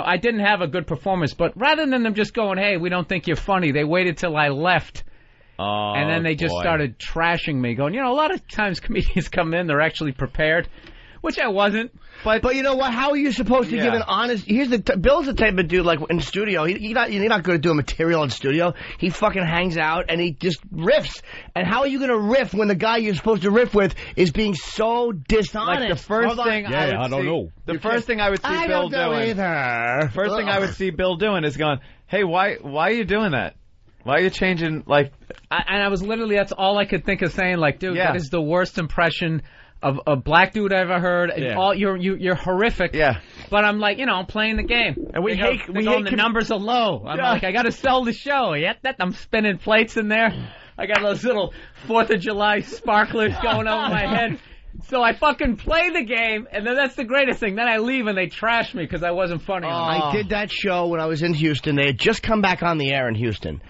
[SPEAKER 24] I didn't have a good performance. But rather than them just going, hey, we don't think you're funny, they waited till I left.
[SPEAKER 2] Oh,
[SPEAKER 24] and then they just started trashing me, going, a lot of times comedians come in, they're actually prepared, which I wasn't.
[SPEAKER 4] But you know what? How are you supposed to give an honest... Bill's the type of dude, like, in the studio, you're not good at doing material in studio. He fucking hangs out, and he just riffs. And how are you going to riff when the guy you're supposed to riff with is being so dishonest?
[SPEAKER 24] Like, the first thing I don't know.
[SPEAKER 19] The first thing I would see Bill doing... First thing I would see Bill doing is going, hey, why are you doing that? Why are you changing, like...
[SPEAKER 24] And I was literally, that's all I could think of saying, like, dude, that is the worst impression of a black dude I ever heard. Yeah. You're horrific.
[SPEAKER 2] Yeah.
[SPEAKER 24] But I'm like, I'm playing the game.
[SPEAKER 2] And we hate
[SPEAKER 24] the numbers are low. I'm like, I got to sell the show. I'm spinning plates in there. I got those little 4th of July sparklers going over my head. So I fucking play the game, and then that's the greatest thing. Then I leave, and they trash me because I wasn't funny enough.
[SPEAKER 4] I did that show when I was in Houston. They had just come back on the air in Houston.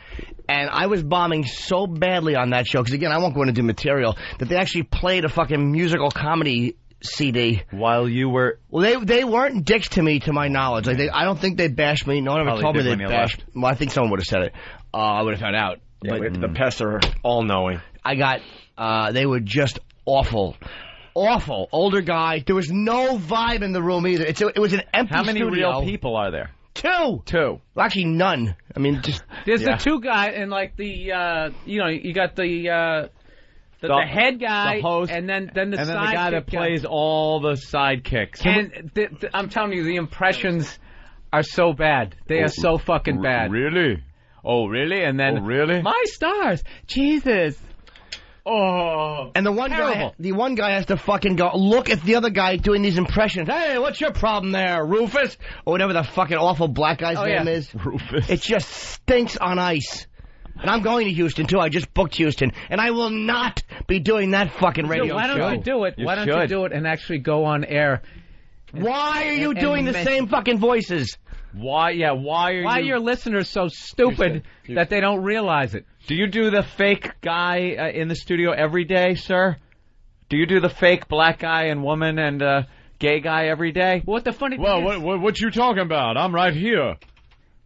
[SPEAKER 4] And I was bombing so badly on that show, because, again, I won't go into material, that they actually played a fucking musical comedy CD.
[SPEAKER 19] While you were...
[SPEAKER 4] Well, they weren't dicks to me, to my knowledge. Like, I don't think they bashed me. No one ever told me they bashed. Well, I think someone would have said it. I would have found out.
[SPEAKER 2] Yeah, but the pests are all-knowing.
[SPEAKER 4] They were just awful. Awful. Older guy. There was no vibe in the room either. It was an empty studio.
[SPEAKER 19] How many real people are there?
[SPEAKER 4] Two.
[SPEAKER 19] Well,
[SPEAKER 4] actually, none. I mean, just...
[SPEAKER 24] There's the two guys, and, like, you got the head guy,
[SPEAKER 19] the host,
[SPEAKER 24] and then the
[SPEAKER 19] the guy that plays all the sidekicks.
[SPEAKER 24] And I'm telling you, the impressions are so bad. They are so fucking bad.
[SPEAKER 19] Really? Oh, really? And then...
[SPEAKER 24] Oh, really? My stars. Jesus. Oh,
[SPEAKER 4] and the one guy has to fucking go look at the other guy doing these impressions. Hey, what's your problem there, Rufus? Or whatever the fucking awful black guy's name is.
[SPEAKER 19] Rufus.
[SPEAKER 4] It just stinks on ice. And I'm going to Houston, too. I just booked Houston. And I will not be doing that fucking radio show.
[SPEAKER 24] Why don't you do it? Why don't you do it and actually go on air?
[SPEAKER 4] Why are you doing the same fucking voices?
[SPEAKER 19] Why are
[SPEAKER 24] your listeners so stupid that they don't realize it?
[SPEAKER 19] Do you do the fake guy in the studio every day, sir? Do you do the fake black guy and woman and gay guy every day?
[SPEAKER 24] What the funny thing is...
[SPEAKER 19] Well, what you talking about? I'm right here.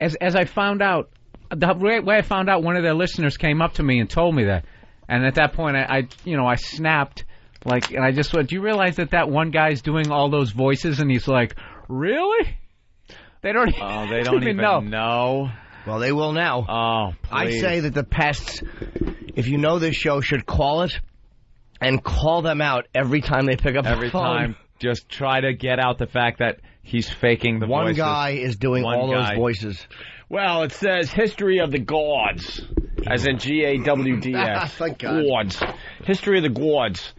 [SPEAKER 24] As I found out, the way I found out, one of their listeners came up to me and told me that. And at that point, I snapped. Like, and I just went, do you realize that one guy's doing all those voices? And he's like, really? They don't even know.
[SPEAKER 4] Well, they will now.
[SPEAKER 19] Oh, please.
[SPEAKER 4] I say that the pests, if you know this show, should call it and call them out every time they pick up the phone.
[SPEAKER 19] Every time, just try to get out the fact that he's faking the voices.
[SPEAKER 4] One guy is doing all those voices.
[SPEAKER 2] Well, it says history of the gods, as in G-A-W-D-S.
[SPEAKER 4] Thank God.
[SPEAKER 2] Gods. History of the gods.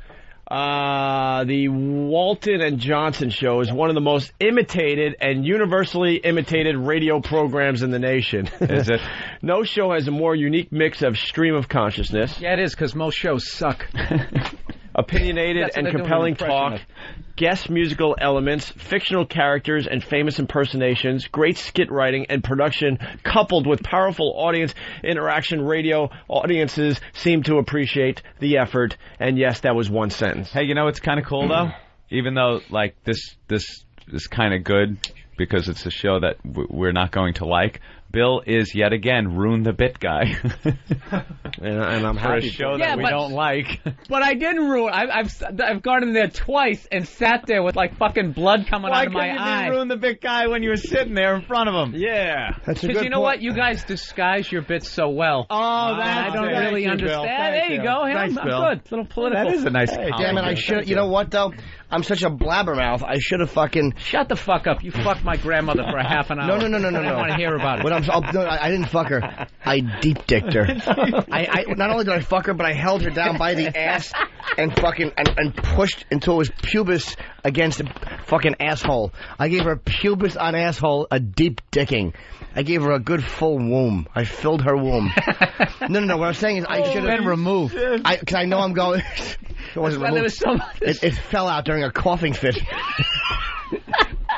[SPEAKER 2] The Walton and Johnson Show is one of the most imitated and universally imitated radio programs in the nation.
[SPEAKER 19] Is it?
[SPEAKER 2] No show has a more unique mix of stream of consciousness.
[SPEAKER 24] Yeah, it is, because most shows suck.
[SPEAKER 2] Opinionated and compelling talk, guest musical elements, fictional characters and famous impersonations, great skit writing and production, coupled with powerful audience interaction. Radio audiences seem to appreciate the effort. And yes, that was one sentence.
[SPEAKER 19] Hey, you know what's kind of cool though? Even though like this is kind of good because it's a show that we're not going to like. Bill is yet again Ruin the Bit guy.
[SPEAKER 2] and I'm
[SPEAKER 19] for
[SPEAKER 2] happy
[SPEAKER 19] a show that we don't like.
[SPEAKER 24] But I didn't ruin. I've gone in there twice and sat there with like fucking blood coming out of my eye.
[SPEAKER 19] Why couldn't you Ruin the Bit guy when you were sitting there in front of him?
[SPEAKER 2] Yeah,
[SPEAKER 24] that's a good. Because you know what, you guys disguise your bits so well.
[SPEAKER 19] Oh, that
[SPEAKER 24] I don't really understand. There you go.
[SPEAKER 19] Thanks,
[SPEAKER 24] I'm
[SPEAKER 19] Bill.
[SPEAKER 24] good. It's a little political.
[SPEAKER 19] That is a nice.
[SPEAKER 4] Hey, damn it! I should. You know what though? I'm such a blabbermouth. I should have fucking...
[SPEAKER 24] Shut the fuck up. You fucked my grandmother for a half an hour.
[SPEAKER 4] No.
[SPEAKER 24] I don't want to hear about it.
[SPEAKER 4] What I'm I didn't fuck her. I deep dicked her. I not only did I fuck her, but I held her down by the ass and fucking and pushed until it was pubis against the fucking asshole. I gave her pubis on asshole a deep dicking. I gave her a good full womb. I filled her womb. No. What I'm saying is I should have
[SPEAKER 3] been removed.
[SPEAKER 4] Because I know I'm going. It wasn't removed.
[SPEAKER 3] Was so
[SPEAKER 4] it fell out during a coughing fit.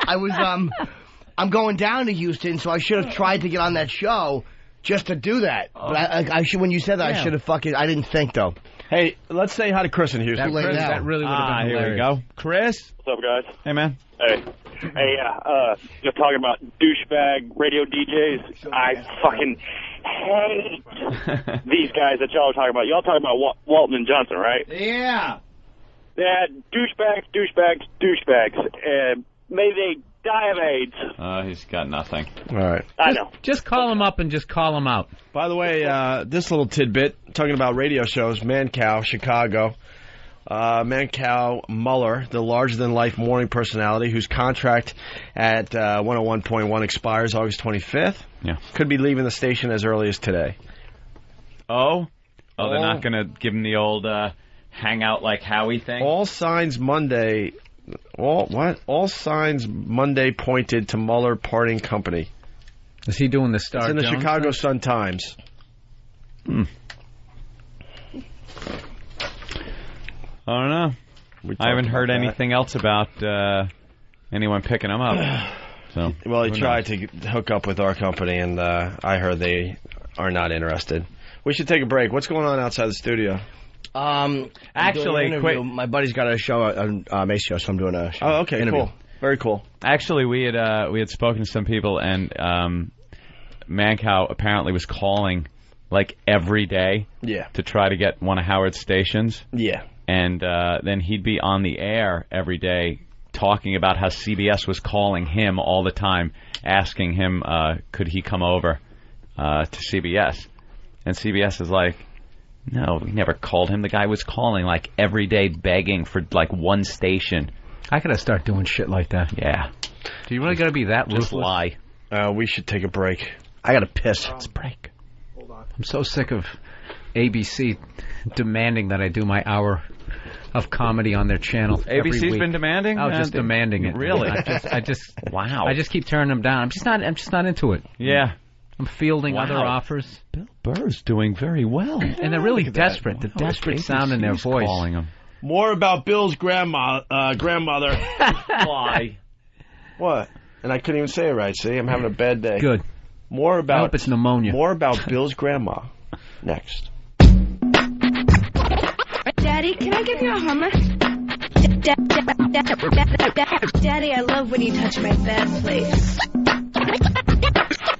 [SPEAKER 4] I'm going down to Houston, so I should have tried to get on that show just to do that. But I should. When you said that, I should have fucking. I didn't think though.
[SPEAKER 2] Hey, let's say hi to Chris in Houston.
[SPEAKER 3] That really would have been hilarious.
[SPEAKER 19] Here we go. Chris?
[SPEAKER 1] What's up, guys?
[SPEAKER 19] Hey, man.
[SPEAKER 1] Hey, you're talking about douchebag radio DJs. I fucking hate these guys that y'all are talking about. Y'all talking about Walton and Johnson, right?
[SPEAKER 3] Yeah.
[SPEAKER 1] Yeah, douchebags. May they die of AIDS.
[SPEAKER 19] He's got nothing.
[SPEAKER 2] All right.
[SPEAKER 1] I know.
[SPEAKER 24] Just call him up and just call him out.
[SPEAKER 2] By the way, this little tidbit, talking about radio shows, Mancow, Chicago. Mancow Muller, the larger-than-life morning personality whose contract at 101.1 expires August 25th.
[SPEAKER 19] Yeah.
[SPEAKER 2] Could be leaving the station as early as today.
[SPEAKER 19] Oh, they're not going to give him the old hangout like Howie thing?
[SPEAKER 2] All signs Monday... All signs Monday pointed to Muller parting company.
[SPEAKER 24] Is he doing the Star
[SPEAKER 2] It's in the
[SPEAKER 24] Jones
[SPEAKER 2] Chicago
[SPEAKER 24] thing?
[SPEAKER 2] Sun-Times.
[SPEAKER 19] I don't know. I haven't heard anything else about anyone picking him up. So,
[SPEAKER 2] well, he tried to hook up with our company, and I heard they are not interested. We should take a break. What's going on outside the studio?
[SPEAKER 19] Actually, quick.
[SPEAKER 4] My buddy's got a show on Mace show, so I'm doing a show.
[SPEAKER 2] Oh, okay,
[SPEAKER 4] interview.
[SPEAKER 2] Cool. Very cool.
[SPEAKER 19] Actually, we had spoken to some people, and Mancow apparently was calling like every day.
[SPEAKER 2] Yeah.
[SPEAKER 19] To try to get one of Howard's stations.
[SPEAKER 2] Yeah.
[SPEAKER 19] And then he'd be on the air every day talking about how CBS was calling him all the time, asking him could he come over to CBS. And CBS is like, no, we never called him. The guy was calling like every day begging for like one station.
[SPEAKER 24] I gotta start doing shit like that.
[SPEAKER 19] Yeah.
[SPEAKER 24] Do you really gotta be that ruthless?
[SPEAKER 19] Just lie.
[SPEAKER 2] We should take a break.
[SPEAKER 4] I gotta piss.
[SPEAKER 19] Let's break.
[SPEAKER 24] Hold on. I'm so sick of ABC demanding that I do my hour of comedy on their channel.
[SPEAKER 19] ABC's been demanding?
[SPEAKER 24] Oh, just demanding it.
[SPEAKER 19] Really?
[SPEAKER 24] I just
[SPEAKER 19] wow.
[SPEAKER 24] I just keep turning them down. I'm just not into it.
[SPEAKER 19] Yeah.
[SPEAKER 24] I'm fielding other offers.
[SPEAKER 19] Bill Burr's doing very well.
[SPEAKER 24] And they're really desperate. The desperate sound in their voice.
[SPEAKER 19] Calling him.
[SPEAKER 2] More about Bill's grandmother.
[SPEAKER 19] Why?
[SPEAKER 2] What? And I couldn't even say it right, see? I'm having a bad day.
[SPEAKER 24] Good.
[SPEAKER 2] More about...
[SPEAKER 24] I hope it's pneumonia.
[SPEAKER 2] More about Bill's grandma. Next.
[SPEAKER 5] Daddy, can I give you a Hummer? Daddy, I love when you touch my bad place.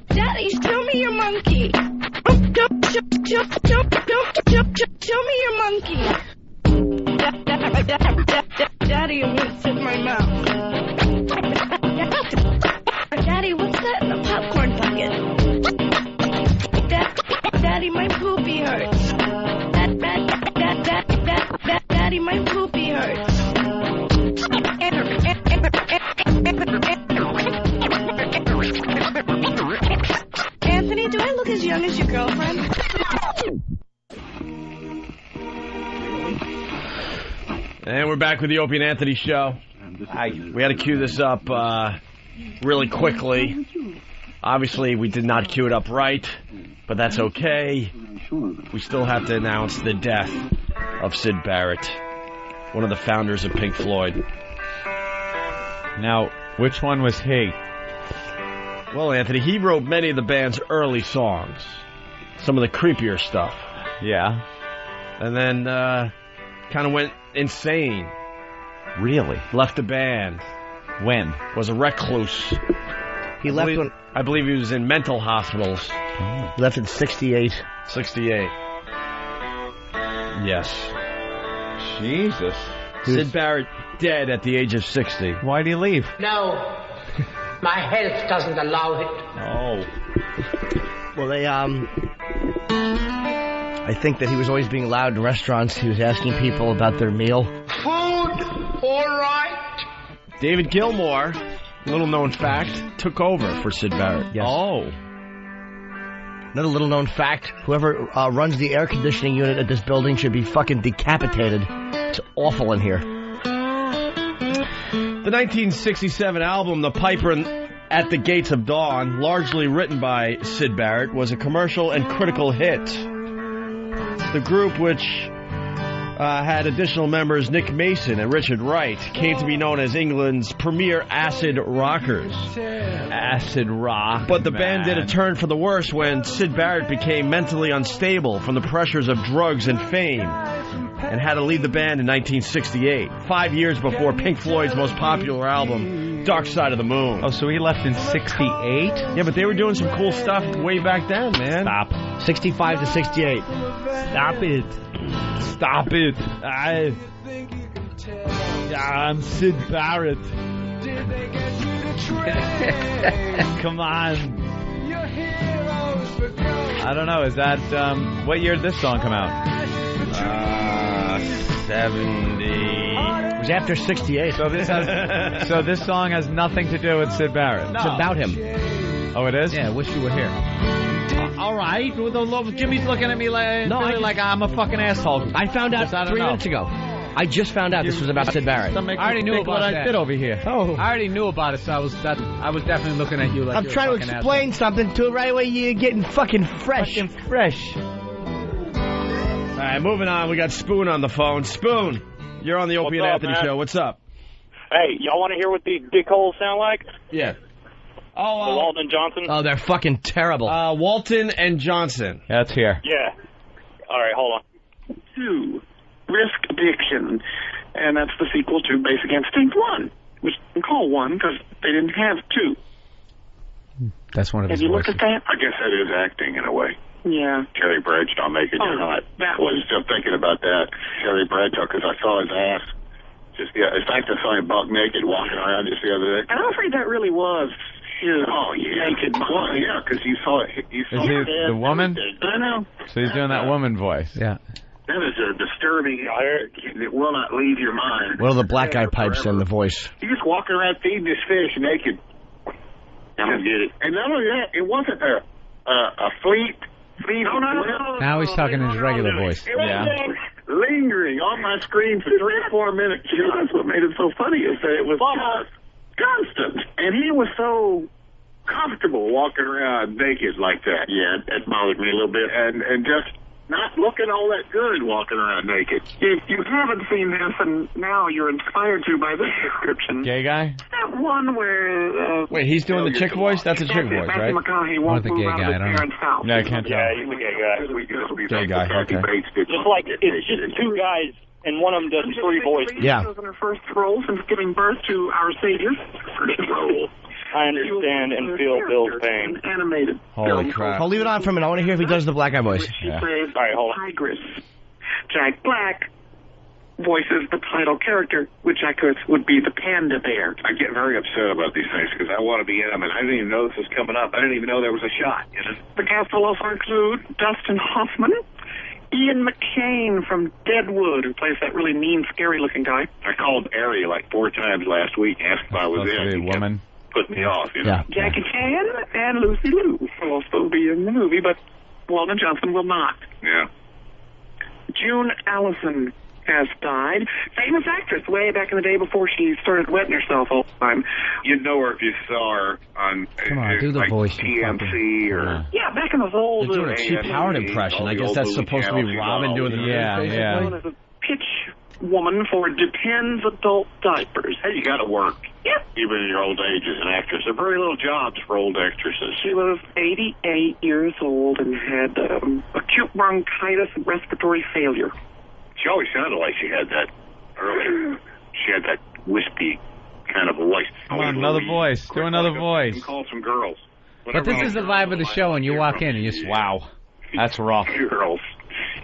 [SPEAKER 5] Daddy, show me your monkey. Show me your monkey. Daddy, I'm gonna sit in my mouth. Daddy, what's that in the popcorn bucket? Daddy, my poopy hurts. Daddy, my poopy hurts. Anthony, do I look as young as your girlfriend?
[SPEAKER 2] And we're back with the Opie and Anthony show. We had to cue this up really quickly. Obviously, we did not cue it up right, but that's okay. We still have to announce the death of Syd Barrett, one of the founders of Pink Floyd.
[SPEAKER 19] Now, which one was he?
[SPEAKER 2] Well, Anthony, he wrote many of the band's early songs. Some of the creepier stuff.
[SPEAKER 19] Yeah.
[SPEAKER 2] And then kind of went insane.
[SPEAKER 19] Really?
[SPEAKER 2] Left the band.
[SPEAKER 19] When?
[SPEAKER 2] Was a recluse.
[SPEAKER 4] He left when...
[SPEAKER 2] I believe he was in mental hospitals.
[SPEAKER 4] Oh. He left in 68.
[SPEAKER 2] 68. Yes.
[SPEAKER 19] Jesus.
[SPEAKER 2] Syd Barrett dead at the age of 60.
[SPEAKER 19] Why'd he leave?
[SPEAKER 18] No. My health doesn't allow it.
[SPEAKER 19] Oh.
[SPEAKER 4] Well, they, I think that he was always being allowed in restaurants. He was asking people about their meal.
[SPEAKER 18] Food, all right.
[SPEAKER 2] David Gilmour, little known fact, took over for Syd Barrett.
[SPEAKER 4] Yes.
[SPEAKER 19] Oh.
[SPEAKER 4] Another little-known fact, whoever runs the air conditioning unit at this building should be fucking decapitated. It's awful in here.
[SPEAKER 2] The 1967 album, The Piper at the Gates of Dawn, largely written by Syd Barrett, was a commercial and critical hit. The group, which had additional members Nick Mason and Richard Wright, came to be known as England's premier acid rockers.
[SPEAKER 3] Acid rock.
[SPEAKER 2] But the band did a turn for the worse when Syd Barrett became mentally unstable from the pressures of drugs and fame and had to leave the band in 1968, 5 years before Pink Floyd's most popular album, Dark Side of the Moon.
[SPEAKER 3] Oh, so he left in 68?
[SPEAKER 2] Yeah, but they were doing some cool stuff way back then, man.
[SPEAKER 3] Stop.
[SPEAKER 4] 65 to 68.
[SPEAKER 3] Stop it. Stop it. I'm Syd Barrett. Come on. I don't know. Is that, what year did this song come out?
[SPEAKER 2] 70.
[SPEAKER 4] It was after 68.
[SPEAKER 3] So this song has nothing to do with Syd Barrett.
[SPEAKER 4] It's about him.
[SPEAKER 3] Oh, it is?
[SPEAKER 24] Yeah, wish you were here.
[SPEAKER 3] All right. Jimmy's looking at me like, like I'm a fucking asshole.
[SPEAKER 4] I found out 3 minutes ago. I just found out this was about Syd Barrett.
[SPEAKER 24] I already knew about
[SPEAKER 3] what
[SPEAKER 24] that.
[SPEAKER 3] I did over here.
[SPEAKER 24] Oh. I already knew about it, so I was definitely looking at you like
[SPEAKER 4] I'm trying to explain something to it right away. You're getting fucking fresh.
[SPEAKER 2] All right, moving on. We got Spoon on the phone. Spoon, you're on the Opie and Anthony show. What's up?
[SPEAKER 1] Hey, y'all want to hear what these dick holes sound like?
[SPEAKER 2] Yeah.
[SPEAKER 1] Oh, Walton and Johnson?
[SPEAKER 4] Oh, they're fucking terrible.
[SPEAKER 2] Walton and Johnson.
[SPEAKER 3] That's here.
[SPEAKER 1] Yeah. All right, hold on.
[SPEAKER 6] 2, Risk Addiction. And that's the sequel to Basic Instinct 1, which we call 1 because they didn't have 2.
[SPEAKER 24] That's one of his
[SPEAKER 6] Have you looked
[SPEAKER 24] voices.
[SPEAKER 6] at that?
[SPEAKER 14] I guess that is acting in a way.
[SPEAKER 6] Yeah.
[SPEAKER 14] Terry Bradshaw making you hot.
[SPEAKER 6] That
[SPEAKER 14] I was still thinking about that. Terry Bradshaw, because I saw his ass. Just, yeah, in fact, I saw him buck naked walking around just the other day.
[SPEAKER 6] And I'm afraid that really was his
[SPEAKER 14] naked. Well, yeah, because you saw it.
[SPEAKER 3] Is he the woman?
[SPEAKER 6] I know.
[SPEAKER 3] So he's doing that woman voice.
[SPEAKER 24] Yeah.
[SPEAKER 14] That is a disturbing. It will not leave your mind.
[SPEAKER 4] What are the black guy pipes in the voice?
[SPEAKER 14] He's just walking around feeding his fish naked. I don't get it. And not only that, it wasn't a fleet. No.
[SPEAKER 24] Now he's talking in his regular voice.
[SPEAKER 14] It was lingering on my screen for 3 or 4 minutes. You know, that's what made it so funny is that it was constant. And he was so comfortable walking around naked like that. Yeah, that bothered me a little bit. And just not looking all that good walking around naked.
[SPEAKER 6] If you haven't seen this, and now you're inspired to by this description.
[SPEAKER 3] Gay guy?
[SPEAKER 6] That one where...
[SPEAKER 2] Wait, he's doing the chick voice? That's a chick voice, right?
[SPEAKER 6] McConaughey won't
[SPEAKER 24] the
[SPEAKER 6] move
[SPEAKER 24] gay
[SPEAKER 6] out
[SPEAKER 24] guy,
[SPEAKER 6] of
[SPEAKER 24] I don't
[SPEAKER 6] his parents' house.
[SPEAKER 2] Yeah, I can't tell.
[SPEAKER 1] Yeah, he's a gay guy.
[SPEAKER 2] Gay guy, okay.
[SPEAKER 1] Just like, it's just 2 guys, and one of them does 3 voices.
[SPEAKER 4] Yeah.
[SPEAKER 6] It was her first role since giving birth to our Savior. First role.
[SPEAKER 1] I understand and feel Bill's pain.
[SPEAKER 6] Animated.
[SPEAKER 2] Holy crap.
[SPEAKER 4] I'll leave it on for a minute. I want to hear if he does the black guy voice.
[SPEAKER 6] She
[SPEAKER 1] Yeah.
[SPEAKER 6] plays
[SPEAKER 1] All right, hold on.
[SPEAKER 6] Tigress. Jack Black voices the title character, which I could would be the panda bear.
[SPEAKER 14] I get very upset about these things because I want to be in them, and I didn't even know this was coming up. I didn't even know there was a shot. You know?
[SPEAKER 6] The cast will also include Dustin Hoffman, Ian McShane from Deadwood, who plays that really mean, scary-looking guy.
[SPEAKER 14] I called Ari like 4 times last week, asked if I was in.
[SPEAKER 3] Supposed to be a woman.
[SPEAKER 14] Put me off, you know.
[SPEAKER 4] Yeah.
[SPEAKER 6] Jackie Chan and Lucy Liu will also be in the movie, but Walton Johnson will not.
[SPEAKER 14] Yeah.
[SPEAKER 6] June Allison has died. Famous actress way back in the day before she started wetting herself all the time.
[SPEAKER 14] You'd know her if you saw her on
[SPEAKER 24] Come on, do the
[SPEAKER 14] like
[SPEAKER 24] voice, you
[SPEAKER 14] TMC or...
[SPEAKER 6] Yeah, back in those old...
[SPEAKER 4] They're doing a cheap Howard impression. I guess that's supposed to be Robin doing the...
[SPEAKER 3] Yeah.
[SPEAKER 6] Known as a pitch woman for Depends adult diapers.
[SPEAKER 14] Hey, you got to work.
[SPEAKER 6] Yep.
[SPEAKER 14] Even in your old age as an actress. There are very little jobs for old actresses.
[SPEAKER 6] She was 88 years old and had acute bronchitis and respiratory failure.
[SPEAKER 14] She always sounded like she had that earlier. She had that wispy kind of voice.
[SPEAKER 3] Come on, another voice. Do another voice.
[SPEAKER 14] Call some girls.
[SPEAKER 24] But this is the vibe of the show, and you walk in and you just, wow, that's rough.
[SPEAKER 14] Girls.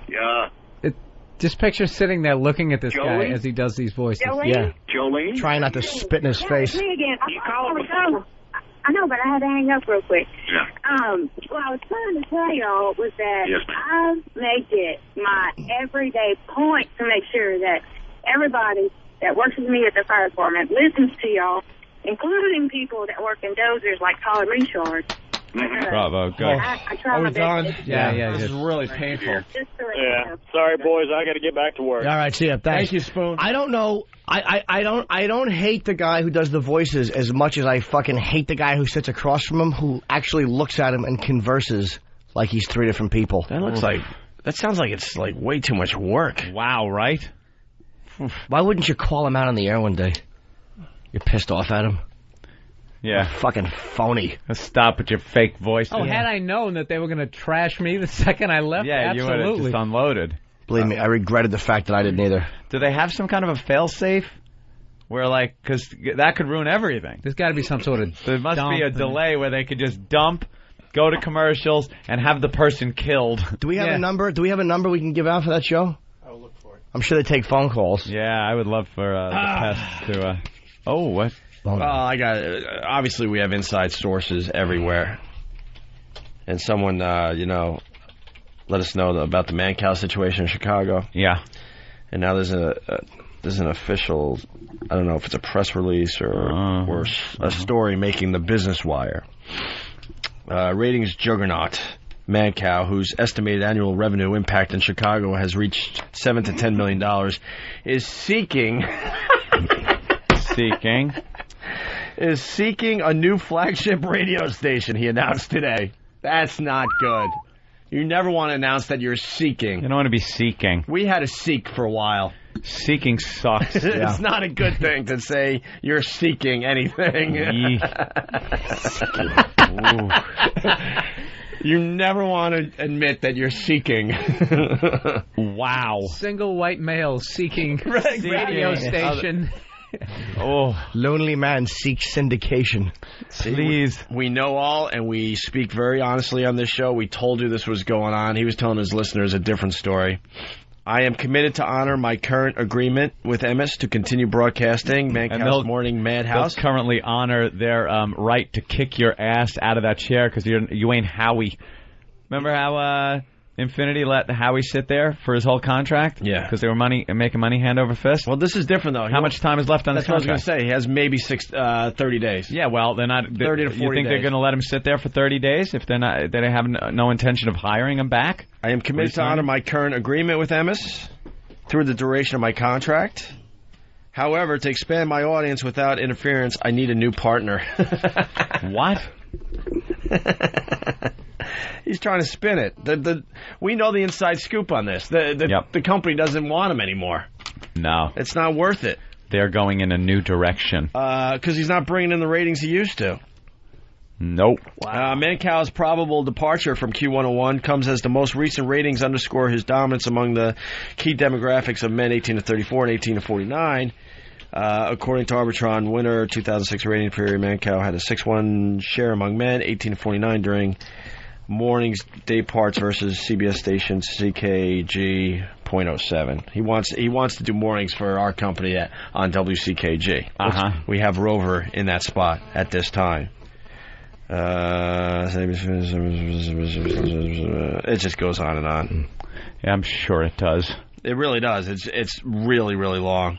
[SPEAKER 14] Yeah.
[SPEAKER 24] Just picture sitting there looking at this guy
[SPEAKER 14] Joey?
[SPEAKER 24] as he does these voices.
[SPEAKER 5] Joey?
[SPEAKER 4] Yeah.
[SPEAKER 14] Jolene?
[SPEAKER 4] Trying not to spit in his face.
[SPEAKER 5] Me again. I know, but I had to hang up real quick.
[SPEAKER 14] Yeah.
[SPEAKER 5] What I was trying to tell y'all was that
[SPEAKER 14] Yes, ma'am.
[SPEAKER 5] I make it my everyday point to make sure that everybody that works with me at the fire department listens to y'all, including people that work in dozers like Tyler Richard.
[SPEAKER 19] Bravo, good.
[SPEAKER 5] I try my best.
[SPEAKER 2] Yeah. This is really painful.
[SPEAKER 5] Just to let you know.
[SPEAKER 1] Sorry, boys. I got to get back to work.
[SPEAKER 4] All right, see ya. Thanks.
[SPEAKER 2] Thank you, Spoon.
[SPEAKER 4] I don't know. I don't hate the guy who does the voices as much as I fucking hate the guy who sits across from him who actually looks at him and converses like he's three different people.
[SPEAKER 2] That sounds like it's like way too much work.
[SPEAKER 19] Wow, right?
[SPEAKER 4] Why wouldn't you call him out on the air one day? You're pissed off at him?
[SPEAKER 19] Yeah.
[SPEAKER 4] Fucking phony.
[SPEAKER 19] Stop with your fake voice.
[SPEAKER 24] Oh, had I known that they were going to trash me the second I left,
[SPEAKER 19] yeah,
[SPEAKER 24] absolutely.
[SPEAKER 19] you would have just unloaded.
[SPEAKER 4] Believe me, I regretted the fact that I didn't either.
[SPEAKER 19] Do they have some kind of a fail-safe? Where, like, because that could ruin everything.
[SPEAKER 24] There's got to be some sort of
[SPEAKER 19] There must be a delay where they could just dump, go to commercials, and have the person killed.
[SPEAKER 4] Do we have a number? Do we have a number we can give out for that show?
[SPEAKER 16] I'll look for it.
[SPEAKER 4] I'm sure they take phone calls.
[SPEAKER 19] Yeah, I would love for the pests to... Oh, what?
[SPEAKER 2] Well, obviously we have inside sources everywhere. And someone, let us know about the man-cow situation in Chicago.
[SPEAKER 19] Yeah.
[SPEAKER 2] And now there's an official, I don't know if it's a press release or a story making the Business Wire. Ratings juggernaut Man-Cow, whose estimated annual revenue impact in Chicago has reached $7 to $10 million, is seeking a new flagship radio station, he announced today. That's not good. You never want to announce that you're seeking.
[SPEAKER 19] You don't want to be seeking.
[SPEAKER 2] We had to seek for a while.
[SPEAKER 19] Seeking sucks.
[SPEAKER 2] It's not a good thing to say you're seeking anything. You never want to admit that you're seeking.
[SPEAKER 19] Wow.
[SPEAKER 24] Single white male seeking radio station.
[SPEAKER 4] Lonely man seeks syndication.
[SPEAKER 19] Please.
[SPEAKER 2] We know all, and we speak very honestly on this show. We told you this was going on. He was telling his listeners a different story. I am committed to honor my current agreement with MS to continue broadcasting Man-Cow's Morning Madhouse.
[SPEAKER 19] They'll currently honor their right to kick your ass out of that chair because you ain't Howie. Remember how Infinity let Howie sit there for his whole contract?
[SPEAKER 2] Yeah.
[SPEAKER 19] Because they were making money hand over fist?
[SPEAKER 2] Well, this is different, though.
[SPEAKER 19] How much time is left on this contract?
[SPEAKER 2] That's what I was going to say. He has maybe 30 days.
[SPEAKER 19] Yeah, well, they're not...
[SPEAKER 2] 30 to 40 days.
[SPEAKER 19] You think they're going to let him sit there for 30 days if they have no intention of hiring him back?
[SPEAKER 2] I am committed to honor my current agreement with Emmis through the duration of my contract. However, to expand my audience without interference, I need a new partner.
[SPEAKER 19] What?
[SPEAKER 2] He's trying to spin it. We know the inside scoop on this. The company doesn't want him anymore.
[SPEAKER 19] No.
[SPEAKER 2] It's not worth it.
[SPEAKER 19] They're going in a new direction.
[SPEAKER 2] Because he's not bringing in the ratings he used to.
[SPEAKER 19] Nope.
[SPEAKER 2] Wow. Man-Cow's probable departure from Q101 comes as the most recent ratings underscore his dominance among the key demographics of men 18 to 34 and 18 to 49. According to Arbitron, winner 2006 rating period, Man-Cow had a 6-1 share among men 18 to 49 during mornings day parts versus CBS station CKG .07. He wants to do mornings for our company on WCKG. We have Rover in that spot at this time. It just goes on and on.
[SPEAKER 19] Yeah, I'm sure it does.
[SPEAKER 2] It really does. It's really, really long.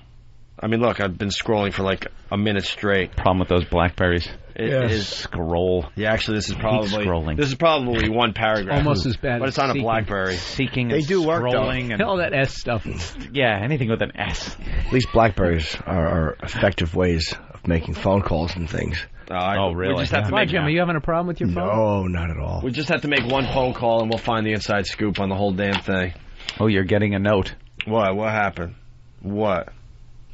[SPEAKER 2] I mean, look, I've been scrolling for like a minute straight.
[SPEAKER 19] Problem with those Blackberries.
[SPEAKER 2] It is
[SPEAKER 19] scroll.
[SPEAKER 2] Yeah, actually, this is probably one paragraph.
[SPEAKER 24] Almost as bad,
[SPEAKER 2] but it's on a BlackBerry.
[SPEAKER 19] Seeking,
[SPEAKER 4] they do work though.
[SPEAKER 24] And all that S stuff.
[SPEAKER 19] Yeah, anything with an S.
[SPEAKER 4] At least Blackberries are effective ways of making phone calls and things.
[SPEAKER 19] Oh, really?
[SPEAKER 24] We just have to Jim, are you having a problem with your phone?
[SPEAKER 4] No, not at all.
[SPEAKER 2] We just have to make one phone call and we'll find the inside scoop on the whole damn thing.
[SPEAKER 19] Oh, you're getting a note.
[SPEAKER 2] What? What happened? What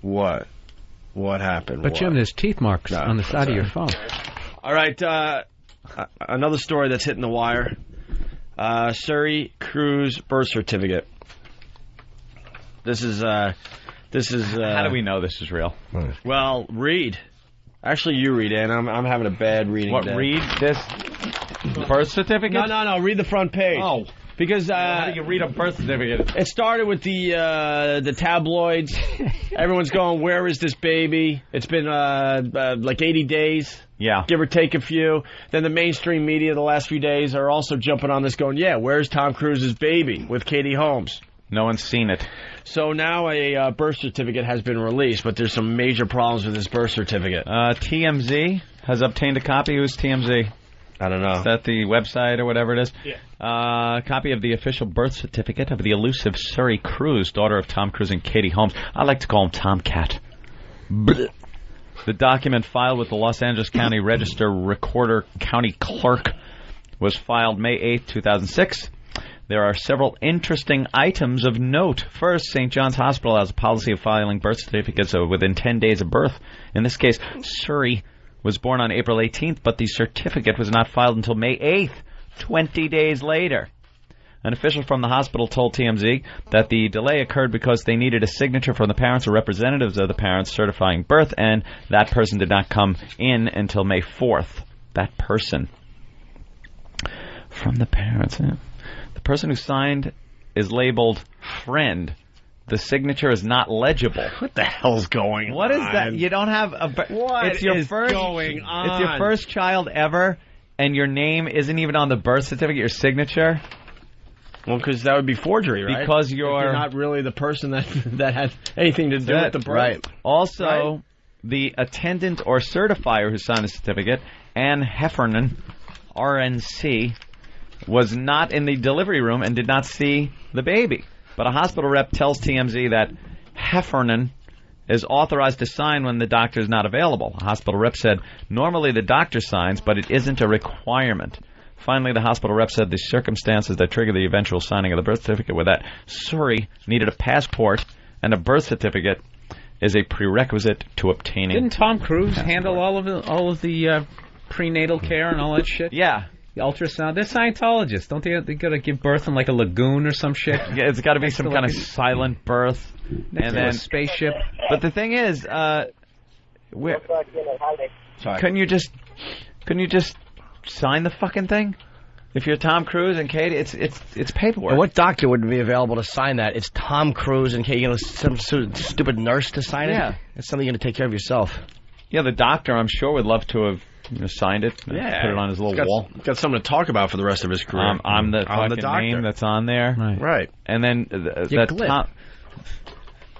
[SPEAKER 2] happened?
[SPEAKER 24] But Jim, there's teeth marks on the side of your phone.
[SPEAKER 2] All right, another story that's hitting the wire. Surrey Cruise birth certificate. This is. How
[SPEAKER 19] do we know this is real?
[SPEAKER 2] Well, read. Actually, you read, and I'm having a bad reading day.
[SPEAKER 19] Read this birth certificate?
[SPEAKER 2] No. Read the front page.
[SPEAKER 19] Oh.
[SPEAKER 2] Because
[SPEAKER 19] how do you read a birth certificate?
[SPEAKER 2] It started with the tabloids. Everyone's going, where is this baby? It's been like 80 days.
[SPEAKER 19] Yeah.
[SPEAKER 2] Give or take a few. Then the mainstream media the last few days are also jumping on this going, yeah, where's Tom Cruise's baby with Katie Holmes?
[SPEAKER 19] No one's seen it.
[SPEAKER 2] So now a birth certificate has been released, but there's some major problems with this birth certificate.
[SPEAKER 19] TMZ has obtained a copy. Who's TMZ?
[SPEAKER 2] I don't know.
[SPEAKER 19] Is that the website or whatever it is?
[SPEAKER 16] Yeah.
[SPEAKER 19] Copy of the official birth certificate of the elusive Surrey Cruz, daughter of Tom Cruise and Katie Holmes. I like to call him Tomcat. The document filed with the Los Angeles County Register Recorder County Clerk was filed May 8, 2006. There are several interesting items of note. First, St. John's Hospital has a policy of filing birth certificates within 10 days of birth. In this case, Surrey was born on April 18th, but the certificate was not filed until May 8th, 20 days later. An official from the hospital told TMZ that the delay occurred because they needed a signature from the parents or representatives of the parents certifying birth, and that person did not come in until May 4th. That person. From the parents, The person who signed is labeled friend. The signature is not legible.
[SPEAKER 2] What the hell's going on?
[SPEAKER 19] What is that? You don't have a...
[SPEAKER 2] What is going on?
[SPEAKER 19] It's your first child ever, and your name isn't even on the birth certificate, your signature?
[SPEAKER 2] Well, because that would be forgery, right?
[SPEAKER 19] Because
[SPEAKER 2] you're not really the person that had anything to do with the birth.
[SPEAKER 19] Right. Also, the attendant or certifier who signed the certificate, Ann Heffernan, RNC, was not in the delivery room and did not see the baby. But a hospital rep tells TMZ that Heffernan is authorized to sign when the doctor is not available. A hospital rep said, normally the doctor signs, but it isn't a requirement. Finally, the hospital rep said the circumstances that triggered the eventual signing of the birth certificate were that Surrey needed a passport and a birth certificate is a prerequisite to obtaining.
[SPEAKER 24] Didn't Tom Cruise handle all of the prenatal care and all that shit?
[SPEAKER 19] Yeah.
[SPEAKER 24] The ultrasound. They're Scientologists. Don't they got to give birth in like a lagoon or some shit?
[SPEAKER 19] Yeah, it's got to be some kind of silent birth.
[SPEAKER 24] And then a spaceship.
[SPEAKER 19] But the thing is, couldn't you just sign the fucking thing? If you're Tom Cruise and Katie, it's paperwork.
[SPEAKER 4] And what doctor would be available to sign that? It's Tom Cruise and Katie. Some stupid nurse to sign it?
[SPEAKER 19] Yeah.
[SPEAKER 4] It's something you're going to take care of yourself.
[SPEAKER 19] Yeah, the doctor, I'm sure, would love to have signed it. Put it on his little wall.
[SPEAKER 2] Got something to talk about for the rest of his career.
[SPEAKER 19] I'm the name that's on there.
[SPEAKER 2] Right.
[SPEAKER 19] And then
[SPEAKER 24] You're glib.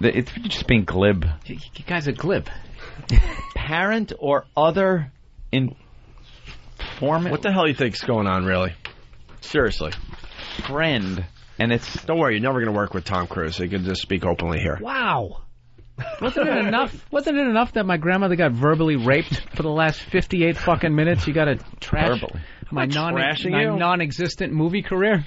[SPEAKER 19] It's just being glib.
[SPEAKER 24] You guys are glib.
[SPEAKER 19] Parent or other informant.
[SPEAKER 2] What the hell do you think's going on, really? Seriously.
[SPEAKER 19] Friend. And it's...
[SPEAKER 2] Don't worry, you're never going to work with Tom Cruise. So you can just speak openly here.
[SPEAKER 24] Wow. Wasn't it enough that my grandmother got verbally raped for the last 58 fucking minutes? You got to trash my non-existent movie career?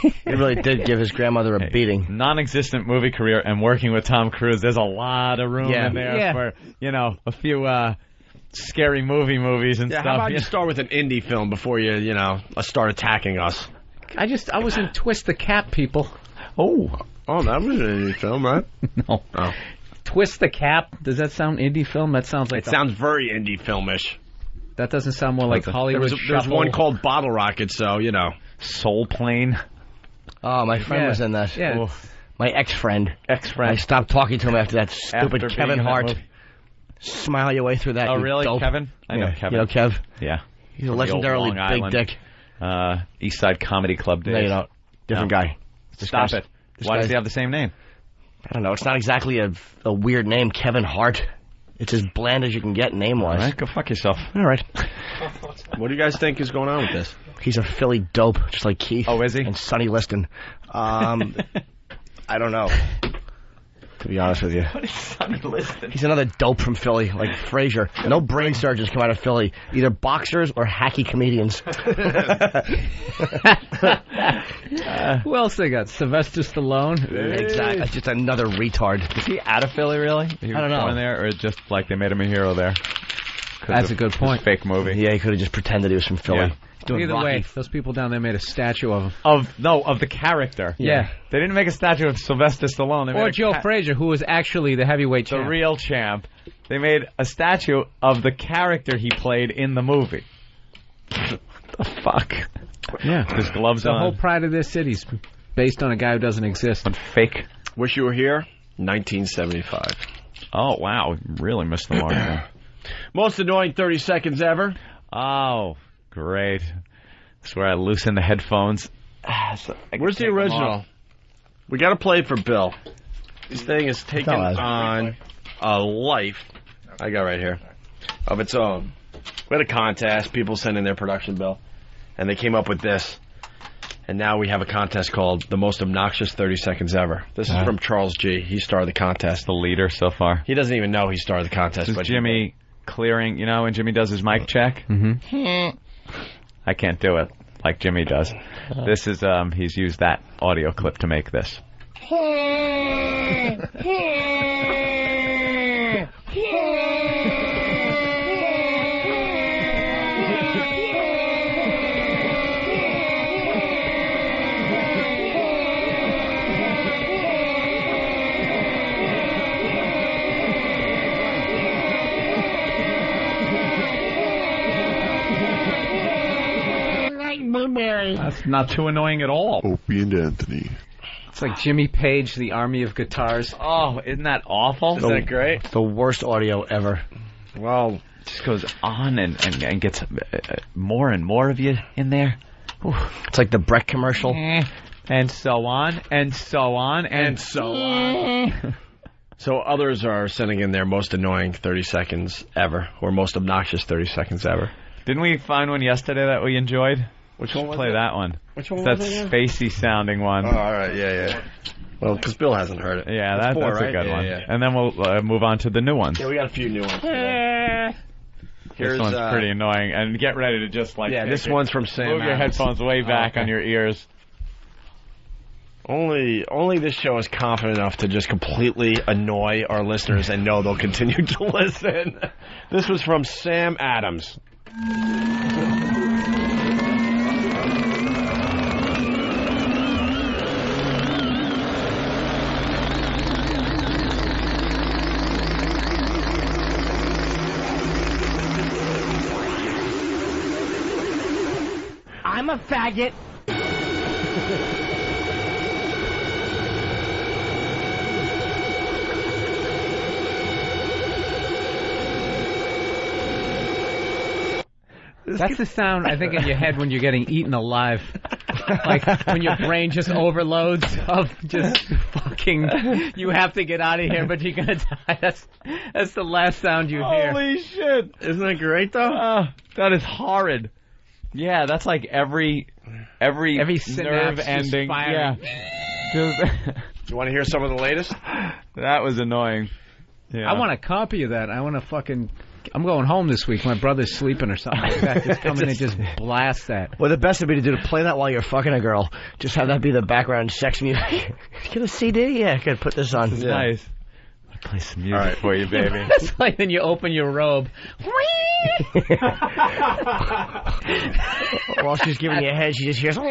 [SPEAKER 4] He really did give his grandmother a beating.
[SPEAKER 19] Non-existent movie career and working with Tom Cruise. There's a lot of room in there for, a few scary movies and stuff.
[SPEAKER 2] How about you start with an indie film before you start attacking us?
[SPEAKER 24] I was in Twist the Cap, people.
[SPEAKER 2] Oh, that was an indie film, right?
[SPEAKER 24] No.
[SPEAKER 2] Oh.
[SPEAKER 24] Twist the Cap. Does that sound indie film? That sounds like...
[SPEAKER 2] It sounds very indie filmish.
[SPEAKER 24] That doesn't sound more like Hollywood
[SPEAKER 2] There's one called Bottle Rocket, so,
[SPEAKER 19] Soul Plane.
[SPEAKER 4] Oh, my friend was in that.
[SPEAKER 24] Yeah.
[SPEAKER 4] My ex-friend. I stopped talking to him after that stupid Kevin Hart. Smile your way through that.
[SPEAKER 19] Oh, really?
[SPEAKER 4] Dope.
[SPEAKER 19] Kevin? I know Kevin.
[SPEAKER 4] You know Kev?
[SPEAKER 19] Yeah.
[SPEAKER 4] He's a legendarily big dick.
[SPEAKER 19] East Side Comedy Club days.
[SPEAKER 4] No, you don't. Different guy.
[SPEAKER 19] Stop it. Why does he have the same name?
[SPEAKER 4] I don't know. It's not exactly a weird name, Kevin Hart. It's as bland as you can get name-wise.
[SPEAKER 19] All right, go fuck yourself.
[SPEAKER 4] All right.
[SPEAKER 2] What do you guys think is going on with this?
[SPEAKER 4] He's a Philly dope, just like Keith.
[SPEAKER 19] Oh, is he?
[SPEAKER 4] And Sonny Liston. I don't know, to be honest with you.
[SPEAKER 19] What is Sonny Liston?
[SPEAKER 4] He's another dope from Philly, like Frasier. No brain surgeons come out of Philly. Either boxers or hacky comedians.
[SPEAKER 24] Who else they got? Sylvester Stallone?
[SPEAKER 4] Exactly. Just another retard.
[SPEAKER 19] Is he out of Philly, really? I
[SPEAKER 4] don't know.
[SPEAKER 19] Born there, or just like they made him a hero there?
[SPEAKER 24] That's a good point.
[SPEAKER 19] Fake movie.
[SPEAKER 4] Yeah, he could have just pretended he was from Philly.
[SPEAKER 19] Yeah.
[SPEAKER 24] Either way, those people down there made a statue of him.
[SPEAKER 19] Of the character.
[SPEAKER 24] Yeah.
[SPEAKER 19] They didn't make a statue of Sylvester Stallone. They
[SPEAKER 24] Or
[SPEAKER 19] made
[SPEAKER 24] Joe Frazier, who was actually the heavyweight champ.
[SPEAKER 19] The real champ. They made a statue of the character he played in the movie. The fuck? Yeah. His gloves on.
[SPEAKER 24] The whole pride of their city's based on a guy who doesn't exist.
[SPEAKER 19] On fake.
[SPEAKER 2] Wish You Were Here, 1975.
[SPEAKER 19] Oh, wow. Really missed the mark there.
[SPEAKER 2] Most annoying 30 seconds ever.
[SPEAKER 19] Oh, great. That's where I loosen the headphones.
[SPEAKER 2] Where's the original? We got to play it for Bill. This thing is taking on a life, I got right here, of its own. We had a contest. People sent in their production bill. And they came up with this. And now we have a contest called The Most Obnoxious 30 Seconds Ever. This is from Charles G. He started the contest.
[SPEAKER 19] The leader so far.
[SPEAKER 2] He doesn't even know he started the contest.
[SPEAKER 19] But Jimmy clearing, you know, when Jimmy does his mic check?
[SPEAKER 2] Mm-hmm.
[SPEAKER 19] I can't do it like Jimmy does. This is, he's used that audio clip to make this. That's not too annoying at all.
[SPEAKER 12] Opie and Anthony.
[SPEAKER 24] It's like Jimmy Page, the Army of Guitars.
[SPEAKER 19] Oh, isn't that awful?
[SPEAKER 2] Isn't that great?
[SPEAKER 4] The worst audio ever.
[SPEAKER 2] Well,
[SPEAKER 19] it just goes on and gets more and more of you in there. Ooh.
[SPEAKER 4] It's like the Breck commercial.
[SPEAKER 19] And so on, and so on, and so on.
[SPEAKER 2] So others are sending in their most annoying 30 seconds ever, or most obnoxious 30 seconds ever.
[SPEAKER 19] Didn't we find one yesterday that we enjoyed?
[SPEAKER 2] Which one was
[SPEAKER 19] Play
[SPEAKER 2] it?
[SPEAKER 19] that one.
[SPEAKER 2] Which one
[SPEAKER 19] was
[SPEAKER 2] it?
[SPEAKER 19] That spacey sounding one.
[SPEAKER 2] Oh, all right, yeah. Well, because Bill hasn't heard it.
[SPEAKER 19] Yeah,
[SPEAKER 2] that's
[SPEAKER 19] a good one. Yeah. And then we'll move on to the new ones.
[SPEAKER 2] Yeah, we got a few new ones.
[SPEAKER 19] This one's pretty annoying. And get ready to just like...
[SPEAKER 2] Yeah, this one's from Sam
[SPEAKER 19] Move your
[SPEAKER 2] Adams.
[SPEAKER 19] headphones way back on your ears.
[SPEAKER 2] Only this show is confident enough to just completely annoy our listeners and know they'll continue to listen. This was from Sam Adams.
[SPEAKER 4] I'm a faggot.
[SPEAKER 24] That's the sound, I think, in your head when you're getting eaten alive. Like, when your brain just overloads of just fucking, you have to get out of here, but you're gonna die. That's the last sound you hear.
[SPEAKER 19] Holy shit.
[SPEAKER 2] Isn't that great, though?
[SPEAKER 19] That is horrid. Yeah, that's like every nerve ending. Yeah.
[SPEAKER 2] You want to hear some of the latest?
[SPEAKER 19] That was annoying. Yeah.
[SPEAKER 24] I want a copy of that. I want to fucking... I'm going home this week. My brother's sleeping or something like that. Just come in and just blast that.
[SPEAKER 4] Well, the best would be to do to play that while you're fucking a girl. Just have that be the background sex music. Get a CD? Yeah, I could put this on.
[SPEAKER 19] This is nice. I'll play some music for you, baby.
[SPEAKER 24] It's like then you open your robe.
[SPEAKER 4] While she's giving you a head, she just hears...
[SPEAKER 2] You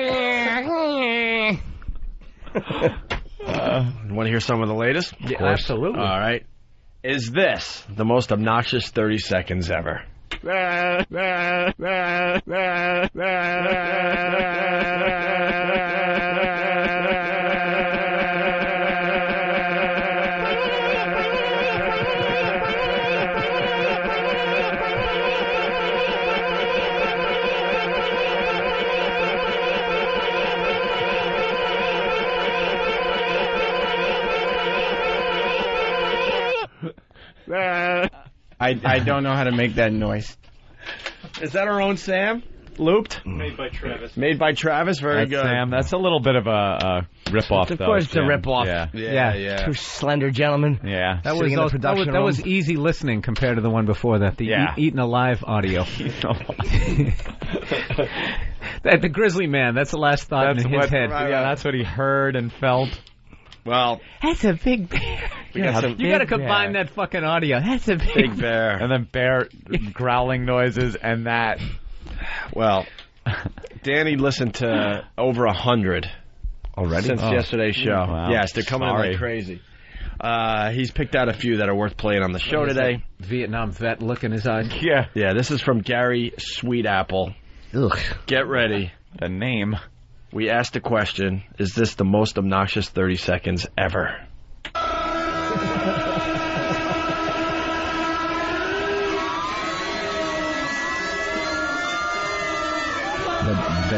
[SPEAKER 2] want to hear some of the latest?
[SPEAKER 24] Yeah, absolutely.
[SPEAKER 2] All right. Is this the most obnoxious 30 seconds ever?
[SPEAKER 16] I don't know how to make that noise.
[SPEAKER 2] Is that our own Sam? Looped?
[SPEAKER 13] Made by Travis.
[SPEAKER 2] Made by Travis? Very
[SPEAKER 19] That's
[SPEAKER 2] good.
[SPEAKER 19] Sam. That's a little bit of a rip-off,
[SPEAKER 4] Of
[SPEAKER 19] though.
[SPEAKER 4] course it's a
[SPEAKER 19] Sam.
[SPEAKER 4] rip-off.
[SPEAKER 19] Yeah.
[SPEAKER 4] Two slender gentlemen.
[SPEAKER 19] Yeah.
[SPEAKER 24] That
[SPEAKER 4] Sitting in the production
[SPEAKER 24] that
[SPEAKER 4] room.
[SPEAKER 24] was easy listening compared to the one before that. The Eaten Alive audio. The Grizzly Man, that's the last thought in his head.
[SPEAKER 19] Yeah, that's what he heard and felt.
[SPEAKER 2] Well,
[SPEAKER 24] that's a big bear. You got to combine that fucking audio. That's a
[SPEAKER 2] big bear.
[SPEAKER 19] And then bear growling noises and that.
[SPEAKER 2] Well, Danny listened to over 100
[SPEAKER 4] already
[SPEAKER 2] since yesterday's show.
[SPEAKER 19] Wow.
[SPEAKER 2] Yes, they're coming in like crazy. He's picked out a few that are worth playing on the show today.
[SPEAKER 24] Vietnam vet look in his eyes.
[SPEAKER 2] Yeah. This is from Gary Sweetapple.
[SPEAKER 4] Ugh.
[SPEAKER 2] Get ready.
[SPEAKER 19] The name.
[SPEAKER 2] We asked the question: is this the most obnoxious 30 seconds ever?
[SPEAKER 4] The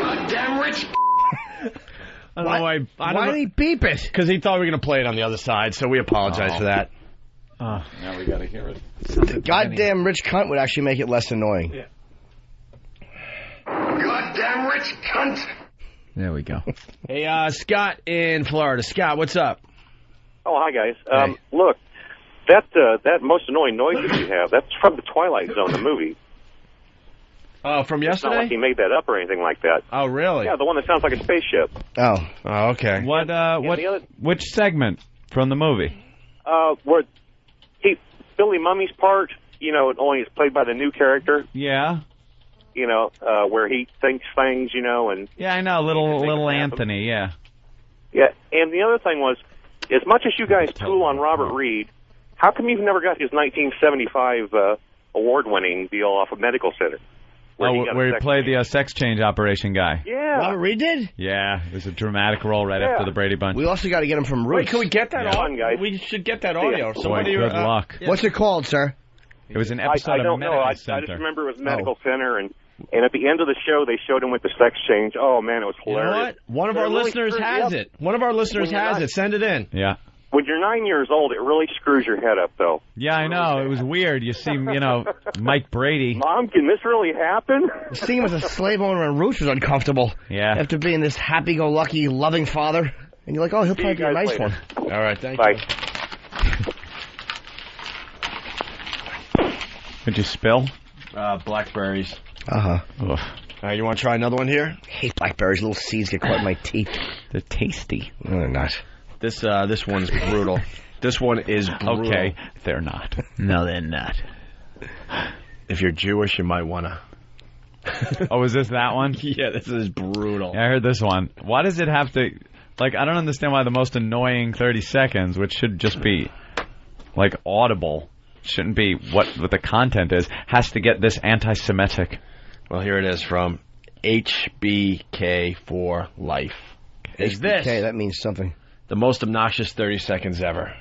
[SPEAKER 14] Goddamn rich.
[SPEAKER 2] I don't know why.
[SPEAKER 4] Why did he beep it?
[SPEAKER 2] Because he thought we were going to play it on the other side, so we apologize for that.
[SPEAKER 19] Now we got to hear it.
[SPEAKER 4] The goddamn rich cunt would actually make it less annoying.
[SPEAKER 2] Yeah.
[SPEAKER 14] Goddamn rich cunt.
[SPEAKER 3] There we go.
[SPEAKER 2] Hey, Scott in Florida. Scott, what's up?
[SPEAKER 12] Oh, hi, guys. Look, that most annoying noise that you have, that's from the Twilight Zone, the movie.
[SPEAKER 2] Oh, from
[SPEAKER 12] It's not
[SPEAKER 2] yesterday?
[SPEAKER 12] like he made that up or anything like that.
[SPEAKER 2] Oh, really?
[SPEAKER 12] Yeah, the one that sounds like a spaceship.
[SPEAKER 4] Oh,
[SPEAKER 2] okay.
[SPEAKER 19] Which segment from the movie?
[SPEAKER 12] Where Billy Mummy's part, only is played by the new character.
[SPEAKER 19] Yeah.
[SPEAKER 12] Where he thinks things, and...
[SPEAKER 19] Yeah, I know. Little Anthony, yeah.
[SPEAKER 12] Yeah, and the other thing was, as much as you guys tool on Robert Reed, how come you've never got his 1975 award-winning deal off of Medical Center?
[SPEAKER 19] Where he played the sex change operation guy.
[SPEAKER 12] Yeah.
[SPEAKER 4] Robert Reed did?
[SPEAKER 19] Yeah, it was a dramatic role right after the Brady Bunch.
[SPEAKER 4] We also got to get him from Roots.
[SPEAKER 2] Wait, can we get that audio? We should get that audio.
[SPEAKER 19] Boy, good luck.
[SPEAKER 4] Yeah. What's it called, sir?
[SPEAKER 19] It was an episode
[SPEAKER 12] I don't
[SPEAKER 19] of
[SPEAKER 12] know.
[SPEAKER 19] Medical
[SPEAKER 12] I
[SPEAKER 19] Center.
[SPEAKER 12] just remember it was Medical Center, and at the end of the show, they showed him with the sex change. Oh, man, it was hilarious.
[SPEAKER 2] You know what? One of our listeners has it. One of our listeners has it. Send it in.
[SPEAKER 19] Yeah.
[SPEAKER 12] When you're 9 years old, it really screws your head up, though.
[SPEAKER 19] Yeah, I know. It was weird. You see, Mike Brady.
[SPEAKER 12] Mom, can this really happen?
[SPEAKER 4] Seeing him as a slave owner on Roots was uncomfortable.
[SPEAKER 19] Yeah.
[SPEAKER 4] After being this happy-go-lucky, loving father. And you're like, oh, he'll probably be a nice one.
[SPEAKER 2] All right, thank
[SPEAKER 12] Bye.
[SPEAKER 2] you.
[SPEAKER 19] Could you spill?
[SPEAKER 2] Blackberries.
[SPEAKER 4] Uh-huh.
[SPEAKER 2] You want to try another one here?
[SPEAKER 4] I hate blackberries. Little seeds get caught in my teeth.
[SPEAKER 19] They're tasty.
[SPEAKER 4] No, they're not.
[SPEAKER 2] This one's brutal. This one is brutal.
[SPEAKER 19] Okay, they're not. No, they're not.
[SPEAKER 2] If you're Jewish, you might want to.
[SPEAKER 19] Oh, is this that one?
[SPEAKER 2] Yeah, this is brutal.
[SPEAKER 19] Yeah, I heard this one. Why does it have to... I don't understand why the most annoying 30 seconds, which should just be, audible, shouldn't be what the content is, has to get this anti-Semitic.
[SPEAKER 2] Well, here it is from HBK for Life. Is this...
[SPEAKER 4] Okay, that means something.
[SPEAKER 2] The most obnoxious 30 seconds ever.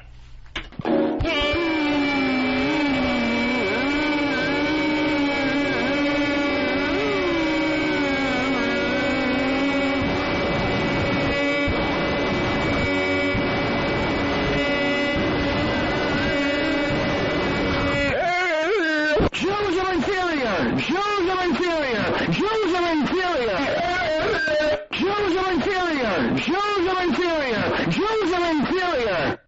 [SPEAKER 14] Jews are inferior! Jews are inferior! Jews are inferior! Jews are inferior! Jews are inferior! Jews are inferior!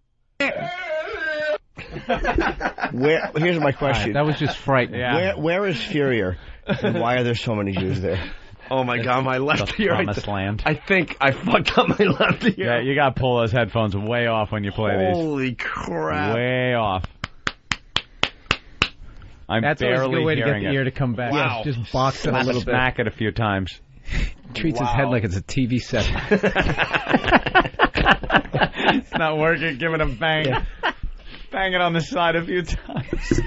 [SPEAKER 4] Here's my question.
[SPEAKER 3] That was just frightening.
[SPEAKER 19] Yeah.
[SPEAKER 4] Where is Furier? And why are there so many Jews there?
[SPEAKER 2] Oh, my God, my left ear.
[SPEAKER 19] Promised land.
[SPEAKER 2] I think I fucked up my left ear.
[SPEAKER 19] Yeah, you got to pull those headphones way off when you play these.
[SPEAKER 2] Holy crap.
[SPEAKER 19] Way off. I'm
[SPEAKER 24] That's always a
[SPEAKER 19] barely
[SPEAKER 24] good way to get
[SPEAKER 19] hearing
[SPEAKER 24] the
[SPEAKER 19] it.
[SPEAKER 24] ear to come back.
[SPEAKER 2] Wow.
[SPEAKER 24] Just box it a little bit.
[SPEAKER 19] Smack it a few times.
[SPEAKER 24] Treats his head like it's a TV set.
[SPEAKER 19] It's not working. Give it a bang. Yeah. Bang it on the side a few times.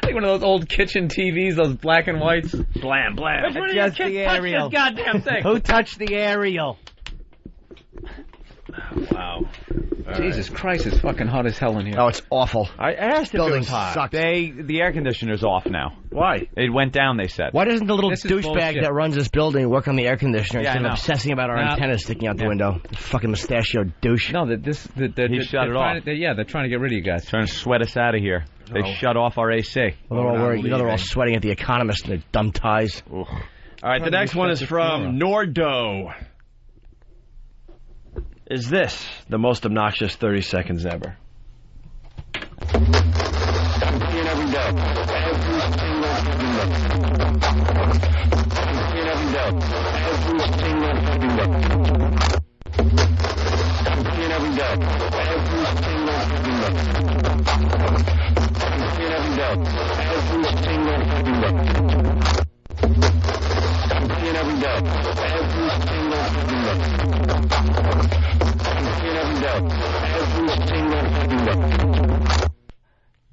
[SPEAKER 24] Like one of those old kitchen TVs, those black and whites.
[SPEAKER 19] Blam, blam.
[SPEAKER 24] Which one of your
[SPEAKER 3] Adjust
[SPEAKER 24] kids
[SPEAKER 3] the
[SPEAKER 24] touched
[SPEAKER 3] aerial.
[SPEAKER 24] this goddamn thing?
[SPEAKER 3] Who touched the aerial?
[SPEAKER 2] Wow.
[SPEAKER 24] Jesus Christ, it's fucking hot as hell in here.
[SPEAKER 4] Oh, it's awful.
[SPEAKER 2] I asked if it was hot.
[SPEAKER 4] Sucks.
[SPEAKER 19] The air conditioner's off now.
[SPEAKER 2] Why?
[SPEAKER 19] It went down, they said.
[SPEAKER 4] Why doesn't the little
[SPEAKER 24] This is
[SPEAKER 4] douchebag
[SPEAKER 24] bullshit.
[SPEAKER 4] that runs this building work on the air conditioner
[SPEAKER 19] Yeah, I
[SPEAKER 4] instead of
[SPEAKER 19] know.
[SPEAKER 4] obsessing about our
[SPEAKER 24] Nah.
[SPEAKER 4] antennas sticking out the window? Fucking mustachio douche.
[SPEAKER 24] No,
[SPEAKER 19] He shut it off.
[SPEAKER 24] They're trying to get rid of you guys.
[SPEAKER 19] Trying to sweat us out of here. They shut off our AC.
[SPEAKER 4] Well, they're all sweating at the Economist in their dumb ties.
[SPEAKER 2] All right, the next one is from Nordo. Is this the most obnoxious 30 seconds ever?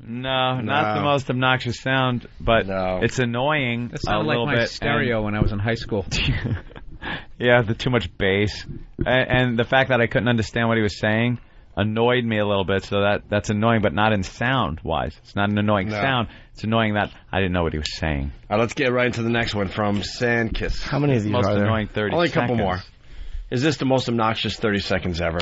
[SPEAKER 19] No, not the most obnoxious sound, but it's annoying.
[SPEAKER 24] That sounded like my stereo when I was in high school.
[SPEAKER 19] Yeah, the too much bass. And the fact that I couldn't understand what he was saying annoyed me a little bit, so that's annoying, but not in sound-wise. It's not an annoying sound. It's annoying that I didn't know what he was saying.
[SPEAKER 2] All right, let's get right into the next one from Sandkiss.
[SPEAKER 4] How many of these
[SPEAKER 19] most
[SPEAKER 4] are there?
[SPEAKER 19] annoying 30
[SPEAKER 2] Only a
[SPEAKER 19] seconds.
[SPEAKER 2] couple more. Is this the most obnoxious 30 seconds ever?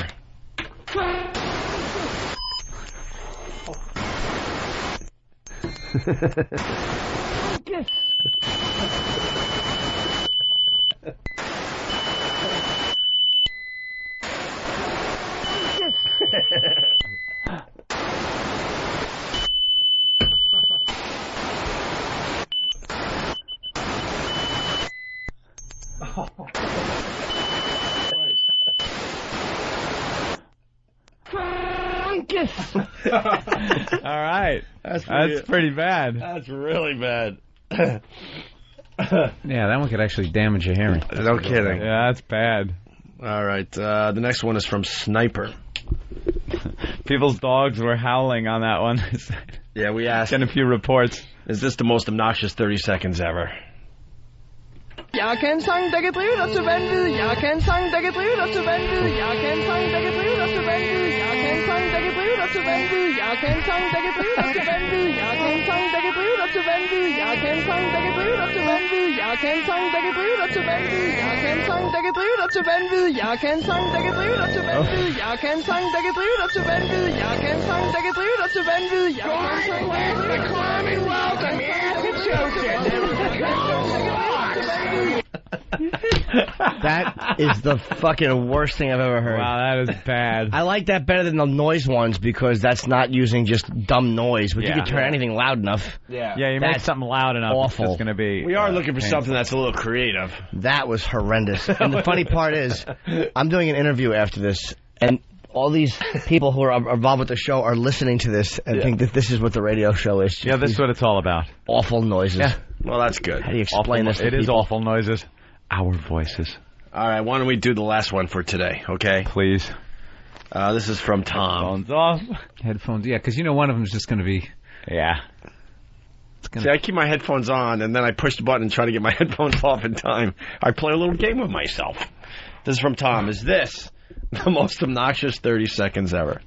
[SPEAKER 19] All right. That's pretty bad.
[SPEAKER 2] That's really bad.
[SPEAKER 24] Yeah, that one could actually damage your hearing.
[SPEAKER 2] No kidding.
[SPEAKER 19] Yeah, that's bad.
[SPEAKER 2] All right. The next one is from Sniper.
[SPEAKER 19] People's dogs were howling on that one.
[SPEAKER 2] Yeah, we asked.
[SPEAKER 19] Getting a few reports.
[SPEAKER 2] Is this the most obnoxious 30 seconds ever?
[SPEAKER 11] Jeg kan sang, der kan drive dig til vanvid. Jeg kan sang, der kan drive dig til vanvid. Jeg kan sang, der kan drive dig til vanvid. Jeg kan sang, der kan drive dig til vanvid. Jeg kan sang, der kan drive dig til vanvid. Jeg kan sang, der kan drive dig til vanvid. Jeg kan sang, der kan drive dig til vanvid. Jeg kan sang, der kan drive dig til vanvid. Jeg kan sang, der kan drive dig til vanvid. Jeg kan sang, der kan drive dig til vanvid. Jeg kan sang, der kan drive dig til vanvid. Jeg kan sang, der kan drive dig til vanvid. Jeg kan sang, der kan drive dig til vanvid.
[SPEAKER 4] That is the fucking worst thing I've ever heard.
[SPEAKER 19] Wow, that is bad.
[SPEAKER 4] I like that better than the noise ones because that's not using just dumb noise, but you can turn anything loud enough.
[SPEAKER 19] Yeah, you make something loud enough.
[SPEAKER 4] Awful.
[SPEAKER 19] It's going to be.
[SPEAKER 2] We are looking for something that's a little creative.
[SPEAKER 4] That was horrendous. And the funny part is, I'm doing an interview after this, and all these people who are involved with the show are listening to this and think that this is what the radio show is.
[SPEAKER 19] Yeah, this is what it's all about.
[SPEAKER 4] Awful noises.
[SPEAKER 19] Yeah.
[SPEAKER 2] Well, that's good.
[SPEAKER 4] How do you explain this to
[SPEAKER 19] It is
[SPEAKER 4] people?
[SPEAKER 19] awful noises. Our voices.
[SPEAKER 2] All right, why don't we do the last one for today, okay?
[SPEAKER 19] Please.
[SPEAKER 2] This is from Tom.
[SPEAKER 19] Headphones off.
[SPEAKER 24] Headphones, yeah, because you know one of them is just going to be...
[SPEAKER 19] Yeah.
[SPEAKER 2] See, I keep my headphones on, and then I push the button and try to get my headphones off in time. I play a little game with myself. This is from Tom. Is this the most obnoxious 30 seconds ever?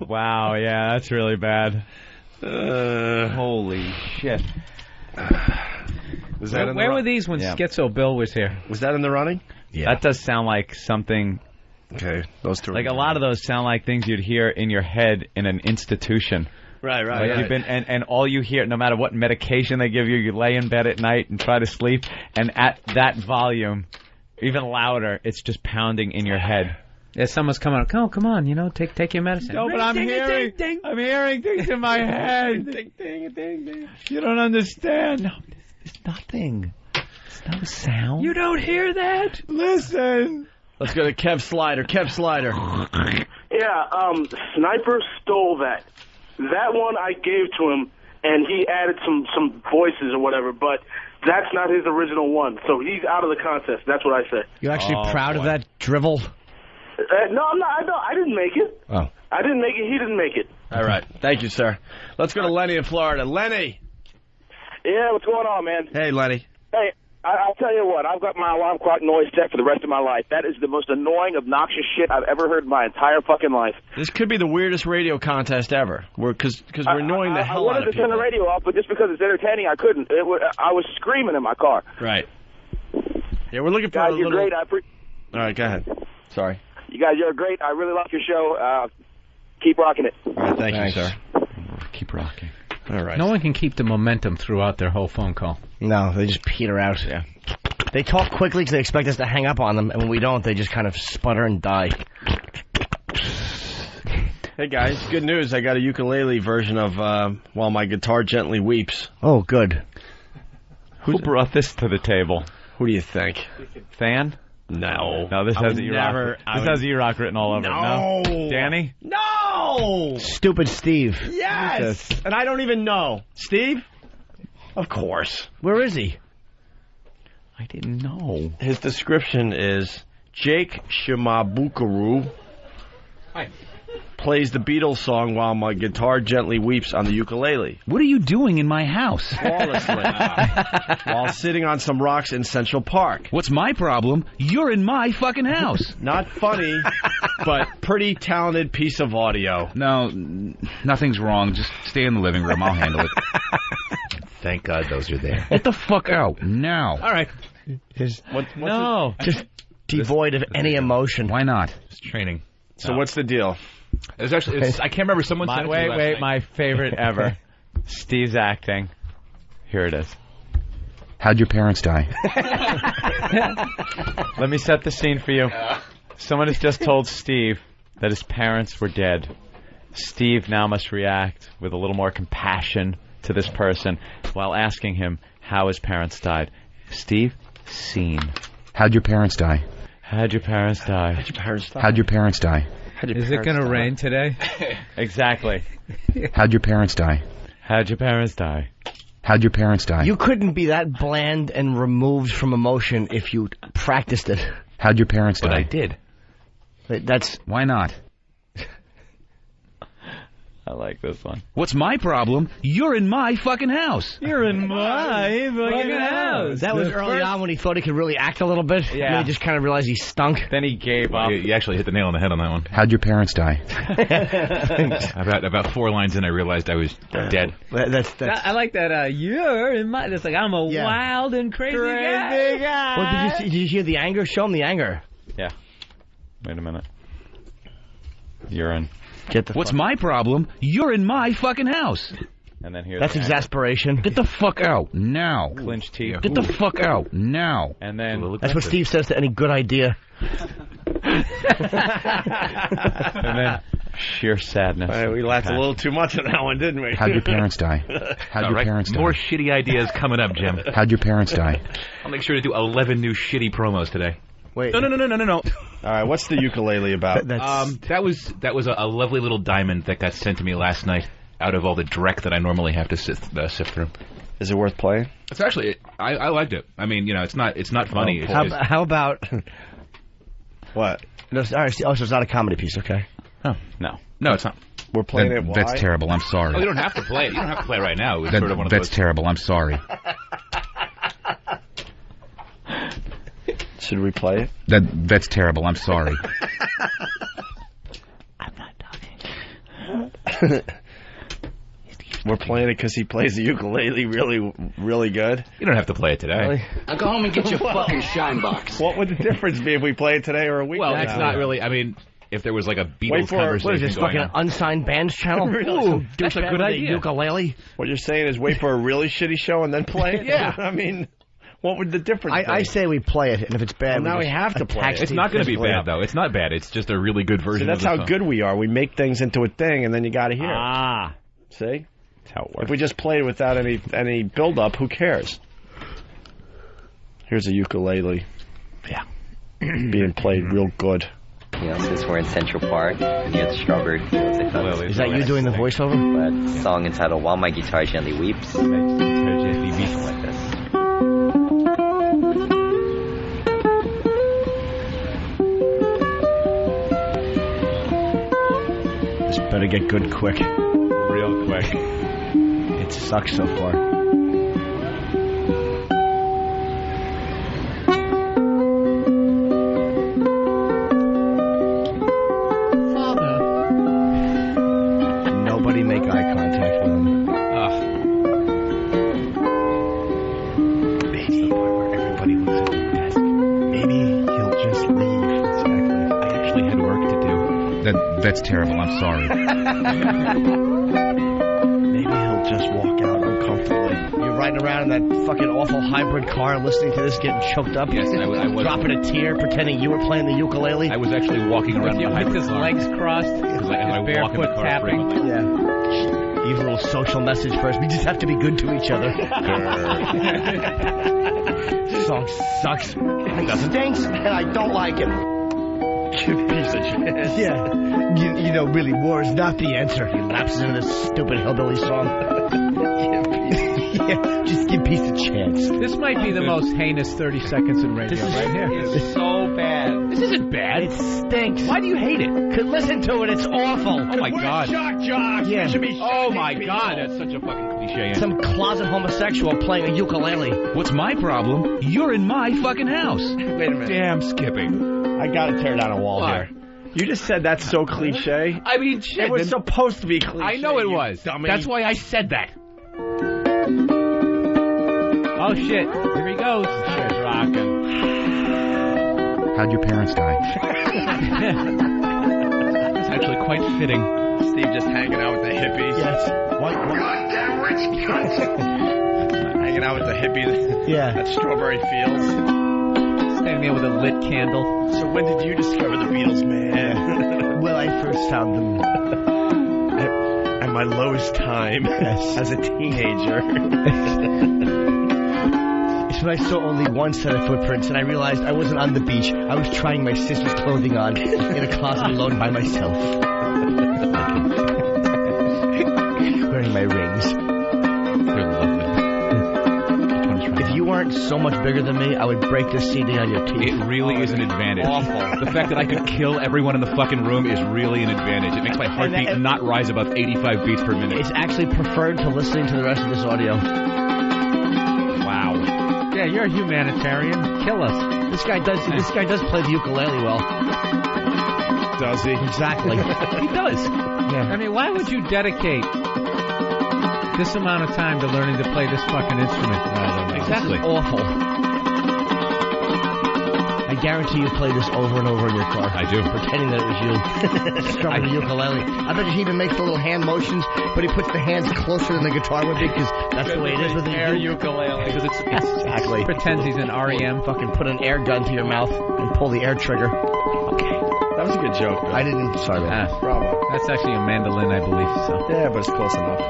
[SPEAKER 19] Wow, yeah, that's really bad. Holy shit.
[SPEAKER 2] Was that
[SPEAKER 24] Where were these when Schizo Bill was here?
[SPEAKER 2] Was that in the running?
[SPEAKER 19] Yeah. That does sound like something...
[SPEAKER 2] Okay, those two.
[SPEAKER 19] Like a lot of those sound like things you'd hear in your head in an institution.
[SPEAKER 2] Right.
[SPEAKER 19] Like you've been, and all you hear, no matter what medication they give you, you lay in bed at night and try to sleep, and at that volume, even louder, it's just pounding in your head.
[SPEAKER 24] Yeah, someone's coming up. Oh, come on, take your medicine.
[SPEAKER 19] No, but I'm hearing things in my head. Ding, ding, ding, ding. You don't understand. No, it's nothing. It's no sound.
[SPEAKER 24] You don't hear that?
[SPEAKER 19] Listen.
[SPEAKER 2] Let's go to Kev Slider. Kev Slider.
[SPEAKER 10] Yeah, Sniper stole that. That one I gave to him, and he added some voices or whatever, but that's not his original one, so he's out of the contest. That's what I say.
[SPEAKER 4] You actually proud of that drivel?
[SPEAKER 10] No, I'm not. I didn't make it.
[SPEAKER 4] Oh.
[SPEAKER 10] I didn't make it. He didn't make it.
[SPEAKER 2] All right. Thank you, sir. Let's go to Lenny in Florida. Lenny.
[SPEAKER 13] Yeah, what's going on, man?
[SPEAKER 2] Hey, Lenny.
[SPEAKER 13] Hey, I'll tell you what. I've got my alarm clock noise set for the rest of my life. That is the most annoying, obnoxious shit I've ever heard in my entire fucking life.
[SPEAKER 2] This could be the weirdest radio contest ever. Because we're annoying the hell out of
[SPEAKER 13] I wanted to turn the
[SPEAKER 2] people.
[SPEAKER 13] radio off, but just because it's entertaining, I couldn't. I was screaming in my car.
[SPEAKER 2] Right. Yeah, we're looking for
[SPEAKER 13] Guys,
[SPEAKER 2] a
[SPEAKER 13] you're
[SPEAKER 2] little...
[SPEAKER 13] great.
[SPEAKER 2] All right, go ahead. Sorry.
[SPEAKER 13] You guys, you're great. I really like your show. Keep rocking it.
[SPEAKER 2] All right, thank you, sir.
[SPEAKER 19] Keep rocking.
[SPEAKER 2] All right.
[SPEAKER 24] No one can keep the momentum throughout their whole phone call.
[SPEAKER 4] No, they just peter out.
[SPEAKER 2] Yeah.
[SPEAKER 4] They talk quickly because they expect us to hang up on them, and when we don't, they just kind of sputter and die.
[SPEAKER 2] Hey guys, good news. I got a ukulele version of While My Guitar Gently Weeps.
[SPEAKER 4] Oh, good.
[SPEAKER 3] Who brought this to the table?
[SPEAKER 2] Who do you think?
[SPEAKER 3] Fan?
[SPEAKER 2] No.
[SPEAKER 3] No, this has E-Rock. This has E-Rock written all over it. No. Danny?
[SPEAKER 2] No!
[SPEAKER 4] Stupid Steve.
[SPEAKER 2] Yes! And I don't even know. Steve? Of course.
[SPEAKER 4] Where is he?
[SPEAKER 3] I didn't know.
[SPEAKER 2] His description is Jake Shimabukaru plays the Beatles song While My Guitar Gently Weeps on the ukulele.
[SPEAKER 3] What are you doing in my house?
[SPEAKER 2] Flawlessly. While sitting on some rocks in Central Park.
[SPEAKER 3] What's my problem? You're in my fucking house.
[SPEAKER 2] Not funny, but pretty talented piece of audio.
[SPEAKER 17] No, nothing's wrong. Just stay in the living room. I'll handle it. Thank God those are there.
[SPEAKER 3] Get the fuck out now.
[SPEAKER 17] All right.
[SPEAKER 3] No.
[SPEAKER 4] Just devoid of any emotion.
[SPEAKER 17] Why not? It's training.
[SPEAKER 2] So what's the deal?
[SPEAKER 17] It's actually, I can't remember. Someone said it to me last night.
[SPEAKER 3] My favorite ever. Steve's acting. Here it is.
[SPEAKER 17] How'd your parents die?
[SPEAKER 3] Let me set the scene for you. Someone has just told Steve that his parents were dead. Steve now must react with a little more compassion to this person while asking him how his parents died. Steve, scene.
[SPEAKER 17] How'd your parents die?
[SPEAKER 3] How'd your parents die?
[SPEAKER 2] How'd your parents die?
[SPEAKER 17] How'd your parents die?
[SPEAKER 24] Is it going to rain today?
[SPEAKER 3] Exactly.
[SPEAKER 17] How'd your parents die?
[SPEAKER 3] How'd your parents die?
[SPEAKER 17] How'd your parents die?
[SPEAKER 4] You couldn't be that bland and removed from emotion if you practiced it.
[SPEAKER 17] How'd your parents die? But I did.
[SPEAKER 4] That's...
[SPEAKER 17] Why not?
[SPEAKER 3] I like this one.
[SPEAKER 17] What's my problem? You're in my fucking house.
[SPEAKER 3] You're in my fucking house.
[SPEAKER 4] That was early on when he thought he could really act a little bit.
[SPEAKER 3] Yeah.
[SPEAKER 4] And then he just kind of realized he stunk.
[SPEAKER 3] Then he gave up.
[SPEAKER 17] You actually hit the nail on the head on that one. How'd your parents die? about 4 lines in, I realized I was dead.
[SPEAKER 24] I like that. You're in my. It's like I'm a wild and crazy guy.
[SPEAKER 4] Well, did you hear the anger? Show him the anger.
[SPEAKER 3] Yeah. Wait a minute. You're in.
[SPEAKER 17] What's my problem? You're in my fucking house.
[SPEAKER 3] And then here's
[SPEAKER 4] That's exasperation.
[SPEAKER 17] Get the fuck out now.
[SPEAKER 3] Clinch teeth.
[SPEAKER 17] Get the fuck out now.
[SPEAKER 3] And then
[SPEAKER 4] that's what Steve says to any good idea.
[SPEAKER 3] And then sheer sadness.
[SPEAKER 2] We laughed a little too much on that one, didn't we?
[SPEAKER 17] How'd your parents die? How'd your parents die?
[SPEAKER 20] More shitty ideas coming up, Jim.
[SPEAKER 17] How'd your parents die?
[SPEAKER 20] I'll make sure to do 11 new shitty promos today.
[SPEAKER 4] Wait.
[SPEAKER 20] No.
[SPEAKER 2] All right, what's the ukulele about?
[SPEAKER 20] That was a lovely little diamond that got sent to me last night out of all the dreck that I normally have to sift through.
[SPEAKER 2] Is it worth playing?
[SPEAKER 20] It's actually I liked it. I mean, it's not funny.
[SPEAKER 4] How about
[SPEAKER 2] what?
[SPEAKER 4] No, so it's not a comedy piece, okay?
[SPEAKER 20] Oh no, it's not.
[SPEAKER 2] We're playing it. Why?
[SPEAKER 17] That's terrible. I'm sorry.
[SPEAKER 20] Oh, you don't have to play it. You don't have to play it right now. It's sort of one of
[SPEAKER 17] that's
[SPEAKER 20] those.
[SPEAKER 17] terrible. I'm sorry.
[SPEAKER 2] Should we play it?
[SPEAKER 17] That's terrible. I'm sorry.
[SPEAKER 4] I'm not talking.
[SPEAKER 2] We're playing it because he plays the ukulele really, really good.
[SPEAKER 20] You don't have to play it today.
[SPEAKER 2] Really?
[SPEAKER 18] Now go home and get your fucking shine box.
[SPEAKER 2] What would the difference be if we play it today or a week?
[SPEAKER 20] Well, it's not really. I mean, if there was like a Beatles conversation
[SPEAKER 4] what is this,
[SPEAKER 20] going
[SPEAKER 4] fucking
[SPEAKER 20] on.
[SPEAKER 4] unsigned bands channel?
[SPEAKER 20] Ooh, that's a good idea.
[SPEAKER 4] Ukulele.
[SPEAKER 2] What you're saying is wait for a really shitty show and then play it?
[SPEAKER 20] Yeah.
[SPEAKER 2] I mean, what would the difference be?
[SPEAKER 4] I say we play it, and if it's bad,
[SPEAKER 2] now we have to play it.
[SPEAKER 20] It's not going to be bad, though. It's not bad. It's just a really good version
[SPEAKER 2] that's
[SPEAKER 20] of the
[SPEAKER 2] how
[SPEAKER 20] song.
[SPEAKER 2] good we are. We make things into a thing, and then you got to hear
[SPEAKER 3] it.
[SPEAKER 2] See?
[SPEAKER 3] That's how it works.
[SPEAKER 2] If we just played it without any build-up, who cares? Here's a ukulele.
[SPEAKER 20] Yeah.
[SPEAKER 2] Being played real good.
[SPEAKER 21] Since we're in Central Park, near the strawberry fields, I thought
[SPEAKER 4] is that you doing the voiceover?
[SPEAKER 21] But the song entitled "While My Guitar Gently Weeps." Something like this.
[SPEAKER 4] This better get good quick.
[SPEAKER 3] Real quick.
[SPEAKER 4] It sucks so far. Nobody make eye contact with him. It's the part where everybody looks at the desk. Maybe he'll just leave. Exactly.
[SPEAKER 20] I actually had work to do.
[SPEAKER 17] That's terrible. I'm sorry.
[SPEAKER 4] Maybe he'll
[SPEAKER 2] just walk out uncomfortably.
[SPEAKER 4] You're riding around in that fucking awful hybrid car, listening to this, getting choked up.
[SPEAKER 20] Yes, I was.
[SPEAKER 4] Dropping a tear, pretending you were playing the ukulele.
[SPEAKER 20] I was actually walking around
[SPEAKER 24] with his legs crossed,
[SPEAKER 20] because I walk in the car
[SPEAKER 24] tapping.
[SPEAKER 4] Yeah. Give a little social message first. We just have to be good to each other. Song sucks. It stinks, and I don't like it.
[SPEAKER 2] You piece of shit.
[SPEAKER 4] Yeah. You know, really, war is not the answer. He lapses into this stupid hillbilly song. Yeah, just give peace a chance.
[SPEAKER 24] This might be the most heinous 30 seconds in radio right here.
[SPEAKER 3] It's so bad.
[SPEAKER 24] This isn't bad.
[SPEAKER 4] It stinks.
[SPEAKER 24] Why do you hate it?
[SPEAKER 4] Could listen to it. It's awful.
[SPEAKER 20] Oh, my God.
[SPEAKER 2] Shock jocks.
[SPEAKER 4] Yeah.
[SPEAKER 20] Oh, my God. That's such a fucking cliche.
[SPEAKER 4] Some closet homosexual playing a ukulele.
[SPEAKER 20] What's my problem? You're in my fucking house.
[SPEAKER 2] Wait a minute.
[SPEAKER 20] Damn, Skippy.
[SPEAKER 2] I gotta tear down a wall
[SPEAKER 20] Why?
[SPEAKER 2] here. You just said that's so cliche.
[SPEAKER 20] I mean, shit.
[SPEAKER 2] It was supposed to be cliche.
[SPEAKER 20] I know it was.
[SPEAKER 2] Dummy.
[SPEAKER 20] That's why I said that.
[SPEAKER 24] Oh, shit. Here he goes.
[SPEAKER 20] Shit's rocking. How'd your parents die? It's actually quite fitting.
[SPEAKER 2] Steve just hanging out with the hippies.
[SPEAKER 4] Yes.
[SPEAKER 2] Goddamn rich cunts. Hanging out with the hippies.
[SPEAKER 4] Yeah.
[SPEAKER 2] At Strawberry Fields.
[SPEAKER 24] Standing there with a lit candle.
[SPEAKER 2] So when did you discover the Beatles, man?
[SPEAKER 4] Well, I first found them
[SPEAKER 2] at my lowest time as a teenager.
[SPEAKER 4] It's when I saw only one set of footprints, and I realized I wasn't on the beach. I was trying my sister's clothing on in a closet alone by myself. Wearing my rings.
[SPEAKER 20] They're lovely.
[SPEAKER 4] If you weren't so much bigger than me, I would break this CD on your teeth.
[SPEAKER 20] It really is an advantage.
[SPEAKER 4] Awful.
[SPEAKER 20] The fact that I could kill everyone in the fucking room is really an advantage. It makes my heartbeat not rise above 85 beats per minute.
[SPEAKER 4] It's actually preferred to listening to the rest of this audio.
[SPEAKER 20] Wow.
[SPEAKER 24] Yeah, you're a humanitarian. Kill us.
[SPEAKER 4] This guy does play the ukulele well.
[SPEAKER 2] Does he?
[SPEAKER 4] Exactly.
[SPEAKER 24] He does.
[SPEAKER 4] Yeah.
[SPEAKER 24] I mean, why would you dedicate this amount of time to learning to play this fucking instrument?
[SPEAKER 20] Exactly.
[SPEAKER 4] This is awful. I guarantee you play this over and over in your car.
[SPEAKER 20] I do.
[SPEAKER 4] Pretending that it was you. Strumming the ukulele. I bet he even makes the little hand motions, but he puts the hands closer than the guitar would be because that's the way it is with the
[SPEAKER 24] ukulele. Because it's
[SPEAKER 4] exactly.
[SPEAKER 24] Pretends he's an REM.
[SPEAKER 4] Fucking put an air gun to your mouth and pull the air trigger. Okay.
[SPEAKER 2] That was a good joke, though.
[SPEAKER 4] I didn't. Sorry, man.
[SPEAKER 2] Bravo.
[SPEAKER 24] That's actually a mandolin, I believe. So.
[SPEAKER 2] Yeah, but it's close enough.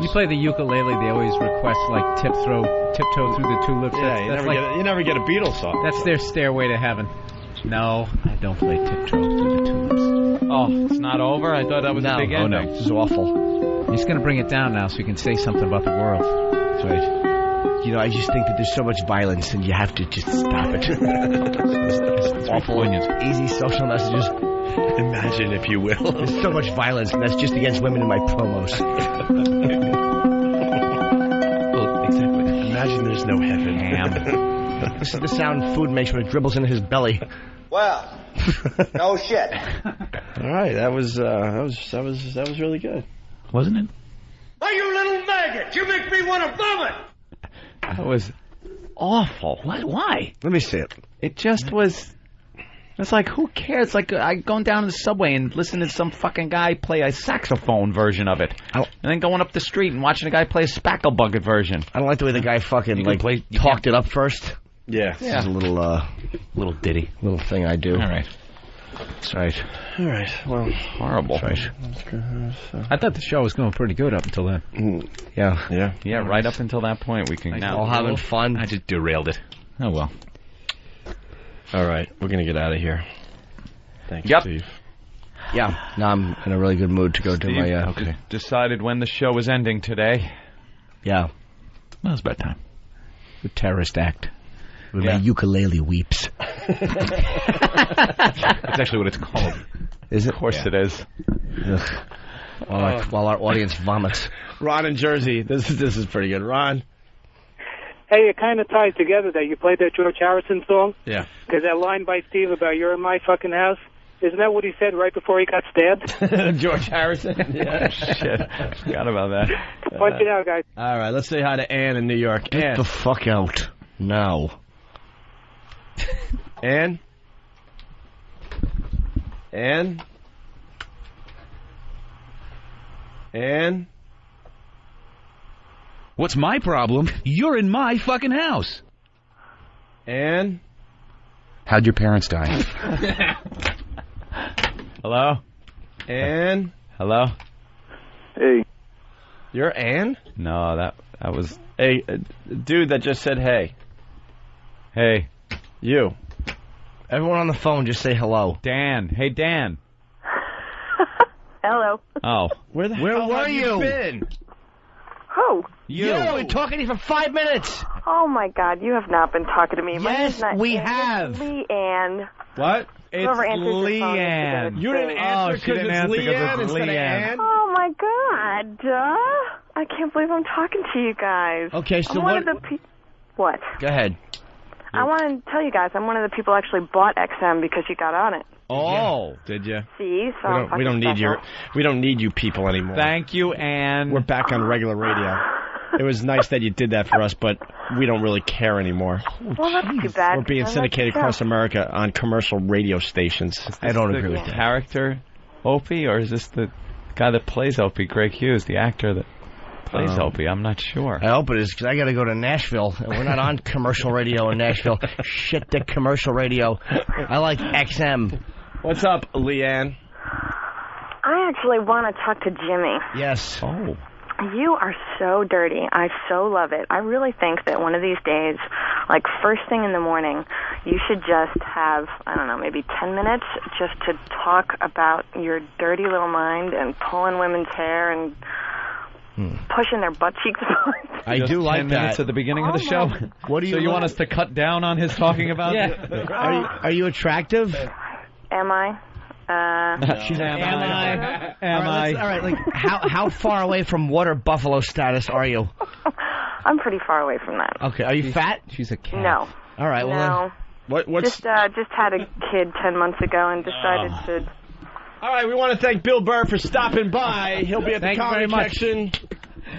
[SPEAKER 24] You play the ukulele, they always request like tiptoe through the tulips.
[SPEAKER 2] Yeah, you never get a Beatles song.
[SPEAKER 24] That's their stairway to heaven. No, I don't play tiptoe through the tulips.
[SPEAKER 3] Oh, it's not over? I thought that was a big ending.
[SPEAKER 24] Oh, no.
[SPEAKER 4] This is awful.
[SPEAKER 24] He's going to bring it down now so you can say something about the world.
[SPEAKER 4] That's right. You know, I just think that there's so much violence and you have to just stop it. It's awful. Easy social messages.
[SPEAKER 2] Imagine, if you will.
[SPEAKER 4] There's so much violence, and that's just against women in my promos.
[SPEAKER 20] Well, exactly.
[SPEAKER 2] Imagine there's no heaven.
[SPEAKER 4] This is the sound food makes when it dribbles into his belly.
[SPEAKER 18] Well, no shit.
[SPEAKER 2] All right, that was really good,
[SPEAKER 20] wasn't it?
[SPEAKER 18] Oh, you little maggot! You make me want to vomit.
[SPEAKER 3] That was awful.
[SPEAKER 24] What? Why?
[SPEAKER 4] Let me see it.
[SPEAKER 3] It just was. It's like, who cares? It's like I going down to the subway and listening to some fucking guy play a saxophone version of it. And then going up the street and watching a guy play a spackle bucket version.
[SPEAKER 4] I don't like the way the guy fucking talked it up first.
[SPEAKER 2] Yeah.
[SPEAKER 4] This is a little
[SPEAKER 20] ditty.
[SPEAKER 4] Little thing I do.
[SPEAKER 20] All right.
[SPEAKER 4] That's right.
[SPEAKER 2] All right. Well,
[SPEAKER 3] horrible.
[SPEAKER 4] That's
[SPEAKER 24] right. I thought the show was going pretty good up until then.
[SPEAKER 4] Yeah.
[SPEAKER 3] Yeah, right up until that point. We can now
[SPEAKER 4] all having fun.
[SPEAKER 20] I just derailed it. Oh, well.
[SPEAKER 2] All right, we're going to get out of here. Thank you,
[SPEAKER 3] Yep.
[SPEAKER 2] Steve.
[SPEAKER 4] Yeah, now I'm in a really good mood to go do my...
[SPEAKER 3] okay. Decided when the show was ending today.
[SPEAKER 4] Yeah.
[SPEAKER 20] Well, it's about time.
[SPEAKER 24] The terrorist act.
[SPEAKER 4] When my ukulele weeps.
[SPEAKER 20] That's actually what it's called.
[SPEAKER 4] Is it?
[SPEAKER 3] Of course it is.
[SPEAKER 4] While our audience vomits.
[SPEAKER 2] Ron in Jersey. This is pretty good. Ron.
[SPEAKER 7] Hey, it kind of ties together that you played that George Harrison song.
[SPEAKER 2] Yeah.
[SPEAKER 7] Because that line by Steve about "you're in my fucking house," isn't that what he said right before he got stabbed?
[SPEAKER 2] George Harrison. Yeah.
[SPEAKER 3] Shit. Forgot about that.
[SPEAKER 7] Punch it out, guys.
[SPEAKER 2] All right, let's say hi to Ann in New York.
[SPEAKER 4] Get
[SPEAKER 2] Ann.
[SPEAKER 4] the fuck out now.
[SPEAKER 2] Ann? And?
[SPEAKER 17] What's my problem? You're in my fucking house.
[SPEAKER 2] And?
[SPEAKER 17] How'd your parents die?
[SPEAKER 19] Hello?
[SPEAKER 2] And?
[SPEAKER 19] Hello?
[SPEAKER 2] Hey. You're Ann?
[SPEAKER 19] No, that was...
[SPEAKER 2] Hey, dude that just said hey.
[SPEAKER 19] Hey.
[SPEAKER 2] You.
[SPEAKER 4] Everyone on the phone, just say hello.
[SPEAKER 19] Dan. Hey, Dan.
[SPEAKER 8] Hello.
[SPEAKER 19] Oh.
[SPEAKER 2] Where
[SPEAKER 4] hell
[SPEAKER 2] were
[SPEAKER 4] have you
[SPEAKER 2] been?
[SPEAKER 8] Who?
[SPEAKER 4] You. We've been talking to you for 5 minutes.
[SPEAKER 8] Oh, my God. You have not been talking to me. My name's
[SPEAKER 4] Yes,
[SPEAKER 8] not
[SPEAKER 4] we
[SPEAKER 8] Ann,
[SPEAKER 4] have.
[SPEAKER 8] it's Leanne.
[SPEAKER 2] What?
[SPEAKER 8] Whoever answers your phone
[SPEAKER 19] Leanne.
[SPEAKER 2] You didn't answer
[SPEAKER 19] she didn't
[SPEAKER 2] because
[SPEAKER 19] answer
[SPEAKER 2] it's
[SPEAKER 19] 'cause
[SPEAKER 2] Leanne
[SPEAKER 19] it's
[SPEAKER 2] instead of
[SPEAKER 19] Leanne.
[SPEAKER 2] Ann?
[SPEAKER 8] Oh, my God. I can't believe I'm talking to you guys.
[SPEAKER 4] Okay, so
[SPEAKER 8] I'm one of the What?
[SPEAKER 4] Go ahead.
[SPEAKER 8] I want to tell you guys, I'm one of the people who actually bought XM because you got on it.
[SPEAKER 2] Oh, did you?
[SPEAKER 8] See, so
[SPEAKER 2] we don't need we don't need you people anymore.
[SPEAKER 19] Thank you, Ann.
[SPEAKER 2] We're back on regular radio. It was nice that you did that for us, but we don't really care anymore.
[SPEAKER 8] Well, that's too bad.
[SPEAKER 2] We're being syndicated across America on commercial radio stations.
[SPEAKER 19] I don't agree with that. Character Opie, or is this the guy that plays Opie, Greg Hughes, the actor that plays Opie? I'm not sure.
[SPEAKER 4] I hope it is, because I got to go to Nashville. We're not on commercial radio in Nashville. Shit, the commercial radio. I like XM.
[SPEAKER 2] What's up, Leanne?
[SPEAKER 8] I actually want to talk to Jimmy.
[SPEAKER 4] Yes.
[SPEAKER 19] Oh.
[SPEAKER 8] You are so dirty. I so love it. I really think that one of these days, like first thing in the morning, you should just have, I don't know, maybe 10 minutes just to talk about your dirty little mind and pulling women's hair and pushing their butt cheeks apart.
[SPEAKER 4] I do like
[SPEAKER 19] 10
[SPEAKER 4] that.
[SPEAKER 19] minutes at the beginning of the show.
[SPEAKER 4] What do you
[SPEAKER 19] So you want us to cut down on his talking about?
[SPEAKER 4] Yeah. Are you attractive?
[SPEAKER 8] Am I?
[SPEAKER 4] She's
[SPEAKER 19] Am I?
[SPEAKER 4] All right, like how far away from water buffalo status are you?
[SPEAKER 8] I'm pretty far away from that.
[SPEAKER 4] Okay, are you fat?
[SPEAKER 19] She's a cat.
[SPEAKER 8] No.
[SPEAKER 4] All right, well
[SPEAKER 8] No.
[SPEAKER 2] What's...
[SPEAKER 8] Just had a kid 10 months ago and decided to...
[SPEAKER 2] All right, we want to thank Bill Burr for stopping by. He'll be at the
[SPEAKER 19] Thank you
[SPEAKER 2] Comedy
[SPEAKER 19] very much.
[SPEAKER 2] Connection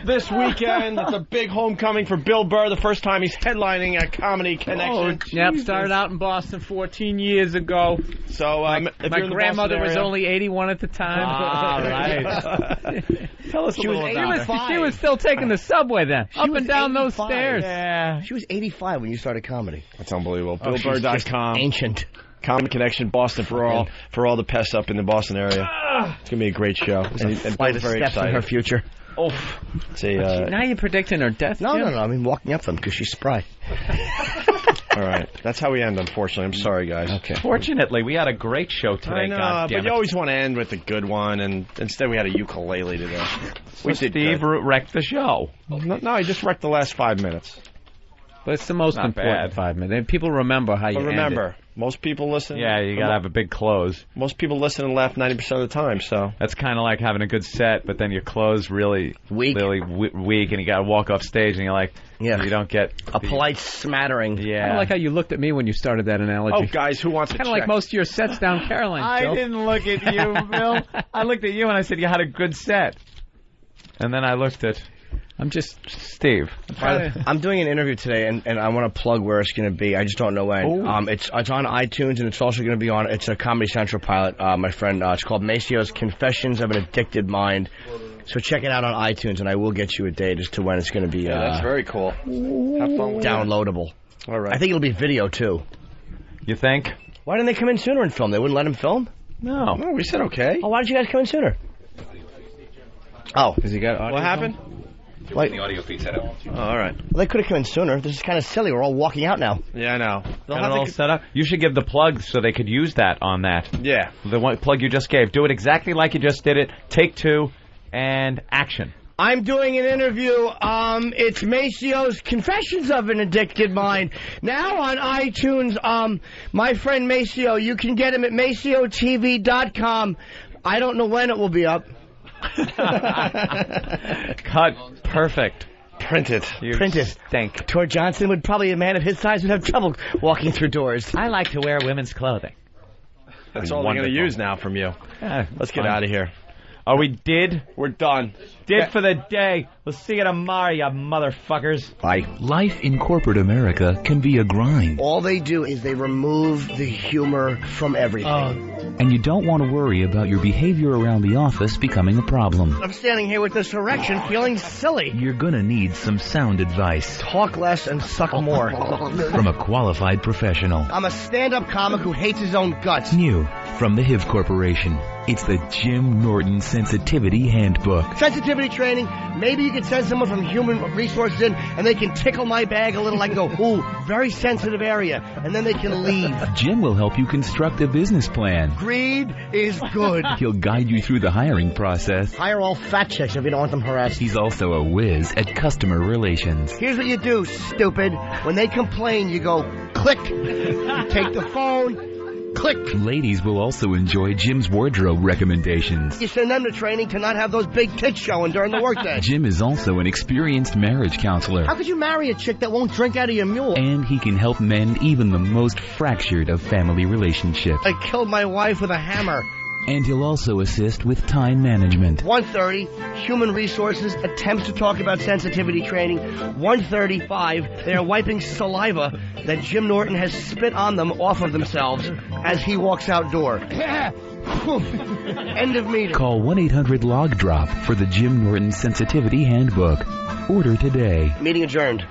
[SPEAKER 2] this weekend. It's a big homecoming for Bill Burr, the first time he's headlining at Comedy Connection.
[SPEAKER 24] Yep, started out in Boston 14 years ago.
[SPEAKER 2] So, if
[SPEAKER 24] my
[SPEAKER 2] you're in the
[SPEAKER 24] grandmother
[SPEAKER 2] Boston
[SPEAKER 24] was
[SPEAKER 2] area-
[SPEAKER 24] only 81 at the time.
[SPEAKER 19] All right. Tell us
[SPEAKER 4] She was 85.
[SPEAKER 24] She was still taking the subway then,
[SPEAKER 4] She
[SPEAKER 24] up
[SPEAKER 4] was
[SPEAKER 24] and down those
[SPEAKER 4] 85.
[SPEAKER 24] stairs.
[SPEAKER 19] Yeah.
[SPEAKER 4] She was 85 when you started comedy.
[SPEAKER 2] That's unbelievable.
[SPEAKER 4] Oh, she's just
[SPEAKER 2] BillBurr.com.
[SPEAKER 4] ancient.
[SPEAKER 2] Comedy Connection, Boston for all the pests up in the Boston area. It's gonna be a great show. And
[SPEAKER 4] Flight
[SPEAKER 2] Bill's
[SPEAKER 4] of
[SPEAKER 2] very
[SPEAKER 4] steps in
[SPEAKER 2] excited.
[SPEAKER 4] her future.
[SPEAKER 2] It's a,
[SPEAKER 24] Now you're predicting her death,
[SPEAKER 4] No,
[SPEAKER 24] Jim?
[SPEAKER 4] no, no. I mean, walking up them because she's spry.
[SPEAKER 2] all right. That's how we end, unfortunately. I'm sorry, guys.
[SPEAKER 4] Okay.
[SPEAKER 3] Fortunately, we had a great show today.
[SPEAKER 2] I know,
[SPEAKER 3] God damn
[SPEAKER 2] but you
[SPEAKER 3] it.
[SPEAKER 2] always want to end with a good one, and instead we had a ukulele today.
[SPEAKER 3] So Steve wrecked the show.
[SPEAKER 2] No, he just wrecked the last 5 minutes.
[SPEAKER 24] But it's the most
[SPEAKER 3] Not
[SPEAKER 24] important
[SPEAKER 3] bad.
[SPEAKER 24] 5 minutes. People remember how you
[SPEAKER 2] But remember,
[SPEAKER 24] ended.
[SPEAKER 2] most people listen.
[SPEAKER 3] Yeah, you gotta have a big close.
[SPEAKER 2] Most people listen and laugh 90% of the time, so.
[SPEAKER 3] That's kind of like having a good set, but then your close really weak, and you gotta walk off stage, and you're like,
[SPEAKER 4] yeah,
[SPEAKER 3] you don't get
[SPEAKER 4] a polite smattering.
[SPEAKER 3] Yeah.
[SPEAKER 24] Kind of like how you looked at me when you started that analogy.
[SPEAKER 2] Oh, guys, who wants to
[SPEAKER 24] Kind of like most of your sets down Caroline.
[SPEAKER 3] I
[SPEAKER 24] Joe.
[SPEAKER 3] didn't look at you, Bill. I looked at you and I said you had a good set, and then I looked at. I'm just Steve.
[SPEAKER 4] I'm doing an interview today, and I want to plug where it's going to be. I just don't know when. It's on iTunes, and it's also going to be on. It's a Comedy Central pilot. My friend, it's called Maceo's Confessions of an Addicted Mind. So check it out on iTunes, and I will get you a date as to when it's going to be.
[SPEAKER 2] Yeah, that's very cool. Have fun with
[SPEAKER 4] downloadable.
[SPEAKER 2] All right.
[SPEAKER 4] I think it'll be video too.
[SPEAKER 3] You think?
[SPEAKER 4] Why didn't they come in sooner and film? They wouldn't let him film.
[SPEAKER 3] No.
[SPEAKER 2] No, we said okay.
[SPEAKER 4] Oh, why did you guys come in sooner? Oh,
[SPEAKER 24] because he got audio.
[SPEAKER 2] What happened?
[SPEAKER 4] Like,
[SPEAKER 20] the audio feed set up.
[SPEAKER 2] Oh, all right.
[SPEAKER 4] Well, they could have come in sooner. This is kind of silly. We're all walking out now.
[SPEAKER 2] Yeah, I know.
[SPEAKER 3] Got it all set up. You should give the plug so they could use that on that.
[SPEAKER 2] Yeah.
[SPEAKER 3] The one plug you just gave. Do it exactly like you just did it. Take two and action.
[SPEAKER 4] I'm doing an interview. It's Maceo's Confessions of an Addicted Mind. Now on iTunes, my friend Maceo, you can get him at maceotv.com. I don't know when it will be up.
[SPEAKER 3] Cut. Perfect.
[SPEAKER 2] Print it.
[SPEAKER 4] Print it.
[SPEAKER 3] Stink.
[SPEAKER 4] Tor Johnson would probably, a man of his size, would have trouble walking through doors.
[SPEAKER 3] I like to wear women's clothing.
[SPEAKER 2] That's all they're going to use now from you.
[SPEAKER 3] Yeah,
[SPEAKER 2] Let's get out of here.
[SPEAKER 3] Oh, we did? We're done. Did for the day. We'll see you tomorrow, you motherfuckers.
[SPEAKER 4] Bye.
[SPEAKER 20] Life in corporate America can be a grind.
[SPEAKER 4] All they do is they remove the humor from everything.
[SPEAKER 20] And you don't want to worry about your behavior around the office becoming a problem.
[SPEAKER 4] I'm standing here with this erection feeling silly.
[SPEAKER 20] You're gonna need some sound advice.
[SPEAKER 4] Talk less and suck more.
[SPEAKER 20] From a qualified professional.
[SPEAKER 4] I'm a stand-up comic who hates his own guts.
[SPEAKER 20] New from the HIV Corporation. It's the Jim Norton Sensitivity Handbook.
[SPEAKER 4] Sensitivity training. Maybe you can send someone from Human Resources in and they can tickle my bag a little. I can go, ooh, very sensitive area. And then they can leave.
[SPEAKER 20] Jim will help you construct a business plan.
[SPEAKER 4] Greed is good.
[SPEAKER 20] He'll guide you through the hiring process.
[SPEAKER 4] Hire all fat chicks if you don't want them harassed.
[SPEAKER 20] He's also a whiz at customer relations.
[SPEAKER 4] Here's what you do, stupid. When they complain, you go, click. You take the phone. Click.
[SPEAKER 20] Ladies will also enjoy Jim's wardrobe recommendations.
[SPEAKER 4] You send them to training to not have those big tits showing during the workday.
[SPEAKER 20] Jim is also an experienced marriage counselor.
[SPEAKER 4] How could you marry a chick that won't drink out of your mule?
[SPEAKER 20] And he can help mend even the most fractured of family relationships.
[SPEAKER 4] I killed my wife with a hammer.
[SPEAKER 20] And he'll also assist with time management.
[SPEAKER 4] 1:30, Human Resources attempts to talk about sensitivity training. 1:35, they are wiping saliva that Jim Norton has spit on them off of themselves as he walks outdoor. End of meeting.
[SPEAKER 20] Call 1-800-LOG-DROP for the Jim Norton Sensitivity Handbook. Order today.
[SPEAKER 4] Meeting adjourned.